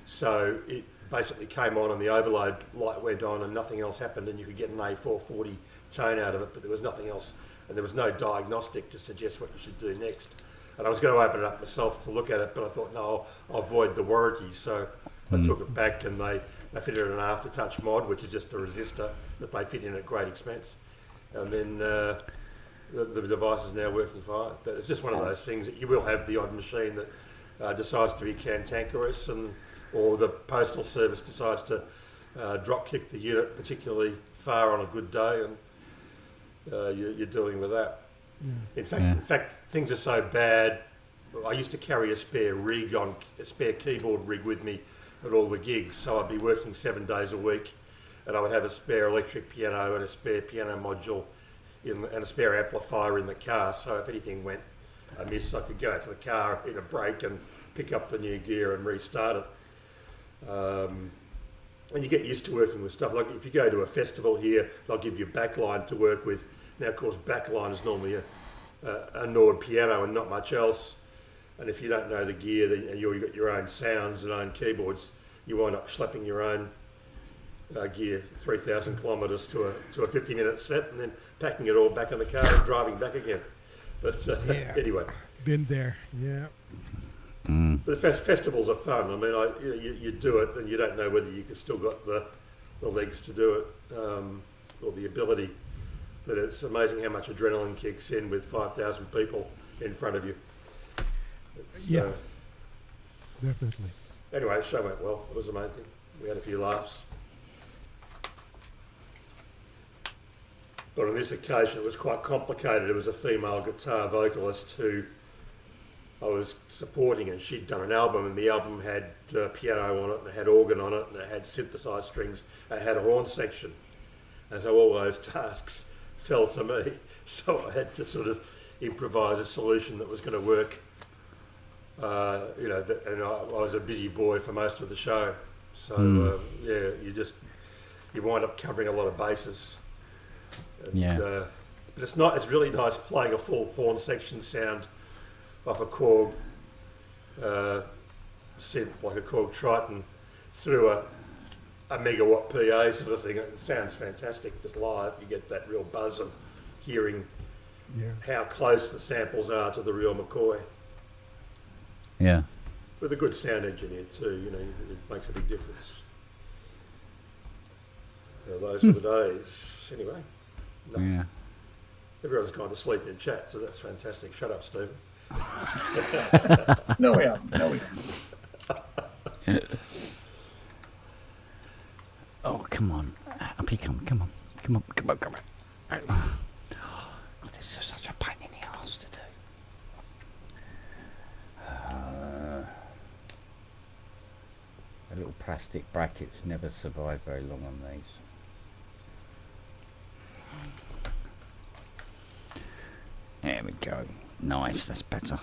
So it basically came on and the overload light went on and nothing else happened, and you could get an A440 tone out of it, but there was nothing else, and there was no diagnostic to suggest what you should do next. And I was going to open it up myself to look at it, but I thought, no, I'll avoid the warranty. So I took it back, and they They fit in an aftertouch mod, which is just a resistor that they fit in at great expense. And then the device is now working fine. But it's just one of those things that you will have the odd machine that decides to be cantankerous, or the postal service decides to drop kick the unit particularly far on a good day, and you're dealing with that. In fact, things are so bad. I used to carry a spare keyboard rig with me at all the gigs, so I'd be working 7 days a week, and I would have a spare electric piano and a spare piano module and a spare amplifier in the car, so if anything went amiss, I could go out to the car in a break and pick up the new gear and restart it. And you get used to working with stuff. Like if you go to a festival here, they'll give you backline to work with. Now, of course, backline is normally a Nord piano and not much else. And if you don't know the gear, and you've got your own sounds and own keyboards, you wind up schlepping your own gear 3,000 kilometres to a 50-minute set, and then packing it all back in the car and driving back again. But anyway, been there, yeah. But the festivals are fun. I mean, you do it, and you don't know whether you've still got the legs to do it, or the ability. But it's amazing how much adrenaline kicks in with 5,000 people in front of you. Definitely. Anyway, the show went well. It was amazing. We had a few laughs. But on this occasion, it was quite complicated. It was a female guitar vocalist who I was supporting, and she'd done an album, and the album had piano on it, and it had organ on it, and it had synthesized strings, and it had a horn section. And so all those tasks fell to me. So I had to sort of improvise a solution that was going to work. And I was a busy boy for most of the show. So you wind up covering a lot of bases. And, but it's really nice playing a full horn section sound off a Korg synth, like a Korg Triton, through a megawatt PA sort of thing. It sounds fantastic just live. You get that real buzz of hearing how close the samples are to the real McCoy. Yeah. With a good sound engineer too, it makes a big difference. Those were the days. Anyway. Yeah. Everyone's gone to sleep in chat, so that's fantastic. Shut up, Stephen. No, we haven't. Oh, come on. Up you come. Come on. Oh, this is such a pain in the arse to do. The little plastic brackets never survive very long on these. There we go. Nice, that's better.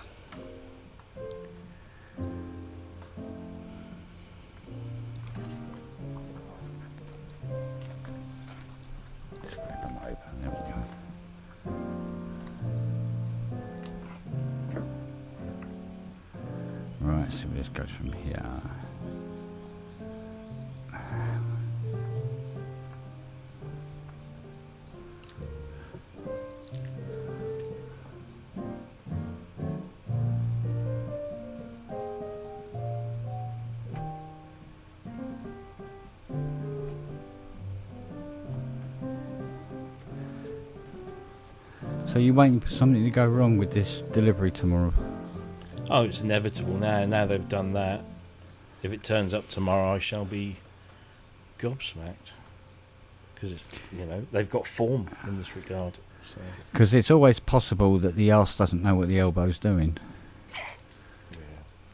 Let's flip them over. There we go. Right, so this goes from here. So you're waiting for something to go wrong with this delivery tomorrow? Oh, it's inevitable now. Now they've done that. If it turns up tomorrow, I shall be gobsmacked. Because it's, they've got form in this regard. Because it's always possible that the arse doesn't know what the elbow's doing.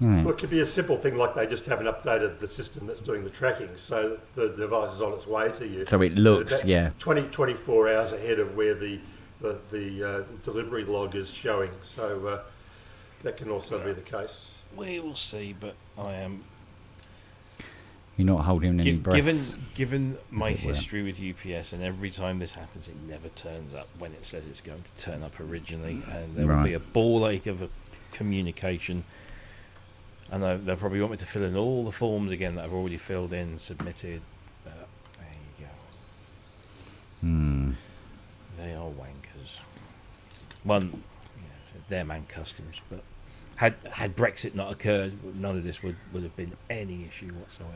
Well, it could be a simple thing like they just haven't updated the system that's doing the tracking, so the device is on its way to you. So it looks, 24 hours ahead of where the delivery log is showing, so that can also be the case. We will see, but I am. You're not holding any breaths. Given my history with UPS, and every time this happens, it never turns up when it says it's going to turn up originally, and there will be a ball ache of a communication. And they'll probably want me to fill in all the forms again that I've already filled in, submitted. But there you go. They are wankers. They're man customs. But had Brexit not occurred, none of this would have been any issue whatsoever.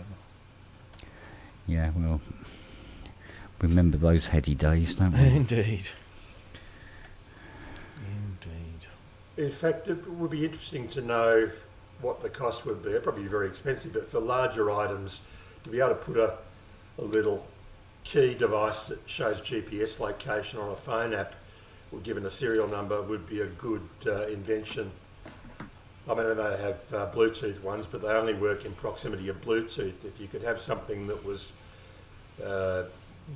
Yeah, well, remember those heady days, don't we? Indeed. In fact, it would be interesting to know what the cost would be. It'd probably be very expensive, but for larger items, to be able to put a little key device that shows GPS location on a phone app, or given a serial number, would be a good invention. I mean, they have Bluetooth ones, but they only work in proximity of Bluetooth. If you could have something that was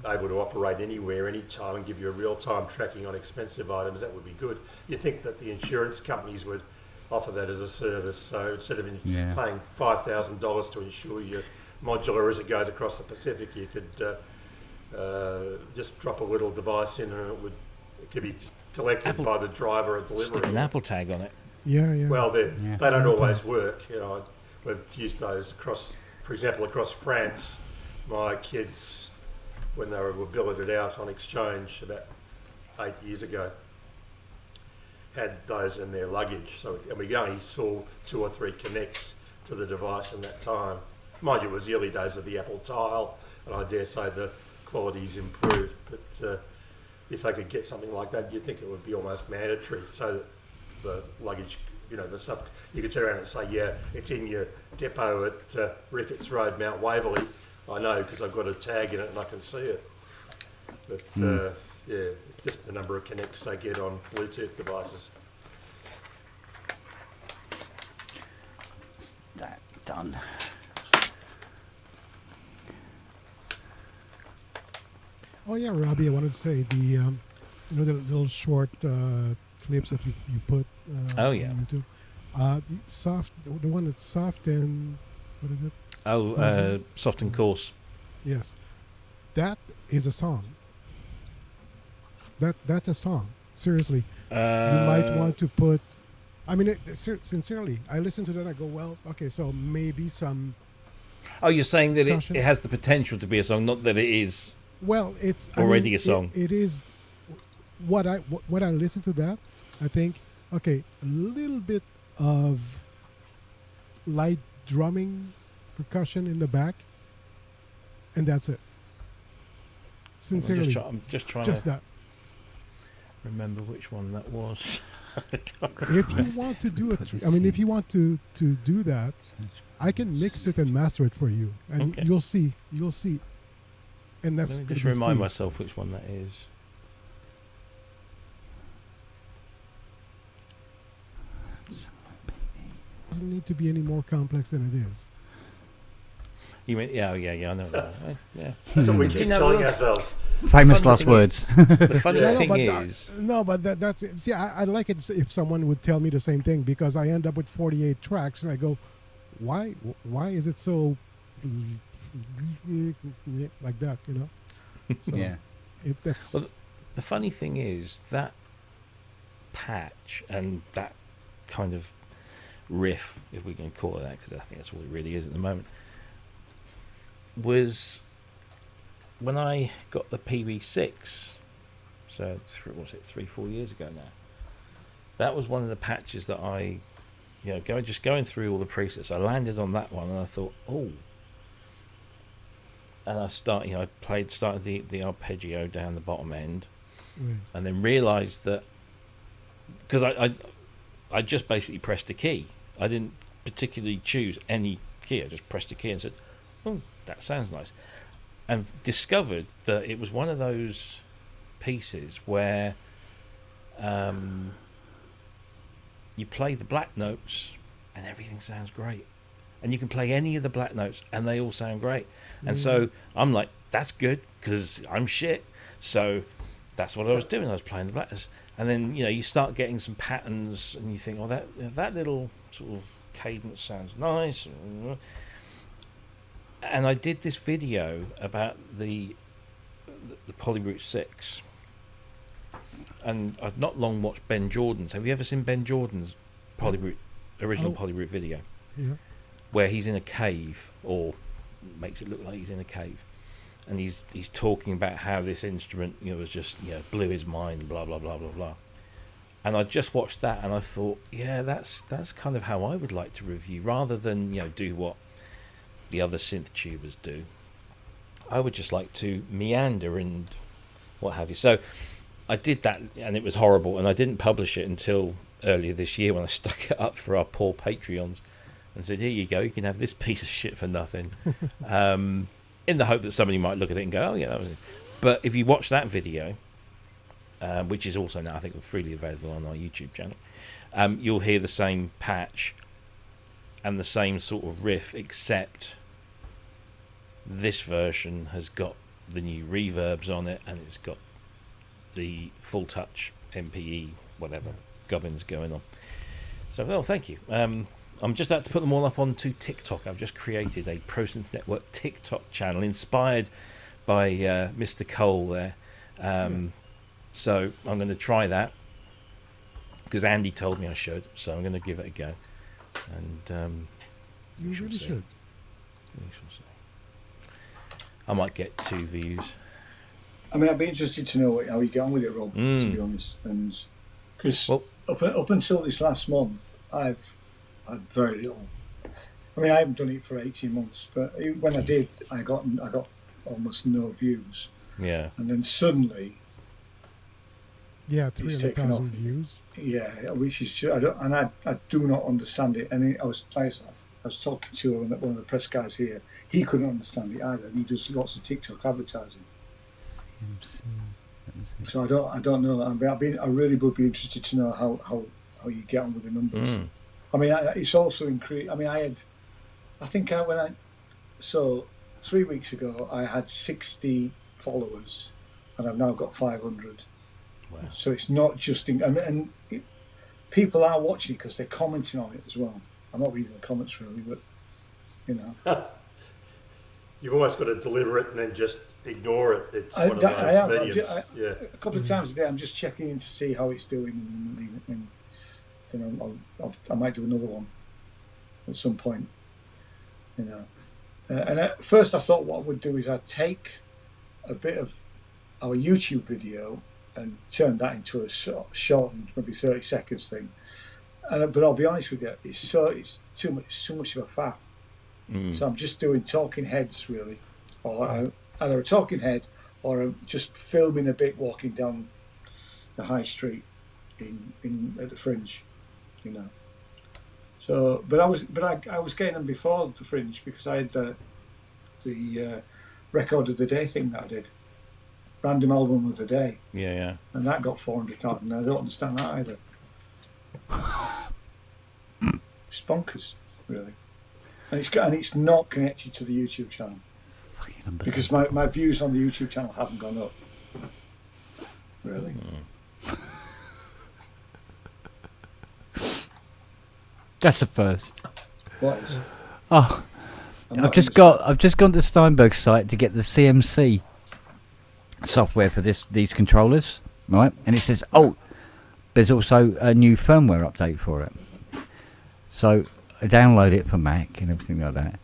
able to operate anywhere, anytime, and give you a real-time tracking on expensive items, that would be good. You think that the insurance companies would offer that as a service, so instead of paying $5,000 to insure your Modular as it goes across the Pacific, you could just drop a little device in and it could be collected by the driver at delivery. Stick an Apple tag on it. Yeah. Well, they don't always work. You know, we've used those across, for example, across France. My kids, when they were billeted out on exchange about 8 years ago, had those in their luggage. So, and we only saw 2 or 3 connects to the device in that time. Mind you, it was the early days of the Apple Tile, and I dare say the quality's improved. But if they could get something like that, you'd think it would be almost mandatory, so that the luggage, you know, the stuff, you could turn around and say, yeah, it's in your depot at Ricketts Road, Mount Waverley. I know because I've got a tag in it and I can see it. But yeah, just the number of connects they get on Bluetooth devices. That done. Oh yeah, Robbie, I wanted to say the you know, the little short clips that you put oh yeah, on YouTube. The one that's soft and what is it? Oh, soft and coarse. Yes, that is a song. That's a song. Seriously, you might want to put. I mean, sincerely, I listen to that. I go, well, okay, so maybe some. Oh, you're saying that it has the potential to be a song, not that it is. Well, it's already a song. It is. What I listen to that, I think, okay, a little bit of light drumming, percussion in the back, and that's it. Sincerely, I'm just trying just to that. Remember which one that was. If you want to do it, if you want to do that, I can mix it and master it for you, and okay. you'll see. And that's Let me just remind myself which one that is. Doesn't need to be any more complex than it is. You mean, yeah, I know that. Yeah. That's what we keep telling ourselves. Famous last words. The funny thing is... that's it. See, I like it if someone would tell me the same thing, because I end up with 48 tracks and I go, why is it so like that, you know? So yeah. That's well, the funny thing is that patch and that kind of riff, if we can call it that, because I think that's what it really is at the moment, was when I got the PB6, so 3-4 years ago now. That was one of the patches that I, going through all the presets, I landed on that one and I thought, oh. And I started the arpeggio down the bottom end, and then realised that, because I just basically pressed a key. I didn't particularly choose any key. I just pressed a key and said, oh, that sounds nice. And discovered that it was one of those pieces where you play the black notes and everything sounds great. And you can play any of the black notes and they all sound great. And so I'm like, that's good, because I'm shit. So that's what I was doing. I was playing the black notes. And then, you start getting some patterns and you think, oh, that little sort of cadence sounds nice. And I did this video about the Polyroot 6. And I've not long watched Ben Jordan's. Have you ever seen Ben Jordan's original Polyroot video? Yeah. Where he's in a cave, or makes it look like he's in a cave, and he's talking about how this instrument was just blew his mind, blah blah blah blah blah. And I just watched that and I thought, yeah, that's kind of how I would like to review, rather than do what the other synth tubers do. I would just like to meander and what have you. So I did that, and it was horrible, and I didn't publish it until earlier this year when I stuck it up for our poor Patreons and said, here you go, you can have this piece of shit for nothing. In the hope that somebody might look at it and go, oh yeah, that was it. But if you watch that video, which is also now I think freely available on our YouTube channel, you'll hear the same patch and the same sort of riff, except this version has got the new reverbs on it, and it's got the full touch MPE whatever gubbins going on. So, well, thank you. I'm just about to put them all up onto TikTok. I've just created a ProSynth Network TikTok channel inspired by Mr. Cole there. So I'm going to try that because Andy told me I should. So I'm going to give it a go. And you really should. I might get 2 views. I mean, I'd be interested to know how you get on with it, Rob, to be honest. And because up until this last month, I've had very little. I mean, I haven't done it for 18 months, but when I did, I got almost no views. Yeah. And then suddenly, 300,000 views. Yeah, which is I do not understand it. And I was talking to one of the press guys here. He couldn't understand it either. He does lots of TikTok advertising. So I don't know. I really would be interested to know how you get on with the numbers. I mean, it's also increased. I mean, so 3 weeks ago I had 60 followers, and I've now got 500. Wow. So it's not just people are watching because they're commenting on it as well. I'm not reading the comments really, but you know. You've almost got to deliver it and then just ignore it. It's one of those mediums. A couple of times a day, I'm just checking in to see how it's doing, and you know, I might do another one at some point. You know, and at first I thought what I would do is I'd take a bit of our YouTube video and turn that into a shortened, maybe 30 seconds thing. But I'll be honest with you, it's too much of a faff. So I'm just doing talking heads really, or either a talking head or I'm just filming a bit walking down the high street at the Fringe, you know. So, but I was getting them before the Fringe because I had the record of the day thing that I did, random album of the day. Yeah. And that got 400,000. I don't understand that either. It's bonkers, really. And it's not connected to the YouTube channel because my views on the YouTube channel haven't gone up. Really. That's the first. What is? Oh, I've just gone to Steinberg's site to get the CMC software for these controllers, right? And it says, oh, there's also a new firmware update for it. So I download it for Mac and everything like that.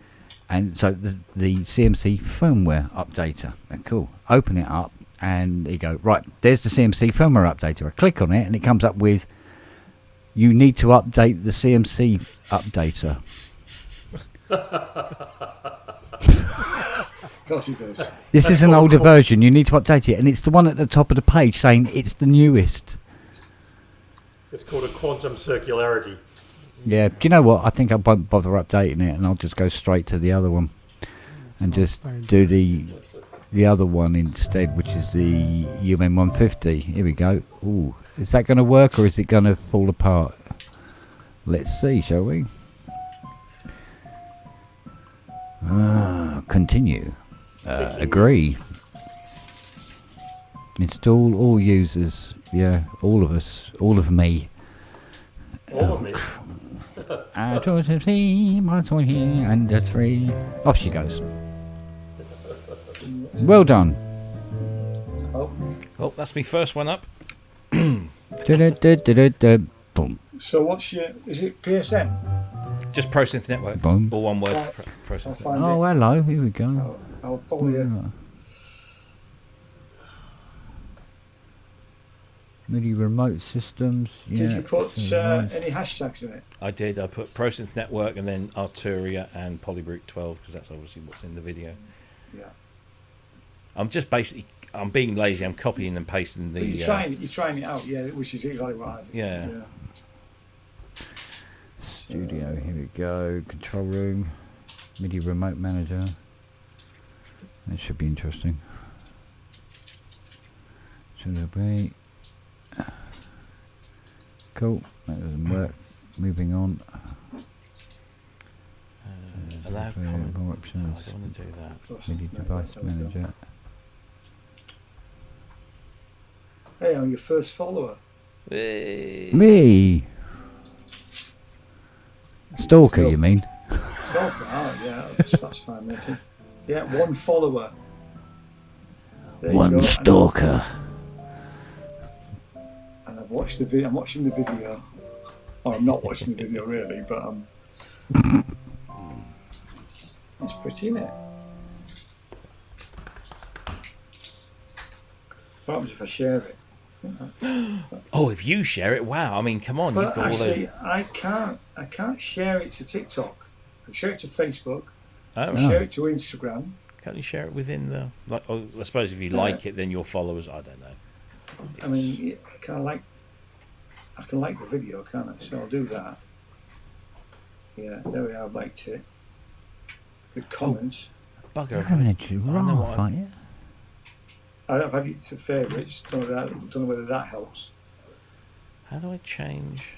And so the CMC firmware updater. Cool. Open it up and you go, right, there's the CMC firmware updater. I click on it and it comes up with, you need to update the CMC updater. Of course it does. This is an older version. You need to update it. And it's the one at the top of the page saying it's the newest. It's called a quantum circularity. Yeah, do you know what? I think I won't bother updating it, and I'll just go straight to the other one, and just do the other one instead, which is the UM150. Here we go. Ooh, is that going to work, or is it going to fall apart? Let's see, shall we? Continue. Agree. Install all users. Yeah, all of us. All of me. All of me. And 3. Off she goes. Well done. Oh, that's my first one up. Boom. So what's is it PSN? Just ProSynth Network. Boom. All one word. Right. ProSynth. Oh, hello. Here we go. I'll follow you. MIDI remote systems. Did you put any hashtags in it? I did. I put ProSynth Network and then Arturia and Polybrute 12 because that's obviously what's in the video. Yeah. I'm just basically, I'm being lazy. I'm copying and pasting the. You're trying it out, yeah, which is exactly what I do. Yeah. Studio, here we go. Control room, MIDI remote manager. That should be interesting. Should it be? Cool. That doesn't work. Moving on. Allow comment. More options. I don't want to do that. MIDI device manager. Hey, I'm your first follower. Hey. Me. Stalker, you mean? Stalker, oh yeah, that's fine, matey. Yeah, 1 follower. There you 1 go. stalker. And I've watched the video. I'm watching the video. Or I'm not watching the video really, but it's pretty, isn't it? What happens if I share it? Oh, if you share it, wow! I mean, come on, But you've got actually, all those. I can't share it to TikTok. I share it to Facebook. Oh, I share it to Instagram. Can't you share it within the? Like, oh, I suppose if you like it, then your followers. I don't know. I mean, I can like the video, can't I? So I'll do that. Yeah, there we are. I've liked it. The comments. Bugger! You're having a giraffe, aren't you? I've had it to favourites. Don't know whether that helps. How do I change?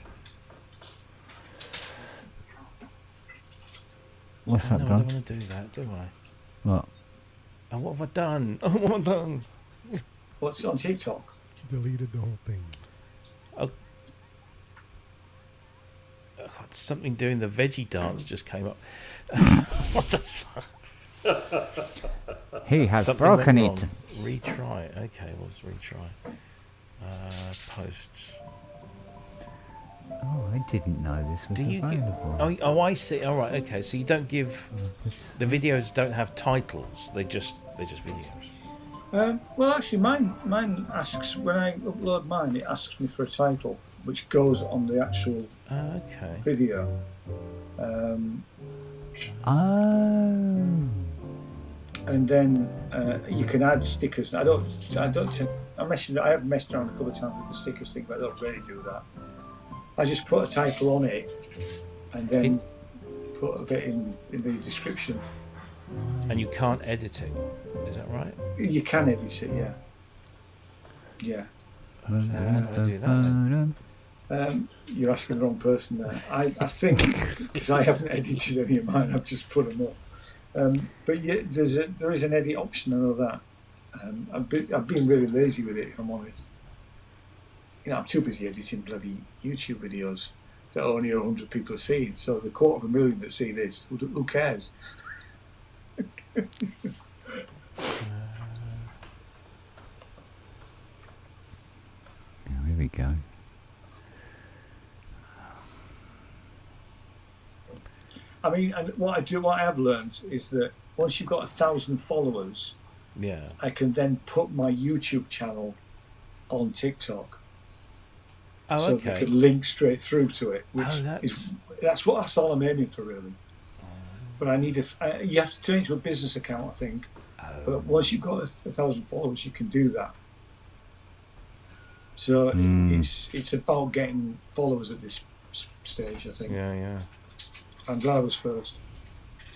What's that I done? don't want to do that, do I? What? Oh, what have I done? Oh, what have I done? What's on TikTok? Deleted the whole thing. Oh. God, something doing the veggie dance just came up. What the fuck? He has Something broken went it. wrong. Retry. Okay, let's retry. Posts. Oh, I didn't know this was Do you give? available. Oh, I see. All right. Okay. So you don't give. The videos don't have titles. They're just videos. Well, actually, mine asks when I upload mine. It asks me for a title, which goes on the actual video. And then you can add stickers. I have messed around a couple of times with the stickers thing, but I don't really do that. I just put a title on it and then put a bit in the description. And you can't edit it. Is that right? You can edit it, yeah. Yeah. How do I do that then? You're asking the wrong person there. I think, because I haven't edited any of mine, I've just put them up. But yeah, there is an edit option, I know that. I've been really lazy with it, if I'm honest. You know, I'm too busy editing bloody YouTube videos that only 100 people are seeing. So the 250,000 that see this, who cares? Here we go. I mean, and what I have learned is that once you've got 1,000 followers, I can then put my YouTube channel on TikTok. Oh, so okay. they could link straight through to it, which that's all I'm aiming for, really. But I need you have to turn it into a business account, I think. But once you've got 1,000 followers, you can do that. So it's about getting followers at this stage, I think. Yeah. I'm glad I was first.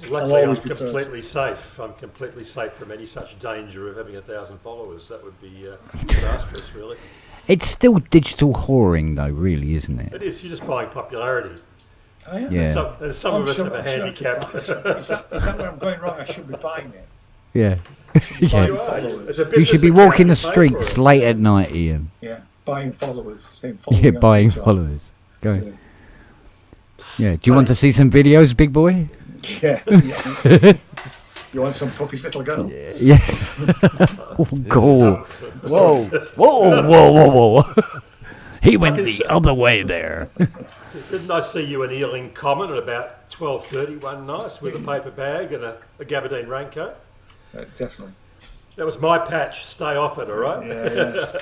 Luckily, I'm completely safe. I'm completely safe from any such danger of having 1,000 followers. That would be disastrous, really. It's still digital whoring, though, really, isn't it? It is. You're just buying popularity. Oh, yeah. Yeah. And some of us have a handicap. Is that where I'm going wrong? I should be buying it. Yeah. You should be walking the streets late at night, Ian. Yeah, buying followers. Yeah, buying followers. Go. Yeah. Do you want to see some videos, big boy? Yeah. You want some puppy's little girl? Yeah. Oh, God. Whoa. He went the other way there. Didn't I see you and Ealing Common at about 12:30 one night with a paper bag and a gabardine raincoat? Definitely. That was my patch. Stay off it, all right? Yeah.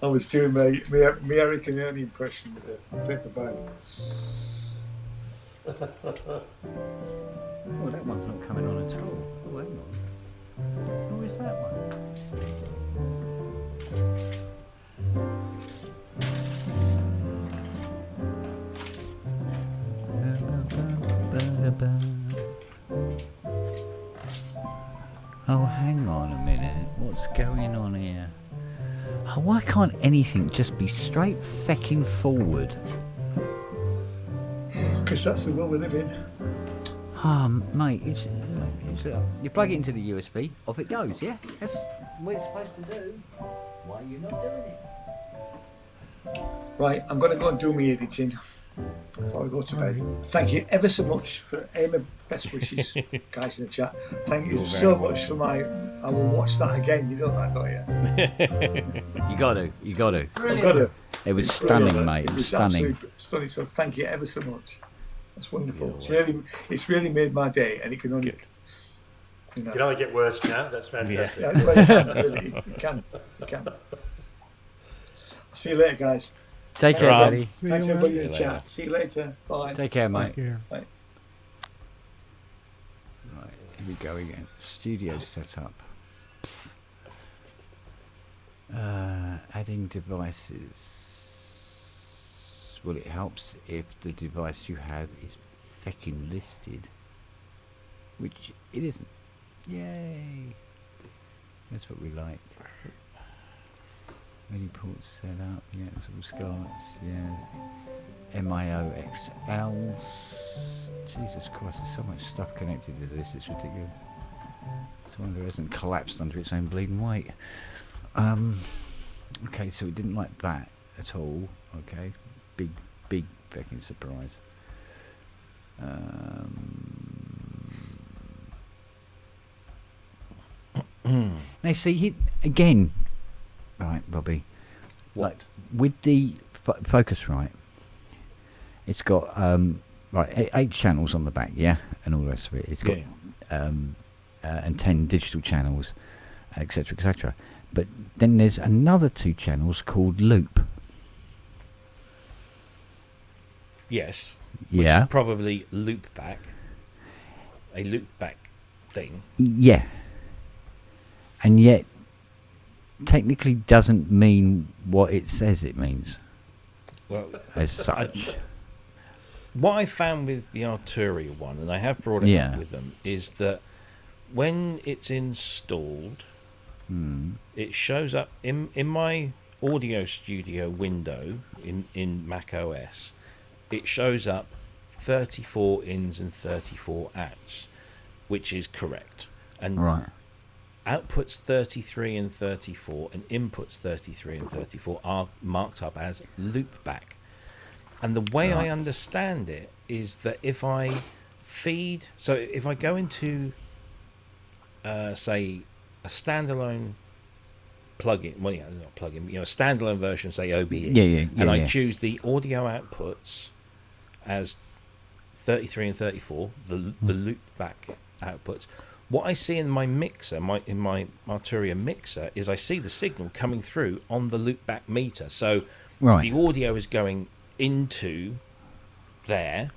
I was doing my Eric and Ernie impression with a paper bag. Oh, that one's not coming on at all. Oh, hang on. Who is that one? Oh, hang on a minute. What's going on here? Oh, why can't anything just be straight fecking forward? Because that's the world we live in. Mate, you plug it into the USB, off it goes, yeah? That's what it's supposed to do. Why are you not doing it? Right, I'm going to go and do my editing before I go to bed. Thank you ever so much for my best wishes, guys in the chat. Thank you so much for I will watch that again. You know that, don't you? You got to. I've got to. It was stunning, mate. It was stunning. Stunning. So thank you ever so much. That's wonderful. It's really made my day, and it can only. It can only get worse now. That's fantastic. Yeah. It can. I'll see you later, guys. Take care, buddy. Thanks everybody in the chat. See you later. Bye. Take care, mate. Take care. Bye. Right, here we go again. Studio setup. Adding devices. Well, it helps if the device you have is fecking listed, which it isn't. Yay! That's what we like. MIDI ports set up, yeah, it's all Scots, yeah. MIOXLs. Jesus Christ, there's so much stuff connected to this, it's ridiculous. It's wonder it hasn't collapsed under its own bleeding weight. Okay, so it didn't like that at all, okay. Big fucking surprise. Now see, again, right, Robbie. What? Like, with the Focusrite, it's got right 8 channels on the back, yeah, and all the rest of it. It's got and 10 digital channels, etc., etc. But then there's another 2 channels called loop. Yes. Which is probably loop back. A loop back thing. Yeah. And yet, technically doesn't mean what it says it means. Well, as such. What I found with the Arturia one, and I have brought it up with them, is that when it's installed, it shows up in my Audio Studio window in Mac OS. It shows up 34 ins and 34 outs, which is correct. And outputs 33 and 34 and inputs 33 and 34 are marked up as loopback. And the way I understand it is that if I feed, so if I go into, say, a standalone plugin, well, yeah, not plugin, a standalone version, say OBE, and I choose the audio outputs as 33 and 34, the loopback outputs. What I see in my mixer, in my Arturia mixer, is I see the signal coming through on the loopback meter. So the audio is going into there.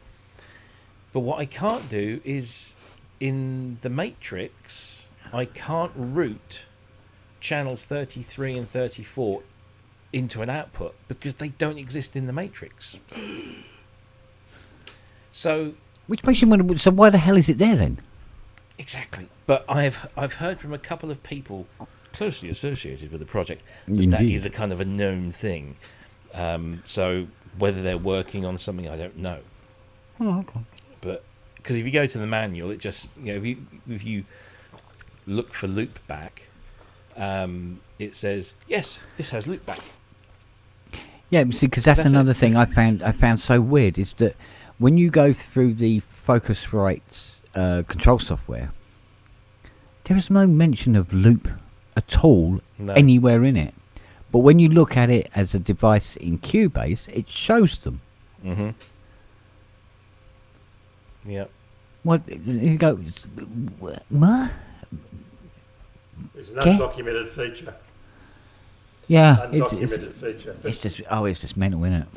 But what I can't do is, in the matrix, I can't route channels 33 and 34 into an output because they don't exist in the matrix. So, which makes you wonder. So why the hell is it there then? Exactly. But I've heard from a couple of people closely associated with the project that is a kind of a known thing. So whether they're working on something, I don't know. Oh, okay. But because if you go to the manual, it just if you look for loopback, it says yes, this has loopback. Yeah, see, because that's another thing I found so weird is that when you go through the Focusrite control software, there is no mention of loop at all anywhere in it. But when you look at it as a device in Cubase, it shows them. Mm-hmm. Yep. What you go? What? It's an undocumented feature. Yeah, it's just mental, isn't it?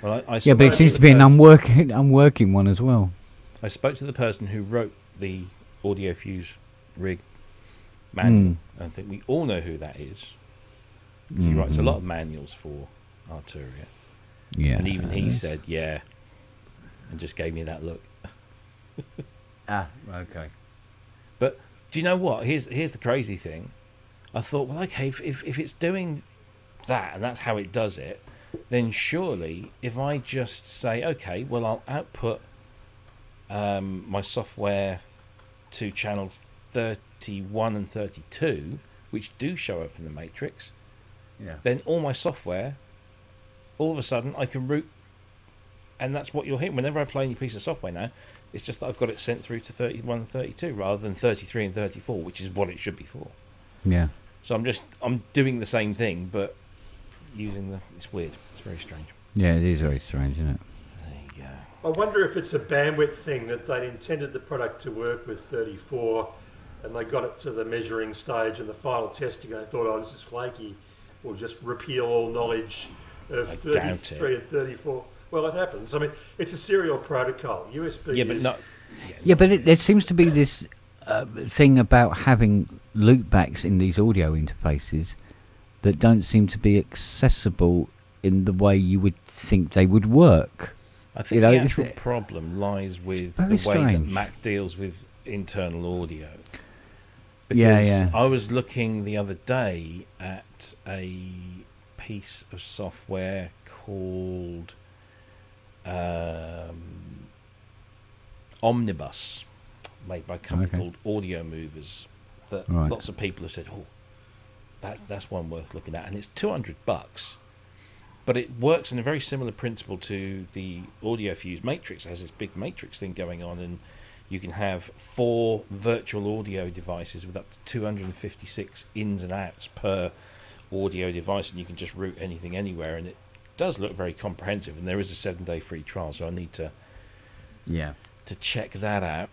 Well, I but it seems to be an unworking one as well. I spoke to the person who wrote the Audio Fuse rig manual. I think we all know who that is. Because he writes a lot of manuals for Arturia. Yeah. And even he said, yeah, and just gave me that look. Okay. But Do you know what? Here's the crazy thing. I thought, well, okay, if it's doing that and that's how it does it, then surely if I just say, okay, well, I'll output my software to channels 31 and 32, which do show up in the matrix, then all my software, all of a sudden, I can route, and that's what you'll hear. Whenever I play any piece of software now, it's just that I've got it sent through to 31 and 32 rather than 33 and 34, which is what it should be for. Yeah. So I'm doing the same thing, but using it's weird. It's very strange. Yeah, it is very strange, isn't it? There you go. I wonder if it's a bandwidth thing that they intended the product to work with 34 and they got it to the measuring stage and the final testing and they thought, oh, this is flaky. We'll just repeal all knowledge of 33 and 34. Well, it happens. I mean, it's a serial protocol. USB yeah, but is... not... Yeah, but there seems to be this thing about having loopbacks in these audio interfaces that don't seem to be accessible in the way you would think they would work. I think the actual problem lies with the way that Mac deals with internal audio. Because I was looking the other day at a piece of software called Omnibus, made by a company called Audio Movers, that lots of people have said, oh, that's one worth looking at, and it's $200, but it works in a very similar principle to the AudioFuse Matrix. It has this big Matrix thing going on, and you can have 4 virtual audio devices with up to 256 ins and outs per audio device, and you can just route anything anywhere, and it does look very comprehensive, and there is a 7-day free trial, so I need to check that out.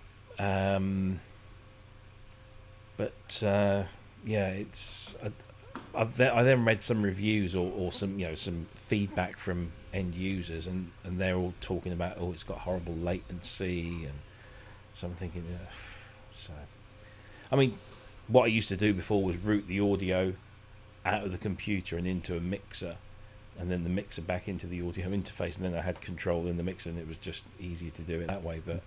It's I then read some reviews or some some feedback from end users, and they're all talking about, oh, it's got horrible latency, and so I'm thinking, so I mean, what I used to do before was route the audio out of the computer and into a mixer, and then the mixer back into the audio interface, and then I had control in the mixer, and it was just easier to do it that way. But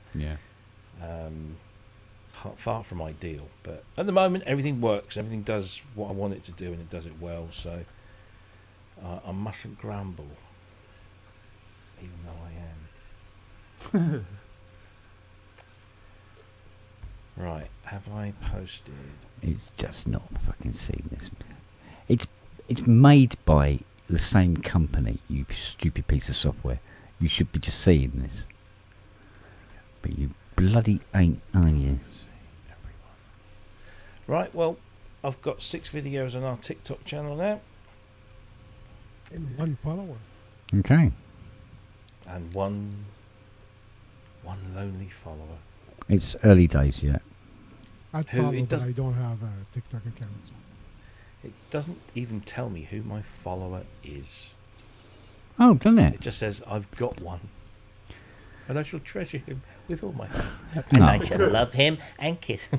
far from ideal. But at the moment, everything works. Everything does what I want it to do, and it does it well. So I mustn't grumble, even though I am. Right, have I posted? It's just not fucking seen this. It's made by the same company, you stupid piece of software. You should be just seeing this. But you bloody ain't, are you? Right, well, I've got 6 videos on our TikTok channel now. And 1 follower. Okay. And one lonely follower. It's early days yet. I'd follow, but I don't have a TikTok account. It doesn't even tell me who my follower is. Oh, doesn't it? It just says, I've got one. And I shall treasure him with all my heart. And I shall love him and kiss him.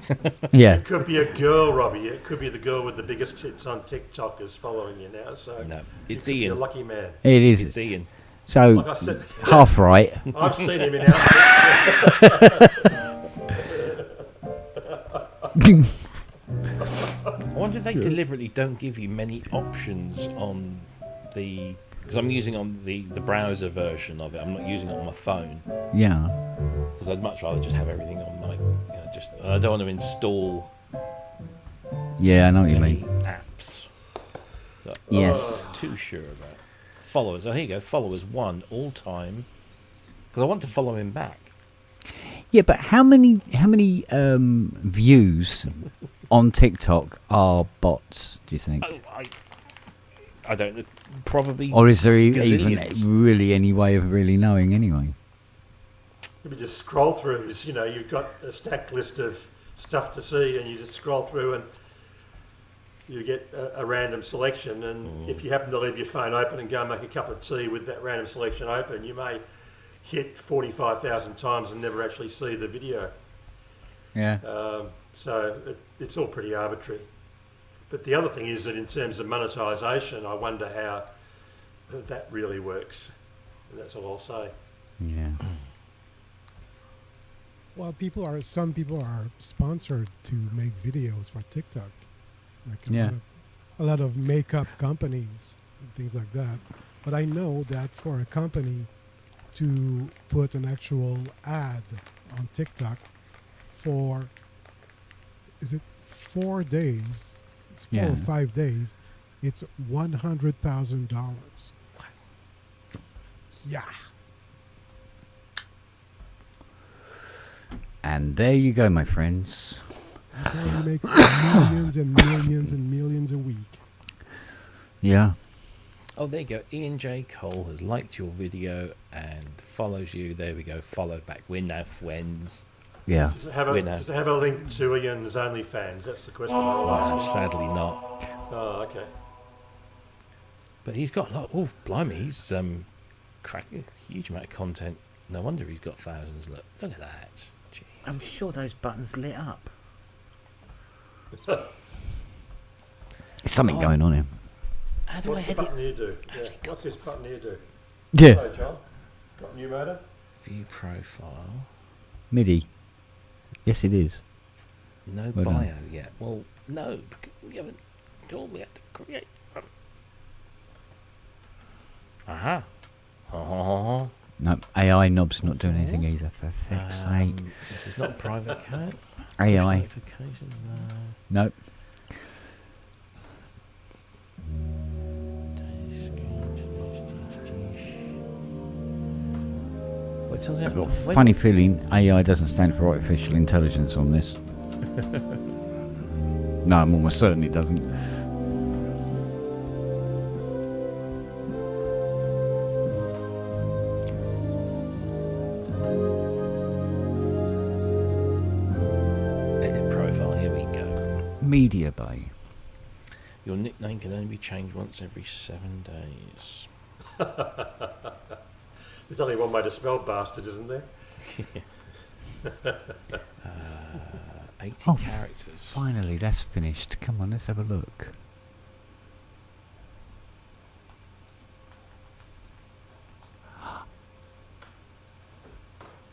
Yeah. It could be a girl, Robbie. It could be the girl with the biggest tits on TikTok is following you now. So no, it's Ian. Ian. A lucky man. It is. It's Ian. So, like I said, half right. I've seen him in outfit. I wonder if they deliberately don't give you many options on the... Because I'm using on the browser version of it. I'm not using it on my phone. Yeah. Because I'd much rather just have everything on my... I don't want to install... Yeah, I know what you mean. Apps. That Yes. I'm not too sure about. Followers. Oh, here you go. Followers 1 all time. Because I want to follow him back. Yeah, but how many views on TikTok are bots, do you think? I don't know. Probably. Or is there gazillions. even really any way of really knowing anyway? Maybe just scroll through. You've got a stacked list of stuff to see, and you just scroll through, and you get a random selection. And if you happen to leave your phone open and go and make a cup of tea with that random selection open, you may hit 45,000 times and never actually see the video. Yeah. So it's all pretty arbitrary. But the other thing is that in terms of monetisation, I wonder how that really works. And that's all I'll say. Yeah. Well, some people are sponsored to make videos for TikTok. Like a lot of makeup companies and things like that. But I know that for a company to put an actual ad on TikTok for, is it 4 days? It's 4 or 5 days. It's $100,000. Yeah. And there you go, my friends. That's how you make millions and millions and millions a week. Yeah. Oh, there you go. Ian J. Cole has liked your video and follows you. There we go. Follow back. We're now friends. Yeah. Does it have a link to Ian's OnlyFans? That's the question I'll ask. Sadly not. Oh, okay. But he's got a lot. Oh, blimey. He's cracking a huge amount of content. No wonder he's got thousands. Look at that. Jeez. I'm sure those buttons lit up. There's something going on here. What's the button here do? Yeah. What's this button here do? Yeah. Hello, John. Got a new motor? View profile. MIDI. Yes, it is. No bio yet. Well, no, because we haven't told me how to create one. Aha. No, AI knob's not doing anything either, for fuck's sake. This is not private cat. AI. Notifications, no. I've got a funny feeling AI doesn't stand for artificial intelligence on this. No, I'm almost certain it doesn't. Edit profile, here we go. Media Bay. Your nickname can only be changed once every 7 days. There's only one way to spell bastard, isn't there? 80 characters. Finally, that's finished. Come on, let's have a look.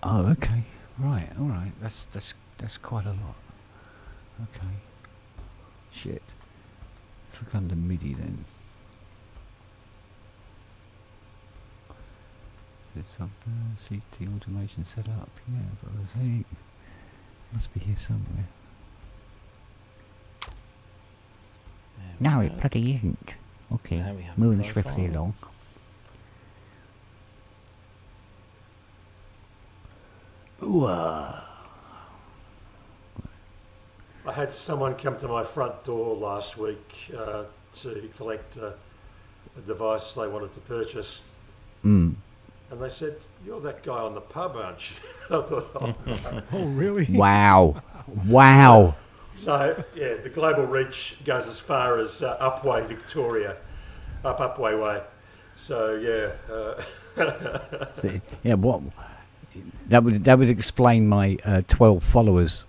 Oh, okay. Right, alright. That's quite a lot. Okay. Shit. Let's look under MIDI then. It's up there, CT automation set up, yeah, but I think must be here somewhere. No, it bloody isn't. Okay, moving swiftly along. Ooh, I had someone come to my front door last week to collect a device they wanted to purchase. And they said, "You're that guy on the pub, aren't you?" I thought, oh, really? Wow. Wow. So, yeah, the global reach goes as far as Upway, Victoria, Upway Way. So, yeah. Yeah, what? That would explain my 12 followers.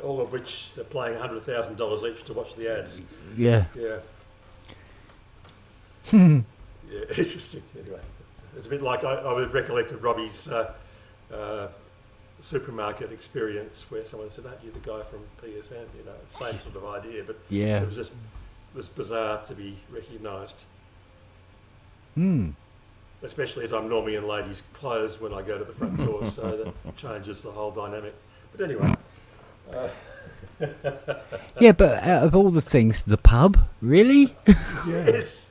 All of which are paying $100,000 each to watch the ads. Yeah. Yeah. Yeah, interesting. Anyway, it's a bit like I recollected Robbie's supermarket experience where someone said, "Aren't you the guy from PSN?" You know, same sort of idea, but yeah, it was just bizarre to be recognised. Especially as I'm normally in ladies' clothes when I go to the front door, so that changes the whole dynamic. But anyway. Yeah, but out of all the things, the pub, really? Yes.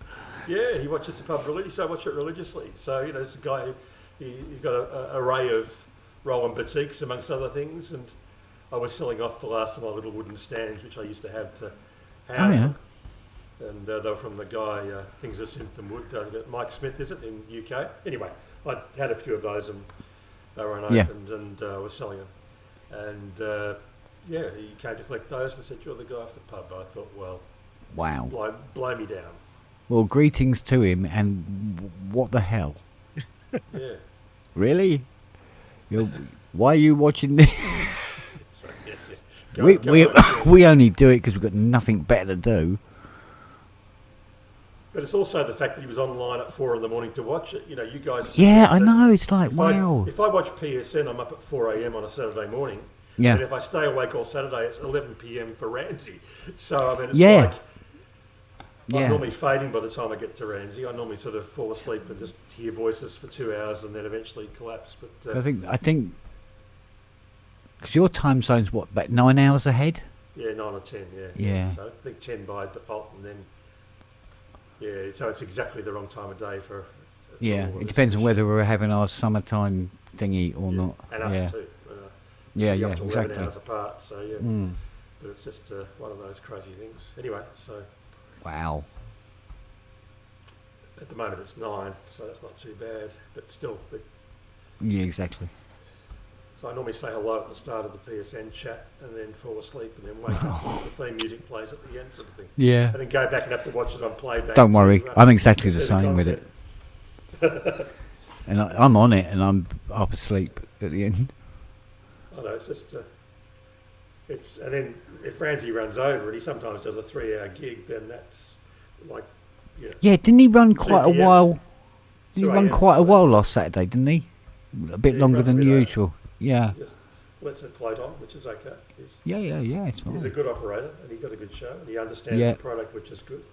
Yeah, he watches the pub religiously, so I watch it religiously. So, you know, this guy, he's got an array of Roland boutiques, amongst other things, and I was selling off the last of my little wooden stands, which I used to have to house them. And they were from the guy, Things of Synth and Wood, Mike Smith, is it, in UK? Anyway, I had a few of those, and they were unopened, and I was selling them. And, yeah, he came to collect those and said, "You're the guy off the pub." I thought, well, wow, blow me down. Well, greetings to him, and what the hell? Yeah. Really? Why are you watching this? Right, yeah. We only do it because we've got nothing better to do. But it's also the fact that he was online at 4 a.m. to watch it. You know, you guys. Yeah, I know. It's like, wow. If I watch PSN, I'm up at 4 a.m. on a Saturday morning. Yeah. And if I stay awake all Saturday, it's 11 p.m. for Ramsey. So, I mean, it's like... I'm normally fading by the time I get to Ramsey. I normally sort of fall asleep and just hear voices for 2 hours and then eventually collapse. But I think, because your time zone's what, about 9 hours ahead? Yeah, 9 or 10. Yeah. So I think 10 by default, and then so it's exactly the wrong time of day for it depends on whether we're having our summertime thingy or not. And us too. Yeah, up to 11 exactly. hours apart. So but it's just one of those crazy things. Anyway, so. Wow. At the moment it's 9, so that's not too bad, but still. Yeah, exactly. So I normally say hello at the start of the PSN chat and then fall asleep and then wake up and the theme music plays at the end sort of thing. Yeah. And then go back and have to watch it on playback. Don't worry, I'm exactly the same with it. And I'm on it and I'm half asleep at the end. I know, it's just... and then if Ramsey runs over and he sometimes does a 3-hour gig, then that's like, Yeah, didn't he run quite a 2 PM. while? He 2 run AM. quite a while last Saturday, didn't he? A bit longer than usual. Yeah. Just lets it float on, which is okay. Yeah, it's fine. He's a good operator and he got a good show and he understands the product, which is good.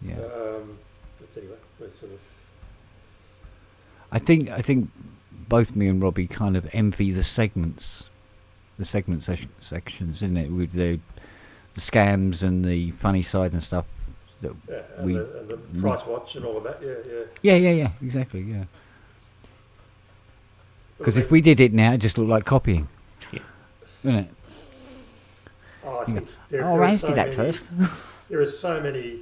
Yeah. But anyway, we're sort of... I think both me and Robbie kind of envy the segment sections, isn't it? With the scams and the funny side and stuff. That and the price watch and all of that. Yeah, exactly. Yeah. Because if we did it now, it just looked like copying, wouldn't it? Oh, I think Rance did that first. There are so many.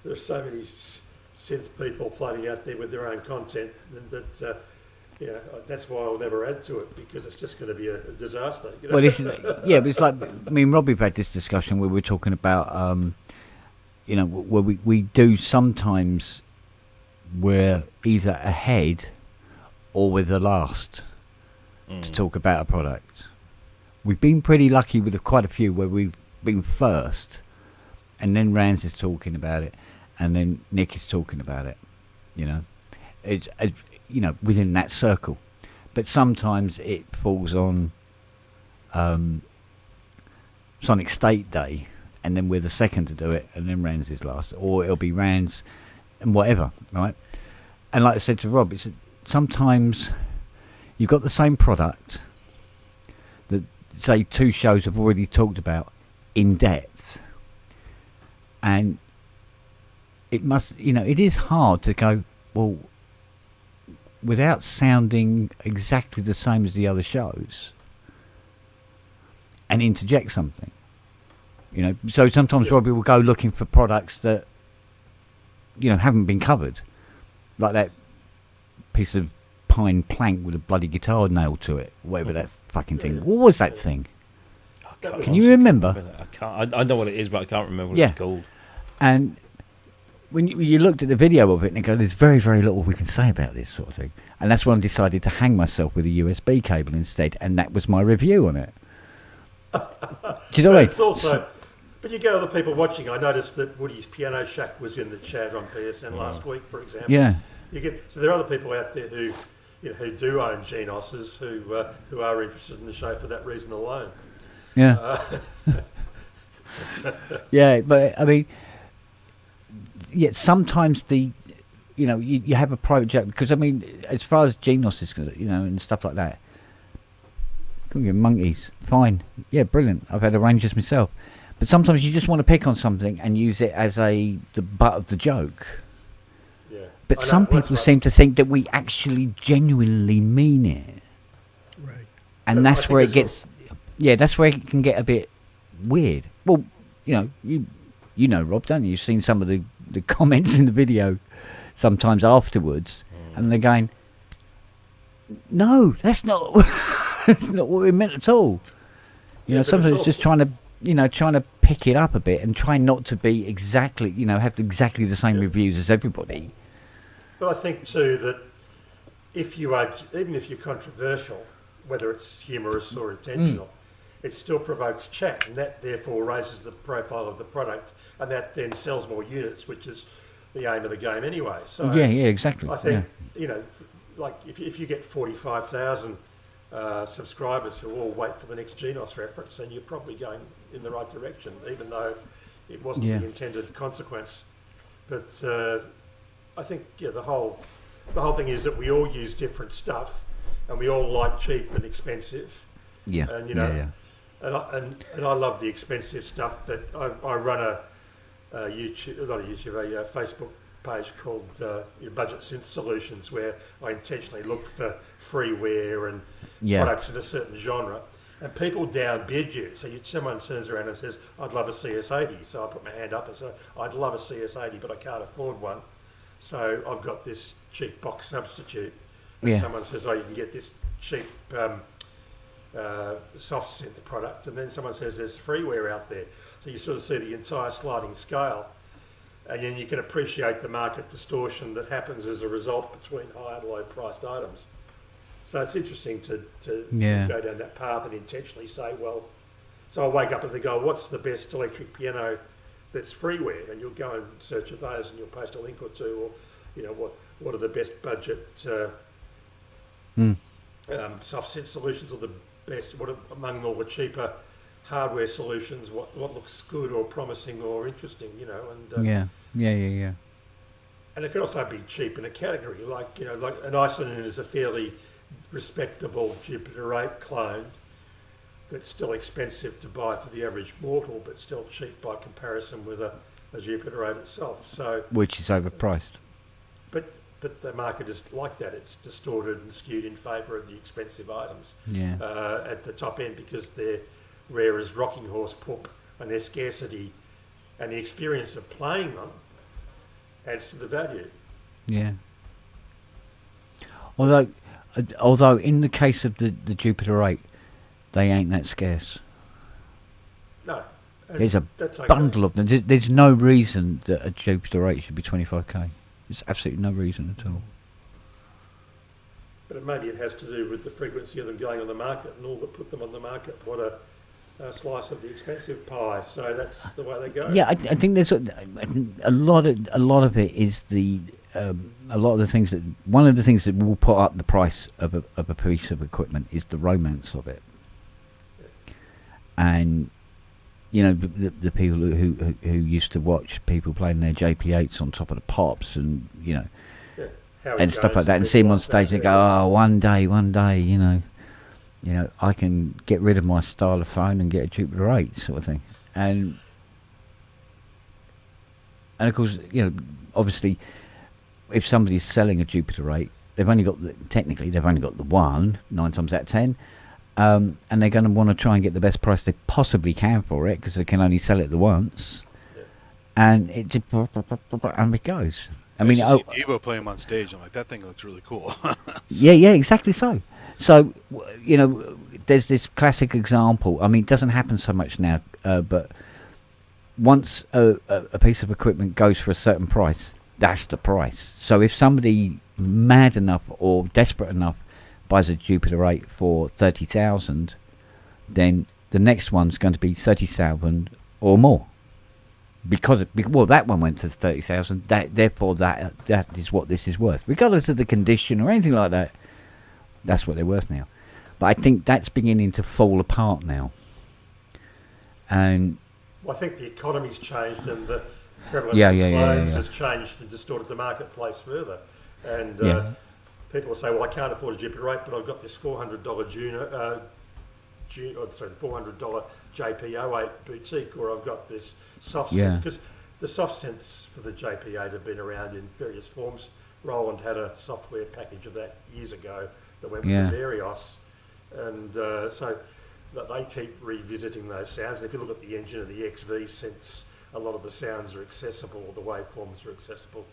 There's so many synth people floating out there with their own content that that's why I'll never add to it, because it's just going to be a disaster. You know? Well, but it's like me and Robbie have had this discussion where we're talking about, where we do sometimes we're either ahead or we're the last to talk about a product. We've been pretty lucky with quite a few where we've been first, and then Rance is talking about it, and then Nick is talking about it. It's within that circle, but sometimes it falls on Sonic State Day, and then we're the second to do it, and then Rance is last, or it'll be Rance and whatever, right? And like I said to Rob, sometimes you've got the same product that, say, 2 shows have already talked about in depth, and it is hard to go, well, without sounding exactly the same as the other shows, and interject something. So sometimes Robbie will go looking for products that haven't been covered, like that piece of pine plank with a bloody guitar nailed to it, whatever that fucking thing. What was that thing? Can you remember? I can't. I know what it is, but I can't remember what it's called. And when you looked at the video of it and you go, there's very, very little we can say about this sort of thing. And that's when I decided to hang myself with a USB cable instead, and that was my review on it. Do you know what I mean? It's also, but you get other people watching. I noticed that Woody's Piano Shack was in the chat on PSN last week, for example. Yeah. So there are other people out there who do own Genos's who are interested in the show for that reason alone. Yeah. Yeah, but I mean, sometimes you have a private joke, because I mean, as far as Genos is concerned, and stuff like that, come get monkeys, fine, yeah, brilliant. I've had arrangements myself, but sometimes you just want to pick on something and use it as the butt of the joke. Yeah. But some people seem to think that we actually genuinely mean it, right? And that's where it gets, that's where it can get a bit weird. Well, you know, Rob, don't you? You've seen some of the comments in the video sometimes afterwards, and they're going, no, that's not that's not what we meant at all. Sometimes it's just trying to pick it up a bit and try not to be exactly, have exactly the same reviews as everybody. But I think too that even if you're controversial, whether it's humorous or intentional, it still provokes chat, and that therefore raises the profile of the product, and that then sells more units, which is the aim of the game anyway. So yeah, exactly. I think like if you get 45,000 subscribers who all wait for the next Genos reference, then you're probably going in the right direction, even though it wasn't the intended consequence. But I think the whole thing is that we all use different stuff, and we all like cheap and expensive. Yeah. And and I love the expensive stuff, but I run a Facebook page called Budget Synth Solutions, where I intentionally look for freeware and products in a certain genre. And people downbid you. So someone turns around and says, I'd love a CS80. So I put my hand up and say, I'd love a CS80, but I can't afford one. So I've got this cheap box substitute. And someone says, you can get this cheap soft synth product. And then someone says, there's freeware out there. So you sort of see the entire sliding scale. And then you can appreciate the market distortion that happens as a result between high and low priced items. So it's interesting to go down that path and intentionally say, well, so I'll wake up and think, what's the best electric piano that's freeware? And you'll go and search at those and you'll post a link or two, or, what are the best budget soft synth solutions, or the best, what are, among all the cheaper hardware solutions, what looks good or promising or interesting, and and it can also be cheap in a category, like an Iceland is a fairly respectable Jupiter 8 clone that's still expensive to buy for the average mortal, but still cheap by comparison with a Jupiter 8 itself. So which is overpriced. But the market is like that. It's distorted and skewed in favour of the expensive items at the top end, because they're rare as rocking horse poop, and their scarcity and the experience of playing them adds to the value. Yeah. Although in the case of the Jupiter 8, they ain't that scarce. No. There's a bundle of them. There's no reason that a Jupiter 8 should be 25k. There's absolutely no reason at all. But maybe it has to do with the frequency of them going on the market, and all that put them on the market what a slice of the expensive pie. So that's the way they go. Yeah, I think there's a lot of it is the a lot of the things that one of the things that will put up the price of a piece of equipment is the romance of it, and the people who used to watch people playing their JP8s on top of the pops, and and stuff like that, and see them on stage and go, one day, I can get rid of my style of phone and get a Jupiter 8 sort of thing, and of course, obviously, if somebody's selling a Jupiter 8, they've only got the one 9 times out of 10, and they're going to want to try and get the best price they possibly can for it, because they can only sell it the once, and it just and it goes. I mean, Devo play him on stage. I'm like, that thing looks really cool. Yeah, exactly so. So, there's this classic example. I mean, it doesn't happen so much now, but once a piece of equipment goes for a certain price, that's the price. So if somebody mad enough or desperate enough buys a Jupiter 8 for 30,000, then the next one's going to be 30,000 or more. Because that one went to 30,000. Therefore, that is what this is worth, regardless of the condition or anything like that. That's what they're worth now. But I think that's beginning to fall apart now. And I think the economy's changed, and the prevalence of clones has changed and distorted the marketplace further. And people will say, "Well, I can't afford a Jupiter 8, but I've got this $400 $400 JP08 boutique, or I've got this soft synth," because the soft synths for the JP8 have been around in various forms. Roland had a software package of that years ago that went with the Varios, and so that they keep revisiting those sounds. And if you look at the engine of the XV synths, a lot of the sounds are accessible, the waveforms are accessible.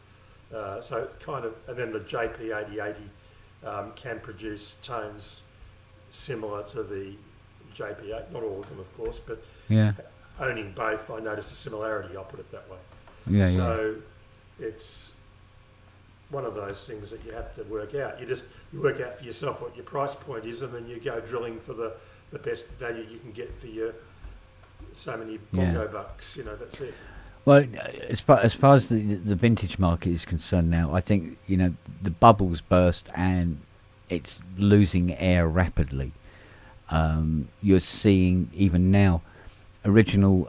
So kind of, and then the JP8080 can produce tones similar to the JP8, not all of them, of course, but owning both, I notice a similarity. I'll put it that way. So it's one of those things that you have to work out. You work out for yourself what your price point is, and then you go drilling for the best value you can get for your so many bongo bucks. That's it. Well, as far as the vintage market is concerned now, I think the bubbles burst and it's losing air rapidly. You're seeing even now original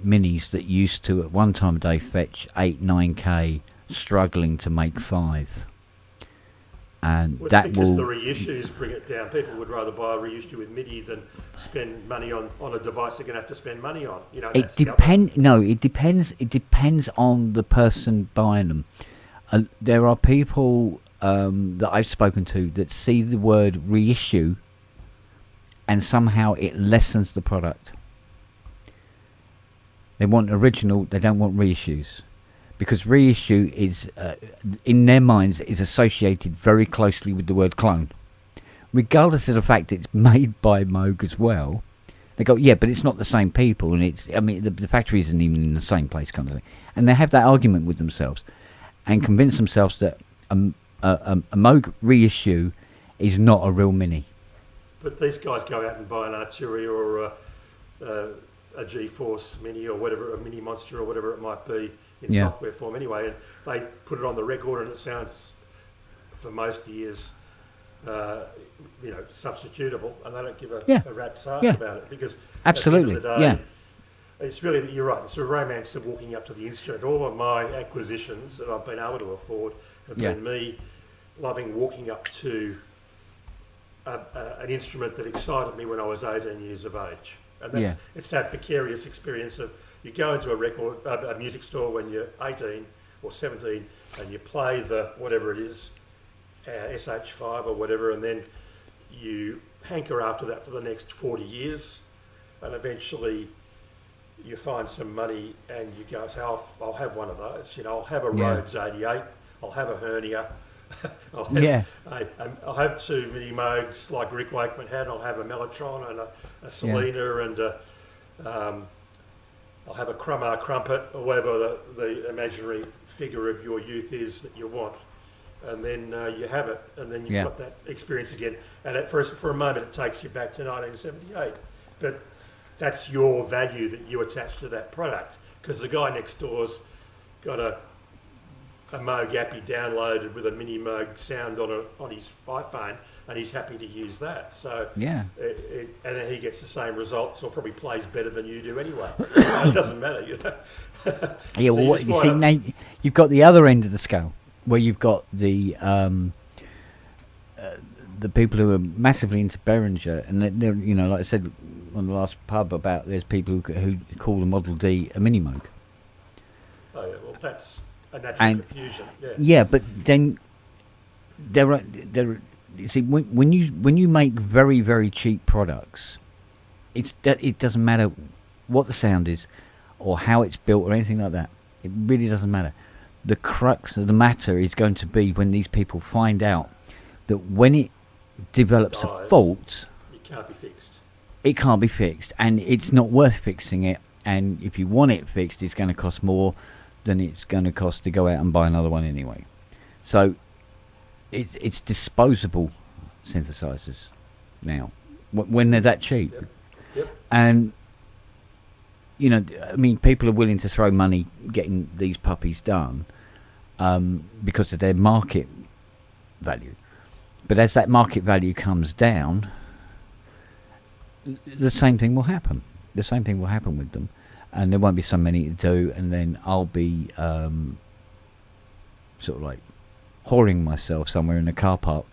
minis that used to at one time of day fetch 8-9K struggling to make 5. And that because the reissues bring it down. People would rather buy a reissue with MIDI than spend money on a device they're going to have to spend money on. It depends. No, it depends. It depends on the person buying them. There are people that I've spoken to that see the word reissue, and somehow it lessens the product. They want original. They don't want reissues. Because reissue is, in their minds, is associated very closely with the word clone. Regardless of the fact it's made by Moog as well, they go, yeah, but it's not the same people, and the factory isn't even in the same place, kind of thing. And they have that argument with themselves, and convince themselves that a Moog reissue is not a real Mini. But these guys go out and buy an Arturia or a G-Force Mini or whatever, a Mini Monster or whatever it might be, in software form anyway, and they put it on the record, and it sounds, for most years, substitutable, and they don't give a rat's ass about it, because absolutely, at the end of the day, it's really, you're right, it's a romance of walking up to the instrument. All of my acquisitions that I've been able to afford have been me loving walking up to an instrument that excited me when I was 18 years of age, and it's that vicarious experience of, you go into a music store when you're 18 or 17 and you play the, whatever it is, SH5 or whatever, and then you hanker after that for the next 40 years, and eventually you find some money and you go, so I'll have one of those. I'll have a Rhodes 88, I'll have a Hernia, I'll have 2 Mini Moogs like Rick Wakeman had, I'll have a Mellotron and a Selena and I'll have a Crumar Crumpet or whatever the imaginary figure of your youth is that you want. And then you have it, and then you've got that experience again. And for a moment it takes you back to 1978. But that's your value that you attach to that product, because the guy next door's got a Moog appy downloaded with a Mini Moog sound on his iPhone, and he's happy to use that. So and then he gets the same results, or probably plays better than you do anyway. It doesn't matter, Yeah, well, what you see now, you've got the other end of the scale, where you've got the people who are massively into Behringer, and they're, like I said on the last pub about, there's people who call the Model D a Mini Moog. Oh yeah, well that's a natural confusion. Yeah, but then there are. You see, when you make very, very cheap products, it doesn't matter what the sound is or how it's built or anything like that. It really doesn't matter. The crux of the matter is going to be when these people find out that when it develops a fault, it can't be fixed. It can't be fixed, and it's not worth fixing it. And if you want it fixed, it's going to cost more than it's going to cost to go out and buy another one anyway. So it's disposable synthesizers now when they're that cheap. Yep. And people are willing to throw money getting these puppies done because of their market value. But as that market value comes down, the same thing will happen. The same thing will happen with them, and there won't be so many to do, and then I'll be sort of like whoring myself somewhere in a car park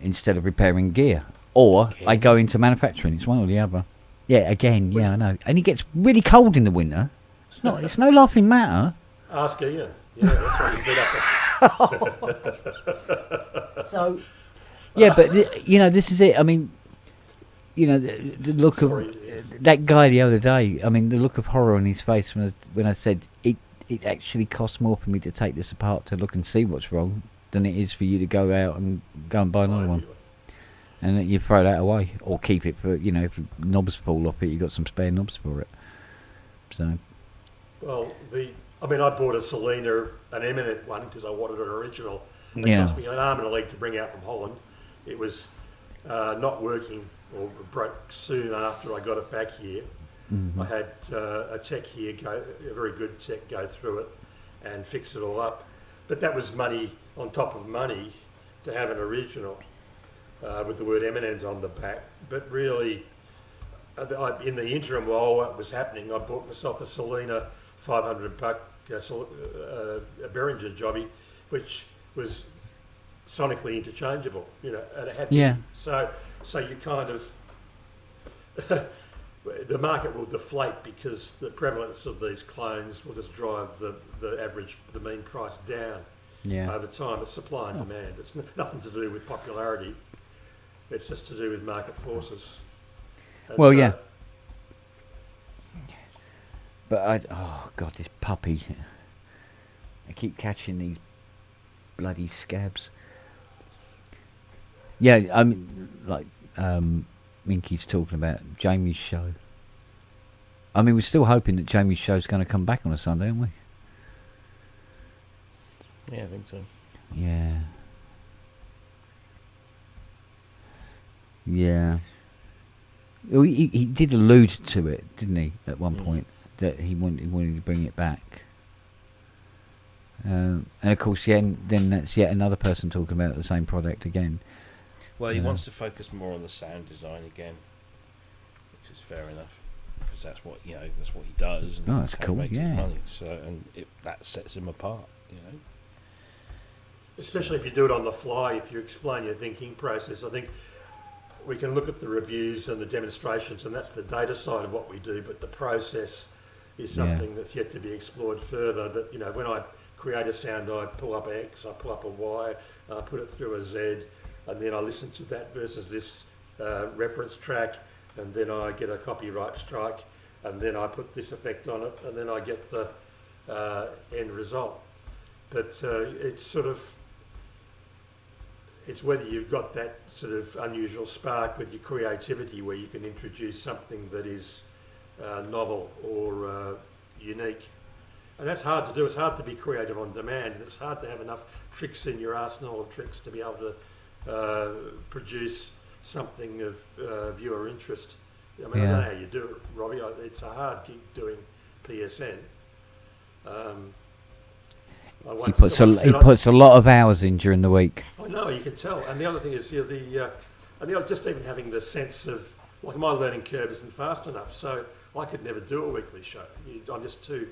instead of repairing gear, or I go into manufacturing. It's one or the other. Yeah, again, I know. And it gets really cold in the winter. It's no laughing matter. Ask Ian. Yeah, that's why he's been up. So, but this is it. I mean, the look of that guy the other day. I mean, the look of horror on his face when I said it actually costs more for me to take this apart to look and see what's wrong than it is for you to go out and buy another one. And then you throw that away or keep it for, if knobs fall off it, you've got some spare knobs for it. So. Well, I mean, I bought a Selena, an Eminent one, because I wanted an original. It cost me an arm and a leg to bring out from Holland. It was not working, or broke soon after I got it back here. Mm-hmm. I had a tech here, a very good tech, go through it and fix it all up. But that was money on top of money to have an original with the word Eminent on the back. But really, in the interim while that was happening, I bought myself a Selena $500 a Behringer jobby, which was sonically interchangeable, and it had so you kind of the market will deflate because the prevalence of these clones will just drive the mean price down over time. It's supply and demand. It's nothing to do with popularity. It's just to do with market forces. And, but this puppy. I keep catching these bloody scabs. Yeah, I mean, like Minky's talking about Jamie's show. I mean, we're still hoping that Jamie's show's going to come back on a Sunday, aren't we? Yeah, I think so. Yeah. Yeah. Well, he did allude to it, didn't he, at one point, that he wanted to bring it back. And of course, then that's yet another person talking about the same product again. Well, he wants to focus more on the sound design again, which is fair enough, because that's what he does. And that's cool. Makes his money. So, that sets him apart. Especially if you do it on the fly, if you explain your thinking process. I think we can look at the reviews and the demonstrations, and that's the data side of what we do. But the process is something that's yet to be explored further. That when I create a sound, I pull up an X, I pull up a Y, I put it through a Z, and then I listen to that versus this reference track, and then I get a copyright strike, and then I put this effect on it, and then I get the end result. But it's whether you've got that sort of unusual spark with your creativity where you can introduce something that is novel or unique. And that's hard to do. It's hard to be creative on demand, and it's hard to have enough tricks in your arsenal of tricks to be able to produce something of viewer interest. I mean, I don't know how you do it, Robbie. It's a hard gig doing PSN. He puts a lot of hours in during the week. I know, you can tell. And the other thing is just even having the sense of, like, my learning curve isn't fast enough, so I could never do a weekly show. I'm just too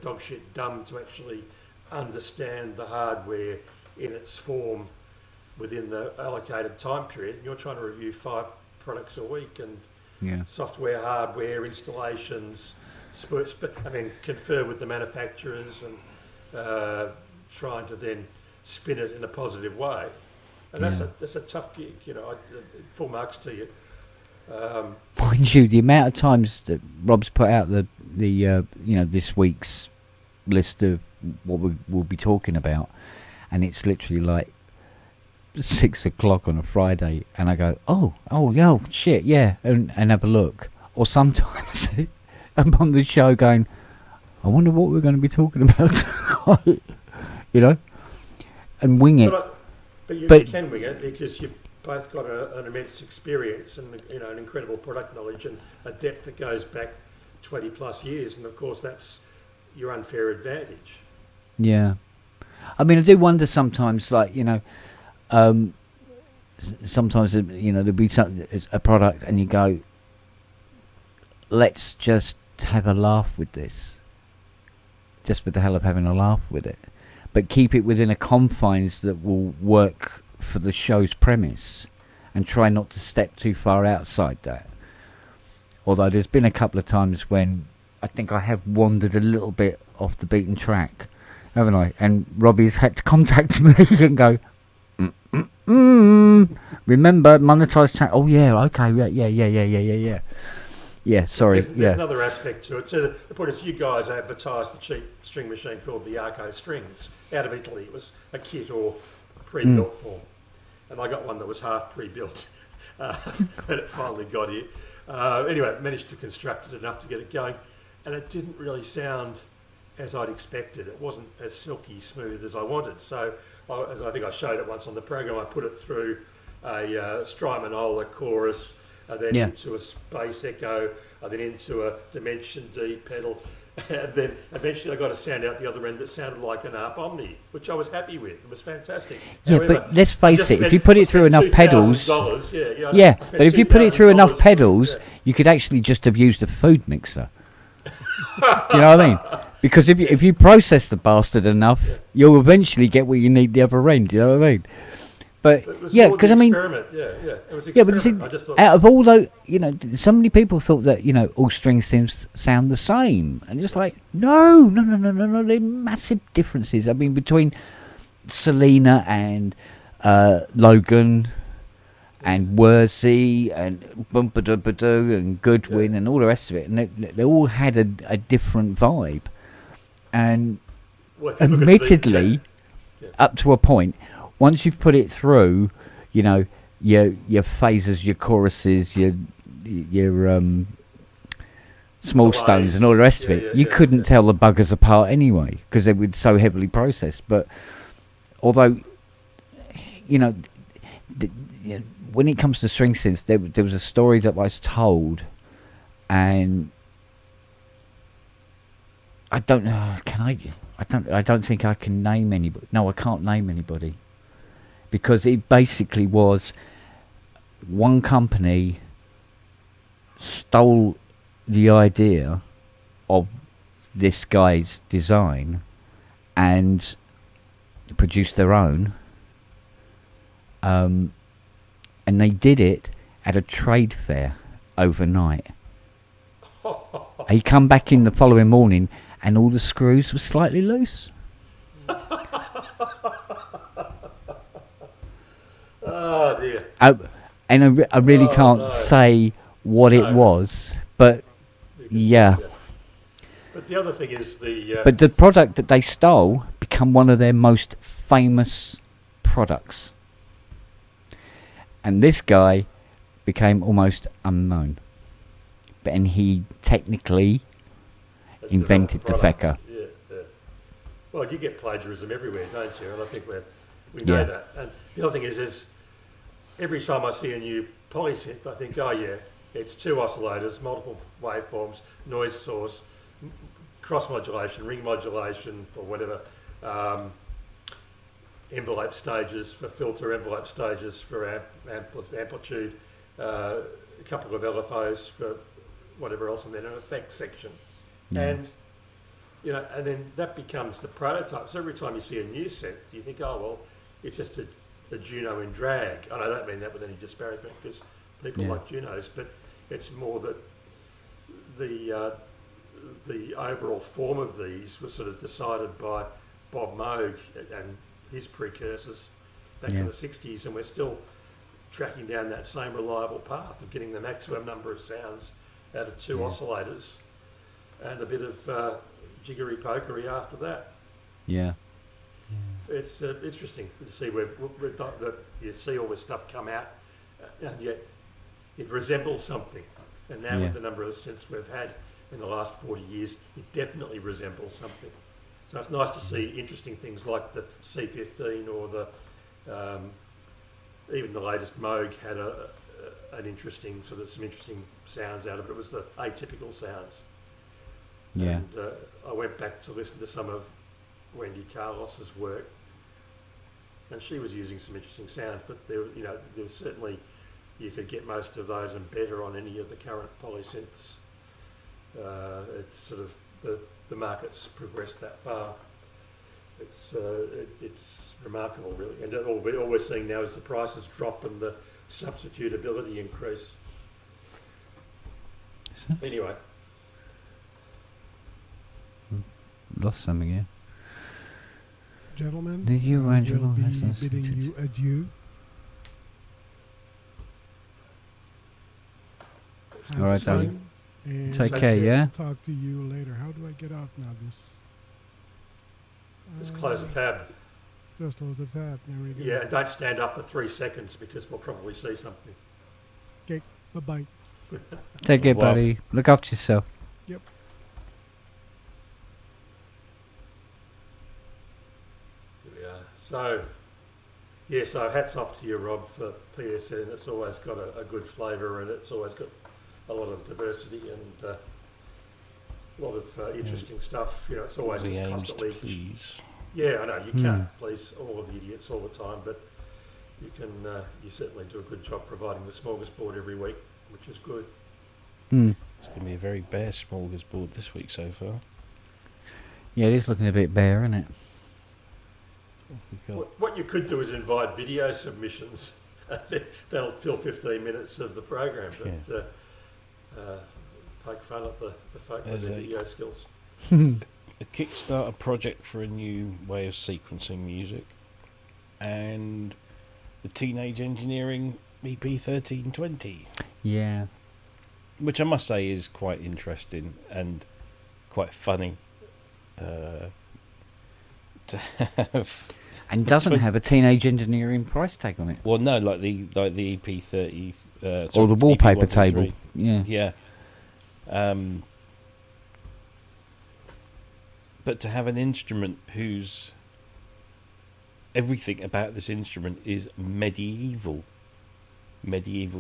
dog shit dumb to actually understand the hardware in its form within the allocated time period. And you're trying to review 5 products a week, and software, hardware, installations, confer with the manufacturers, and trying to then spin it in a positive way. And that's a tough gig, full marks to you. Mind you, the amount of times that Rob's put out the this week's list of what we'll be talking about, and it's literally like 6 o'clock on a Friday, and I go, oh, shit, yeah, and have a look. Or sometimes I'm on the show going, I wonder what we're going to be talking about tonight, and wing it. But you can wing it because you've both got an immense experience and an incredible product knowledge and a depth that goes back 20 plus years, and of course that's your unfair advantage. Yeah, I mean, I do wonder sometimes, like sometimes there'll be a product and you go, let's just have a laugh with this, just for the hell of having a laugh with it, but keep it within a confines that will work for the show's premise, and try not to step too far outside that. Although there's been a couple of times when I think I have wandered a little bit off the beaten track, haven't I? And Robbie's had to contact me and go, remember monetized track? Oh yeah, okay, yeah. Yeah, sorry. There's another aspect to it. So the point is, you guys advertised a cheap string machine called the Arco Strings out of Italy. It was a kit or pre-built form, and I got one that was half pre-built when it finally got here. Anyway, managed to construct it enough to get it going, and it didn't really sound as I'd expected. It wasn't as silky smooth as I wanted. So, as I think I showed it once on the program, I put it through a Strymanola chorus, then into a space echo, then into a Dimension D pedal, and then eventually I got a sound out the other end that sounded like an ARP Omni, which I was happy with. It was fantastic. Yeah, However, but let's face it, if you put it through enough pedals... but if you put it through enough pedals, you could actually just have used a food mixer. Do you know what I mean? Because if you process the bastard enough, you'll eventually get what you need the other end. Do you know what I mean? But because I mean, it was experiment. But see, I just thought, out of all those, so many people thought that all string synths sound the same, and just like no, they're massive differences. I mean, between Selena and Logan and Worsey and Bumpadoo and Goodwin and all the rest of it, and they all had a different vibe, and admittedly, up to a point. Once you've put it through, your phases, your choruses, your small stones and all the rest of it, you couldn't tell the buggers apart anyway because they were so heavily processed. But although, when it comes to string synths, there was a story that was told, and I don't know. I don't think I can name anybody. No, I can't name anybody. Because it basically was one company stole the idea of this guy's design and produced their own, and they did it at a trade fair overnight. He come back in the following morning and all the screws were slightly loose. Oh dear. And I really can't say what it was, but yeah. But the other thing is But the product that they stole became one of their most famous products. And this guy became almost unknown. And he technically invented the fecker. Yeah. Well, you get plagiarism everywhere, don't you? And I think we know that. And the other thing is every time I see a new polysynth, I think, oh yeah, it's two oscillators, multiple waveforms, noise source, cross modulation, ring modulation, or whatever, envelope stages for filter, envelope stages for amplitude, a couple of LFOs for whatever else, and then an effects section. And and then that becomes the prototype. So every time you see a new synth, you think, oh well, it's just a Juno in drag. And I don't mean that with any disparagement because people like Junos, but it's more that the overall form of these was sort of decided by Bob Moog and his precursors back in the 60s, and we're still tracking down that same reliable path of getting the maximum number of sounds out of two oscillators and a bit of jiggery pokery after that. It's interesting to see where you see all this stuff come out, and yet it resembles something. And now with the number of synths we've had in the last 40 years, it definitely resembles something. So it's nice to see interesting things like the C15 or the even the latest Moog had an interesting some interesting sounds out of it. It was the atypical sounds. And I went back to listen to some of Wendy Carlos's work, and she was using some interesting sounds, but there was certainly, you could get most of those and better on any of the current polysynths. It's sort of the market's progressed that far. It's remarkable, really, and all we're seeing now is the prices drop and the substitutability increase. Anyway. Lost something here. Gentlemen, Did you arrange we'll be bidding you adieu. All right, darling. Take care, yeah? Talk to you later. How do I get off now? Just close the tab. Just close the tab. There we go. Yeah, and don't stand up for 3 seconds because we'll probably see something. Okay, bye-bye. Take care, buddy. Look after yourself. Yep. So, yeah, so hats off to you, Rob, for PSN. It's always got a good flavour, and it's always got a lot of diversity and a lot of interesting stuff. You know, it's always just constantly. Yeah, I know you can't please all of the idiots all the time, but you can. You certainly do a good job providing the smorgasbord every week, which is good. It's going to be a very bare smorgasbord this week so far. Yeah, it is looking a bit bare, isn't it? What you could do is invite video submissions. They'll fill 15 minutes of the program, but poke fun at the folk with their video skills. A Kickstarter project for a new way of sequencing music, and the Teenage Engineering EP 1320. Yeah. Which I must say is quite interesting and quite funny to have. And doesn't have a Teenage Engineering price tag on it. Well, no, like the EP 30 or the wallpaper table. Yeah. Yeah. But to have an instrument whose everything about this instrument is medieval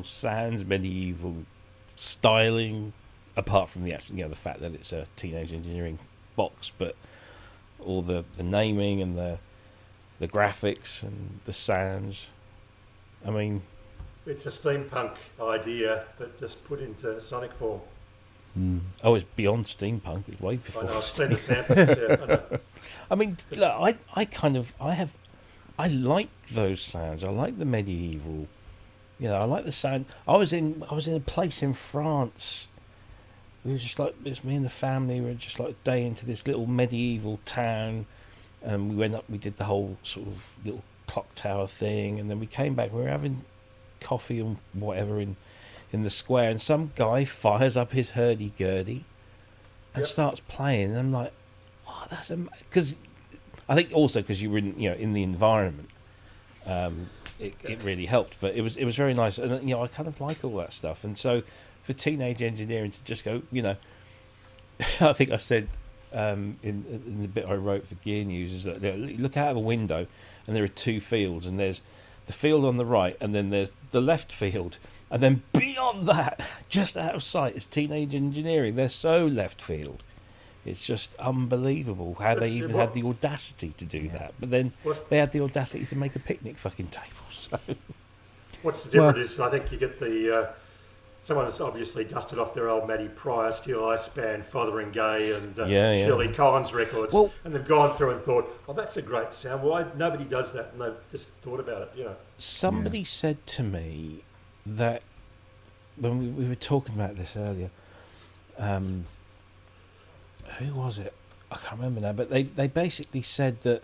sounds, medieval styling, apart from the actual, the fact that it's a Teenage Engineering box, but all the naming and the graphics and the sounds. I mean, it's a steampunk idea, but just put into sonic form. Oh, it's beyond steampunk. It's way before. I know, I've seen the samples. Yeah, I know. I mean, look, I like those sounds. I like the medieval. I like the sound. I was in a place in France. We were just like, it's me and the family. We were just like a day into this little medieval town, and we went up. We did the whole sort of little clock tower thing, and then we came back. We were having coffee and whatever in the square, and some guy fires up his hurdy-gurdy and starts playing, and I'm like, "Wow, that's because I think also because you were in the environment, it really helped. But it was very nice, and I kind of like all that stuff. And so for Teenage Engineering to just go, I think I said in the bit I wrote for Gear News is that you look out of a window and there are two fields, and there's the field on the right, and then there's the left field. And then beyond that, just out of sight, is Teenage Engineering. They're so left field. It's just unbelievable how they even had the audacity to do that. But then they had the audacity to make a picnic fucking table. So, what's the difference is I think you get the someone's obviously dusted off their old Matty Pryor, Steel Ice Band, Fotheringay and Shirley Collins records, and they've gone through and thought, oh, that's a great sound. Why nobody does that? And they've just thought about it. Somebody said to me that when we were talking about this earlier, who was it? I can't remember now, but they basically said that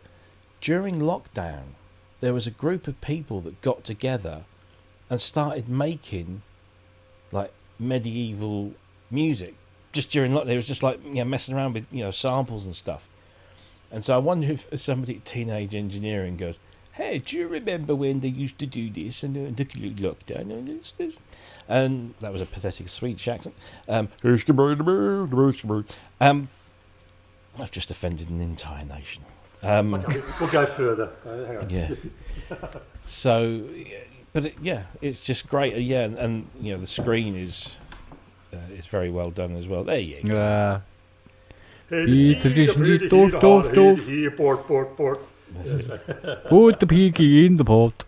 during lockdown there was a group of people that got together and started making like medieval music just during lockdown. It was just like messing around with samples and stuff. And so I wonder if somebody at Teenage Engineering goes, hey, do you remember when they used to do this and the lockdown and this? And that was a pathetic Swedish accent. I've just offended an entire nation. We'll go further. Hang on. Yeah. So, but it's just great. And the screen is very well done as well. There you go. Port. Put the piggy in the pot.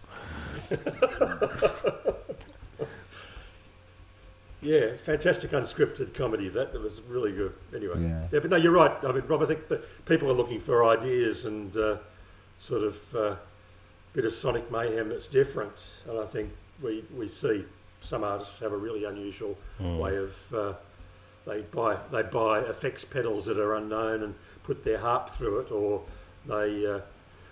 Yeah, fantastic unscripted comedy. That was really good. Anyway, but no, you're right. I mean, Rob, I think that people are looking for ideas and sort of bit of sonic mayhem that's different. And I think we see some artists have a really unusual way of they buy effects pedals that are unknown and put their harp through it, or they.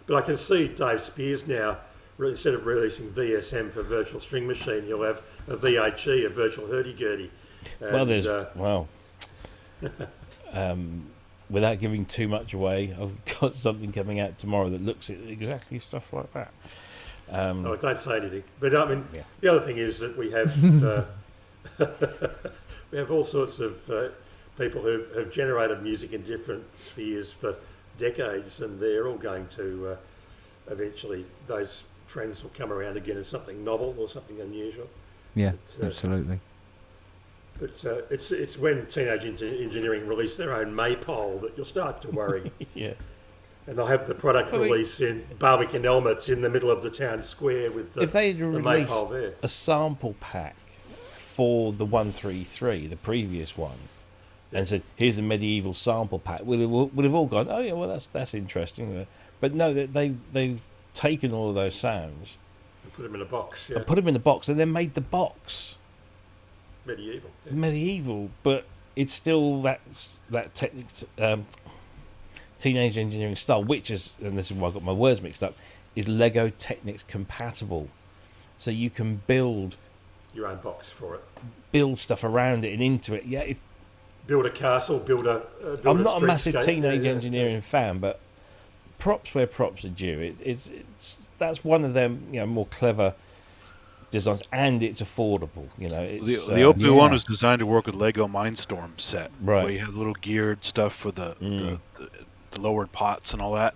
But I can see Dave Spears now, instead of releasing VSM for Virtual String Machine, he'll have a VHE, a Virtual Hurdy-Gurdy. Without giving too much away, I've got something coming out tomorrow that looks at exactly stuff like that. Don't say anything. But I mean, the other thing is that we have we have all sorts of people who have generated music in different spheres for decades, and they're all going to eventually those trends will come around again as something novel or something unusual. Yeah, absolutely. But it's when Teenage Engineering release their own maypole that you'll start to worry. Yeah. And they'll have the product release in Barbican helmets in the middle of the town square with if they had released maypole there. a sample pack for the 133, the previous one, and said, "Here's a medieval sample pack," would have all gone, "Oh yeah, well that's interesting." But no, they've taken all of those sounds and put them in a box. Yeah. And put them in the box, and then made the box medieval. Yeah. Medieval, but it's still that technique. Teenage Engineering style, which is, and this is why I got my words mixed up, is Lego Technics compatible. So you can build your own box for it, build stuff around it and into it. Yeah, build a castle, build I'm not a massive Teenage Engineering fan, but props where props are due. It's that's one of them, more clever designs, and it's affordable. It's, the OP one was designed to work with Lego Mindstorm set, right? Where you have little geared stuff for the lowered pots and all that.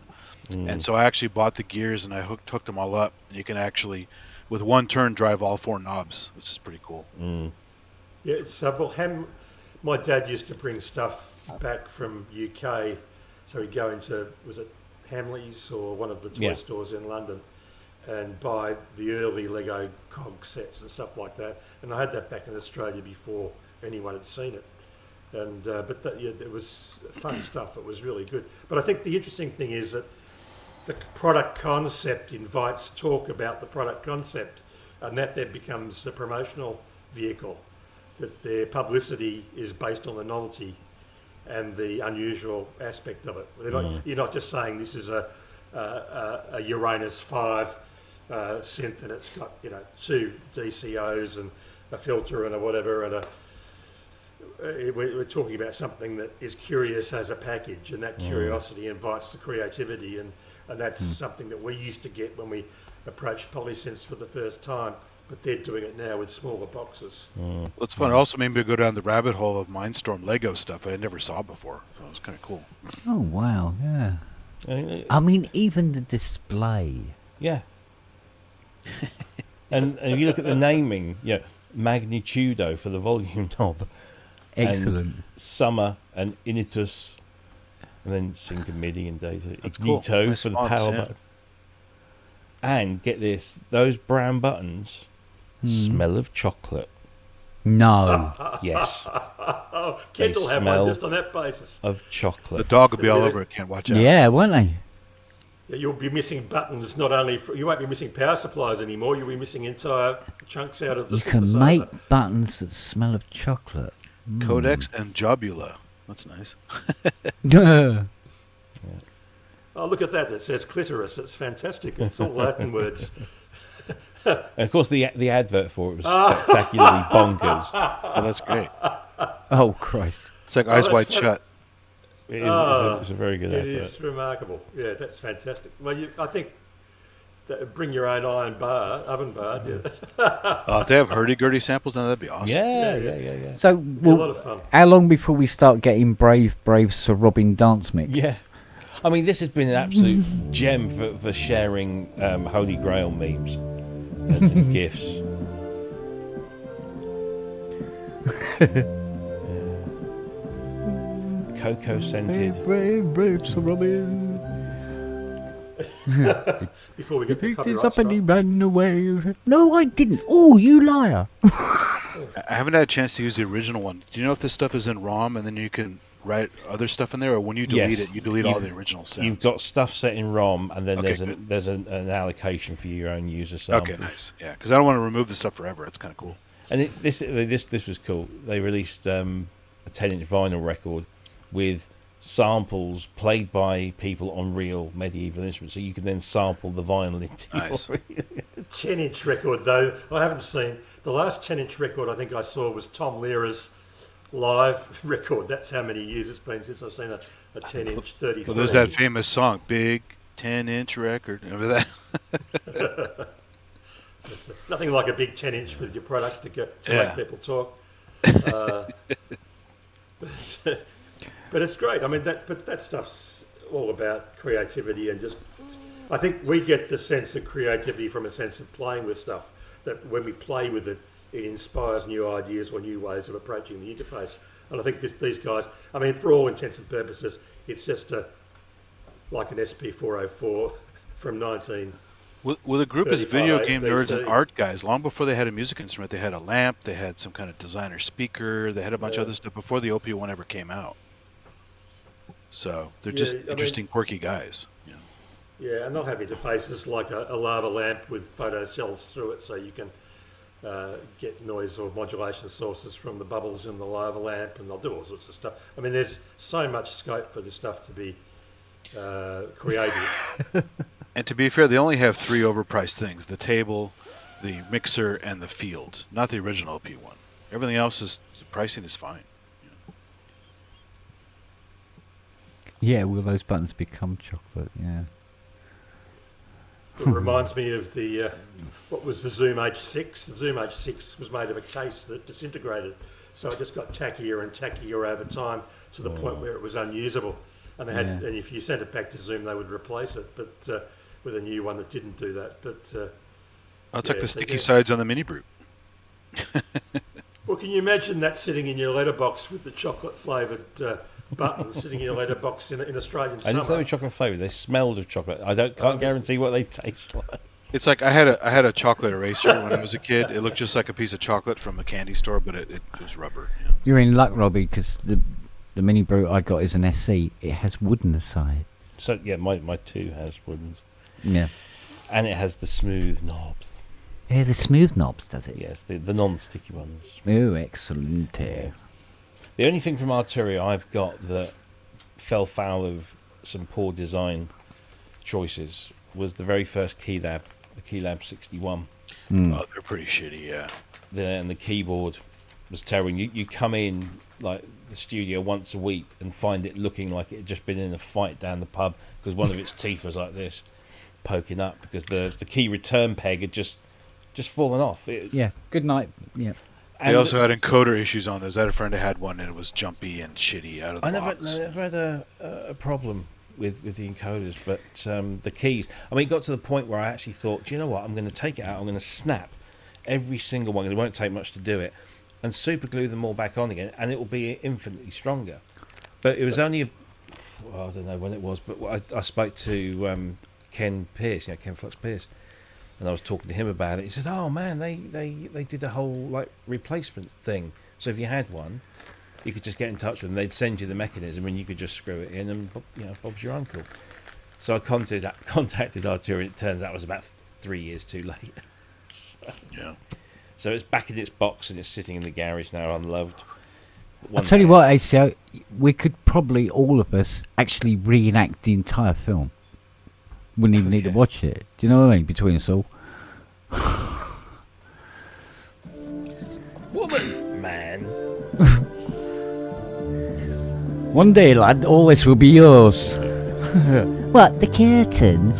And so I actually bought the gears and I hooked them all up, and you can actually, with one turn, drive all 4 knobs, which is pretty cool. Yeah, it's my dad used to bring stuff back from UK, so he'd go into, was it Hamleys or one of the toy stores in London, and buy the early Lego cog sets and stuff like that. And I had that back in Australia before anyone had seen it. And it was fun stuff. It was really good. But I think the interesting thing is that the product concept invites talk about the product concept, and that then becomes a promotional vehicle. That their publicity is based on the novelty and the unusual aspect of it. You're not just saying this is a Uranus 5 synth and it's got 2 DCOs and a filter and a whatever and we're talking about something that is curious as a package, and that curiosity invites the creativity, and that's something that we used to get when we approached polysynths for the first time, but they're doing it now with smaller boxes. Well, it's fun. It also made me go down the rabbit hole of Mindstorm Lego stuff I never saw before, so it was kind of cool. Oh wow, yeah. I mean, even the display. Yeah. and if you look at the naming, Magnitudo for the volume knob. Excellent. And Summer and Initus, and then Sync and MIDI and data. That's Ignito cool. for the power button. And get this, those brown buttons smell of chocolate. No. Yes. Kendall have one just on that basis. Of chocolate. The dog will be all over it, can't watch out. Yeah, won't they? Yeah, you'll be missing buttons, not only you won't be missing power supplies anymore, you'll be missing entire chunks out of the synthesizer. You can make buttons that smell of chocolate. Codex and Jobula. That's nice. Oh, look at that. It says clitoris. It's fantastic. It's all Latin words. And of course, the advert for it was spectacularly bonkers. Oh, that's great. Oh, Christ. It's like Eyes Wide Shut. It is, it's a very good advert. It is remarkable. Yeah, that's fantastic. Well, I think bring your own oven bar. Yeah. If they have hurdy-gurdy samples, then that'd be awesome. Yeah. So, a lot of fun. How long before we start getting Brave Sir Robin dance mix? Yeah. I mean, this has been an absolute gem for sharing Holy Grail memes and GIFs. Cocoa scented. Brave Sir Robin. Before we get He the picked his copyright up and he strike. ran away. No, I didn't. Oh, you liar. I haven't had a chance to use the original one. Do you know if this stuff is in ROM and then you can write other stuff in there, or when you delete it, you delete all the original sounds? You've got stuff set in ROM, and then there's an allocation for your own user samples. Okay, nice. Yeah, because I don't want to remove the stuff forever. It's kind of cool. And this was cool. They released a 10-inch vinyl record with samples played by people on real medieval instruments, so you can then sample the vinyl into nice. your 10-inch record, though. I haven't seen the last 10-inch record. I think I saw was Tom Lehrer's live record. That's how many years it's been since I've seen a 10-inch 33. Well, there's that famous song, Big 10-inch record. Remember that? Nothing like a big 10-inch with your product to make people talk. But it's great. I mean, that stuff's all about creativity and just I think we get the sense of creativity from a sense of playing with stuff, that when we play with it, it inspires new ideas or new ways of approaching the interface. And I think these guys, I mean, for all intents and purposes, it's just like an SP404 from 19. Well, the group is video game nerds and art guys. Long before they had a music instrument, they had a lamp, they had some kind of designer speaker, they had a bunch of other stuff before the OP1 ever came out. So they're just interesting, quirky guys. Yeah, and they'll have interfaces like a lava lamp with photo cells through it, so you can get noise or modulation sources from the bubbles in the lava lamp, and they'll do all sorts of stuff. I mean, there's so much scope for this stuff to be creative. And to be fair, they only have 3 overpriced things: the table, the mixer, and the field. Not the original OP1. Everything else is, the pricing is fine. Yeah, will those buttons become chocolate? Yeah. It reminds me of the what was the Zoom H6. The Zoom H6 was made of a case that disintegrated, so it just got tackier and tackier over time to the point where it was unusable. And they had, and if you sent it back to Zoom, they would replace it, but with a new one that didn't do that. But I'll take the sticky sides on the Mini Brute. Well, can you imagine that sitting in your letterbox with the chocolate flavoured buttons sitting in your letterbox in Australian summer? I didn't say they were chocolate flavoured. They smelled of chocolate. Can't guarantee what they taste like. It's like I had a chocolate eraser when I was a kid. It looked just like a piece of chocolate from a candy store, but it was rubber. You know? You're in luck, Robbie, because the Mini Brute I got is an SC. It has wooden sides. So yeah, my 2 has wooden. Yeah. And it has the smooth knobs. Yeah, the smooth knobs, does it? Yes, the non-sticky ones. Oh, excellent. Yeah. The only thing from Arturia I've got that fell foul of some poor design choices was the very first Keylab, the Keylab 61. Oh, they're pretty shitty, yeah. And the keyboard was terrible. You come in like the studio once a week and find it looking like it had just been in a fight down the pub because one of its teeth was like this, poking up because the key return peg had just fallen off. Yeah, good night. Yeah. They also had encoder issues on those. I had a friend who had one and it was jumpy and shitty out of the box. I never had a problem with the encoders, but the keys. I mean, it got to the point where I actually thought, do you know what? I'm going to take it out. I'm going to snap every single one. It won't take much to do it, and super glue them all back on again, and it will be infinitely stronger. But it was only I don't know when it was, but I spoke to Ken Pierce, Ken Fox Pierce, and I was talking to him about it. He said, "Oh man, they did a whole like replacement thing. So if you had one, you could just get in touch with them. They'd send you the mechanism, and you could just screw it in, and Bob's your uncle." So I contacted Arturia, and it turns out it was about 3 years too late. Yeah. So it's back in its box, and it's sitting in the garage now, unloved. I'll tell you what, ACO, we could probably all of us actually reenact the entire film. Wouldn't even need to watch it. Do you know what I mean? Between us all. Woman, man. One day, lad, all this will be yours. What, the curtains?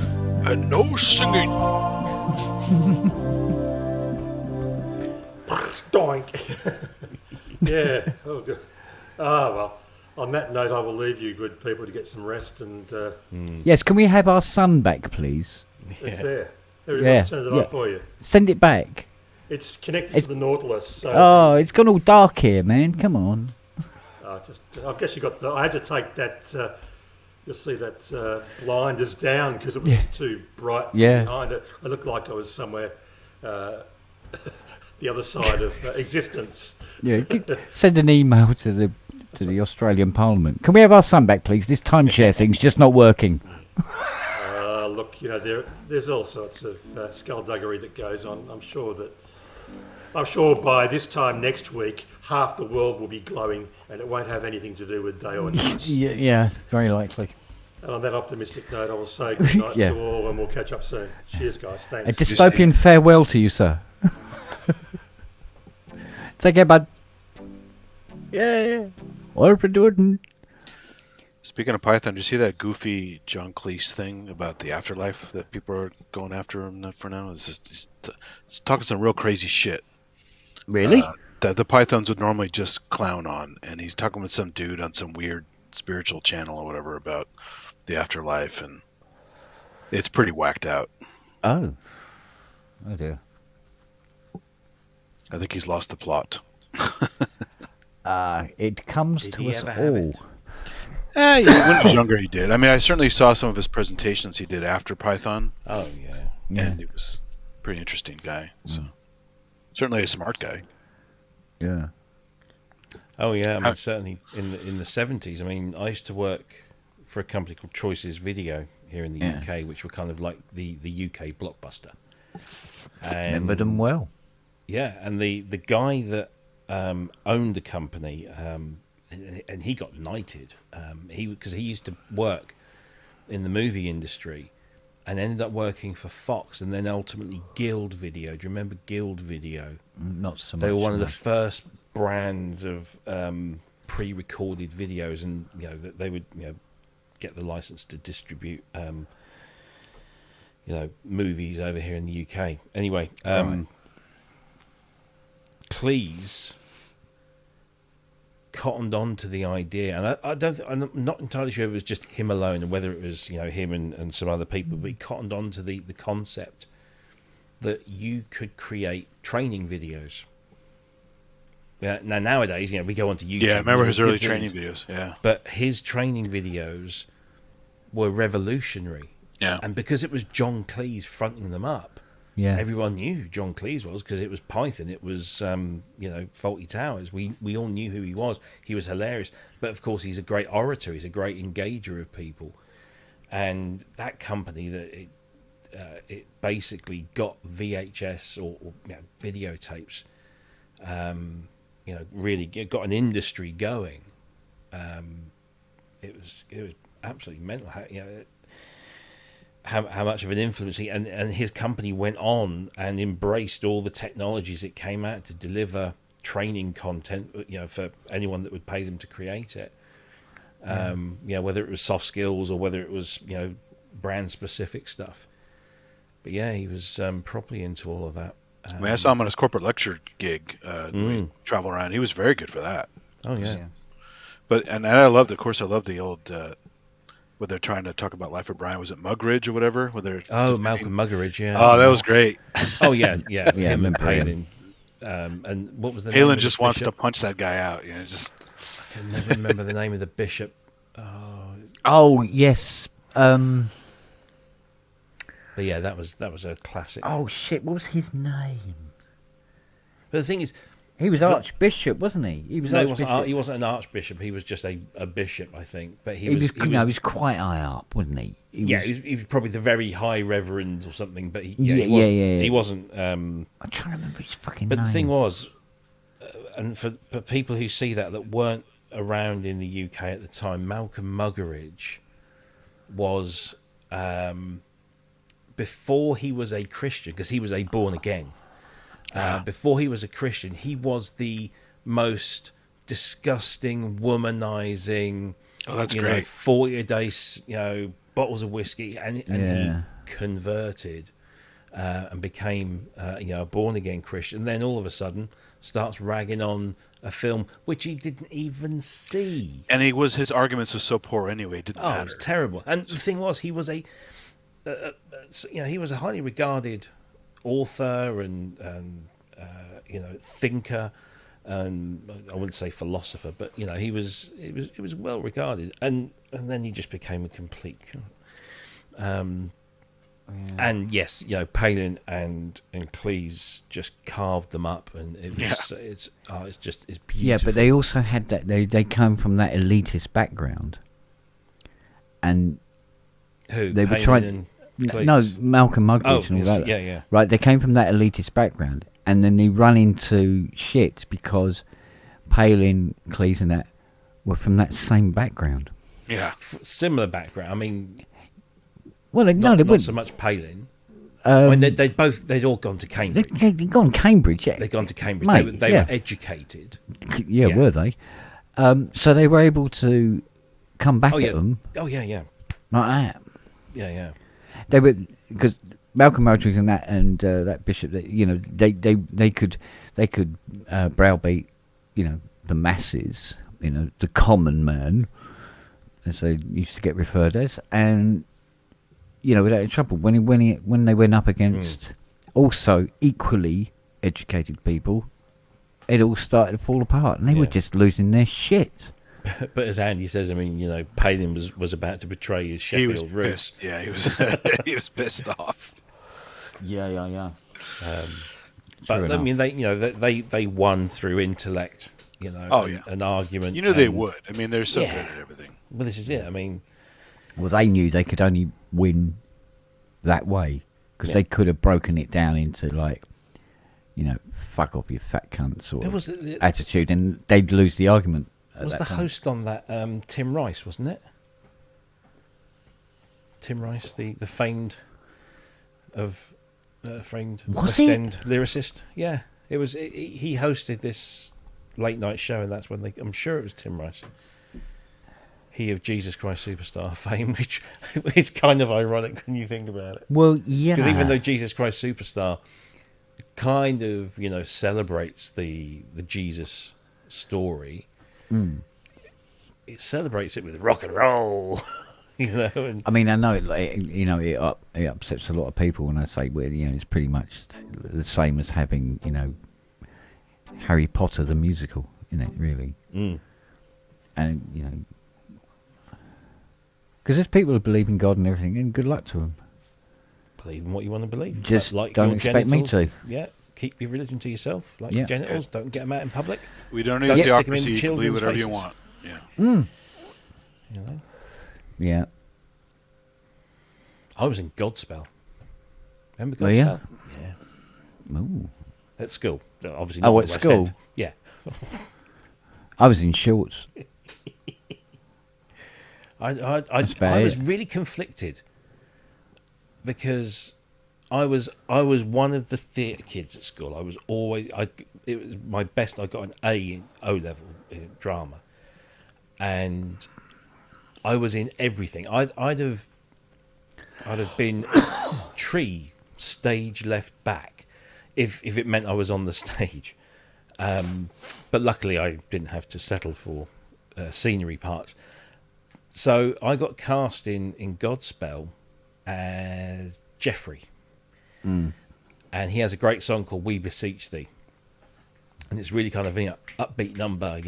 And no singing. Doink. Yeah. Oh, good. Well. On that note, I will leave you good people to get some rest and... Yes, can we have our sun back, please? It's there. There it is. I've turned it on for you. Send it back. It's connected to the Nautilus. So oh, it's gone all dark here, man. Come on. I guess you got... I had to take that... you'll see that blinders down because it was too bright behind it. I looked like I was somewhere... the other side of existence. Yeah, send an email to the Australian Parliament. Can we have our son back, please? This timeshare thing's just not working. Look, there's all sorts of skullduggery that goes on. I'm sure by this time next week, half the world will be glowing, and it won't have anything to do with day or night. Yeah, very likely. And on that optimistic note, I will say good night to all, and we'll catch up soon. Cheers, guys. Thanks. A dystopian farewell to you, sir. Take care, bud. Yeah. What are we doing? Speaking of Python, did you see that goofy John Cleese thing about the afterlife that people are going after him for now? It's talking some real crazy shit. Really? That the Pythons would normally just clown on, and he's talking with some dude on some weird spiritual channel or whatever about the afterlife, and It's pretty whacked out. Oh dear. I think he's lost the plot. It comes to us all. Yeah, when he was younger, he did. I mean, I certainly saw some of his presentations he did after Python. Oh, yeah. And he was a pretty interesting guy. So certainly a smart guy. Yeah. Oh, yeah. I mean, certainly in the 70s. I mean, I used to work for a company called Choices Video here in the UK, which were kind of like the UK Blockbuster. And, remember them well. Yeah, and the guy that owned the company, and he got knighted. Because he used to work in the movie industry, and ended up working for Fox, and then ultimately Guild Video. Do you remember Guild Video? Not so much. They were one of the first brands of pre-recorded videos, and that they would get the license to distribute movies over here in the UK. Anyway, Cleese cottoned on to the idea, and I'm not entirely sure if it was just him alone, and whether it was him and some other people, but he cottoned on to the concept that you could create training videos. Yeah, now nowadays, we go onto YouTube. Yeah, I remember his early training videos. Yeah, but his training videos were revolutionary. Yeah, and because it was John Cleese fronting them up, everyone knew who John Cleese was, because it was Python, it was Faulty Towers. We all knew who he was. He was hilarious, but of course he's a great orator. He's a great engager of people, and that company that it basically got VHS or videotapes. Really got an industry going. It was absolutely mental. How much of an influence and his company went on and embraced all the technologies it came out to deliver training content, for anyone that would pay them to create it. Whether it was soft skills or whether it was brand specific stuff. But he was properly into all of that. I mean, I saw him on his corporate lecture gig. We travel around. He was very good for that. Oh yeah. But I loved the old. Where they're trying to talk about Life of Brian, was it Muggeridge or whatever? Malcolm Muggeridge, yeah. Oh, that was great. Oh yeah. Him and Palin. And what was the name? Palin just wants to punch that guy out. I can never remember the name of the bishop. Oh yes. But yeah, that was a classic. Oh shit! What was his name? But the thing is, he was Archbishop, wasn't he? He wasn't an archbishop. He was just a bishop, I think. But he was quite high up, wasn't he? He was probably the very high reverend or something. But he wasn't. I'm trying to remember his fucking name. But the thing was, and for people who see that weren't around in the UK at the time, Malcolm Muggeridge was before he was a Christian, because he was a born again. Before he was a Christian, he was the most disgusting, womanizing, 40 a day, bottles of whiskey, and he converted and became, a born again Christian. And then all of a sudden starts ragging on a film which he didn't even see. And his arguments were so poor anyway. It didn't matter. It was terrible. And the thing was, he was he was a highly regarded author and thinker, and I wouldn't say philosopher, but he was well regarded, and then he just became a complete and yes, Palin and Cleese just carved them up, and it's beautiful. Yeah, but they also had that they come from that elitist background, and they were trying. No, Malcolm Muggeridge and all that. Yeah. Right, they came from that elitist background, and then they run into shit because Palin, Cleese and that were from that same background. Yeah, similar background. I mean, well, they not so much Palin. They'd all gone to Cambridge. They'd gone to Cambridge, yeah. They'd gone to Cambridge. Mate, they were educated. Yeah, were they? So they were able to come back at them. Oh, yeah. Like that. Yeah. They were, because Malcolm Muggeridge and that bishop, they could browbeat, the masses, the common man, as they used to get referred as, and without any trouble. When they went up against also equally educated people, it all started to fall apart, and they were just losing their shit. But as Andy says, I mean, Palin was about to betray his Sheffield roots. Yeah, he was he was pissed off. Yeah. But I mean, they won through intellect, an argument. You knew they would. I mean, they're so good at everything. Well, this is it. I mean, they knew they could only win that way, because they could have broken it down into fuck off, you fat cunt sort of attitude, and they'd lose the argument. Was the host on that Tim Rice, wasn't it? Tim Rice, the famed West End lyricist. Yeah, it was. He hosted this late night show, and that's when I'm sure it was Tim Rice. He of Jesus Christ Superstar fame, which is kind of ironic when you think about it. Well, yeah, because even though Jesus Christ Superstar kind of celebrates the Jesus story. It celebrates it with rock and roll, And I mean, I know it upsets a lot of people when I say, well, it's pretty much the same as having, Harry Potter the musical, really. And because there's people who believe in God and everything, and good luck to them. Believe in what you want to believe. Just don't expect me to. Yeah. Keep your religion to yourself, like your genitals. Don't get them out in public. We don't need theocracy. You can believe whatever you want. Yeah. Yeah. I was in Godspell. Remember Godspell? Yeah. Ooh. At school. Obviously not at West school? End. Yeah. I was in shorts. I was really conflicted because I was one of the theatre kids at school. I was always it was my best. I got an A in O level in drama, and I was in everything. I'd have been tree stage left back if it meant I was on the stage. But luckily I didn't have to settle for scenery parts. So I got cast in Godspell as Geoffrey. And he has a great song called We Beseech Thee. And it's really kind of an upbeat number,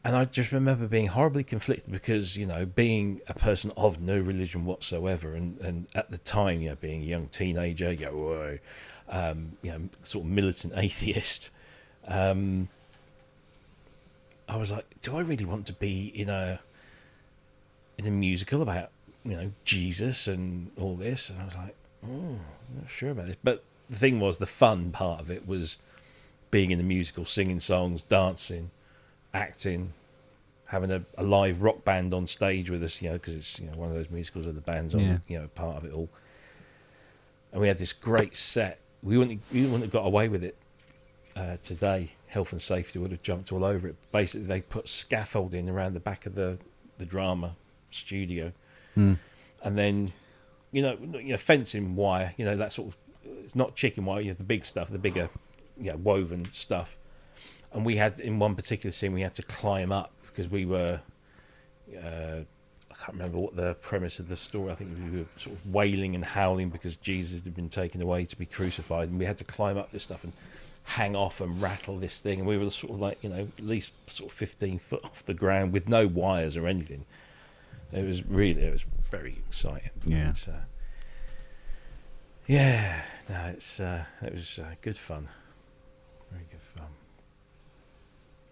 and I just remember being horribly conflicted because, being a person of no religion whatsoever, and at the time, being a young teenager, sort of militant atheist, I was like, do I really want to be in a musical about, Jesus and all this? And I was like, I'm not sure about this. But the thing was, the fun part of it was being in the musical, singing songs, dancing, acting, having a live rock band on stage with us, because it's one of those musicals where the band's on, part of it all. And we had this great set. We wouldn't have got away with it today. Health and safety would have jumped all over it. Basically, they put scaffolding around the back of the drama studio, and then fencing wire, that sort of, it's not chicken wire, the big stuff, the bigger, woven stuff. And we had, in one particular scene, we had to climb up because we were, I can't remember what the premise of the story, I think we were sort of wailing and howling because Jesus had been taken away to be crucified, and we had to climb up this stuff and hang off and rattle this thing, and we were sort of like, at least sort of 15 foot off the ground with no wires or anything. It was very exciting. Yeah. It was good fun. Very good fun.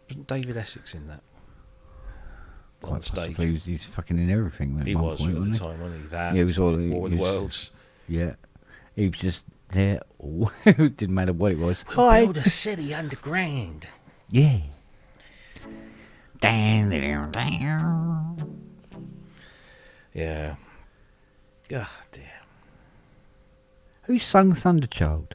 Wasn't David Essex in that? On stage. He's fucking in everything. He was at the time, wasn't he? That. Yeah, he was all War of the Worlds. Yeah. He was just there. It didn't matter what it was. We'll build a city underground. Yeah. Down. Yeah. God damn. Who sung Thunderchild?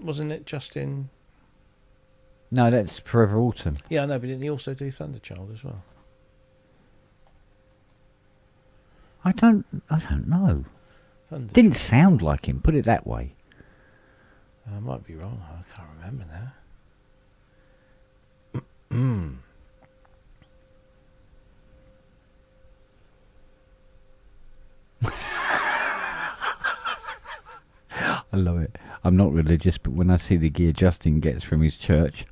Wasn't it Justin? No, that's Forever Autumn. Yeah, I know, but didn't he also do Thunderchild as well? I don't know. Didn't sound like him, put it that way. I might be wrong. I can't remember now. I love it. I'm not religious, but when I see the gear Justin gets from his church,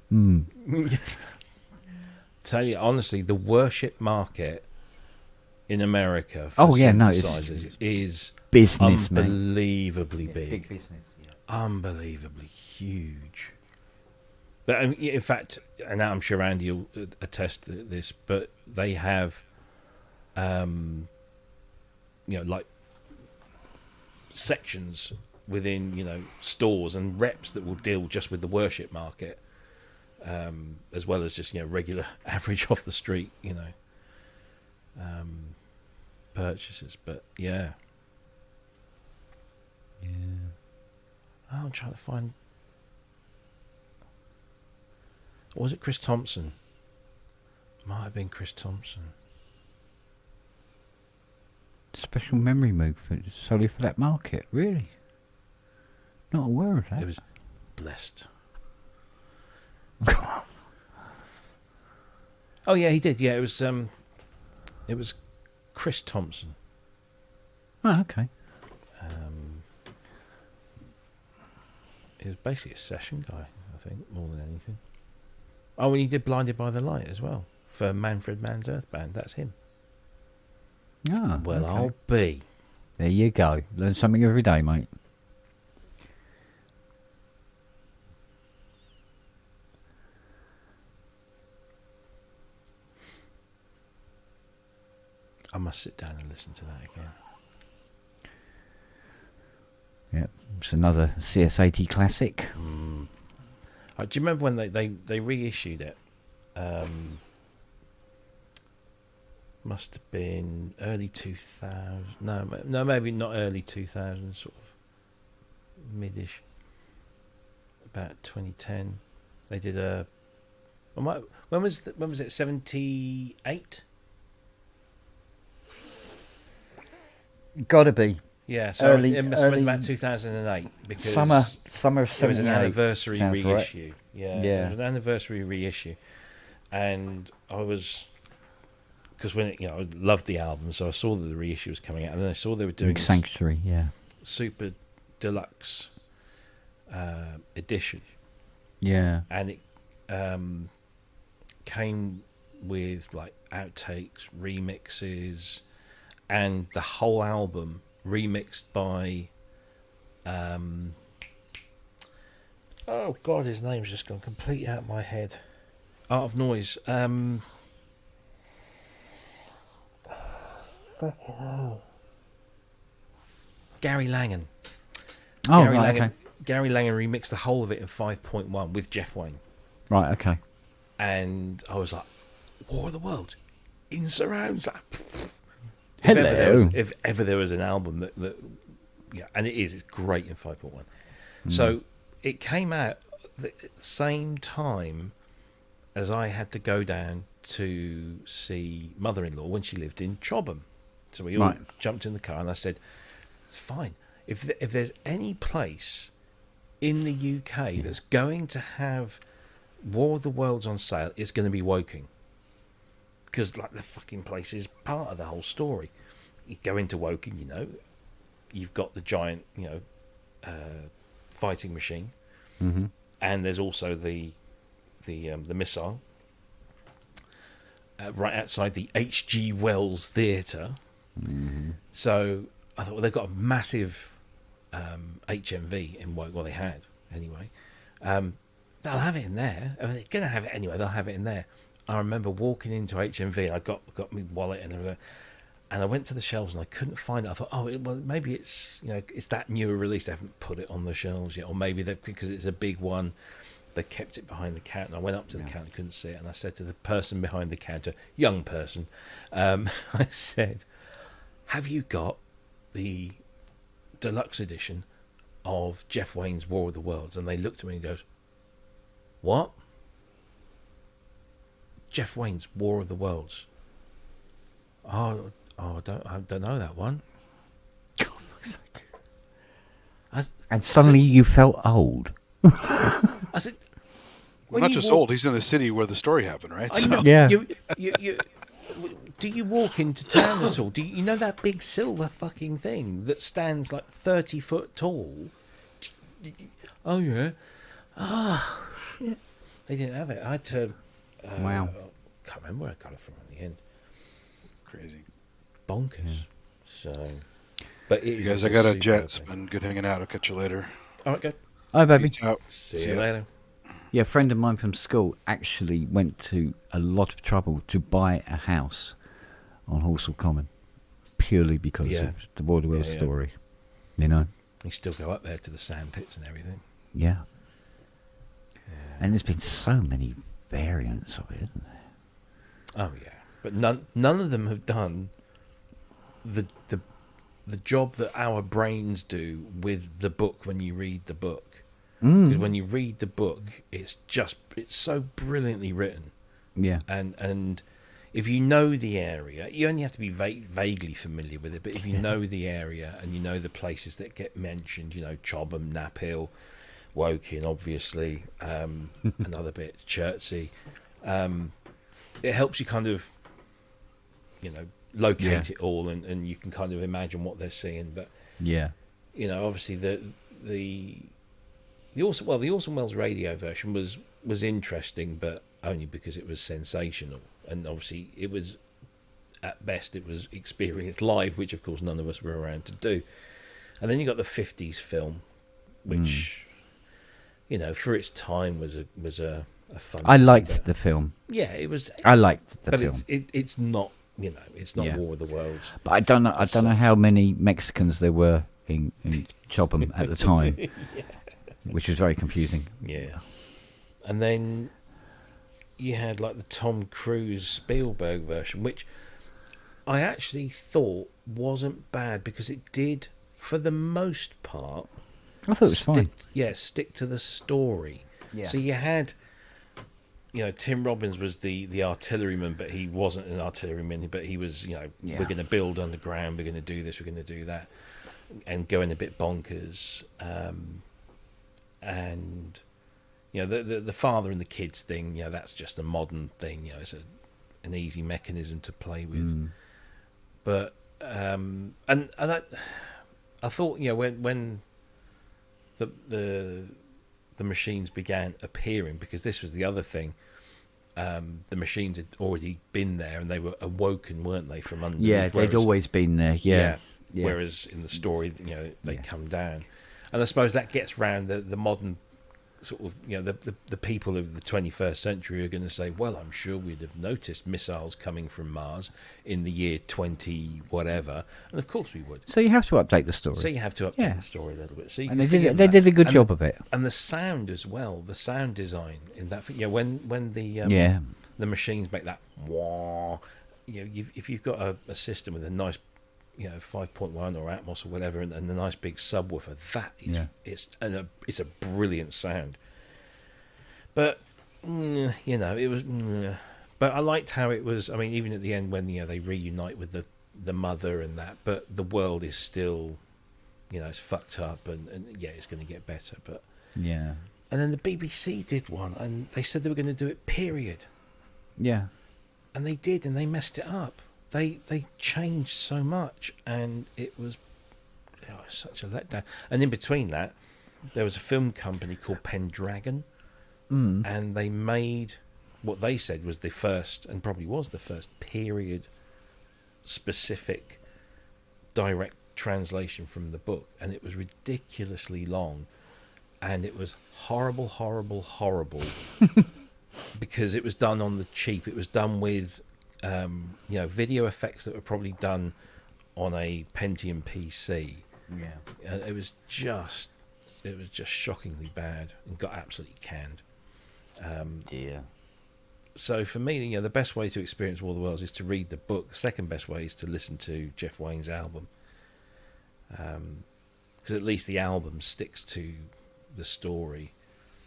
Tell you honestly, the worship market in America for synthesizers is business, unbelievably big. Big business, unbelievably huge. But in fact, and I'm sure Andy will attest to this, but they have, like sections within, stores and reps that will deal just with the worship market, as well as just, regular average off the street, purchases. But yeah. Oh, I'm trying to find. Or was it Chris Thompson? Might have been Chris Thompson. Special memory move solely for that market, really? Not aware of that. It was blessed. Oh yeah, he did. Yeah, it was Chris Thompson. Oh, okay. He was basically a session guy, I think, more than anything. Oh, and he did Blinded by the Light as well for Manfred Mann's Earth Band. That's him. Ah, well, okay. I'll be. There you go. Learn something every day, mate. I must sit down and listen to that again. Yep, it's another CS80 classic. Do you remember when they reissued it? Must have been early 2000. No, maybe not early 2000. Sort of midish. About 2010. They did a. When was it? 78. Gotta be. Yeah, so it must have been about 2008 because summer of 78. It was an anniversary reissue. Right. Yeah, it was an anniversary reissue, and I was because when I loved the album, so I saw that the reissue was coming out, and then I saw they were doing Sanctuary, super deluxe edition. Yeah, and it came with like outtakes, remixes, and the whole album remixed by oh god, his name's just gone completely out of my head. Art of Noise. Fucking hell. Gary Langan. Oh, Gary right, Langan. okay. Gary Langan remixed the whole of it in 5.1 with Jeff Wayne. Right, okay. And I was like, War of the Worlds in surrounds. Like, hello. If ever there was an album that yeah, and it's great in 5.1. So it came out the same time as I had to go down to see mother-in-law when she lived in Chobham. So we all jumped in the car, and I said, "It's fine. If there's any place in the UK that's going to have War of the Worlds on sale, it's going to be Woking, because like the fucking place is part of the whole story. You go into Woking, you've got the giant, fighting machine, and there's also the missile right outside the H.G. Wells Theatre. So I thought, well, they've got a massive HMV in Woking. Well, they had anyway. They'll have it in there. I mean, they're going to have it anyway. They'll have it in there. I remember walking into HMV, and I got my wallet and everything. And I went to the shelves and I couldn't find it. I thought, well, maybe it's it's that newer release. They haven't put it on the shelves yet, or maybe because it's a big one, they kept it behind the counter. And I went up to the counter, couldn't see it, and I said to the person behind the counter, young person, I said, "Have you got the deluxe edition of Jeff Wayne's War of the Worlds?" And they looked at me and goes, "What? Jeff Wayne's War of the Worlds? Oh, I don't know that one." And suddenly you felt old. I said, well, not just old. He's in the city where the story happened, right? I know. So. Yeah. You, do you walk into town at all? Do you know that big silver fucking thing that stands like 30 foot tall? oh yeah, they didn't have it. I had to. Wow. Can't remember where I got it from in the end. Crazy. Bonkers. Yeah. So, but you guys, I got a jet. It's been good hanging out. I'll catch you later. All right, good. Hi, baby. Peace out. See you later. Yeah, a friend of mine from school actually went to a lot of trouble to buy a house on Horsell Common, purely because of the Modular story. You know? You still go up there to the sand pits and everything. Yeah. And there's been so many variants of it, isn't there? Oh yeah, but none of them have done the job that our brains do with the book when you read the book. Because when you read the book, it's so brilliantly written. Yeah. And if you know the area, you only have to be vaguely familiar with it. But if you know the area and you know the places that get mentioned, Chobham, Knaphill, Woking, obviously, another bit, Chertsey, it helps you kind of, locate it all, and you can kind of imagine what they're seeing. But obviously the Orson Welles radio version was interesting, but only because it was sensational, and obviously it was, at best, it was experienced live, which of course none of us were around to do. And then you got the 50s film, which for its time was a fun. I liked the film. Yeah, it was. I liked the film. But it's not it's not War of the Worlds. But I don't know how many Mexicans there were in Chobham at the time. Which was very confusing. Yeah. And then you had like the Tom Cruise Spielberg version, which I actually thought wasn't bad because it did, for the most part, I thought it was fine. Yeah, stick to the story. Yeah. So you had, Tim Robbins was the artilleryman, but he wasn't an artilleryman, but he was, we're going to build underground, we're going to do this, we're going to do that, and going a bit bonkers. And the father and the kids thing, that's just a modern thing. It's an easy mechanism to play with. But and I thought when the machines began appearing, because this was the other thing, the machines had already been there and they were awoken, weren't they, from underneath? Yeah, they'd always been there. Yeah. Whereas in the story, they come down. And I suppose that gets round the modern sort of, the people of the 21st century are going to say, well, I'm sure we'd have noticed missiles coming from Mars in the year 20 whatever. And of course we would. So you have to update the story. So you have to update the story a little bit. So you and they did a good job of it. And the sound as well, the sound design in that, when the machines make that wah, if you've got a system with a nice 5.1 or Atmos or whatever, and a nice big subwoofer, that is it's a brilliant sound. But it was. But I liked how it was. I mean, even at the end when they reunite with the mother and that, but the world is still, it's fucked up, and it's going to get better. But and then the BBC did one, and they said they were going to do it period. Yeah, and they did, and they messed it up. They changed so much, and it was such a letdown. And in between that, there was a film company called Pendragon, and they made what they said was the first, and probably was the first, period-specific direct translation from the book, and it was ridiculously long, and it was horrible, because it was done on the cheap. It was done with video effects that were probably done on a Pentium PC. It was just shockingly bad and got absolutely canned. So for me, the best way to experience War of the Worlds is to read the book. The second best way is to listen to Jeff Wayne's album, because at least the album sticks to the story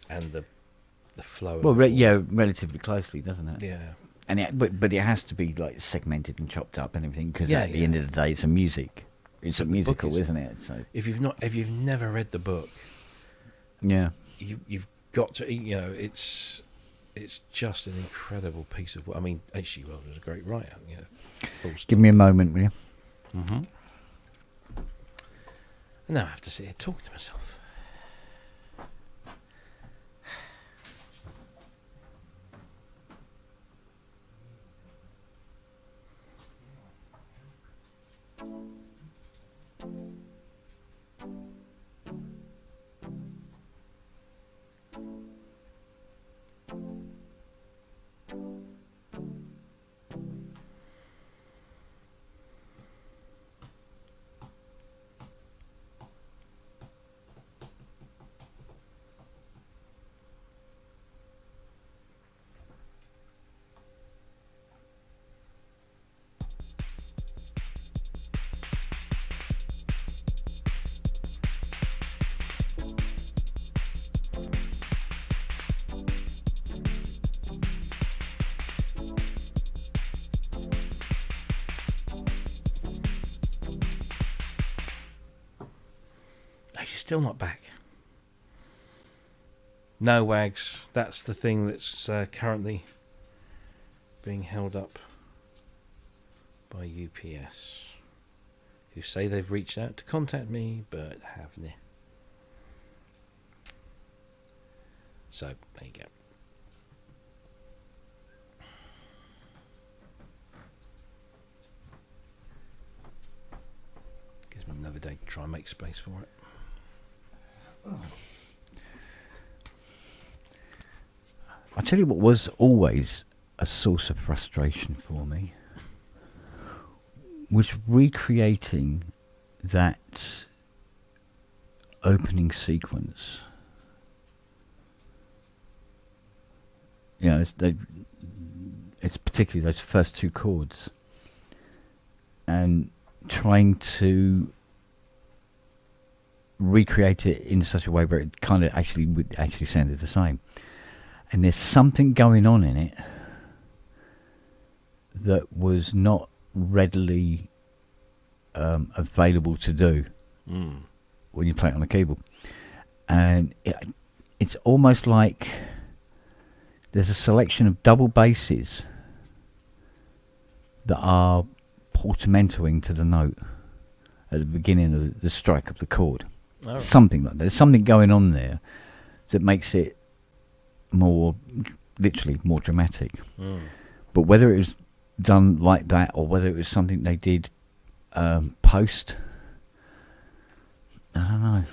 and the flow. Well, relatively closely, doesn't it? Yeah. And but it has to be like segmented and chopped up and everything, because at the end of the day, it's a musical, isn't it? So if you've never read the book, you've got to. It's just an incredible piece of work. I mean, H.G. Wells was a great writer. Give me a moment, will you? And now I have to sit here talking to myself. still not back. No, Wags. That's the thing that's currently being held up by UPS, who say they've reached out to contact me, but haven't. So, there you go. Gives me another day to try and make space for it. Oh. I tell you what was always a source of frustration for me was recreating that opening sequence. You know, it's particularly those first two chords, and trying to recreate it in such a way where it kind of would actually sounded the same. And there's something going on in it that was not readily available to do when you play it on a keyboard. And it's almost like there's a selection of double basses that are portmanteauing to the note at the beginning of the strike of the chord. Oh. Something like that. There's something going on there that makes it literally more dramatic. But whether it was done like that or whether it was something they did post, I don't know.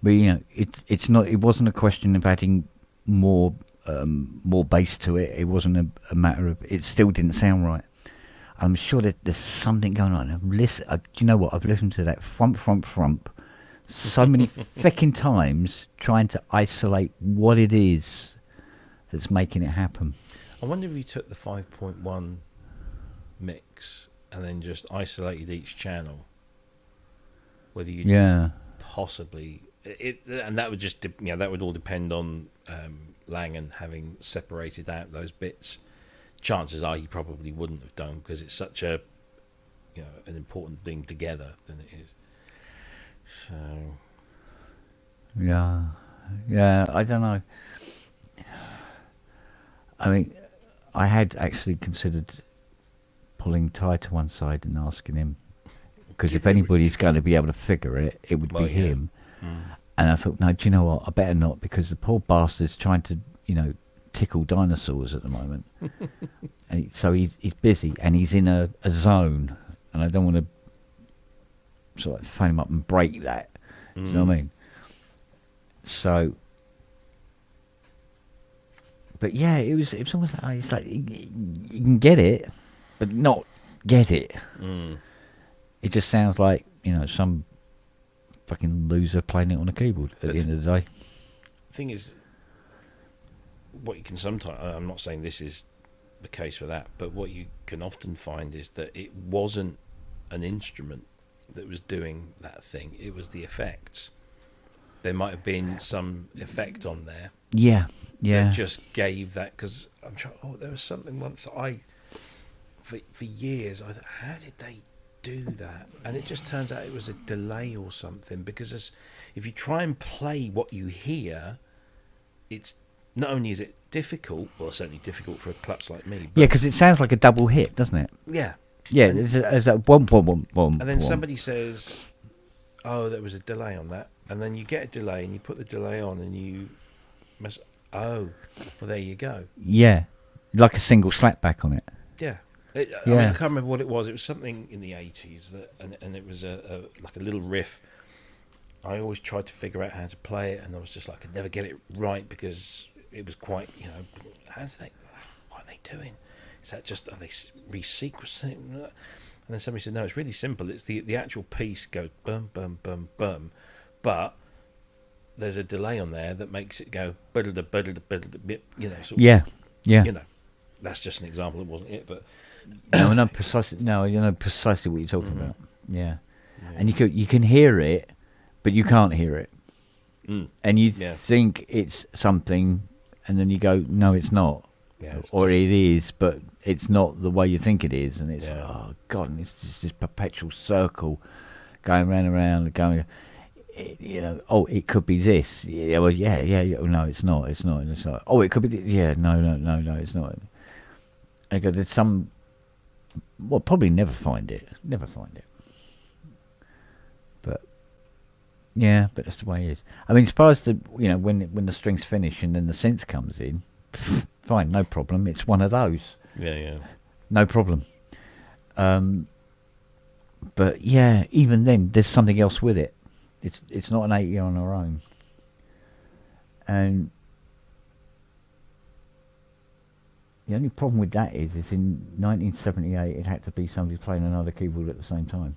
But you know, it wasn't a question of adding more bass to it. It wasn't a matter of, it still didn't sound right. I'm sure that there's something going on. You know what? I've listened to that frump so many feckin' times trying to isolate what it is that's making it happen. I wonder if you took the 5.1 mix and then just isolated each channel, whether you possibly and that would just that would all depend on Langan having separated out those bits. Chances are he probably wouldn't have done, because it's such a an important thing together than it is. So yeah, I don't know. I mean, I had actually considered pulling Ty to one side and asking him, because if anybody's going to be able to figure it, it would be him. And I thought, no, do you know what? I better not, because the poor bastard's trying to, tickle dinosaurs at the moment. And so he's busy and he's in a zone, and I don't want to sort of phone him up and break that. Do you know what I mean? So, but yeah, it was almost like, it's like you can get it, but not get it. It just sounds like some fucking loser playing it on a keyboard at the end of the day. The thing is, what you can sometimes, I'm not saying this is the case for that, but what you can often find is that it wasn't an instrument that was doing that thing, it was the effects. There might have been some effect on there. Yeah. That just gave that, because I'm trying, there was something once for years, I thought, how did they do that? And it just turns out it was a delay or something, because if you try and play what you hear, it's not only is it difficult, well, certainly difficult for a klutz like me. But because it sounds like a double hit, doesn't it? Yeah. Yeah, there's a boom. And then somebody says, oh, there was a delay on that. And then you get a delay and you put the delay on and you well, there you go. Yeah, like a single slapback on it. Yeah. I mean, I can't remember what it was. It was something in the 80s, and it was like a little riff. I always tried to figure out how to play it, and I was just like, I could never get it right, because it was quite, what are they doing? Is that just, are they resequencing? And then somebody said, no, it's really simple. It's the actual piece goes bum, bum, bum, bum, but there's a delay on there that makes it go sort of, yeah. That's just an example. It wasn't it, but no, not precisely. No, you know precisely what you're talking about. Yeah, and you can hear it, but you can't hear it, and you think it's something, and then you go, no, it's not, or it is, but it's not the way you think it is, and it's oh god, and it's just this perpetual circle going round and round, going. it could be this. Yeah, well, yeah. No, it's not. Oh, it could be this. Yeah, no, it's not. I go, there's some. Well, probably never find it. But yeah, but that's the way it is. I mean, as far as when the strings finish and then the synth comes in, fine, no problem. It's one of those. Yeah. No problem. But yeah, even then, there's something else with it. It's not an 80 on our own. And the only problem with that is in 1978, it had to be somebody playing another keyboard at the same time,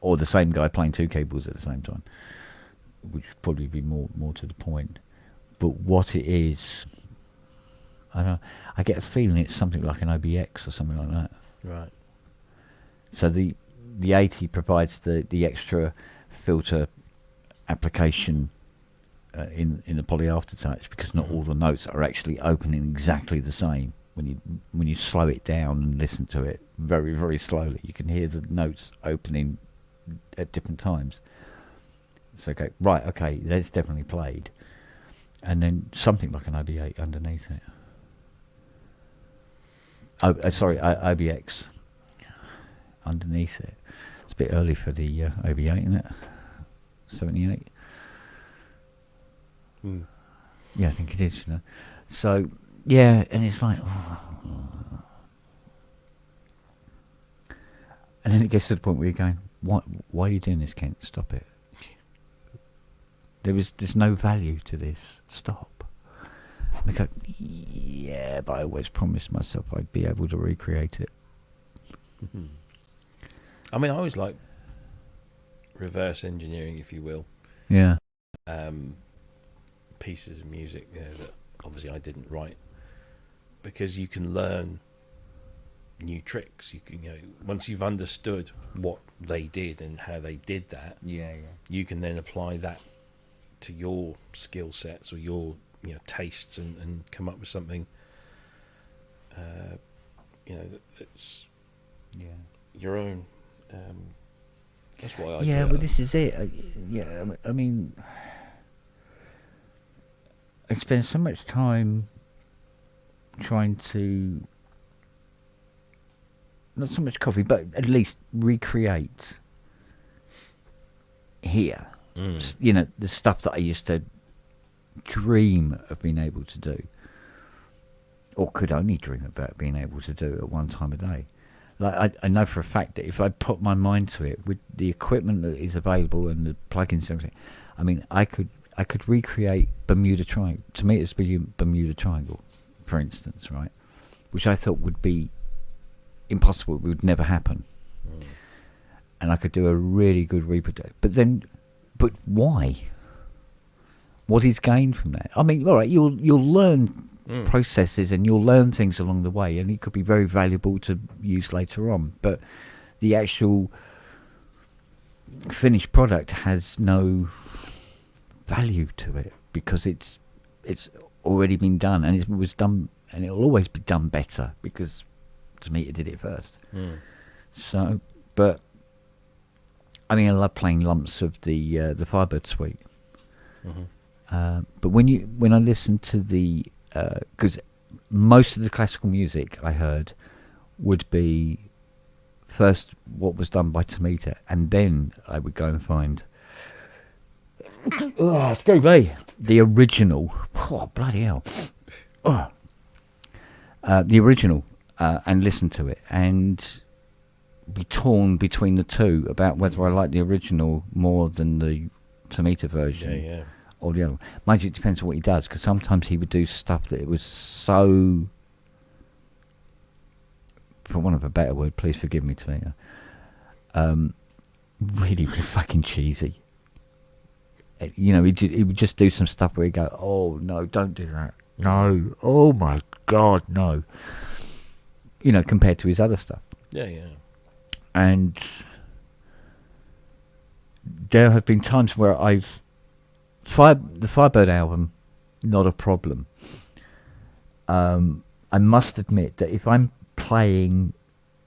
or the same guy playing two keyboards at the same time, which would probably be more to the point. But what it is, I don't know. I get a feeling it's something like an OBX or something like that. Right. So the 80 provides the extra filter application in the poly aftertouch, because not all the notes are actually opening exactly the same. When you slow it down and listen to it very, very slowly, you can hear the notes opening at different times. It's okay, that's definitely played. And then something like an OB8 underneath it. OBX underneath it. It's a bit early for the OB8, isn't it? 78. Yeah, I think it is. So yeah, and it's like, and then it gets to the point where you're going, why are you doing this, Kent? Stop it. There's no value to this. Stop. I go, yeah, but I always promised myself I'd be able to recreate it. I mean, I always like reverse engineering, if you will. Yeah. Pieces of music that obviously I didn't write, because you can learn new tricks. You can, once you've understood what they did and how they did that, you can then apply that to your skill sets or your tastes and come up with something that's your own. That's why I well, this is it. I mean, I spend so much time trying to, not so much copy, but at least recreate here. The stuff that I used to dream of being able to do, or could only dream about being able to do at one time a day. Like I know for a fact that if I put my mind to it, with the equipment that is available and the plugins and everything, I mean, I could recreate Bermuda Triangle. To me, it's Bermuda Triangle, for instance, right? Which I thought would be impossible. It would never happen. And I could do a really good reproduction. But why? What is gained from that? I mean, all right, you'll learn processes and you'll learn things along the way, and it could be very valuable to use later on. But the actual finished product has no value to it, because it's already been done, and it was done, and it'll always be done better because Tamita did it first. So, but I mean, I love playing lumps of the Firebird suite. But when I listen to the, because most of the classical music I heard would be first what was done by Tamita, and then I would go and find the original. Oh, bloody hell. The original, and listen to it and be torn between the two about whether I like the original more than the Tamita version. Or the other one. Mind you, it depends on what he does, because sometimes he would do stuff that it was so, for want of a better word, please forgive me, Tamita, really fucking cheesy. He would just do some stuff where he'd go, oh no, don't do that, no, oh my god, no, compared to his other stuff. And there have been times where the Firebird album, not a problem. I must admit that if I'm playing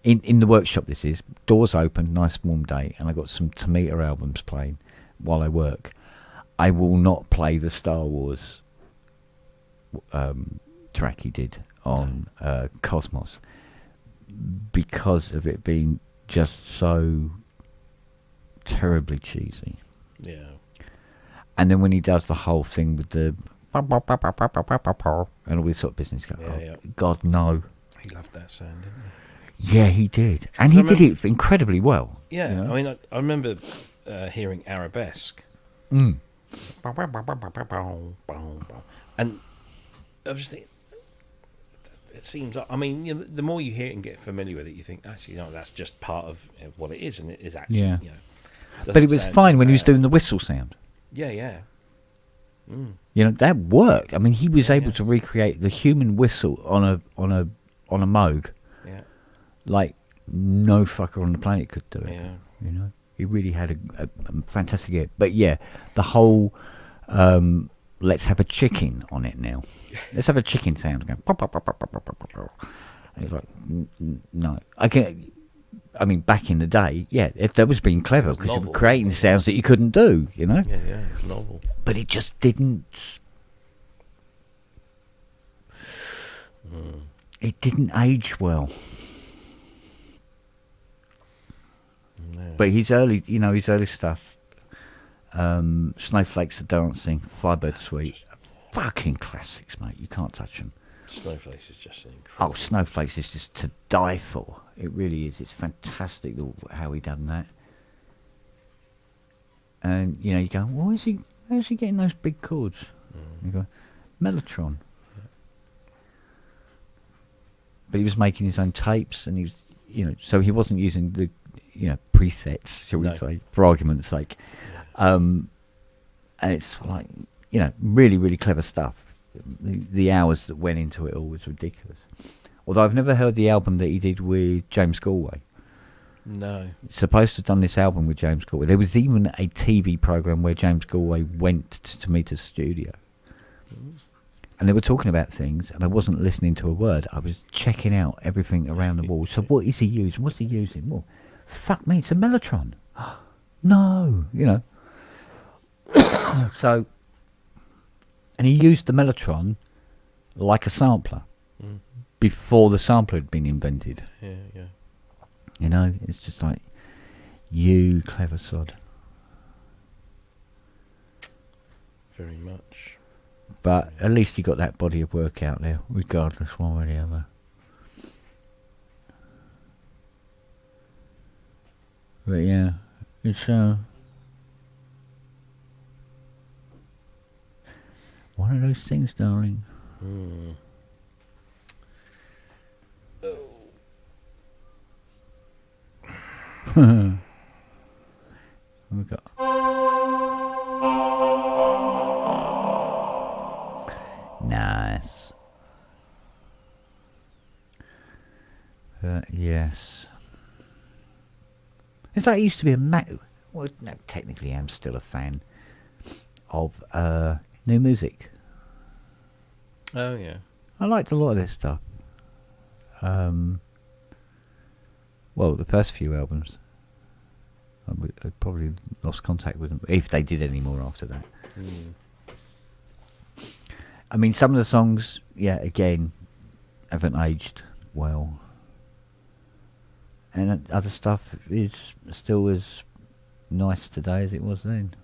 in the workshop, this is doors open, nice warm day, and I got some Tamita albums playing, while I work, I will not play the Star Wars track he did on Cosmos, because of it being just so terribly cheesy. Yeah. And then when he does the whole thing with the and all this sort of business, God, no. He loved that sound, didn't he? Yeah, he did. And he did it incredibly well. Yeah, you know? I mean, I remember hearing Arabesque. Mm. And I was just thinking, it seems like, I mean, you know, the more you hear it and get familiar with it, you think, actually, no, that's just part of what it is, and it is actually, you know. But it was fine when he was doing the whistle sound. Yeah, yeah. Mm. You know, that worked. I mean, he was able to recreate the human whistle on a Moog. Yeah. Like no fucker on the planet could do it. Yeah. You know, he really had a fantastic ear. But yeah, the whole let's have a chicken on it now. Let's have a chicken sound going. Pop, pop, pop, pop, pop, pop, pop, pop. It's like no. I mean, back in the day, that was being clever because you were creating sounds that you couldn't do, you know? Yeah, yeah, it's novel. But it just didn't... It didn't age well. No. But his early stuff, Snowflakes Are Dancing, Firebird Suite, fucking classics, mate. You can't touch them. Snowflakes is just incredible. Oh, Snowflakes is just to die for. It really is. It's fantastic how he done that. And you know, you go, well, how's he getting those big chords? You go, Mellotron. Yeah. But he was making his own tapes, and he was, you know, so he wasn't using the, you know, presets, shall we say, for argument's sake. Yeah. And it's like, you know, really, really clever stuff. The hours that went into it all was ridiculous. Although I've never heard the album that he did with James Galway. No. Supposed to have done this album with James Galway. There was even a TV program where James Galway went to meet a studio. And they were talking about things, and I wasn't listening to a word. I was checking out everything around the wall. So what is he using? What's he using? Well, fuck me, it's a Mellotron. No, you know. So... And he used the Mellotron like a sampler before the sampler had been invented. Yeah, yeah. You know, it's just like, you clever sod. Very much. But at least you got that body of work out there, regardless one way or the other. But yeah, it's one of those things, darling. Oh. We got. Nice. Yes. It's like I used to be well, no, technically I'm still a fan of new music. Oh yeah. I liked a lot of this stuff. Well, the first few albums. I probably lost contact with them, if they did any more after that. I mean, some of the songs, again, haven't aged well. And other stuff is still as nice today as it was then.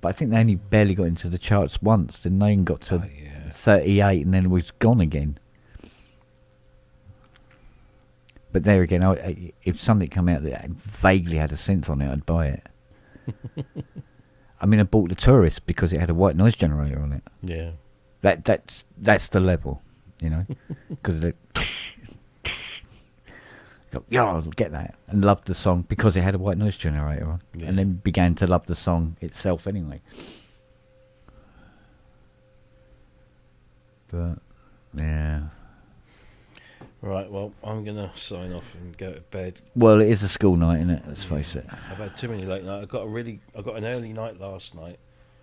But I think they only barely got into the charts once, didn't they? And got to 38 and then it was gone again. But there again, if something come out that vaguely had a synth on it, I'd buy it. I mean, I bought The Tourist because it had a white noise generator on it. Yeah. That's the level, you know, because I'll get that, and loved the song because it had a white noise generator on, and then began to love the song itself anyway. But yeah. Right, well, I'm going to sign off and go to bed. Well, it is a school night, isn't it? Let's face it. I've had too many late nights. I got an early night last night.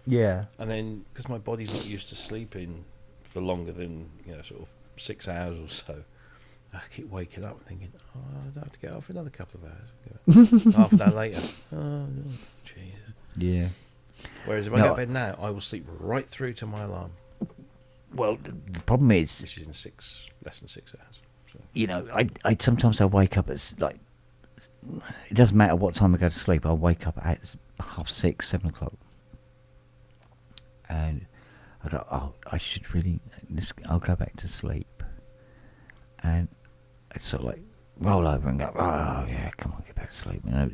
Yeah. And then, because my body's not used to sleeping for longer than, sort of 6 hours or so, I keep waking up and thinking, oh, I don't have to get up for another couple of hours. Half an hour later, oh, Jesus. Yeah. Whereas if I go to bed now, I will sleep right through to my alarm. Well, the problem is, which is in less than 6 hours. So. You know, I sometimes I wake up at like, it doesn't matter what time I go to sleep. I'll wake up at 6:30, 7 o'clock, and I go, oh, I should really. I'll go back to sleep, and I sort of like roll over and go, oh yeah, come on, get back to sleep. You know,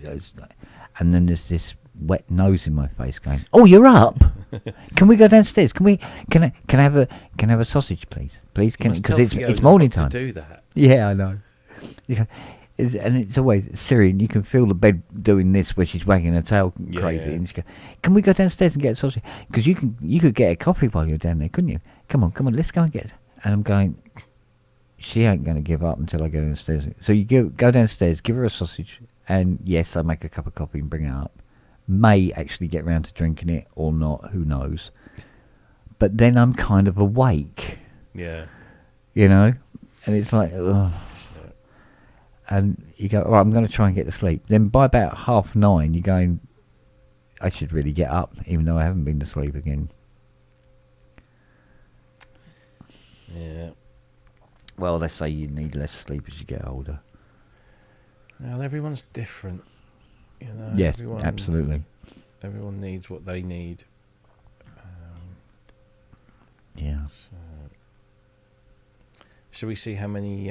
and then there's this wet nose in my face going, oh, you're up. Can we go downstairs? Can I have a sausage, please? Because it's morning time. To do that. Yeah, I know. Yeah, and it's always Siri, and you can feel the bed doing this where she's wagging her tail crazy, and she goes, "Can we go downstairs and get a sausage? Because you could get a coffee while you're down there, couldn't you? Come on, let's go and get it." And I'm going, she ain't going to give up until I go downstairs. So you go downstairs, give her a sausage, and yes, I make a cup of coffee and bring it up. May actually get round to drinking it or not, who knows. But then I'm kind of awake. Yeah. You know? And it's like, ugh. And you go, I'm going to try and get to sleep. Then by about 9:30, you're going, I should really get up, even though I haven't been to sleep again. Yeah. Well, they say you need less sleep as you get older. Well, everyone's different. You know, yes, absolutely. Everyone needs what they need. Yeah. So, shall we see how many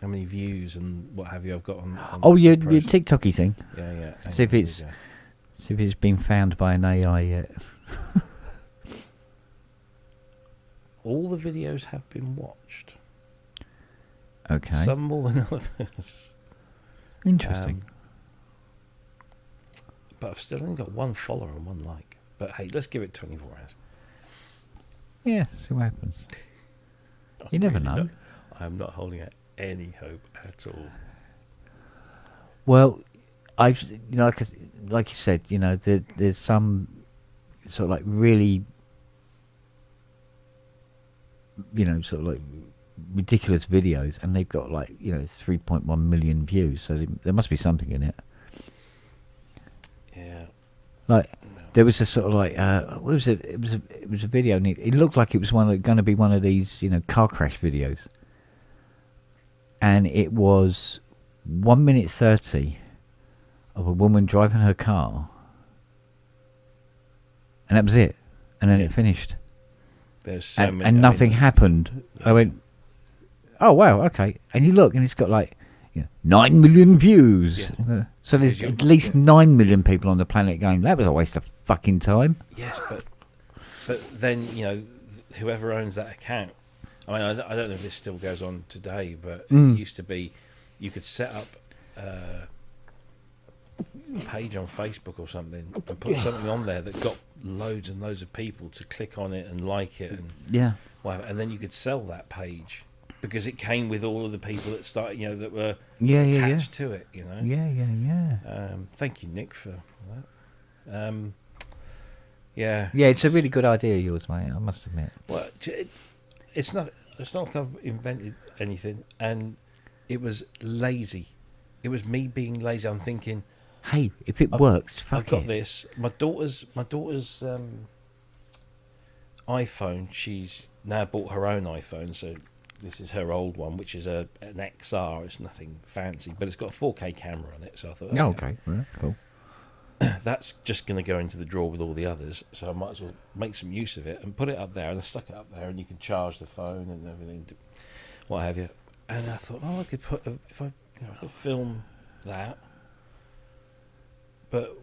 views and what have you I've got on your TikToky thing? Yeah. See if it's been found by an AI yet. All the videos have been watched. Okay. Some more than others. Interesting. But I've still only got one follower and one like. But hey, let's give it 24 hours. Yeah, see what happens. You never know. I'm not holding out any hope at all. Well, like you said, you know, there's some sort of like really, you know, sort of like ridiculous videos, and they've got like, you know, 3.1 million views. So there must be something in it. Yeah. Like there was a sort of like what was it? It was a video, and it looked like it was going to be one of these, you know, car crash videos. And it was 1 minute 30 of a woman driving her car, and that was it. And then it finished. There's so many, and nothing happened. Yeah. I went, oh wow, okay. And you look, and it's got like, you know, 9 million views. Yeah. So there's at least 9 million people on the planet going, that was a waste of fucking time. Yes, but then, you know, whoever owns that account, I mean, I don't know if this still goes on today, but it used to be you could set up a page on Facebook or something and put something on there that got loads and loads of people to click on it and like it and whatever, and then you could sell that page because it came with all of the people that started, you know, that were attached to it, you know. Yeah. Thank you, Nick, for that. Yeah, it's a really good idea of yours, mate, I must admit. Well, it's not like I've invented anything, and it was lazy. It was me being lazy. I'm thinking, hey, if it works, fuck it. I've got this. My daughter's iPhone. She's now bought her own iPhone, so this is her old one, which is an XR. It's nothing fancy, but it's got a 4K camera on it. So I thought, okay, right, cool. That's just going to go into the drawer with all the others, so I might as well make some use of it and put it up there. And I stuck it up there, and you can charge the phone and everything, what have you. And I thought, I could put I could film that, but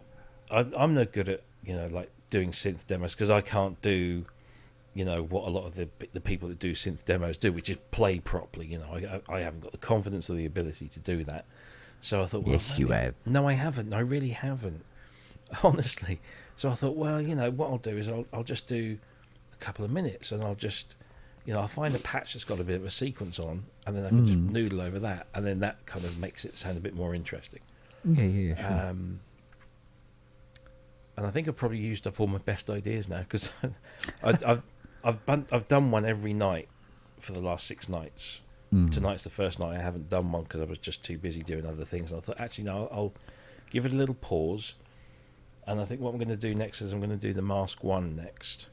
I'm no good at, you know, like doing synth demos because I can't do, you know, what a lot of the people that do synth demos do, which is play properly. You know, I haven't got the confidence or the ability to do that. So I thought, well, yes, you have. No, I haven't. I really haven't. Honestly. So I thought, well, you know, what I'll do is I'll just do a couple of minutes, and I'll just, you know, I'll find a patch that's got a bit of a sequence on, and then I can just noodle over that, and then that kind of makes it sound a bit more interesting. Yeah, sure. And I think I've probably used up all my best ideas now, because I've done one every night for the last 6 nights, tonight's the first night I haven't done one because I was just too busy doing other things. And I thought, actually, no, I'll give it a little pause. And I think what I'm going to do next is I'm going to do the Mask 1 next.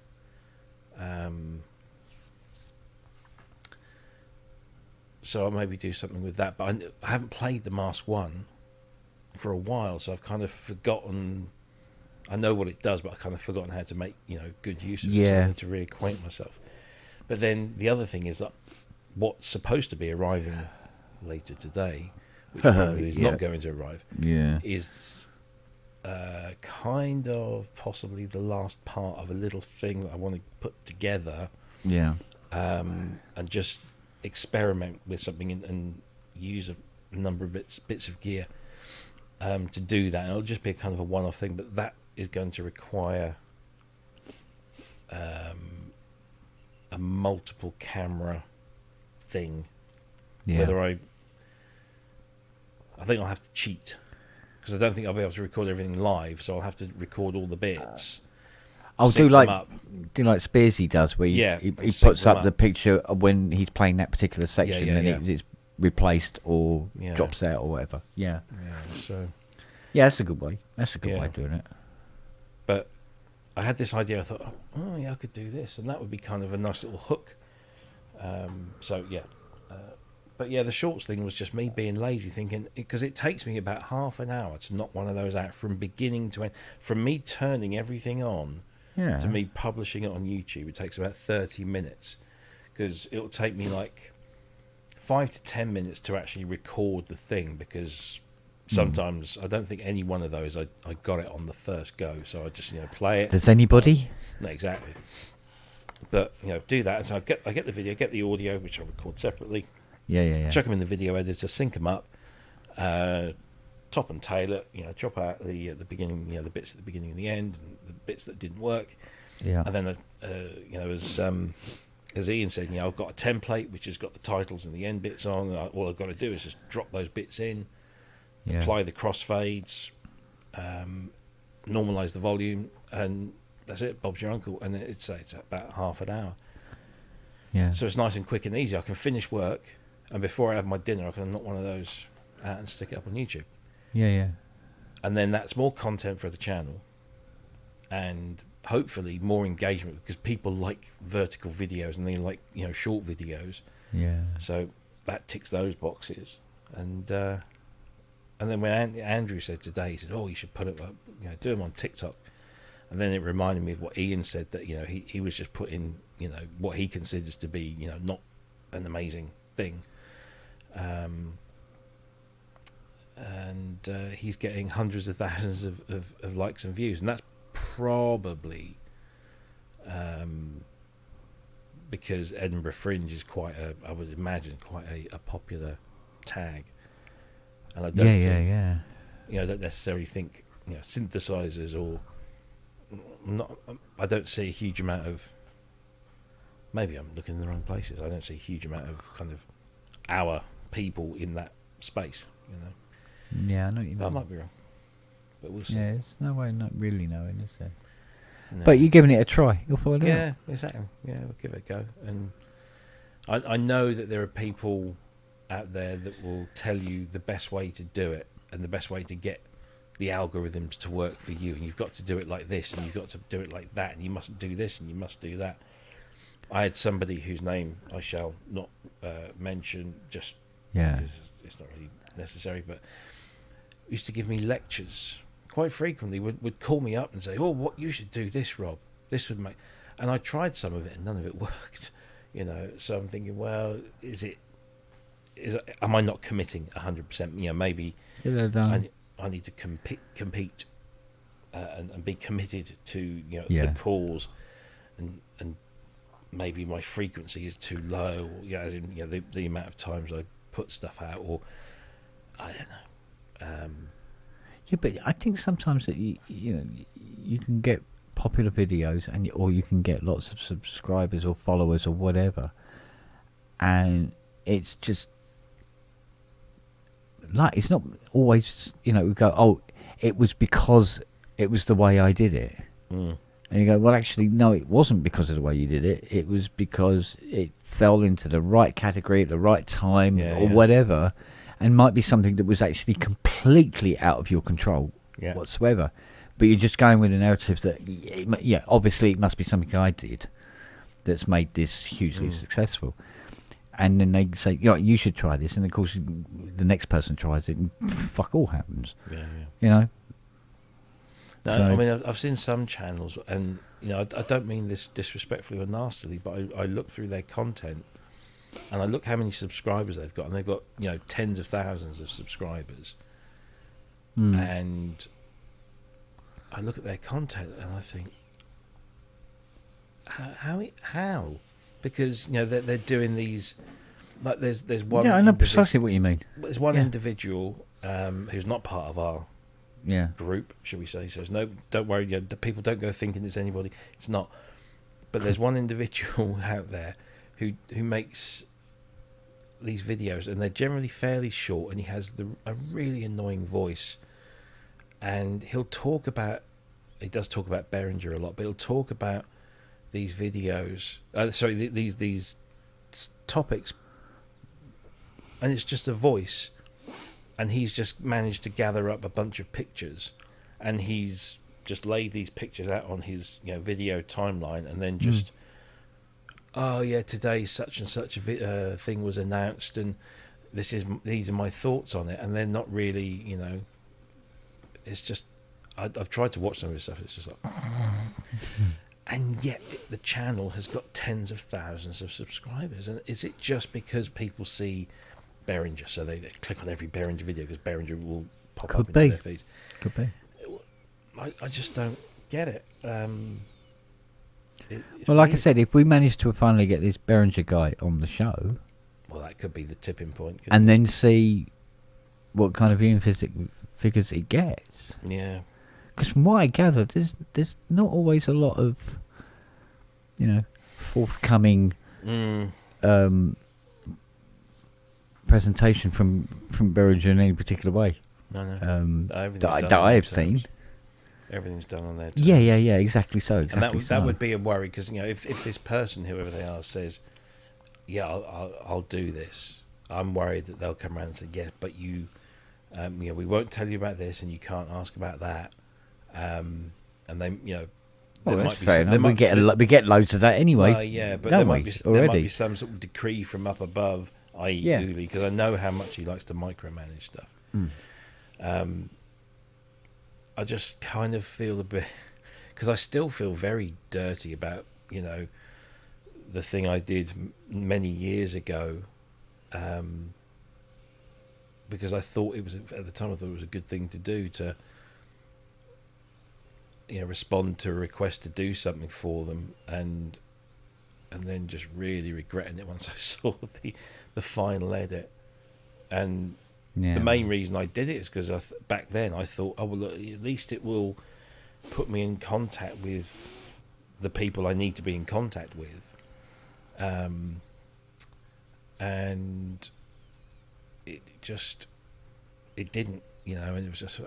So I'll maybe do something with that. But I haven't played the Mask 1 for a while, so I've kind of forgotten. I know what it does, but I've kind of forgotten how to make good use of it. So I need to reacquaint myself. But then the other thing is that what's supposed to be arriving later today, which probably is not going to arrive, is kind of possibly the last part of a little thing that I want to put together. And just experiment with something and use a number of bits of gear to do that. And it'll just be a kind of a one-off thing, but that is going to require a multiple camera thing. Whether I think I'll have to cheat because I don't think I'll be able to record everything live, so I'll have to record all the bits. I'll do like Spearsy does, where he puts up the picture of when he's playing that particular section, and it's replaced or drops out or whatever. So that's a good way. That's a good way of doing it. But I had this idea. I thought, I could do this, and that would be kind of a nice little hook. But the shorts thing was just me being lazy, thinking, because it takes me about half an hour to knock one of those out from beginning to end. From me turning everything on to me publishing it on YouTube, it takes about 30 minutes, because it'll take me like 5 to 10 minutes to actually record the thing, because sometimes I don't think any one of those I got it on the first go, so I just play it. Does anybody? No, exactly. But do that. So I get the video, get the audio, which I record separately. Chuck them in the video editor, sync them up, top and tail it. Chop out the beginning, the bits at the beginning and the end, and the bits that didn't work. And then as Ian said, I've got a template which has got the titles and the end bits on. And all I've got to do is just drop those bits in, apply the crossfades, normalize the volume, and that's it. Bob's your uncle, and it's about half an hour. So it's nice and quick and easy. I can finish work, and before I have my dinner, I can knock one of those out and stick it up on YouTube. And then that's more content for the channel, and hopefully more engagement, because people like vertical videos and they like short videos. So that ticks those boxes. And then when Andrew said today, he said, "Oh, you should put it up, do them on TikTok." And then it reminded me of what Ian said, that he was just putting what he considers to be not an amazing thing, and he's getting hundreds of thousands of likes and views, and that's probably because Edinburgh Fringe is I would imagine quite a popular tag, and I don't think I don't necessarily think synthesizers or I don't see a huge amount of, maybe I'm looking in the wrong places, I don't see a huge amount of kind of our people in that space, I know what you mean. I might be wrong, but we'll see. There's no way not really knowing, is there? No. But you're giving it a try, you'll find out. Yeah, exactly. We'll give it a go. And I know that there are people out there that will tell you the best way to do it and the best way to get the algorithms to work for you, and you've got to do it like this and you've got to do it like that, and you mustn't do this and you must do that. I had somebody whose name I shall not mention, just because it's not really necessary, but used to give me lectures quite frequently, would call me up and say, "Oh, what you should do this, Rob, this would make," and I tried some of it and none of it worked, so I'm thinking, well, am I not committing 100%? Maybe I need to compete and be committed to the cause, and maybe my frequency is too low, as in the amount of times I put stuff out, or I don't know. But I think sometimes that you can get popular videos, or you can get lots of subscribers or followers or whatever, and it's just like, it's not always we go, "Oh, it was because it was the way I did it," and you go, "Well, actually, no, it wasn't because of the way you did it. It was because it fell into the right category at the right time or whatever, and might be something that was actually completely out of your control whatsoever. But you're just going with a narrative that, obviously it must be something I did that's made this hugely successful. And then they say, you should try this. And of course, the next person tries it and fuck all happens. You know? No, So, I mean, I've seen some channels, and, I don't mean this disrespectfully or nastily, but I look through their content, and I look how many subscribers they've got, and they've got, tens of thousands of subscribers. And I look at their content, and I think, how? Because they're doing these, like there's one. Yeah, I know precisely what you mean. There's one individual who's not part of our group, should we say? So don't worry, the people don't go thinking it's anybody. It's not. But there's one individual out there who makes these videos, and they're generally fairly short, and he has a really annoying voice, and he does talk about Behringer a lot, but he'll talk about these videos, these topics, and it's just a voice, and he's just managed to gather up a bunch of pictures, and he's just laid these pictures out on his video timeline, and then just today such and such a thing was announced, and these are my thoughts on it, and they're not really, it's just I've tried to watch some of his stuff, it's just like and yet the channel has got tens of thousands of subscribers. And is it just because people see Behringer, so they click on every Behringer video because Behringer will pop up into their feeds? Could be. I just don't get it. Well, like I said, if we manage to finally get this Behringer guy on the show, well, that could be the tipping point. And then see what kind of viewing figures it gets. Yeah. Because from what I gather, there's not always a lot of, forthcoming presentation from Behringer in any particular way. No. That I have seen. Everything's done on their terms. Yeah, exactly so. And that would be a worry, because if this person, whoever they are, says, I'll do this, I'm worried that they'll come around and say, yes, but we won't tell you about this, and you can't ask about that. And they, well, that's fair enough. We get loads of that anyway. But there might be some sort of decree from up above, i.e. Uli, because I know how much he likes to micromanage stuff. I just kind of feel a bit, because I still feel very dirty about the thing I did many years ago, because I thought it was, at the time I thought it was a good thing to do, to respond to a request to do something for them, and then just really regretting it once I saw the final edit. And the main reason I did it is because back then I thought, oh well, look, at least it will put me in contact with the people I need to be in contact with, and it didn't, and it was just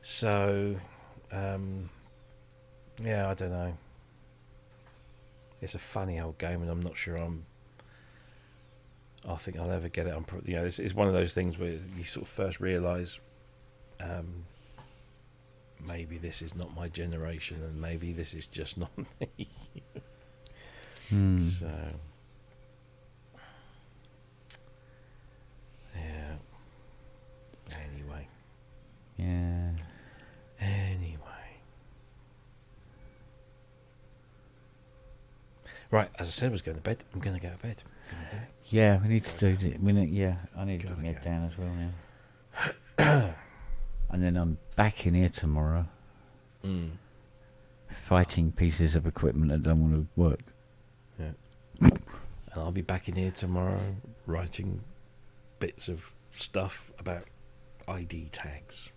so I don't know. It's a funny old game, and I'm not sure I think I'll ever get it. It's one of those things where you sort of first realise maybe this is not my generation, and maybe this is just not me. So anyway. Right, as I said, I was going to bed. I'm going to go to bed. Yeah, we need to do it. I need to get my head down as well now. And then I'm back in here tomorrow, fighting pieces of equipment that don't want to work. Yeah. And I'll be back in here tomorrow, writing bits of stuff about ID tags.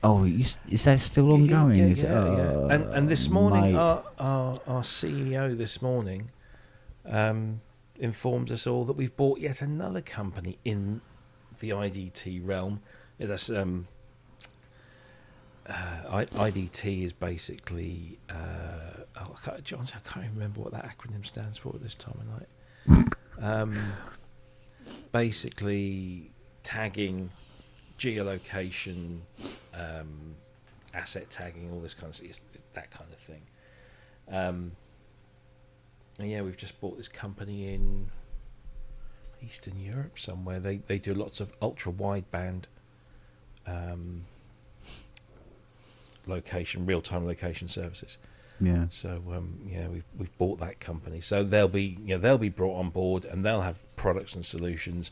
Oh, is that still ongoing? Yeah. And this morning, our CEO this morning informs us all that we've bought yet another company in the IDT realm. That's IDT is basically. I can't remember what that acronym stands for at this time of night. Basically, tagging, geolocation, asset tagging, all this kind of stuff, that kind of thing. And yeah, we've just bought this company in Eastern Europe somewhere. They do lots of ultra wideband real-time location services. Yeah. So yeah, we've bought that company. So they'll be brought on board, and they'll have products and solutions,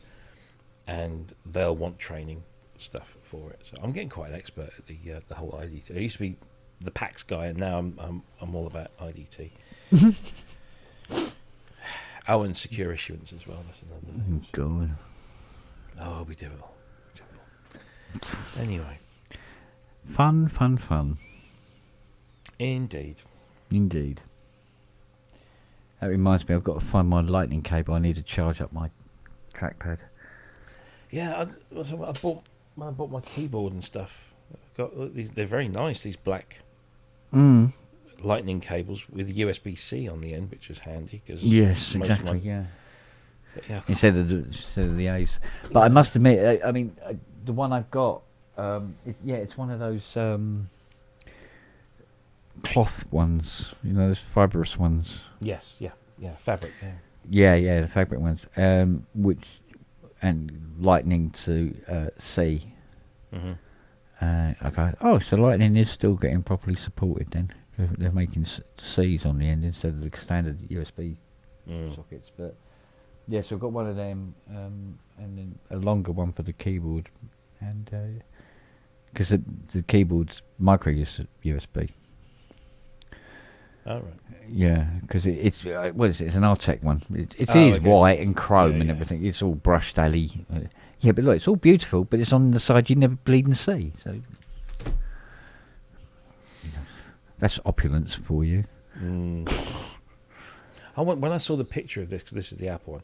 and they'll want training stuff for it. So I'm getting quite an expert at the whole IDT. I used to be the PAX guy, and now I'm all about IDT. Oh, and secure issuance as well. That's another thing. God. Oh, we do it all. Anyway. Fun. Indeed. That reminds me, I've got to find my lightning cable. I need to charge up my trackpad. Yeah, I bought my keyboard and stuff. I've got these. They're very nice. These black lightning cables with USB-C on the end, which is handy. Yes, exactly. Yeah. Instead of the A's. But I must admit, I mean, the one I've got, it's one of those cloth ones. You know, those fibrous ones. Yes. Yeah. Fabric. Yeah, the fabric ones. Which and lightning to C. Mm-hmm. I go, so lightning is still getting properly supported then. They're making C's on the end instead of the standard USB sockets. But yeah, so I've got one of them, and then a longer one for the keyboard, and because the keyboard's micro USB. Oh, right. Yeah, because it's what is it? It's an Artec one. It is white and chrome and everything. It's all brushed alley. Yeah, but look, it's all beautiful, but it's on the side you never bleed and see. So that's opulence for you. When I saw the picture of this, because this is the Apple one.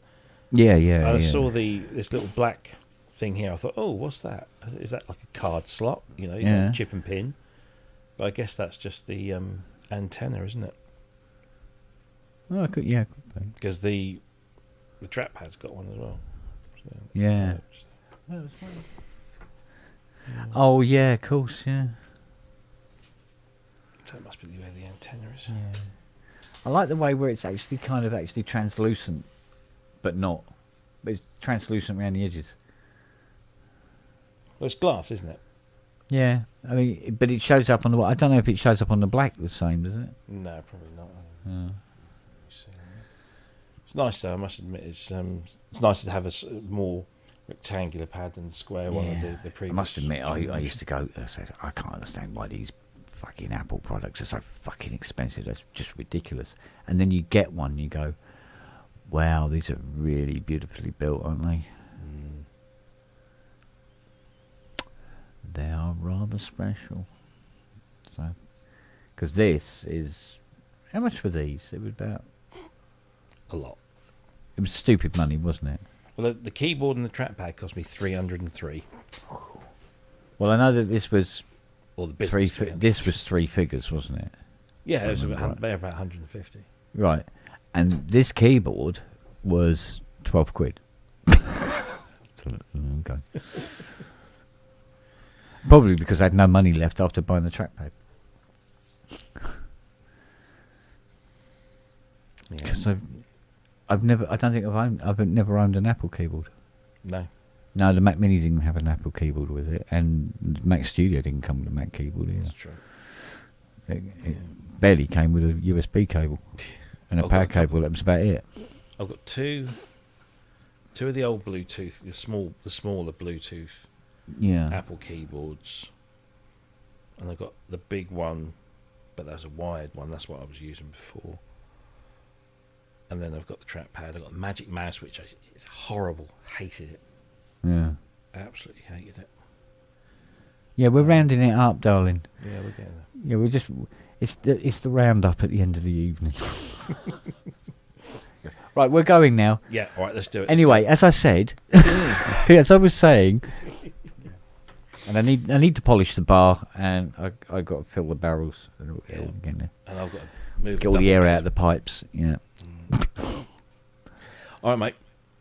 Yeah. I saw this little black thing here. I thought, oh, what's that? Is that like a card slot? You know, chip and pin. But I guess that's just the antenna, isn't it? Oh, could be. Because the trackpad's got one as well. So, yeah. Oh yeah, of course, yeah. So it must be the way the antenna is. Yeah. I like the way where it's actually kind of translucent, but not. But it's translucent around the edges. Well, it's glass, isn't it? Yeah, I mean, but it shows up on the. I don't know if it shows up on the black the same, does it? No, probably not. It's nice though. I must admit, it's nicer to have a more rectangular pad than the square one of the previous. I must admit, I used to go. I said, I can't understand why these fucking Apple products are so fucking expensive. That's just ridiculous. And then you get one, you go, wow, these are really beautifully built, aren't they? They are rather special. So, because this is, how much were these? It was about a lot. It was stupid money, wasn't it? Well, the keyboard and the trackpad cost me $303. Well, I know that this was, or the business. This was three figures, wasn't it? Yeah, it was about 150. Right, and this keyboard was 12 quid. Okay. Probably because I had no money left after buying the trackpad. Because I've never owned an Apple keyboard. No, the Mac Mini didn't have an Apple keyboard with it, and the Mac Studio didn't come with a Mac keyboard either. That's true. It barely came with a USB cable and a power cable. That was about it. I've got two of the old Bluetooth, the smaller Bluetooth. Yeah. Apple keyboards, and I've got the big one, but that's a wired one. That's what I was using before. And then I've got the trackpad. I've got the Magic Mouse, which is horrible. Hated it. Yeah. Absolutely hated it. Yeah, we're rounding it up, darling. Yeah, we're getting there. Yeah, we're just. It's the round up at the end of the evening. Right, we're going now. Yeah, all right, let's do it. Anyway, as I said, as I was saying. And I need to polish the bar, and I got to fill the barrels again. And I've got to move. Get all the air out of the pipes. Yeah. All right, mate.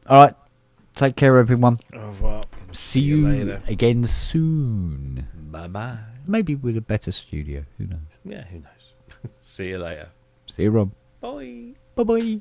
All right. Take care, everyone. Au revoir. See you later. Again soon. Bye-bye. Maybe with a better studio. Who knows? Yeah, who knows? See you later. See you, Rob. Bye. Bye-bye.